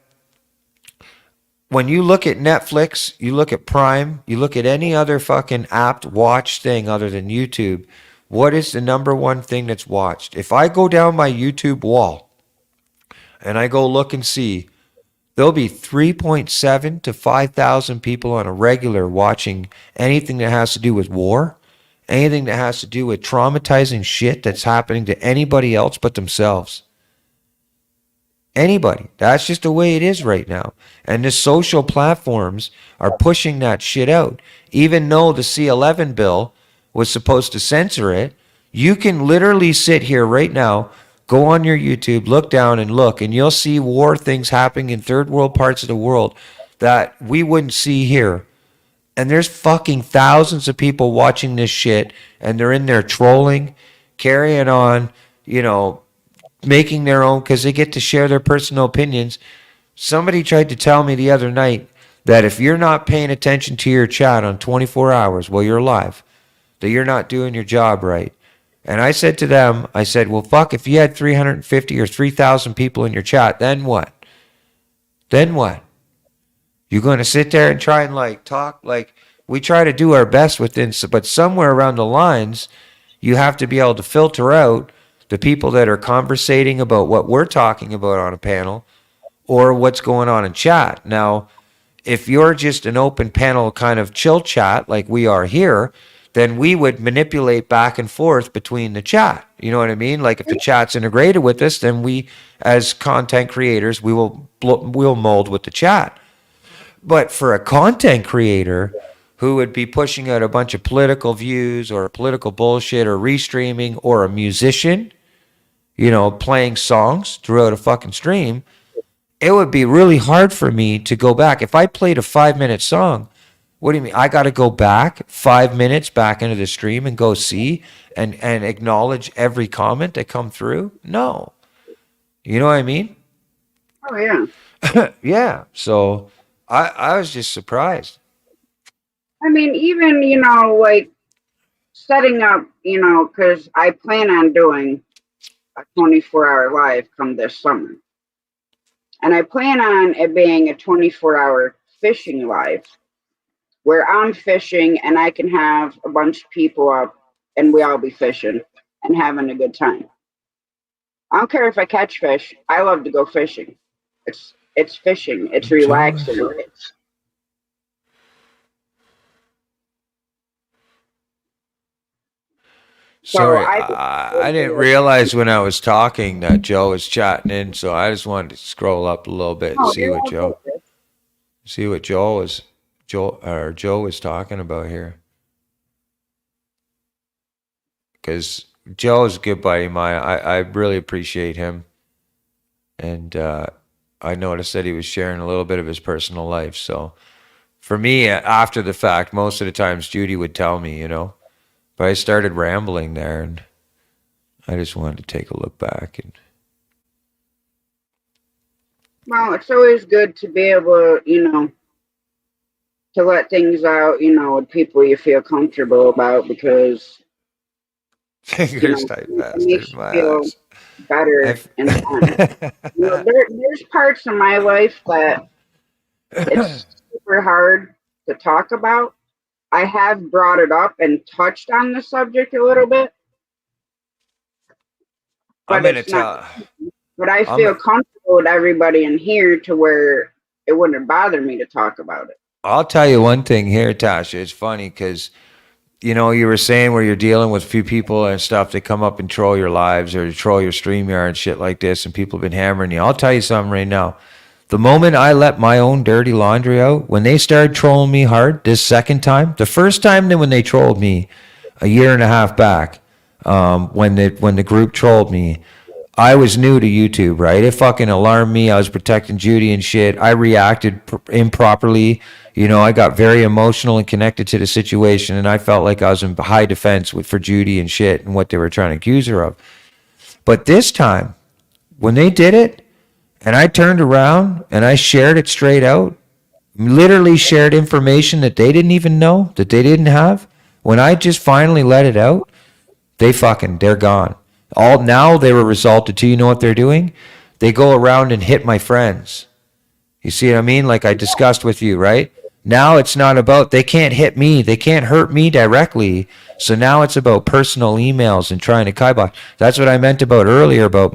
when you look at Netflix, you look at Prime, you look at any other fucking app watch thing other than YouTube, what is the number one thing that's watched? If I go down my YouTube wall and I go look and see, there'll be 3.7 to 5,000 people on a regular watching anything that has to do with war, anything that has to do with traumatizing shit that's happening to anybody else but themselves. Anybody. That's just the way it is right now. And the social platforms are pushing that shit out. Even though the C11 bill was supposed to censor it, you can literally sit here right now, go on your YouTube, look down and look, and you'll see war things happening in third world parts of the world that we wouldn't see here. And there's fucking thousands of people watching this shit, and they're in there trolling, carrying on, making their own, because they get to share their personal opinions. Somebody tried to tell me the other night that if you're not paying attention to your chat on 24 hours while you're live, that you're not doing your job right. And I said to them, I said, well, fuck, if you had 350 or 3,000 people in your chat, then what? Then what? You're going to sit there and try and like talk, like we try to do our best within, but somewhere around the lines, you have to be able to filter out the people that are conversating about what we're talking about on a panel or what's going on in chat. Now, if you're just an open panel kind of chill chat like we are here, then we would manipulate back and forth between the chat. You know what I mean? Like if the chat's integrated with us, then we, as content creators, we'll mold with the chat. But for a content creator who would be pushing out a bunch of political views or political bullshit or restreaming, or a musician, you know, playing songs throughout a fucking stream, it would be really hard for me to go back. If I played a 5-minute song, what do you mean? I got to go back 5 minutes back into the stream and go see and acknowledge every comment that come through? No. You know what I mean? Oh yeah. Yeah. So I was just surprised. I mean, even, you know, like setting up, you know, because I plan on doing a 24-hour live come this summer. And I plan on it being a 24-hour fishing live where I'm fishing and I can have a bunch of people up and we all be fishing and having a good time. I don't care if I catch fish. I love to go fishing. It's fishing. It's relaxing. Sorry, I didn't realize when I was talking that Joe was chatting in, so I just wanted to scroll up a little bit and see what Joe was talking about here. Because Joe is a good buddy of mine. I really appreciate him. And I noticed that he was sharing a little bit of his personal life. So for me, after the fact, most of the times Judy would tell me, you know. But I started rambling there, and I just wanted to take a look back. And well, it's always good to be able, you know, to let things out, you know, with people you feel comfortable about, because fingers tight bastard, my ass. Better and fun. You know, there's parts of my life that it's super hard to talk about. I have brought it up and touched on the subject a little bit. But but I feel comfortable with everybody in here to where it wouldn't bother me to talk about it. I'll tell you one thing here, Tasha. It's funny because, you know, you were saying where you're dealing with a few people and stuff that come up and troll your lives or troll your StreamYard and shit like this, and people have been hammering you. I'll tell you something right now. The moment I let my own dirty laundry out, when they started trolling me hard this second time, the first time when they trolled me a year and a half back, when the group trolled me, I was new to YouTube, right? It fucking alarmed me. I was protecting Judy and shit. I reacted improperly. You know, I got very emotional and connected to the situation, and I felt like I was in high defense for Judy and shit and what they were trying to accuse her of. But this time, when they did it, and I turned around and I shared it straight out, literally shared information that they didn't even know, that they didn't have. When I just finally let it out, they're gone. Now they were resulted to, you know what they're doing? They go around and hit my friends. You see what I mean? Like I discussed with you, right? Now it's not about, they can't hit me. They can't hurt me directly. So now it's about personal emails and trying to kibosh. That's what I meant about earlier about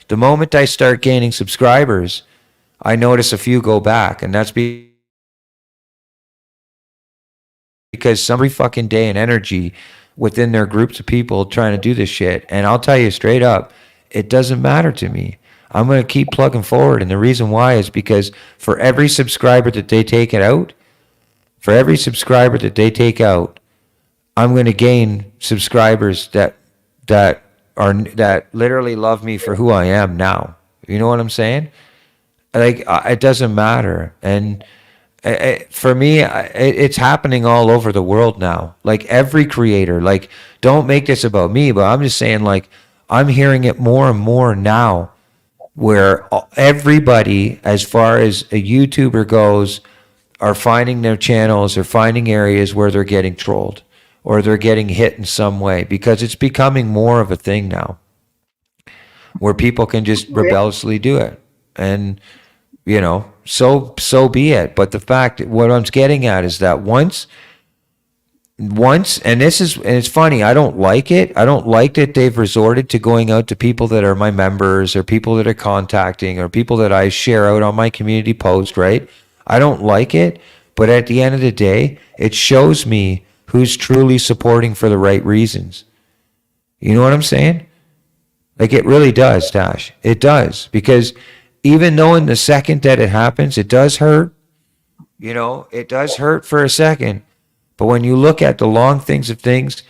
the moment I start gaining subscribers, I notice a few go back. And that's because somebody fucking day and energy within their groups of people trying to do this shit. And I'll tell you straight up, it doesn't matter to me. I'm going to keep plugging forward. And the reason why is because for every subscriber that they take out, I'm going to gain subscribers that literally love me for who I am now. You know what I'm saying? Like, it doesn't matter. And for me, it's happening all over the world now. Like every creator, like, don't make this about me, but I'm just saying, like, I'm hearing it more and more now where everybody, as far as a YouTuber goes, are finding their channels or finding areas where they're getting trolled or they're getting hit in some way, because it's becoming more of a thing now where people can just rebelliously do it. And, you know, so be it. But the fact, what I'm getting at is that once, and it's funny, I don't like it. I don't like that they've resorted to going out to people that are my members or people that are contacting or people that I share out on my community post, right? I don't like it, but at the end of the day, it shows me who's truly supporting for the right reasons. You know what I'm saying? Like, it really does, Dash. It does. Because even though in the second that it happens, it does hurt, you know, it does hurt for a second. But when you look at the long things of things,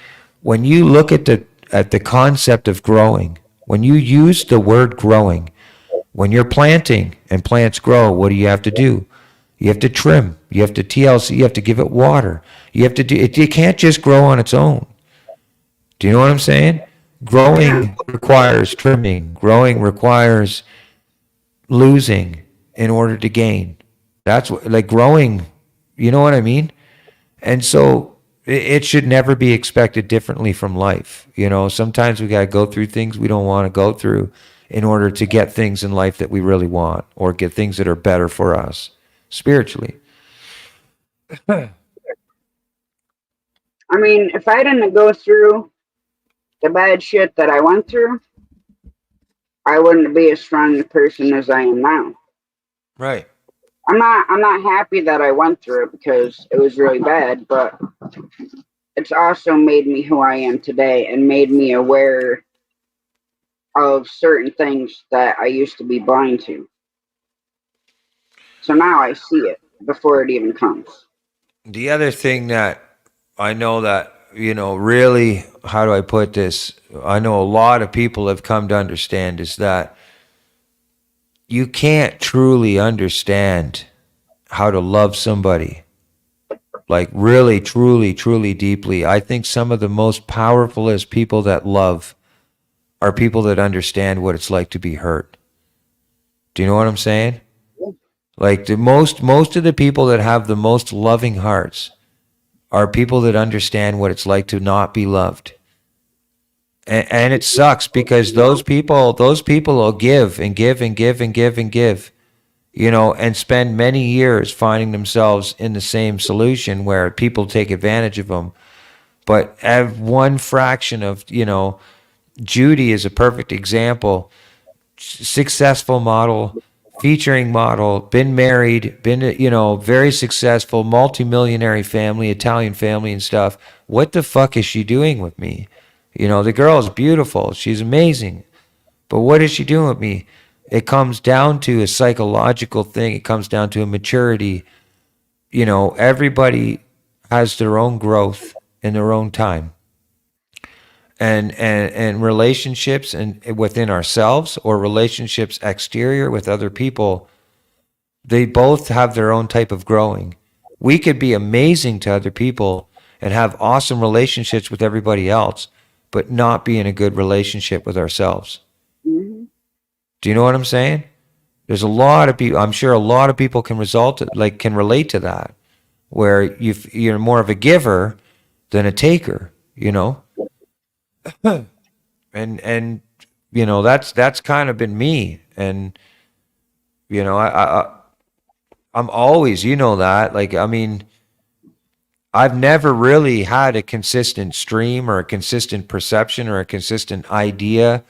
when you look at the concept of growing, when you use the word growing, when you're planting and plants grow, what do you have to do? You have to trim. You have to TLC. You have to give it water. You have to do it. It can't just grow on its own. Do you know what I'm saying? Growing requires trimming. Growing requires losing in order to gain. That's what, like, growing, you know what I mean? And so it should never be expected differently from life. You know, sometimes we got to go through things we don't want to go through in order to get things in life that we really want, or get things that are better for us spiritually. I mean, if I didn't go through the bad shit that I went through, I wouldn't be as strong a person as I am now. Right. I'm not happy that I went through it because it was really bad, but it's also made me who I am today and made me aware of certain things that I used to be blind to. So now I see it before it even comes. The other thing that I know that, you know, really, how do I put this? I know a lot of people have come to understand is that you can't truly understand how to love somebody, like really, truly, truly deeply. I think some of the most powerfulest people that love are people that understand what it's like to be hurt. Do you know what I'm saying? Like, the most of the people that have the most loving hearts are people that understand what it's like to not be loved. And it sucks because those people will give and give and give and give and give, you know, and spend many years finding themselves in the same solution where people take advantage of them. But have one fraction of, you know, Judy is a perfect example. Successful model, featuring model, been married, been, you know, very successful, multimillionaire family, Italian family and stuff. What the fuck is she doing with me? You know, the girl is beautiful. She's amazing. But what is she doing with me? It comes down to a psychological thing. It comes down to a maturity. You know, everybody has their own growth in their own time. And relationships and within ourselves, or relationships exterior with other people, they both have their own type of growing. We could be amazing to other people and have awesome relationships with everybody else, but not be in a good relationship with ourselves. Mm-hmm. Do you know what I'm saying? There's a lot of people, I'm sure a lot of people can relate to that, where you're more of a giver than a taker, you know? and you know, that's kind of been me. And you know, I'm always, you know, that, like, I mean, I've never really had a consistent stream or a consistent perception or a consistent idea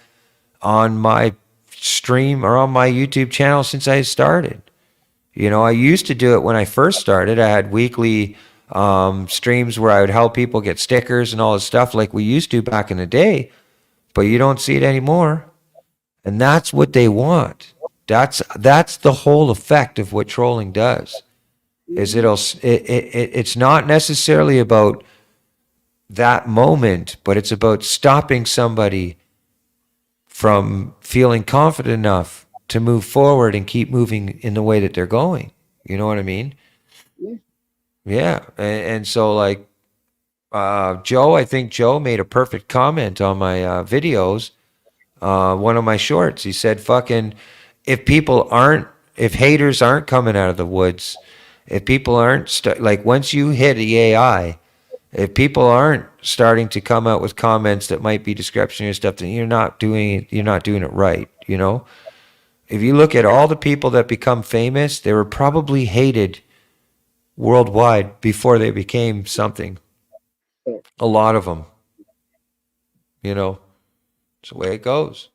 on my stream or on my YouTube channel since I started. You know, I used to do it when I first started. I had weekly streams where I would help people get stickers and all this stuff like we used to back in the day, but you don't see it anymore. And that's what they want. That's the whole effect of what trolling does. Is it's not necessarily about that moment, but it's about stopping somebody from feeling confident enough to move forward and keep moving in the way that they're going. You know what I mean? Yeah. And so, like, Joe, I think Joe made a perfect comment on my videos, one of my shorts. He said, fucking, if haters aren't coming out of the woods, if people aren't, like, once you hit the AI, If people aren't starting to come out with comments that might be discrepanary stuff, then you're not doing it right, you know? If you look at all the people that become famous, they were probably hated worldwide before they became something. A lot of them, you know? It's the way it goes.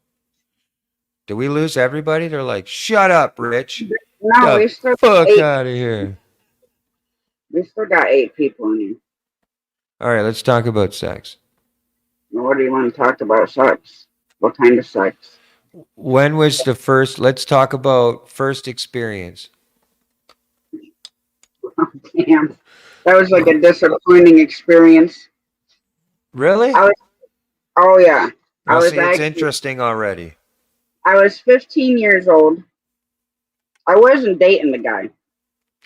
Did we lose everybody? They're like, shut up, Rich. No, Get the fuck out of here. We still got 8 people in here. All right, let's talk about sex. What do you want to talk about? Sex? What kind of sex? When was the first, let's talk about first experience. Damn. That was like a disappointing experience. Really? Oh, yeah. Well, see, it's interesting already. I was 15 years old. I wasn't dating the guy.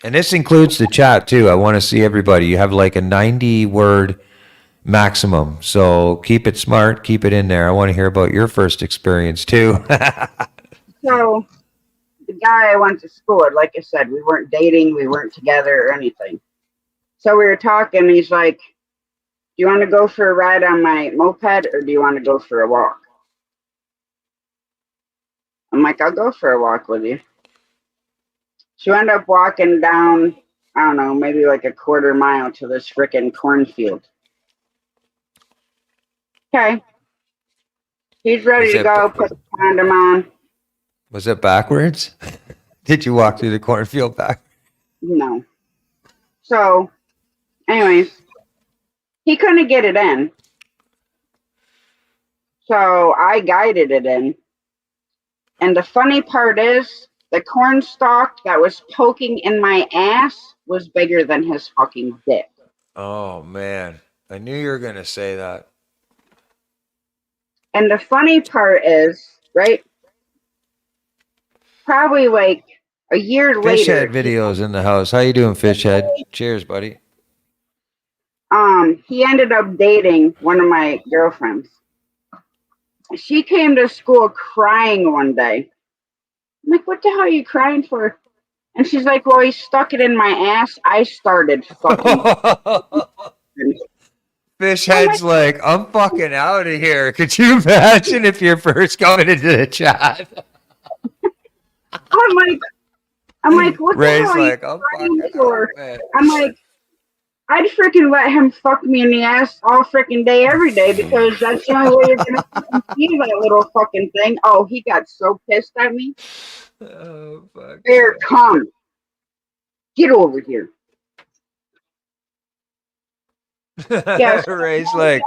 And this includes the chat, too. I want to see everybody. You have like a 90-word maximum. So keep it smart. Keep it in there. I want to hear about your first experience, too. So, the guy I went to school with, like I said, we weren't dating. We weren't together or anything. So we were talking. He's like, do you want to go for a ride on my moped or do you want to go for a walk? I'm like, I'll go for a walk with you. So we ended up walking down, I don't know, maybe like a quarter mile to this frickin' cornfield. Okay. He's ready to go, put the condom on. Was it backwards? Did you walk through the cornfield back? No. So, anyways, he couldn't get it in. So I guided it in. And the funny part is, the corn stalk that was poking in my ass was bigger than his fucking dick. Oh, man. I knew you were going to say that. And the funny part is, right? Probably like a year later. Fishhead videos in the house. How you doing, Fishhead? Cheers, buddy. He ended up dating one of my girlfriends. She came to school crying one day. I'm like, what the hell are you crying for? And she's like, well, he stuck it in my ass. I started fucking. Fishhead's like, I'm fucking out of here. Could you imagine if you're first coming into the chat? I'm like, what Ray's the hell like, are I'm you fucking for? out, man. I'm like, I'd freaking let him fuck me in the ass all freaking day, every day, because that's the only way you're gonna fucking see that little fucking thing. Oh, he got so pissed at me. Oh, fuck. Here, come. Get over here. Yes. Ray's like,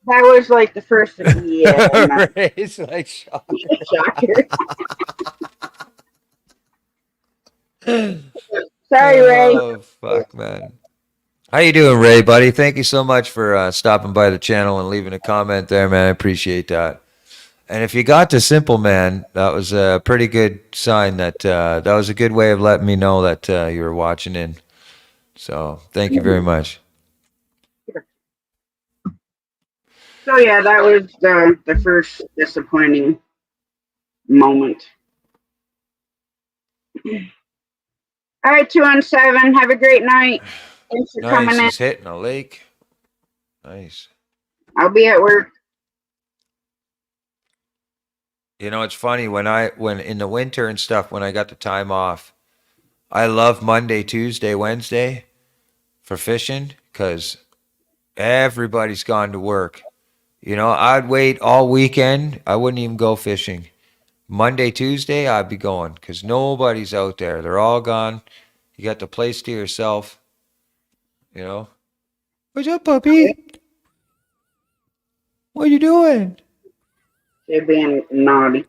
that was like the first of the year. Ray's like, shocker. Sorry, Ray. Oh, fuck, man. How you doing, Ray, buddy? Thank you so much for stopping by the channel and leaving a comment there, man. I appreciate that. And if you got to Simple Man, that was a pretty good sign that that was a good way of letting me know that you were watching in. So thank you very much. So yeah, that was the first disappointing moment. All right, 217. Have a great night. Thanks for coming in. Nice. He's hitting a lake. Nice. I'll be at work. You know, it's funny when in the winter and stuff, when I got the time off, I love Monday, Tuesday, Wednesday for fishing because everybody's gone to work. You know, I'd wait all weekend. I wouldn't even go fishing. Monday, Tuesday, I'd be going because nobody's out there. They're all gone. You got the place to yourself. You know? What's up, puppy? What are you doing? They're being naughty.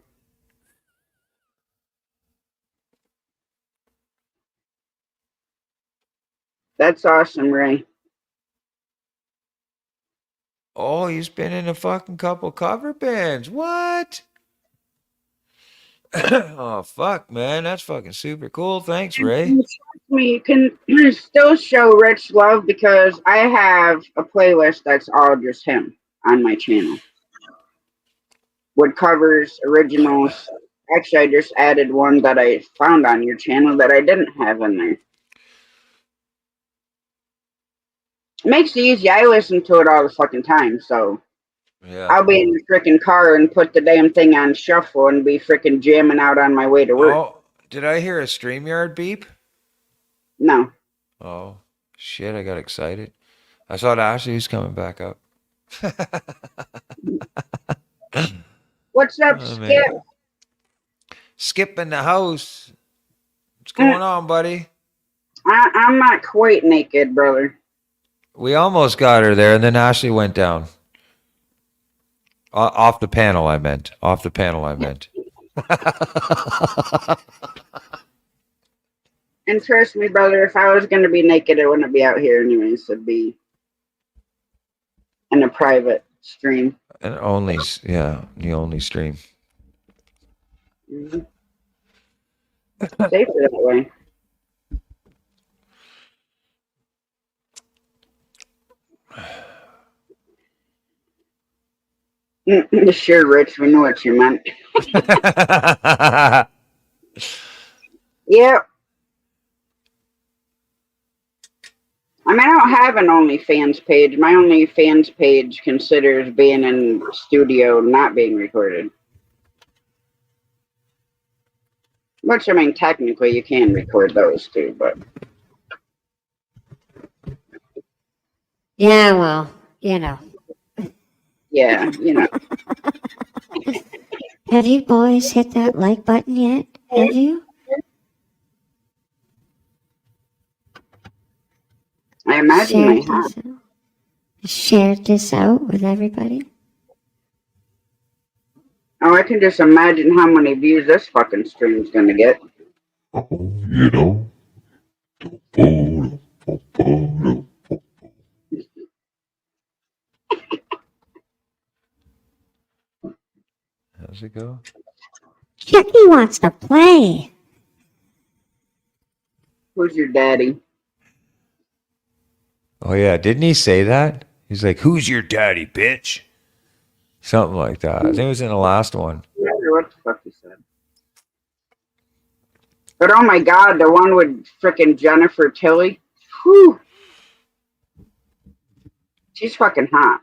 That's awesome, Ray. Oh, he's been in a fucking couple cover bands. What? Oh, fuck, man. That's fucking super cool. Thanks, Ray. You can still show Rich love because I have a playlist that's all just him on my channel. With covers, originals. Actually, I just added one that I found on your channel that I didn't have in there. It makes it easy. I listen to it all the fucking time, so Yeah. I'll be in the freaking car and put the damn thing on shuffle and be freaking jamming out on my way to work. Oh, did I hear a StreamYard beep? No. Oh, shit, I got excited. I thought Ashley was coming back up. What's up, Oh, Skip? man. Skip in the house. What's going on, buddy? I'm not quite naked, brother. We almost got her there, and then Ashley went down. Off the panel, I meant. Off the panel, I meant. And trust me, brother, if I was going to be naked, it wouldn't be out here anyways. It'd be in a private stream. And only, yeah, the only stream. Mm-hmm. Safer that way. Sure, Rich, we know what you meant. Yep. I mean, I don't have an OnlyFans page. My OnlyFans page considers being in studio not being recorded. Which, I mean, technically you can record those too, but... Yeah, well, you know. Yeah, you know. Have you boys hit that like button yet? Have you? I imagine they have. Shared this out with everybody? Oh, I can just imagine how many views this fucking stream's gonna get. Oh, you know. How's it go? Chucky wants to play. Who's your daddy? Oh, yeah. Didn't he say that? He's like, who's your daddy, bitch? Something like that. I think it was in the last one. I don't know what the fuck he said. But oh my god, the one with frickin' Jennifer Tilly. Whew. She's fucking hot.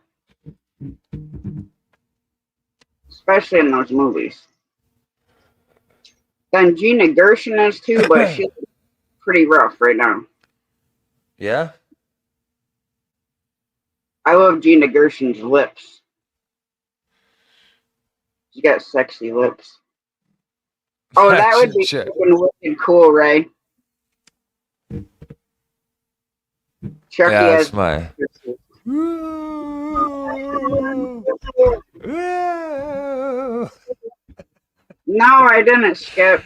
Especially in those movies. Then Gina Gershon is too, but she's pretty rough right now. Yeah? I love Gina Gershon's lips. She's got sexy lips. Oh, that would be fucking wicked cool, Ray. Chucky Yeah, has that's my... No, I didn't, Skip.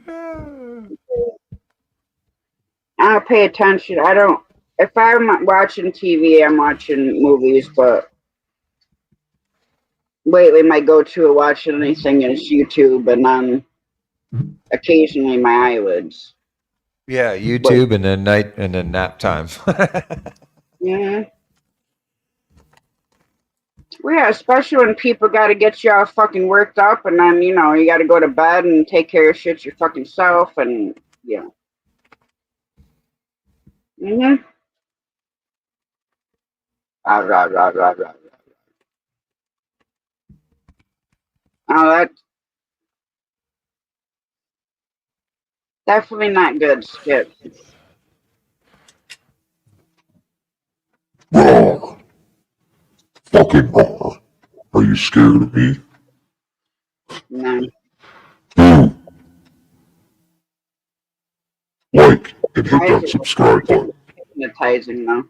I don't pay attention. I don't. If I'm watching TV, I'm watching movies, but lately my go-to of watching anything is YouTube, and then occasionally my eyelids. Yeah, YouTube and then night and then nap time. Yeah. Well, yeah, especially when people got to get you all fucking worked up, and then, you know, you got to go to bed and take care of shit your fucking self, and, yeah. Mm-hmm. Rah. Oh, that's definitely not good, Skip. Wrong. Fucking wrong. Are you scared of me? No. Like and hit that subscribe button. Hypnotizing, though.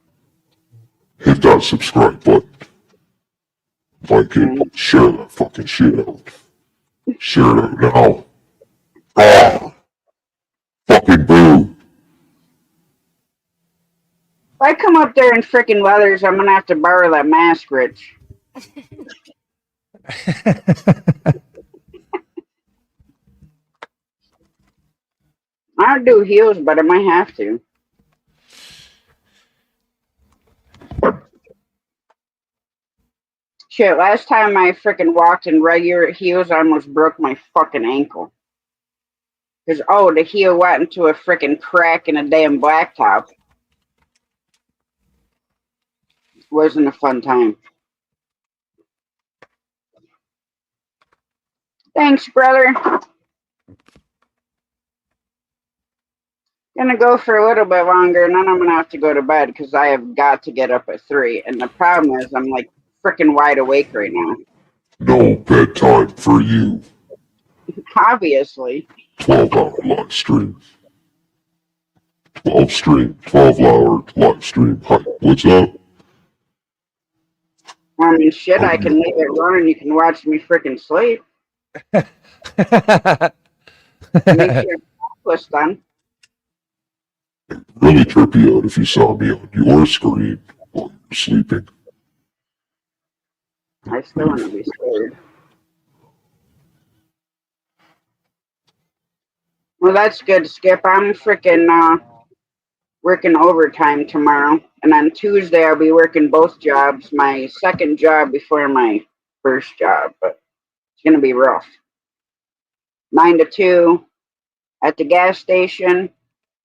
Hit that subscribe button. Like it. Share that fucking shit out. Share it out now. Ah. Fucking boo. If I come up there in frickin' leathers, I'm gonna have to borrow that mask, Rich. I don't do heels, but I might have to. Shit, last time I frickin' walked in regular heels, I almost broke my fucking ankle. Because, oh, the heel went into a frickin' crack in a damn blacktop. wasn't a fun time. Thanks, brother. Gonna go for a little bit longer, and then I'm gonna have to go to bed because I have got to get up at 3. And the problem is, I'm like freaking wide awake right now. No bedtime for you. Obviously. 12-hour live stream. 12-hour live stream. Hi, what's up? I mean, shit, I can leave it running. You can watch me freaking sleep. Make your checklist done. Really trip you out if you saw me on your screen while you were sleeping. I still want to be scared. Well, that's good, Skip. I'm freaking working overtime tomorrow. And on Tuesday, I'll be working both jobs. My second job before my first job. But it's going to be rough. 9 to 2 at the gas station.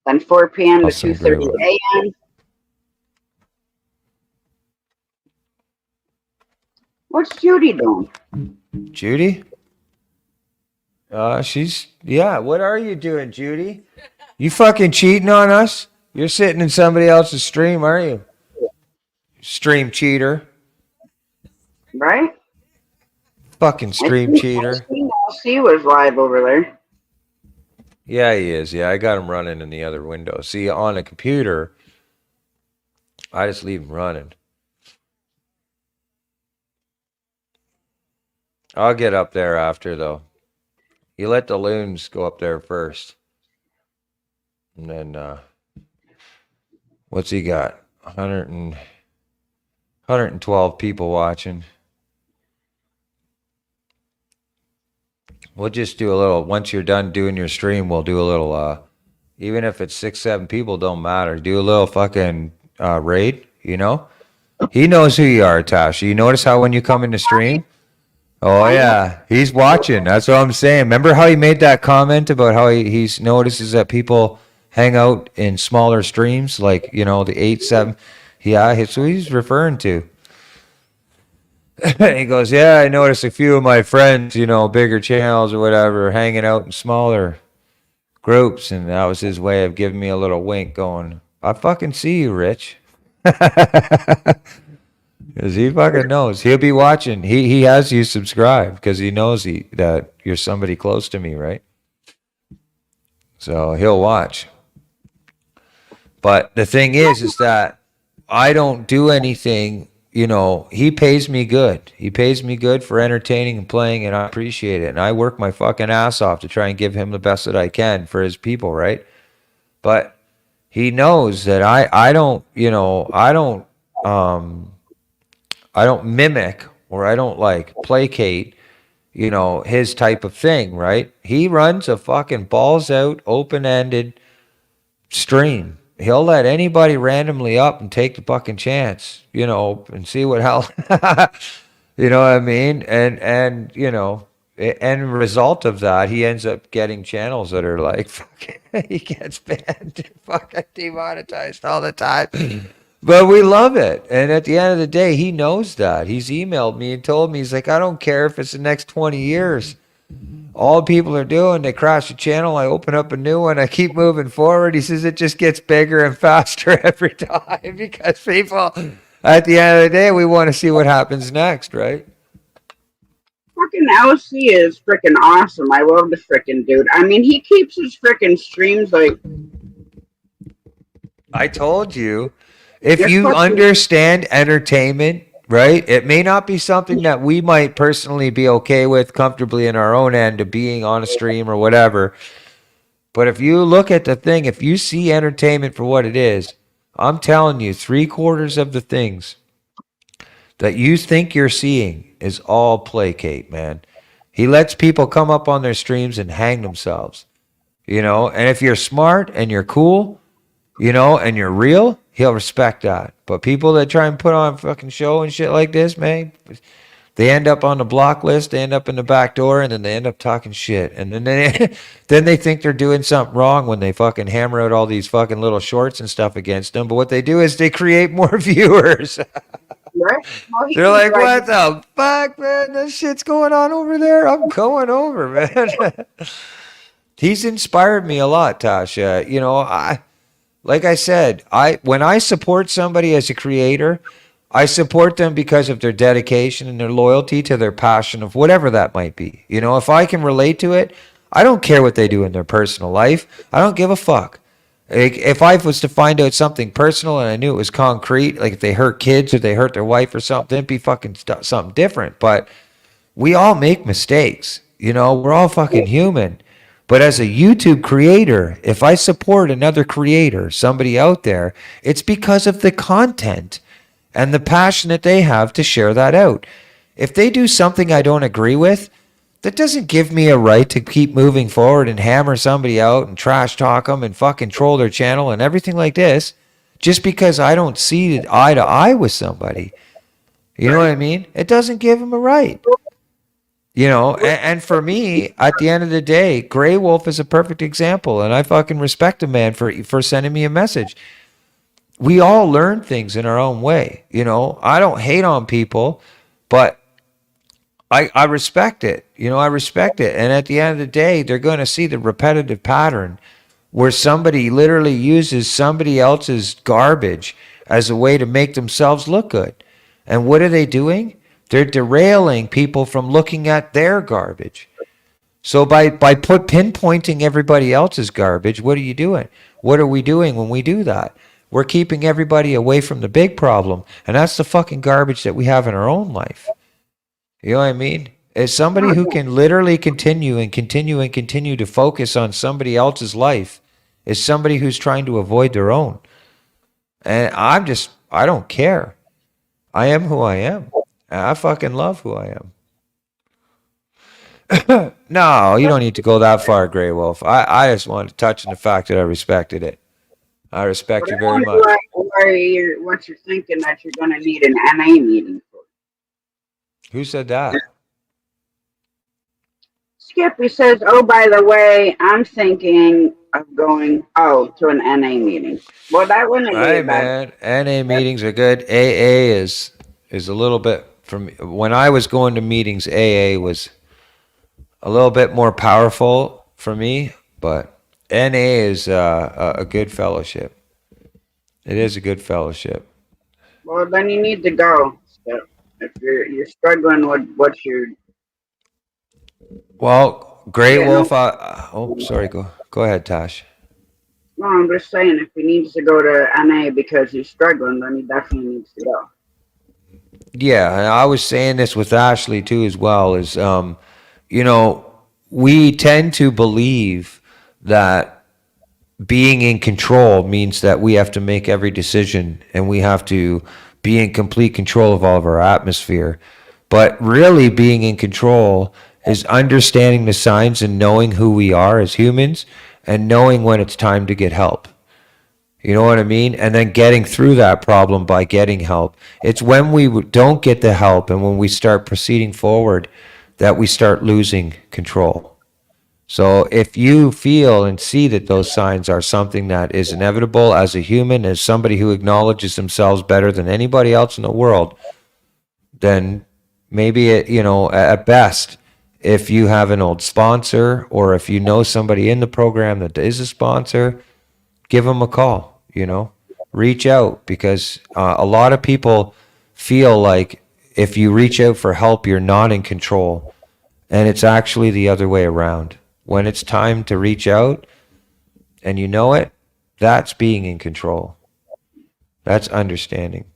Then 4 p.m. to Awesome, 2:30 a.m. What's Judy doing? Judy? Yeah. What are you doing, Judy? You fucking cheating on us? You're sitting in somebody else's stream, aren't you? Stream cheater. Right? Fucking stream cheater. LC was live over there. Yeah, he is. Yeah, I got him running in the other window. See, on a computer, I just leave him running. I'll get up there after, though. You let the loons go up there first. And then, what's he got? 112 people watching. We'll just do a little, once you're done doing your stream, we'll do a little, even if it's 6, 7 people, don't matter. Do a little fucking raid, you know? He knows who you are, Tasha. You notice how when you come in the stream? Oh, yeah. He's watching. That's what I'm saying. Remember how he made that comment about how he notices that people hang out in smaller streams, like, you know, the 8, 7? Yeah, that's what he's referring to. He goes, yeah, I noticed a few of my friends, you know, bigger channels or whatever, hanging out in smaller groups. And that was his way of giving me a little wink going, I fucking see you, Rich. Because he fucking knows. He'll be watching. He has you subscribe because he knows that you're somebody close to me, right? So he'll watch. But the thing is that I don't do anything. You know, he pays me good. He pays me good for entertaining and playing, and I appreciate it. And I work my fucking ass off to try and give him the best that I can for his people, right? But he knows that I don't, you know, I don't mimic or I don't like placate, you know, his type of thing, right? He runs a fucking balls out, open-ended stream. He'll let anybody randomly up and take the fucking chance, you know, and see what hell, you know what I mean? And you know, and result of that, he ends up getting channels that are like, fucking, he gets banned, fucking demonetized all the time. But we love it. And at the end of the day, he knows that. He's emailed me and told me, he's like, I don't care if it's the next 20 years. All people are doing, they crash a channel, I open up a new one, I keep moving forward. He says it just gets bigger and faster every time because people, at the end of the day, we want to see what happens next, right? Fucking LC is freaking awesome. I love the freaking dude. I mean, he keeps his freaking streams like. I told you, if you understand entertainment, right? It may not be something that we might personally be okay with comfortably in our own end of being on a stream or whatever. But if you look at the thing, if you see entertainment for what it is, I'm telling you, 3/4 of the things that you think you're seeing is all placate, man. He lets people come up on their streams and hang themselves, you know? And if you're smart and you're cool, you know, and you're real, he'll respect that. But people that try and put on fucking show and shit like this, man, they end up on the block list, they end up in the back door, and then they end up talking shit. And then they think they're doing something wrong when they fucking hammer out all these fucking little shorts and stuff against them. But what they do is they create more viewers. Right? Well, he They're was like, right. what the fuck, man? That shit's going on over there. I'm going over, man. He's inspired me a lot, Tasha. You know, like I said, when I support somebody as a creator, I support them because of their dedication and their loyalty to their passion of whatever that might be. You know, if I can relate to it, I don't care what they do in their personal life. I don't give a fuck. Like, if I was to find out something personal and I knew it was concrete, like if they hurt kids or they hurt their wife or something, it'd be fucking something different. But we all make mistakes. You know, we're all fucking human. But as a YouTube creator, if I support another creator, somebody out there, it's because of the content and the passion that they have to share that out. If they do something I don't agree with, that doesn't give me a right to keep moving forward and hammer somebody out and trash talk them and fucking troll their channel and everything like this just because I don't see it eye to eye with somebody. You know what I mean? It doesn't give them a right. You know, and for me, at the end of the day, Grey Wolf is a perfect example, and I fucking respect a man for sending me a message. We all learn things in our own way. You know, I don't hate on people, but I respect it. You know, I respect it. And at the end of the day, they're going to see the repetitive pattern where somebody literally uses somebody else's garbage as a way to make themselves look good. And what are they doing? They're derailing people from looking at their garbage. So by pinpointing everybody else's garbage, what are you doing? What are we doing when we do that? We're keeping everybody away from the big problem, and that's the fucking garbage that we have in our own life. You know what I mean? As somebody who can literally continue and continue and continue to focus on somebody else's life is somebody who's trying to avoid their own. And I don't care. I am who I am. I fucking love who I am. No, you don't need to go that far, Grey Wolf. I just wanted to touch on the fact that I respected it. I respect But you I very wonder much. what you're thinking that you're going to need an NA meeting for. Who said that? Skippy says, "Oh, by the way, I'm thinking of going to an NA meeting." Well, that wouldn't be Hey a bad. man, NA meetings are good. AA is a little bit from when I was going to meetings. AA was a little bit more powerful for me, but NA is a good fellowship. It is a good fellowship. Well, then you need to go. So if you're struggling with what you're, Well, Grey yeah, no, Wolf. Sorry. Go ahead, Tash. no, I'm just saying if he needs to go to NA because he's struggling, then he definitely needs to go. Yeah, and I was saying this with Ashley too as well. Is you know, we tend to believe that being in control means that we have to make every decision and we have to be in complete control of all of our atmosphere. But really, being in control is understanding the signs and knowing who we are as humans and knowing when it's time to get help. You know what I mean? And then getting through that problem by getting help. It's when we don't get the help and when we start proceeding forward that we start losing control. So if you feel and see that those signs are something that is inevitable as a human, as somebody who acknowledges themselves better than anybody else in the world, then maybe at best, if you have an old sponsor or if you know somebody in the program that is a sponsor, give them a call, reach out, because a lot of people feel like if you reach out for help, you're not in control. And it's actually the other way around. When it's time to reach out and you know it, that's being in control. That's understanding.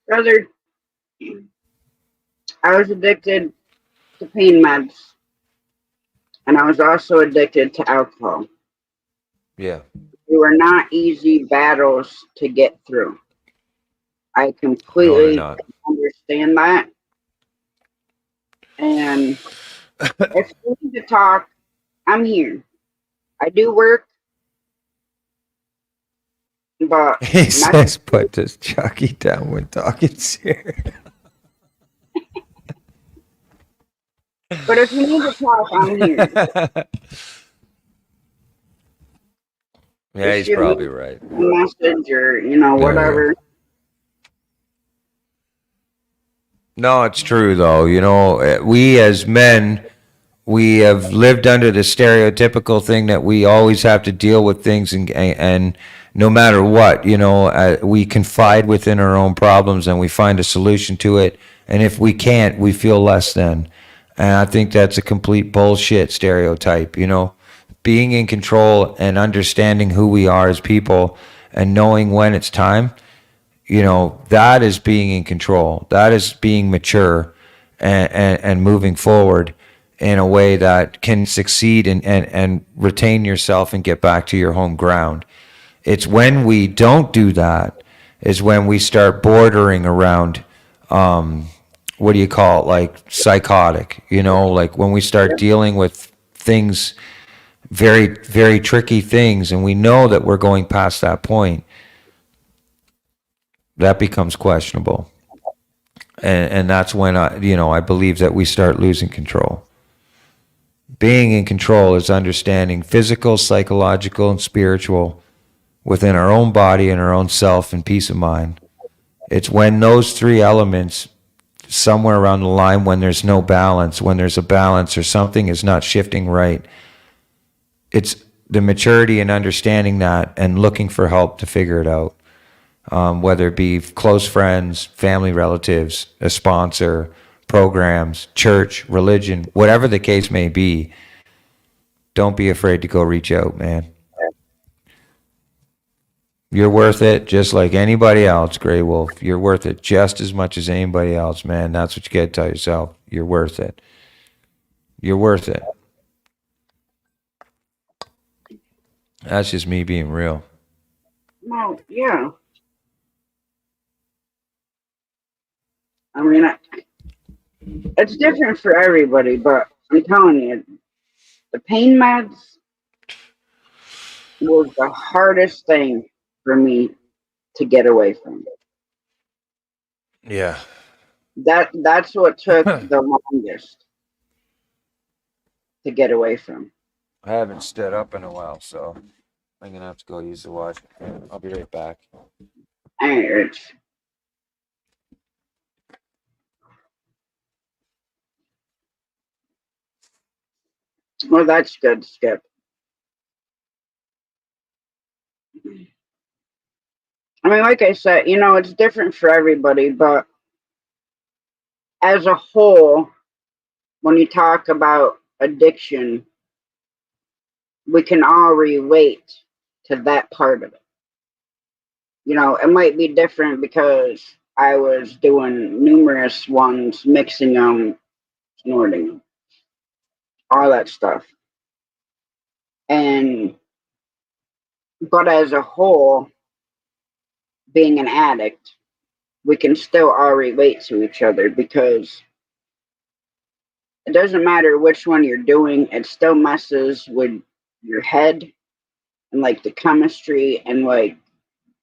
Brother, I was addicted to pain meds, and I was also addicted to alcohol. Yeah. They were not easy battles to get through. I No, they're completely not. understand that. And if you need to talk, I'm here. I do work, but He not. says, put this Chucky down when talking serious. But if you need to talk, I'm here. Yeah, Just he's shoot me probably right. a message or Yeah. whatever. No, it's true though. We as men, we have lived under the stereotypical thing that we always have to deal with things, and no matter what, we confide within our own problems and we find a solution to it. And if we can't, we feel less than. And I think that's a complete bullshit stereotype. Being in control and understanding who we are as people and knowing when it's time, that is being in control. That is being mature and moving forward in a way that can succeed and retain yourself and get back to your home ground. It's when we don't do that is when we start bordering around, what do you call it, like psychotic, like when we start dealing with things, very, very tricky things, and we know that we're going past that point, that becomes questionable. And that's when I believe that we start losing control. Being in control is understanding physical, psychological, and spiritual within our own body and our own self and peace of mind. It's when those three elements, somewhere around the line, when there's no balance, when there's a balance or something is not shifting right, it's the maturity and understanding that and looking for help to figure it out. Whether it be close friends, family relatives, a sponsor, programs, church, religion, whatever the case may be, don't be afraid to go reach out, man. You're worth it just like anybody else, Grey Wolf. You're worth it just as much as anybody else, man. That's what you got to tell yourself. You're worth it. You're worth it. That's just me being real. Well, yeah. I mean, it's different for everybody, but I'm telling you, the pain meds was the hardest thing for me to get away from. Yeah. That's what took the longest to get away from. I haven't stood up in a while, so I'm going to have to go use the wash. I'll be right back. All right, Rich. Well, that's good, Skip. I mean, like I said, it's different for everybody, but as a whole, when you talk about addiction, we can all relate to that part of it. It might be different because I was doing numerous ones, mixing them, snorting them, all that stuff. But as a whole, being an addict, we can still all relate to each other because it doesn't matter which one you're doing, it still messes with your head and like the chemistry and like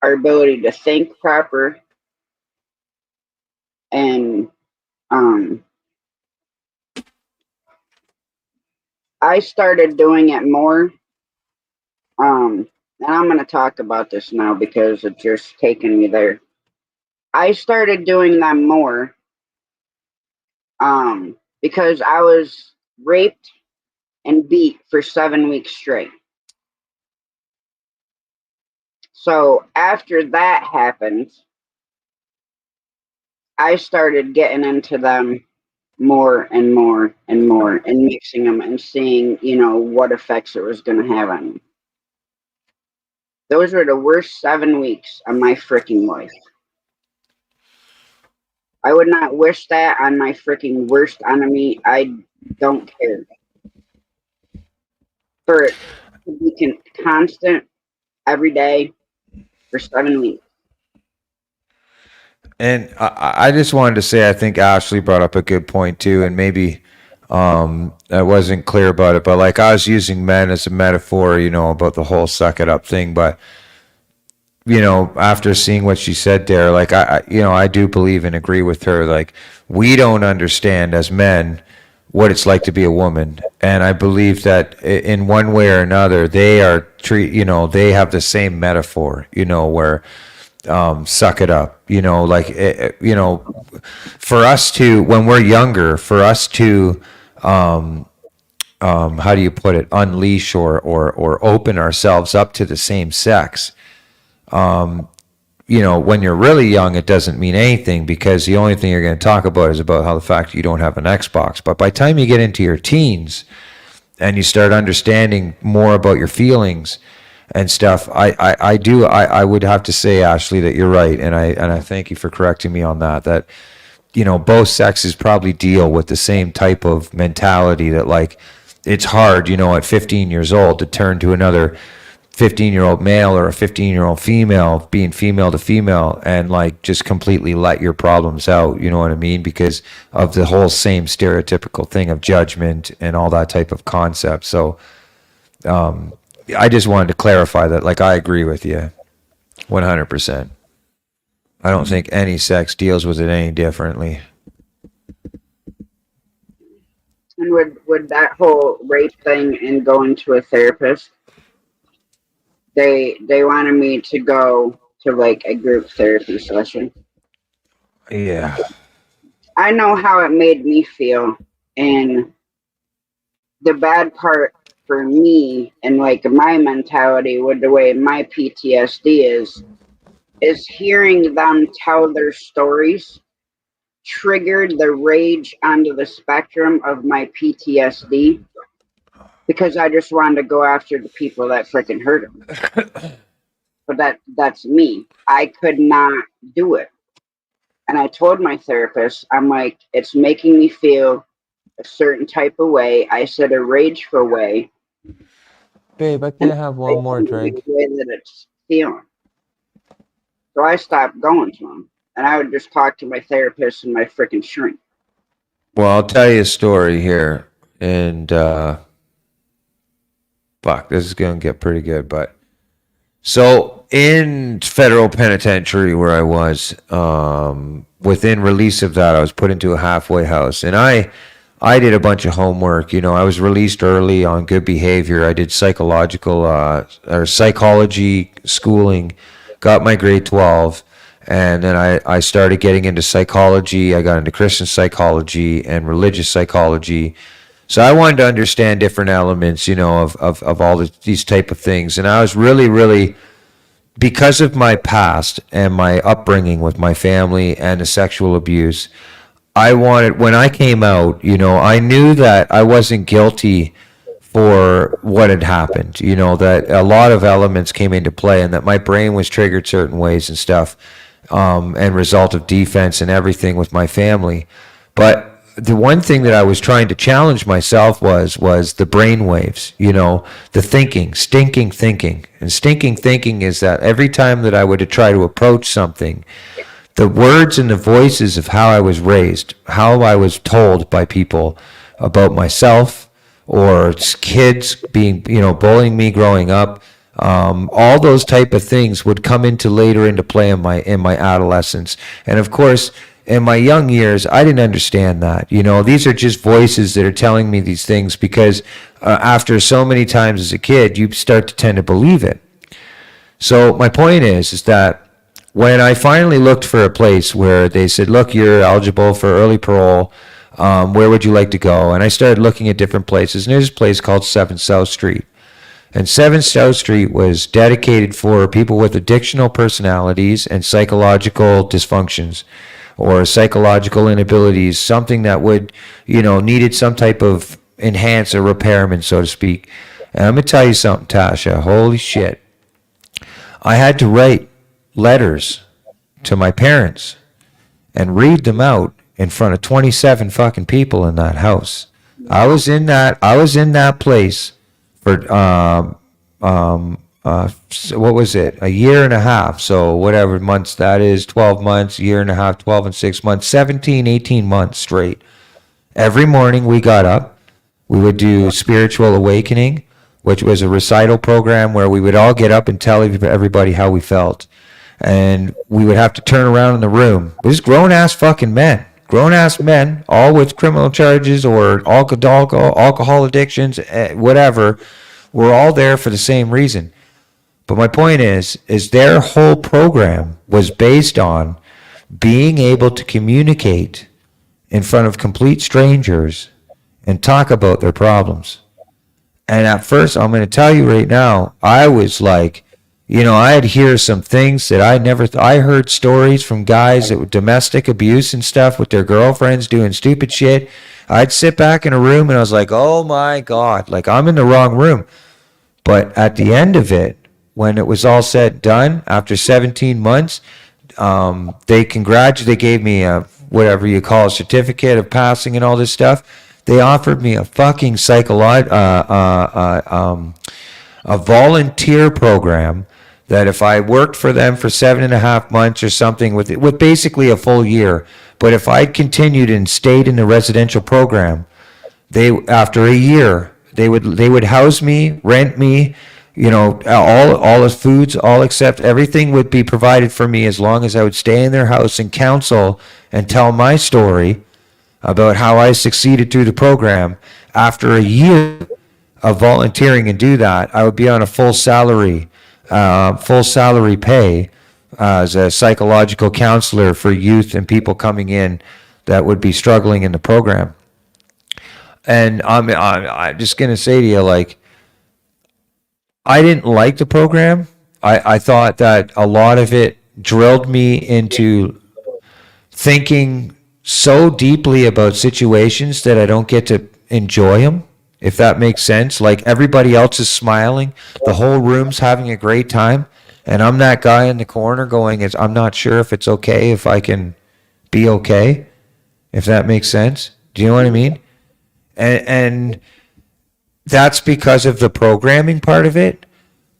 our ability to think proper. And I started doing it more. And I'm going to talk about this now because it's just taken me there. I started doing them more because I was raped and beat for 7 weeks straight. So after that happened, I started getting into them more and more and more and mixing them and seeing, what effects it was going to have on me. Those were the worst 7 weeks of my freaking life. I would not wish that on my freaking worst enemy. I don't care. For it to be constant every day for 7 weeks. And I just wanted to say, I think Ashley brought up a good point too, and maybe I wasn't clear about it, but like I was using men as a metaphor, about the whole suck it up thing. But after seeing what she said there, like I do believe and agree with her. Like we don't understand as men what it's like to be a woman, and I believe that in one way or another, they are they have the same metaphor, where suck it up. For us to, when we're younger, for us to, how do you put it, unleash or open ourselves up to the same sex. When you're really young, it doesn't mean anything because the only thing you're going to talk about is about how the fact you don't have an Xbox. But by the time you get into your teens and you start understanding more about your feelings and stuff, I would have to say, Ashley, that you're right, and I thank you for correcting me on that. That both sexes probably deal with the same type of mentality that, like, it's hard, at 15 years old to turn to another 15-year-old male or a 15-year-old female, being female to female, and like just completely let your problems out. You know what I mean? Because of the whole same stereotypical thing of judgment and all that type of concept. So I just wanted to clarify that, like, I agree with you 100%. I don't think any sex deals with it any differently. And would that whole rape thing and going to a therapist, they wanted me to go to like a group therapy session. Yeah. I know how it made me feel, and the bad part for me and like my mentality with the way my PTSD is hearing them tell their stories triggered the rage onto the spectrum of my PTSD, because I just wanted to go after the people that freaking hurt them. But that's me. I could not do it. And I told my therapist, I'm like, it's making me feel a certain type of way. I said a rageful way. Babe, I can't have one more drink. The way that it's feeling. So I stopped going to him. And I would just talk to my therapist and my freaking shrink. Well, I'll tell you a story here. And, fuck, this is going to get pretty good. But, so in federal penitentiary where I was, within release of that, I was put into a halfway house. And I did a bunch of homework. I was released early on good behavior. I did psychological, or psychology schooling, got my grade 12. And then I started getting into psychology. I got into Christian psychology and religious psychology. So I wanted to understand different elements, of all these type of things. And I was really, really, because of my past and my upbringing with my family and the sexual abuse, when I came out, I knew that I wasn't guilty for what had happened, that a lot of elements came into play and that my brain was triggered certain ways and stuff. And result of defense and everything with my family. But the one thing that I was trying to challenge myself was the brain waves, the thinking, stinking thinking. And stinking thinking is that every time that I would try to approach something, the words and the voices of how I was raised, how I was told by people about myself, or kids being, bullying me growing up, all those type of things would come later into play in my adolescence. And of course, in my young years, I didn't understand that. These are just voices that are telling me these things because after so many times as a kid, you start to tend to believe it. So my point is that when I finally looked for a place where they said, look, you're eligible for early parole, where would you like to go? And I started looking at different places, and there's a place called 7 South Street. And 7 South Street was dedicated for people with addictional personalities and psychological dysfunctions or psychological inabilities, something that would, needed some type of enhance or repairment, so to speak. And I'm going to tell you something, Tasha. Holy shit. I had to write letters to my parents and read them out in front of 27 fucking people in that house. I was in that place for what was it, a year and a half, so whatever months that is, 12 months, year and a half, 12 and 6 months, 17, 18 months straight. Every morning we got up, we would do spiritual awakening, which was a recital program where we would all get up and tell everybody how we felt, and we would have to turn around in the room. It was grown-ass fucking men, all with criminal charges or alcohol addictions, whatever. We're all there for the same reason. But my point is their whole program was based on being able to communicate in front of complete strangers and talk about their problems. And at first, I'm going to tell you right now, I was like, I'd hear some things that I never, I heard stories from guys that were domestic abuse and stuff with their girlfriends doing stupid shit. I'd sit back in a room and I was like, oh my God, like I'm in the wrong room. But at the end of it, when it was all said and done, after 17 months, they gave me a, whatever you call a certificate of passing and all this stuff. They offered me a fucking a volunteer program that if I worked for them for 7.5 months or something with basically a full year, but if I'd continued and stayed in the residential program, after a year, they would house me, rent me, all the foods, all except everything would be provided for me as long as I would stay in their house and counsel and tell my story about how I succeeded through the program. After a year of volunteering and do that, I would be on a full salary pay as a psychological counselor for youth and people coming in that would be struggling in the program. And I'm just going to say to you, like, I didn't like the program. I thought that a lot of it drilled me into thinking so deeply about situations that I don't get to enjoy them, if that makes sense. Like everybody else is smiling, the whole room's having a great time, and I'm that guy in the corner going, I'm not sure if it's okay, if I can be okay, if that makes sense. Do you know what I mean? And that's because of the programming part of it.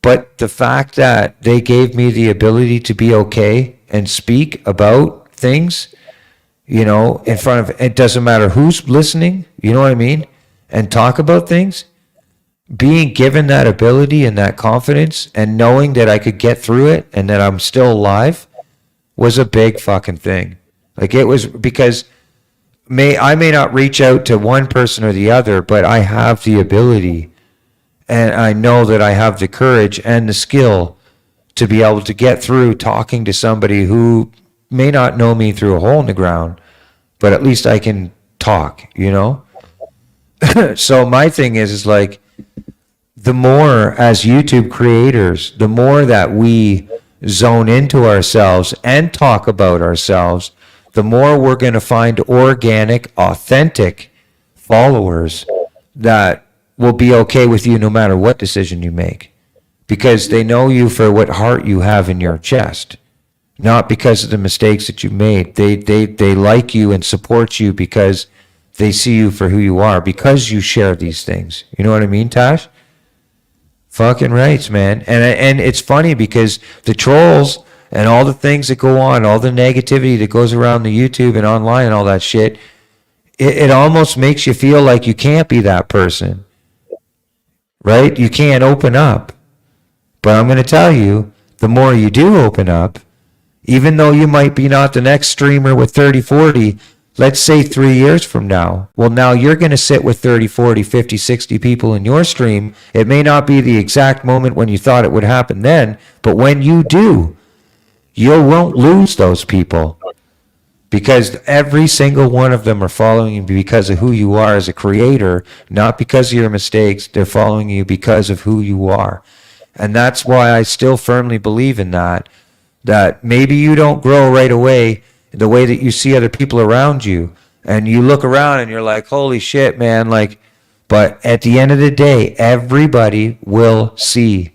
But the fact that they gave me the ability to be okay and speak about things, in front of, it doesn't matter who's listening, you know what I mean? And talk about things, being given that ability and that confidence and knowing that I could get through it and that I'm still alive was a big fucking thing. Like it was, because I may not reach out to one person or the other, but I have the ability and I know that I have the courage and the skill to be able to get through talking to somebody who may not know me through a hole in the ground, but at least I can talk, So my thing is like, the more as YouTube creators, the more that we zone into ourselves and talk about ourselves, the more we're going to find organic, authentic followers that will be okay with you no matter what decision you make, because they know you for what heart you have in your chest, not because of the mistakes that you made. They like you and support you because they see you for who you are, because you share these things. You know what I mean, Tash? Fucking rights, man. And it's funny because the trolls and all the things that go on, all the negativity that goes around the YouTube and online and all that shit, it almost makes you feel like you can't be that person, right? You can't open up. But I'm going to tell you, the more you do open up, even though you might be not the next streamer with 30, 40, let's say 3 years from now, well, now you're going to sit with 30, 40, 50, 60 people in your stream. It may not be the exact moment when you thought it would happen then, but when you do, you won't lose those people, because every single one of them are following you because of who you are as a creator, not because of your mistakes. They're following you because of who you are. And that's why I still firmly believe in that maybe you don't grow right away the way that you see other people around you, and you look around and you're like, holy shit, man, like, but at the end of the day, everybody will see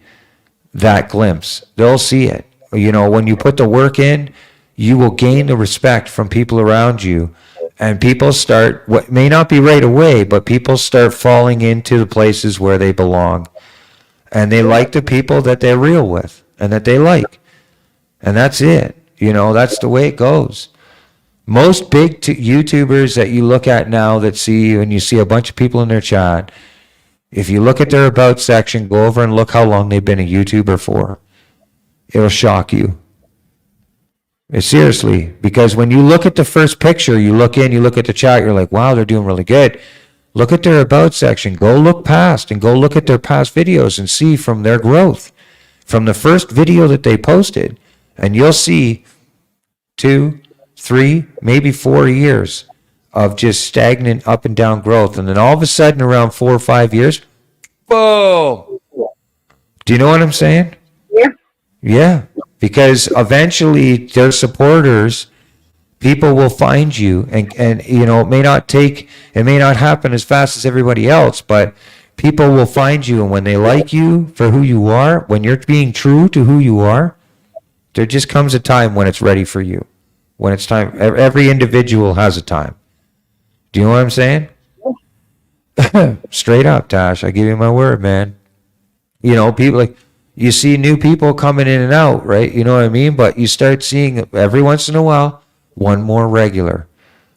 that glimpse. They'll see it. When you put the work in, you will gain the respect from people around you, and people start, what may not be right away, but people start falling into the places where they belong, and they like the people that they're real with and that they like, and that's it. That's the way it goes. Most big YouTubers that you look at now that see you and you see a bunch of people in their chat, if you look at their about section, go over and look how long they've been a YouTuber for. It'll shock you. Seriously, because when you look at the first picture, you look at the chat, you're like, wow, they're doing really good. Look at their about section. Go look past and go look at their past videos and see from their growth. from the first video that they posted, and you'll see 2, 3, maybe 4 years of just stagnant up and down growth. And then all of a sudden around 4 or 5 years, boom. Do you know what I'm saying? Yeah. Yeah. Because eventually their supporters, people will find you, and you know, it may not happen as fast as everybody else, but people will find you, and when they like you for who you are, when you're being true to who you are, there just comes a time when it's ready for you. When it's time, every individual has a time. Do you know what I'm saying? Straight up, Tash, I give you my word, man. You know, people like, you see new people coming in and out, right? You know what I mean? But you start seeing every once in a while, one more regular,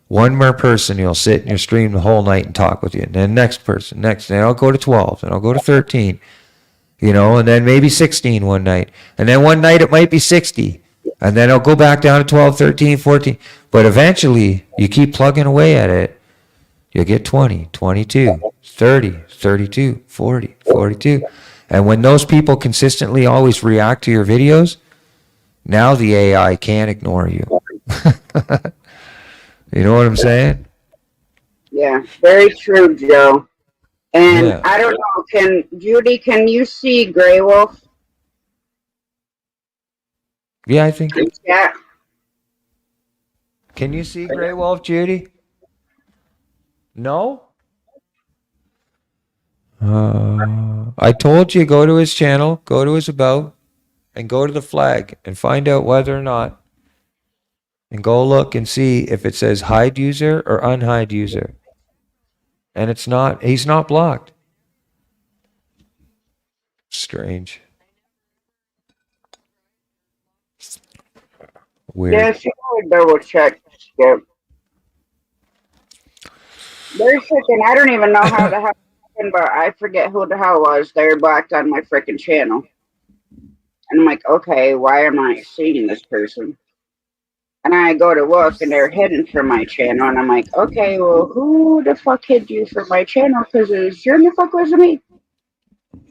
one more person, you'll sit in your stream the whole night and talk with you. And then next person, then I'll go to 12, and I'll go to 13, you know, and then maybe 16 one night. And then one night it might be 60. And then I'll go back down to 12, 13, 14. But eventually, you keep plugging away at it, you'll get 20, 22, 30, 32, 40, 42. And when those people consistently always react to your videos, now the AI can't ignore you. You know what I'm saying? Yeah, very true, Joe. And Yeah. I don't know, Judy, can you see Grey Wolf? Yeah, I think. Yeah. Can you see Grey Wolf, Judy? No? I told you, go to his channel, go to his about, and go to the flag and find out whether or not, and go look and see if it says hide user or unhide user. And it's not, he's not blocked. Strange. Weird. Yeah, she would double check. Skip. There's freaking, I don't even know how the hell happened, but I forget who the hell it was. They were blocked on my freaking channel. And I'm like, okay, why am I seeing this person? And I go to look, and they're hidden from my channel. And I'm like, okay, well, who the fuck hid you from my channel? Because it sure the fuck wasn't me.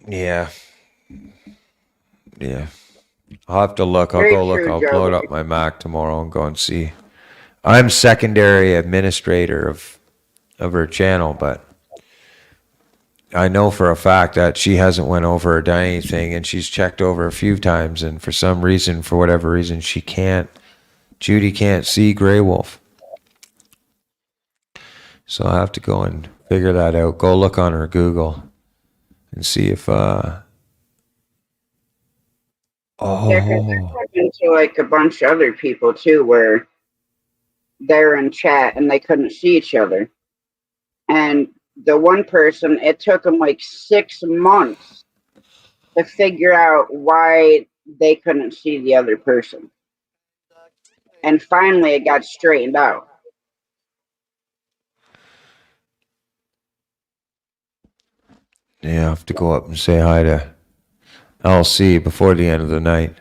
Yeah. Yeah. I'll have to look. I'll Very go look. true, I'll Joe. load up my Mac tomorrow and go and see. I'm secondary administrator of her channel, but I know for a fact that she hasn't went over or done anything, and she's checked over a few times, and for some reason, for whatever reason, Judy can't see Grey Wolf. So I'll have to go and figure that out. Go look on her Google and see if Yeah, because they're talking to like a bunch of other people too, where they're in chat and they couldn't see each other. And the one person, it took them like 6 months to figure out why they couldn't see the other person. And finally, it got straightened out. yeah, I have to go up and say hi to LC before the end of the night.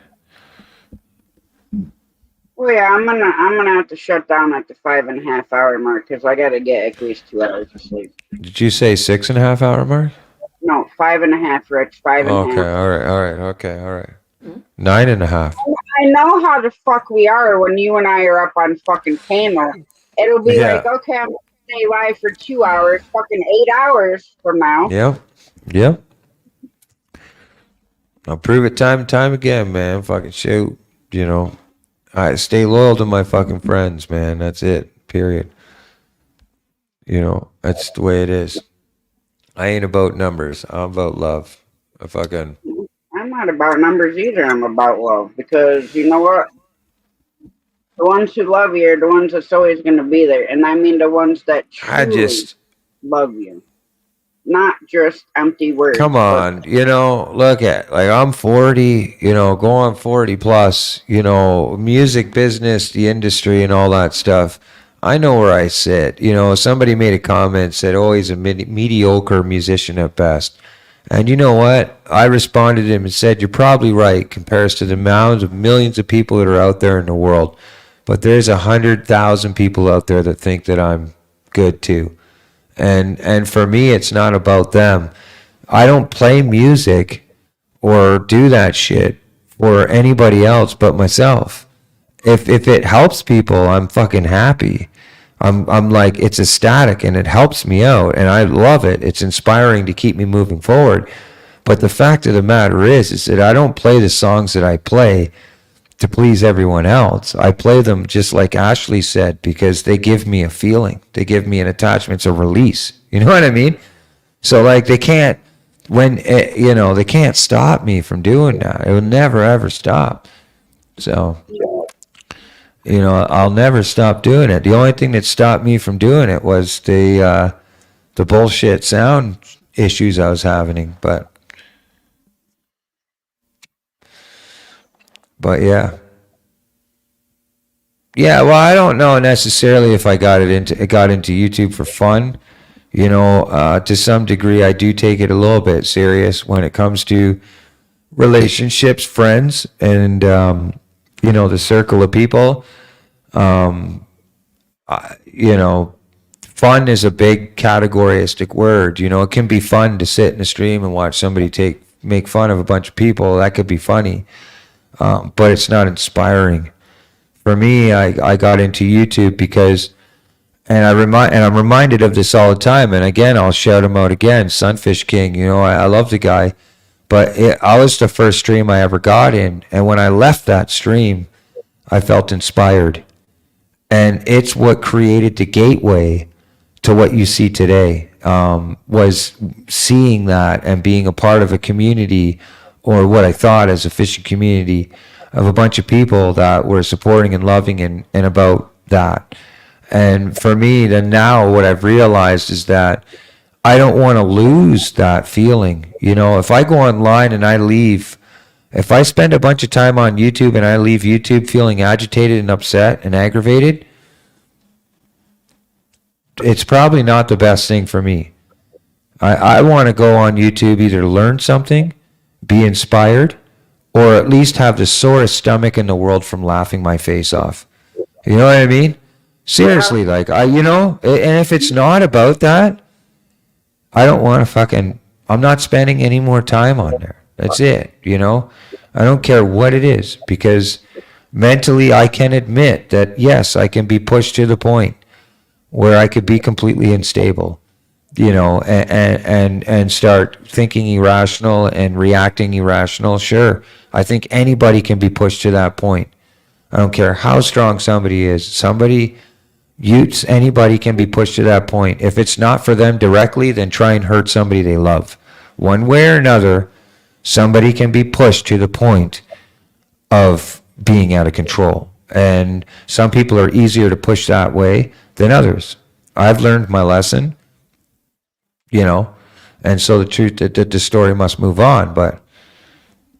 Well, yeah, I'm gonna have to shut down at the 5.5 hour mark because I gotta get at least 2 hours of sleep. Did you say 6.5 hour mark? No, 5.5, Rich. 5.5. Okay, all right. 9.5. I know how the fuck we are when you and I are up on fucking panel. It'll be Yeah. like, okay, I'm gonna stay live for 2 hours, fucking 8 hours from now. Yep. I'll prove it time and time again, man. Fucking shoot. You know, I stay loyal to my fucking friends, man. That's it. Period. You know, that's the way it is. I ain't about numbers. I'm about love. I'm not about numbers either. I'm about love because you know what? The ones who love you are the ones that's always going to be there. And I mean the ones that truly love you. Not just empty words. Come on, you know, look at, like, I'm 40, you know, going 40 plus, you know, music business, the industry and all that stuff. I know where I sit. You know, somebody made a comment, said, oh, he's a mediocre musician at best. And you know what? I responded to him and said, you're probably right, compared to the mounds of millions of people that are out there in the world. But there's 100,000 people out there that think that I'm good too. And for me, it's not about them. I don't play music or do that shit for anybody else but myself. If it helps people, I'm fucking happy. I'm like, it's ecstatic and it helps me out and I love it. It's inspiring to keep me moving forward. But the fact of the matter is that I don't play the songs that I play to please everyone else. I play them just like Ashley said, because they give me a feeling. They give me an attachment, it's a release. You know what I mean? So like they can't, they can't stop me from doing that. It will never ever stop. So, I'll never stop doing it. The only thing that stopped me from doing it was the bullshit sound issues I was having. But yeah. Yeah, well, I don't know necessarily if I got into YouTube for fun. To some degree, I do take it a little bit serious when it comes to relationships, friends, and the circle of people. Fun is a big categoristic word. It can be fun to sit in a stream and watch somebody make fun of a bunch of people. That could be funny, but it's not inspiring. For me, I got into YouTube because, and I'm reminded of this all the time. And again, I'll shout him out again, Sunfish King. I love the guy, but I was the first stream I ever got in, and when I left that stream, I felt inspired, and it's what created the gateway to what you see today. Was seeing that and being a part of a community, or what I thought as a fishing community, of a bunch of people that were supporting and loving and about that. And for me, then now what I've realized is that I don't want to lose that feeling. If I go online and if I spend a bunch of time on YouTube and I leave YouTube feeling agitated and upset and aggravated, it's probably not the best thing for me. I want to go on YouTube either to learn something, be inspired, or at least have the sorest stomach in the world from laughing my face off. You know what I mean? Seriously, like, and if it's not about that, I don't want to I'm not spending any more time on there. That's it, I don't care what it is, because mentally I can admit that, yes, I can be pushed to the point where I could be completely unstable, and start thinking irrational and reacting irrational. Sure, I think anybody can be pushed to that point. I don't care how strong somebody is. Anybody can be pushed to that point. If it's not for them directly, then try and hurt somebody they love. One way or another, somebody can be pushed to the point of being out of control. And some people are easier to push that way than others. I've learned my lesson, and so the truth that the story must move on. But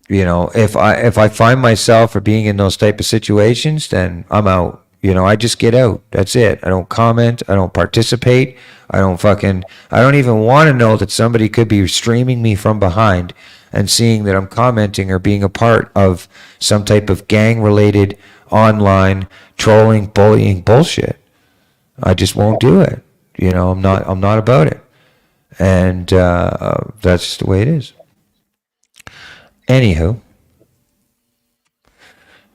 if I find myself or being in those type of situations, then I'm out. I just get out. That's it. I don't comment. I don't participate. I don't even want to know that somebody could be streaming me from behind and seeing that I'm commenting or being a part of some type of gang-related online trolling, bullying bullshit. I just won't do it. I'm not about it. And that's just the way it is. Anywho,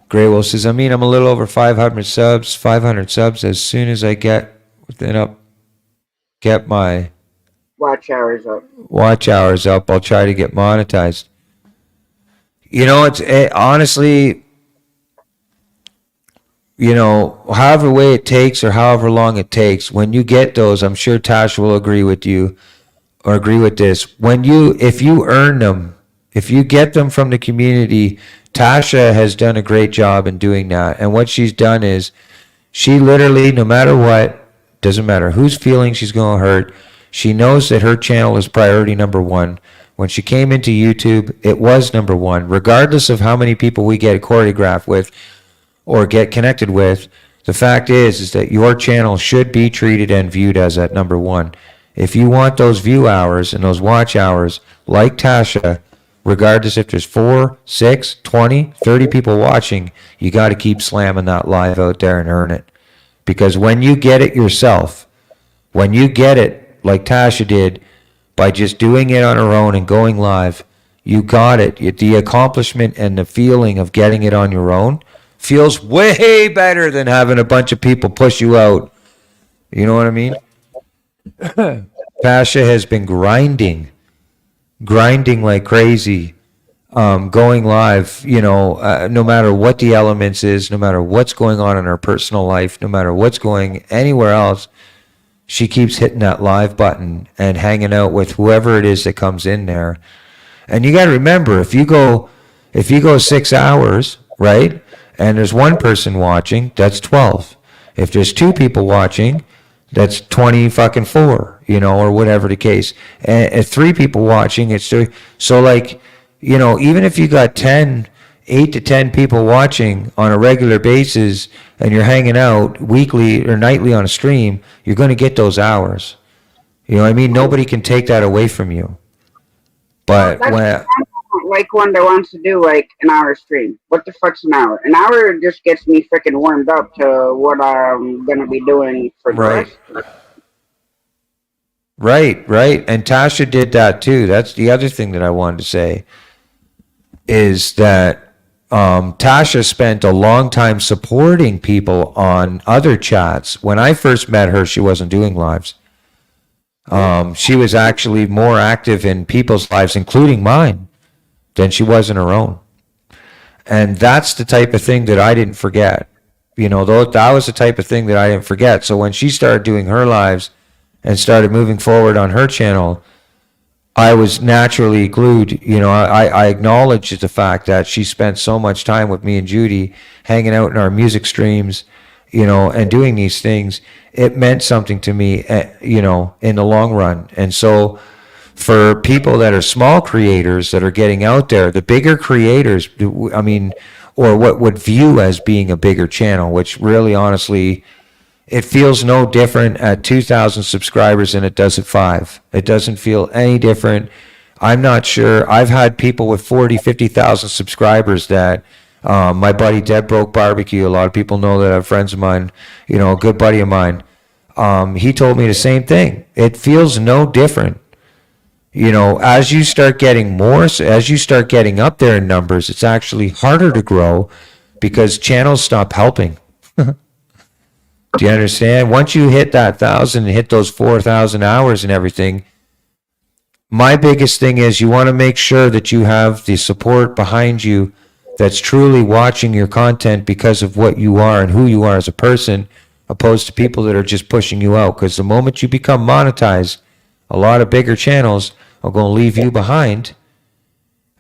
Grey Wolf says, I'm a little over 500 subs as soon as I get my Watch hours up. I'll try to get monetized. Honestly, however way it takes or however long it takes, when you get those, I'm sure Tasha will agree with you or agree with this. If you earn them, if you get them from the community, Tasha has done a great job in doing that. And what she's done is she literally, no matter what, doesn't matter whose feelings she's going to hurt, she knows that her channel is priority number one. When she came into YouTube, it was number one. Regardless of how many people we get choreographed with or get connected with, the fact is that your channel should be treated and viewed as at number one. If you want those view hours and those watch hours, like Tasha, regardless if there's 4, 6, 20, 30 people watching, you got to keep slamming that live out there and earn it. Because when you get it yourself, when you get it like Tasha did by just doing it on her own and going live, You got it. The accomplishment and the feeling of getting it on your own feels way better than having a bunch of people push you out. You know what I mean? Tasha has been grinding like crazy, going live, no matter what the elements is, no matter what's going on in her personal life, no matter what's going anywhere else, she keeps hitting that live button and hanging out with whoever it is that comes in there. And you got to remember, if you go 6 hours, right, and there's one person watching, that's 12. If there's two people watching, that's 20 fucking 4, or whatever the case. And if three people watching, it's so like, even if you got 8 to 10 people watching on a regular basis and you're hanging out weekly or nightly on a stream, you're going to get those hours. You know what I mean? Nobody can take that away from you. But when like one that wants to do like an hour stream. What the fuck's an hour? An hour just gets me freaking warmed up to what I'm gonna be doing for the rest. Right. And Tasha did that too. That's the other thing that I wanted to say is that Tasha spent a long time supporting people on other chats. When I first met her, she wasn't doing lives. She was actually more active in people's lives, including mine, than she was in her own. And that's the type of thing that I didn't forget. That was the type of thing that I didn't forget. So when she started doing her lives and started moving forward on her channel, I was naturally glued. I acknowledged the fact that she spent so much time with me and Judy hanging out in our music streams, and doing these things. It meant something to me, in the long run. And so for people that are small creators that are getting out there, the bigger creators, or what would view as being a bigger channel, which really honestly, it feels no different at 2,000 subscribers than it does at 5. It doesn't feel any different. I'm not sure. I've had people with 40, 50,000 subscribers that, my buddy Dead Broke Barbecue, a lot of people know that, friends of mine, a good buddy of mine, he told me the same thing. It feels no different. As you start getting more, as you start getting up there in numbers, it's actually harder to grow because channels stop helping. Do you understand? Once you hit that 1,000 and hit those 4,000 hours and everything, my biggest thing is you want to make sure that you have the support behind you that's truly watching your content because of what you are and who you are as a person, opposed to people that are just pushing you out. Because the moment you become monetized, a lot of bigger channels are going to leave you behind,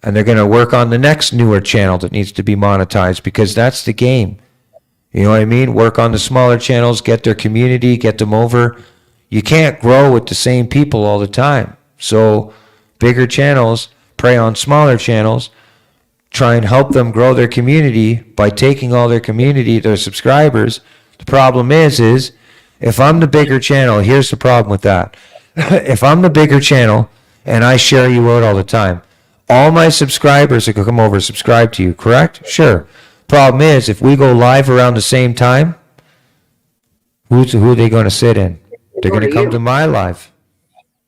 and they're going to work on the next newer channel that needs to be monetized, because that's the game. You know what I mean? Work on the smaller channels, get their community, get them over. You can't grow with the same people all the time. So bigger channels prey on smaller channels, try and help them grow their community by taking all their community, their subscribers. The problem is if I'm the bigger channel, here's the problem with that. If I'm the bigger channel and I share you out all the time, all my subscribers are going to come over and subscribe to you, correct? Sure. Problem is, if we go live around the same time, who are they going to sit in? They're going to come to my live,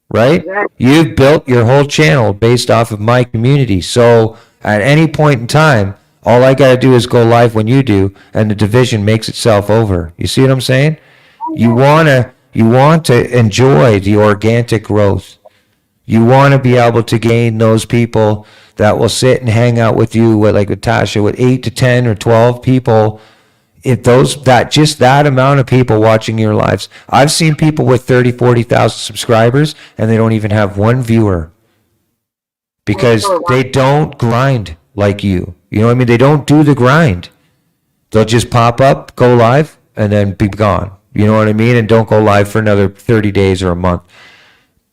right? You've built your whole channel based off of my community. So at any point in time, all I got to do is go live when you do, and the division makes itself over. You see what I'm saying? You want to enjoy the organic growth. You want to be able to gain those people that will sit and hang out with you, with Tasha, with 8 to 10 or 12 people. If that amount of people watching your lives, I've seen people with 30, 40,000 subscribers and they don't even have one viewer because they don't grind like you. You know what I mean? They don't do the grind. They'll just pop up, go live, and then be gone. You know what I mean? And don't go live for another 30 days or a month.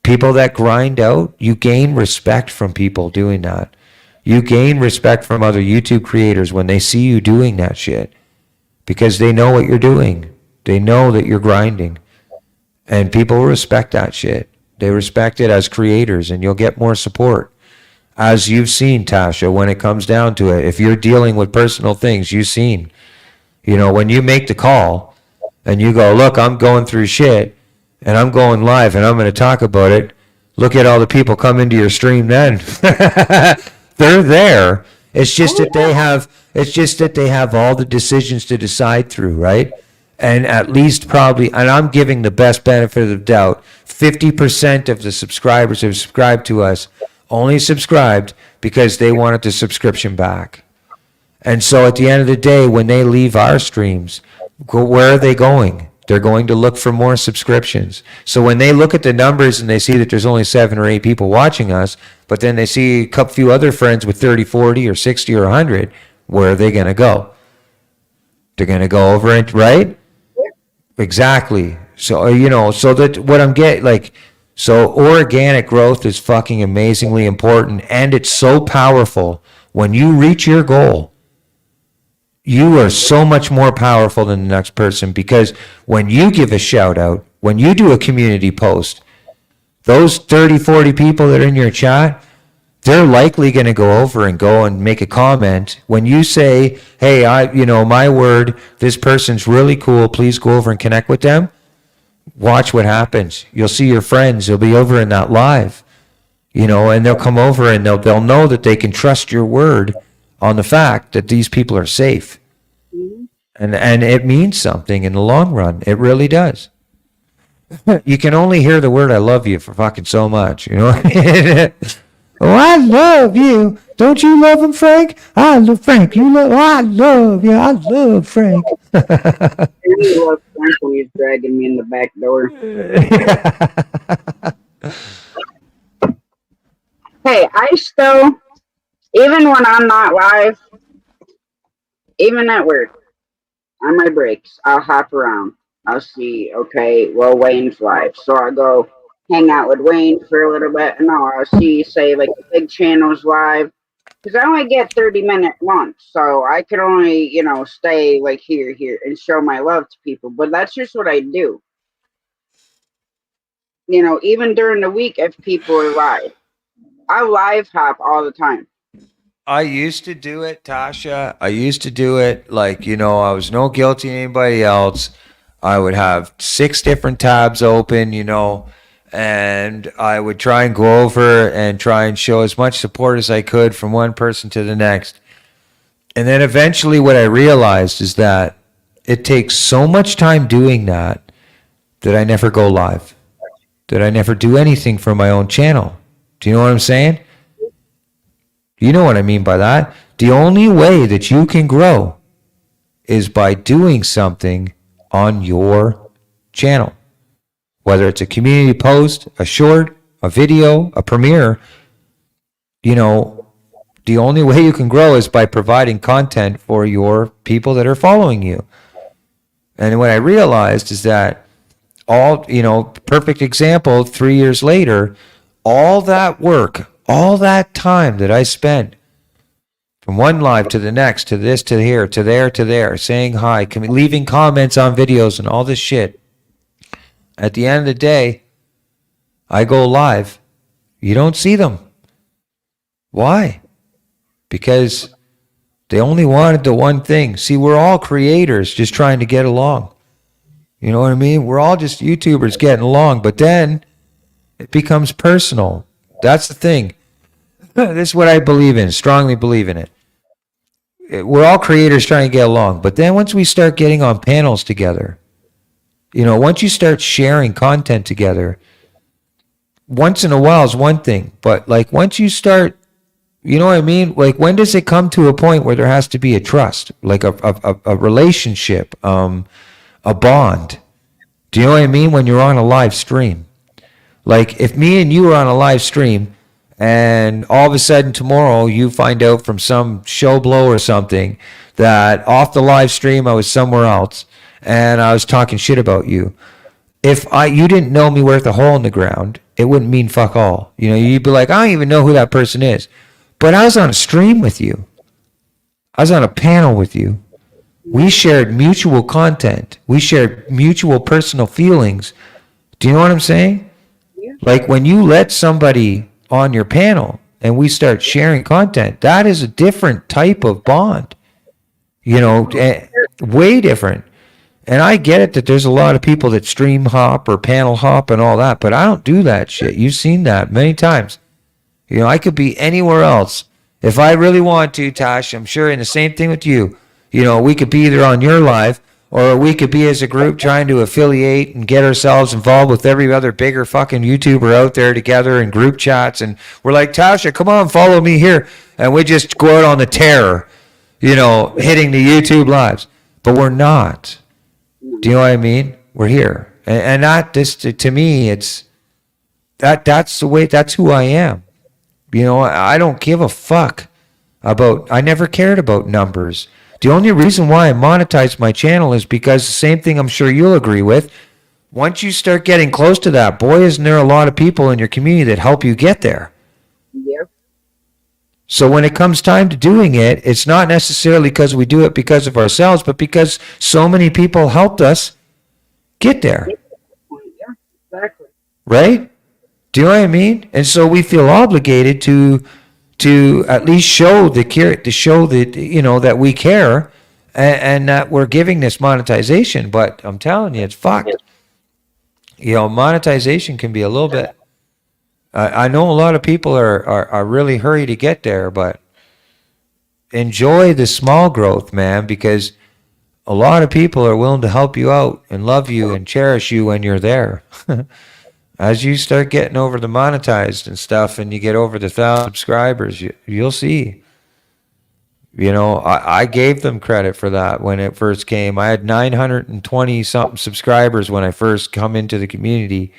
People that grind out, you gain respect from people doing that. You gain respect from other YouTube creators when they see you doing that shit, because they know what you're doing. They know that you're grinding, and people respect that shit. They respect it as creators, and you'll get more support. As you've seen, Tasha, when it comes down to it, if you're dealing with personal things, you've seen, when you make the call and you go, look, I'm going through shit, and I'm going live and I'm going to talk about it. look at all the people come into your stream then. They're there. It's just that they have all the decisions to decide through, right? And at least probably, and I'm giving the best benefit of the doubt, 50% of the subscribers who subscribed to us only subscribed because they wanted the subscription back. And so at the end of the day, when they leave our streams, where are they going? They're going to look for more subscriptions. So when they look at the numbers and they see that there's only 7 or 8 people watching us, but then they see a few other friends with 30, 40, or 60 or 100, where are they going to go? They're going to go over it, right? Exactly. So, so that what I'm getting, like, so organic growth is fucking amazingly important, and it's so powerful. When you reach your goal, you are so much more powerful than the next person, because when you give a shout out, when you do a community post, those 30, 40 people that are in your chat, they're likely going to go over and go and make a comment. When you say, hey, my word, this person's really cool, please go over and connect with them. Watch what happens. You'll see your friends. They'll be over in that live, and they'll come over and they'll know that they can trust your word on the fact that these people are safe. And it means something in the long run. It really does. You can only hear the word I love you for fucking so much, Oh, I love you. Don't you love him, Frank? I love Frank. I love you. I love Frank. I really love Frank when he's dragging me in the back door. Hey, I still, even when I'm not live, even at work, on my breaks, I'll hop around. I'll see, okay, well, Wayne's live. So I'll go hang out with Wayne for a little bit. And I'll see, say, like, the big channel's live. Because I only get 30-minute lunch. So I could only, stay, like, here, and show my love to people. But that's just what I do. Even during the week, if people are live. I live hop all the time. I used to do it, Tasha. I used to do it like, I was no guilty to anybody else. I would have 6 different tabs open, and I would try and go over and try and show as much support as I could from one person to the next. And then eventually what I realized is that it takes so much time doing that I never go live, that I never do anything for my own channel. Do you know what I'm saying? You know what I mean by that. The only way that you can grow is by doing something on your channel. Whether it's a community post, a short, a video, a premiere, the only way you can grow is by providing content for your people that are following you. And what I realized is that perfect example, 3 years later, all that work, all that time that I spent from one live to the next, to this, to here, to there, saying hi, leaving comments on videos and all this shit. At the end of the day, I go live. You don't see them. Why? Because they only wanted the one thing. See, we're all creators just trying to get along. You know what I mean? We're all just YouTubers getting along, but then it becomes personal. That's the thing. This is what I believe in, strongly believe in it. We're all creators trying to get along, but then once we start getting on panels together, once you start sharing content together, once in a while is one thing, but like once you start, you know what I mean? Like when does it come to a point where there has to be a trust, like a relationship, a bond? Do you know what I mean? When you're on a live stream. Like if me and you are on a live stream and all of a sudden tomorrow you find out from some show blow or something that off the live stream I was somewhere else and I was talking shit about you. If you didn't know me worth a hole in the ground, it wouldn't mean fuck all. You'd be like, I don't even know who that person is. But I was on a stream with you. I was on a panel with you. We shared mutual content. We shared mutual personal feelings. Do you know what I'm saying? Like when you let somebody on your panel and we start sharing content, that is a different type of bond. Way different. And I get it that there's a lot of people that stream hop or panel hop and all that, but I don't do that shit. You've seen that many times. You know, I could be anywhere else. If I really want to, Tash, I'm sure, and the same thing with you. You know, we could be either on your live or we could be as a group trying to affiliate and get ourselves involved with every other bigger fucking YouTuber out there together in group chats. And we're like, Tasha, come on, follow me here. And we just go out on the terror, you know, hitting the YouTube lives. But we're not. Do you know what I mean? We're here. And that, this, to me, it's, that's the way, that's who I am. You know, I don't give a fuck about, I never cared about numbers. The only reason why I monetize my channel is because the same thing I'm sure you'll agree with. Once you start getting close to that, boy, isn't there a lot of people in your community that help you get there. Yep. So when it comes time to doing it, it's not necessarily because we do it because of ourselves, but because so many people helped us get there. Yeah, exactly. Right? Do you know what I mean? And so we feel obligated to at least show the care, to show that, you know, that we care and that we're giving this monetization. But I'm telling you, it's fucked. You know, monetization can be a little bit. I know a lot of people are really hurry to get there, but enjoy the small growth, man, because a lot of people are willing to help you out and love you and cherish you when you're there. As you start getting over the monetized and stuff and you get over the 1,000 subscribers, you'll see. You know, I gave them credit for that when it first came. I had 920 something subscribers when I first come into the community.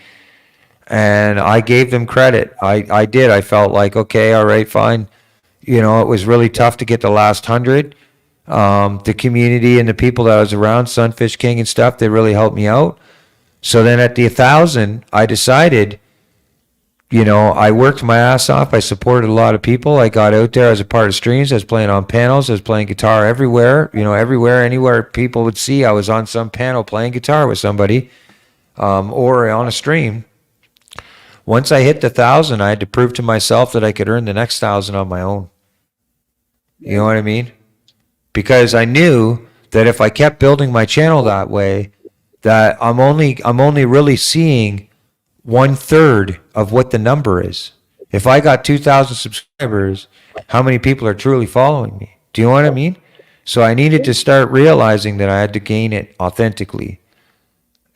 And I gave them credit. I did. I felt like, okay, all right, fine. You know, it was really tough to get the last 100. The community and the people that I was around, Sunfish King and stuff, they really helped me out. So then at the 1,000, I decided, you know, I worked my ass off. I supported a lot of people. I got out there as a part of streams. I was playing on panels. I was playing guitar everywhere, you know, everywhere, anywhere people would see. I was on some panel playing guitar with somebody or on a stream. Once I hit the 1,000, I had to prove to myself that I could earn the next 1,000 on my own. You know what I mean? Because I knew that if I kept building my channel that way, that I'm only really seeing 1/3 of what the number is. If I got 2,000 subscribers, how many people are truly following me? Do you know what I mean? So I needed to start realizing that I had to gain it authentically.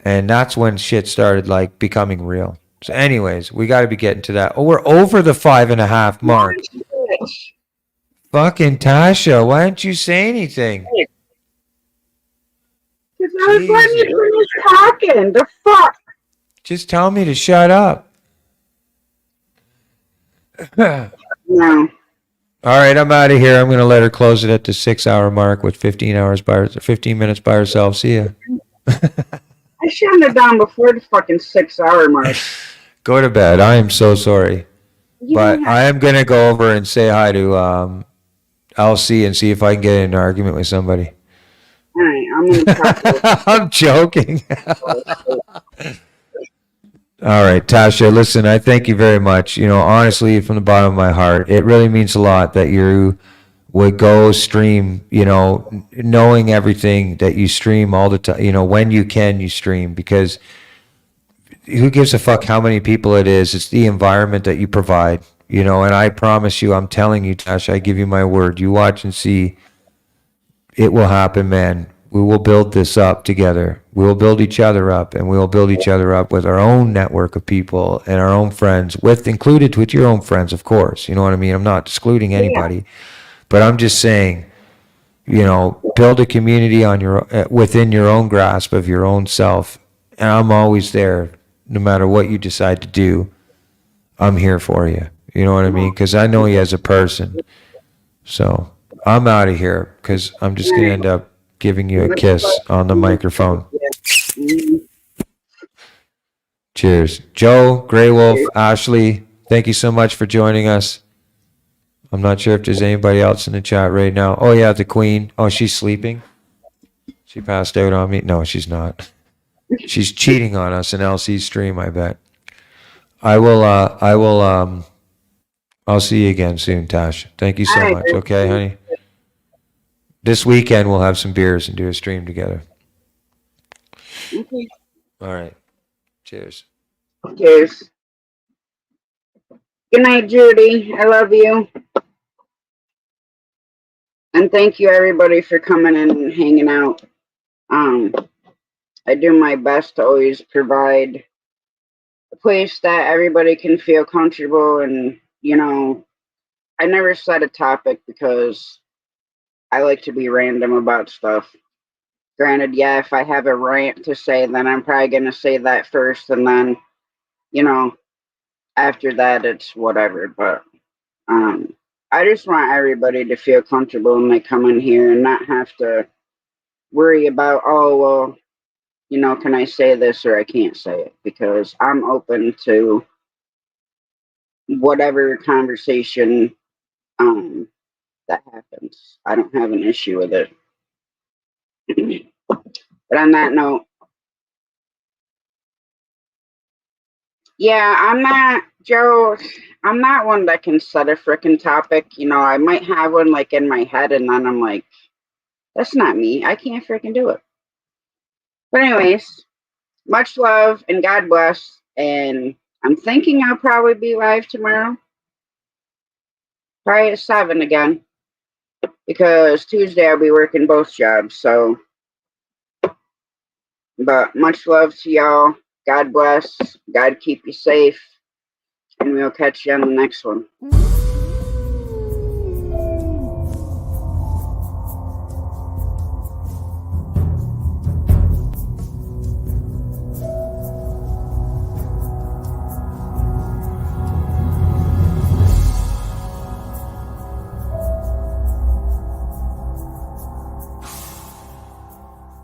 And that's when shit started like becoming real. So anyways, we got to be getting to that. Oh, we're over the 5.5 mark. Fucking Tasha, why didn't you say anything? Because I was letting you finish talking. The fuck? Just tell me to shut up. No. All right, I'm out of here. I'm going to let her close it at the 6-hour mark with 15 minutes by herself. See ya. I shut it down before the fucking 6-hour mark. Go to bed. I am so sorry. You But don't I have- am going to go over and say hi to LC and see if I can get in an argument with somebody. All right, I'm gonna talk to I'm joking. All right, Tasha, listen, I thank you very much. You know, honestly, from the bottom of my heart, it really means a lot that you would go stream, you know, knowing everything that you stream all the time, you know, when you can, you stream, because who gives a fuck how many people it is? It's the environment that you provide, you know, and I promise you, I'm telling you, Tasha, I give you my word. You watch and see. It will happen, man. We will build this up together. We will build each other up, and we will build each other up with our own network of people and our own friends, included with your own friends, of course. You know what I mean? I'm not excluding anybody, but I'm just saying, you know, build a community on within your own grasp of your own self. And I'm always there, no matter what you decide to do. I'm here for you. You know what I mean? Because I know you as a person. So I'm out of here because I'm just going to end up giving you a kiss on the microphone. Cheers. Joe, Grey Wolf, Ashley, thank you so much for joining us. I'm not sure if there's anybody else in the chat right now. Oh, yeah, the Queen. Oh, she's sleeping? She passed out on me? No, she's not. She's cheating on us in LC's stream, I bet. I'll see you again soon, Tash. Thank you so much. Okay, honey? This weekend we'll have some beers and do a stream together. Okay. All right. Cheers. Cheers. Good night, Judy. I love you. And thank you, everybody, for coming in and hanging out. I do my best to always provide a place that everybody can feel comfortable. And, I never set a topic because I like to be random about stuff. Granted, yeah, if I have a rant to say, then I'm probably going to say that first. And then, after that, it's whatever. But I just want everybody to feel comfortable when they come in here and not have to worry about, oh, well, can I say this or I can't say it? Because I'm open to whatever conversation that happens. I don't have an issue with it. But on that note, yeah, I'm not, Joe, I'm not one that can set a freaking topic. I might have one like in my head and then I'm like, that's not me. I can't freaking do it. But anyways, much love and God bless. And I'm thinking I'll probably be live tomorrow. Probably at 7 again. Because Tuesday I'll be working both jobs. So, but much love to y'all. God bless. God keep you safe. And we'll catch you on the next one.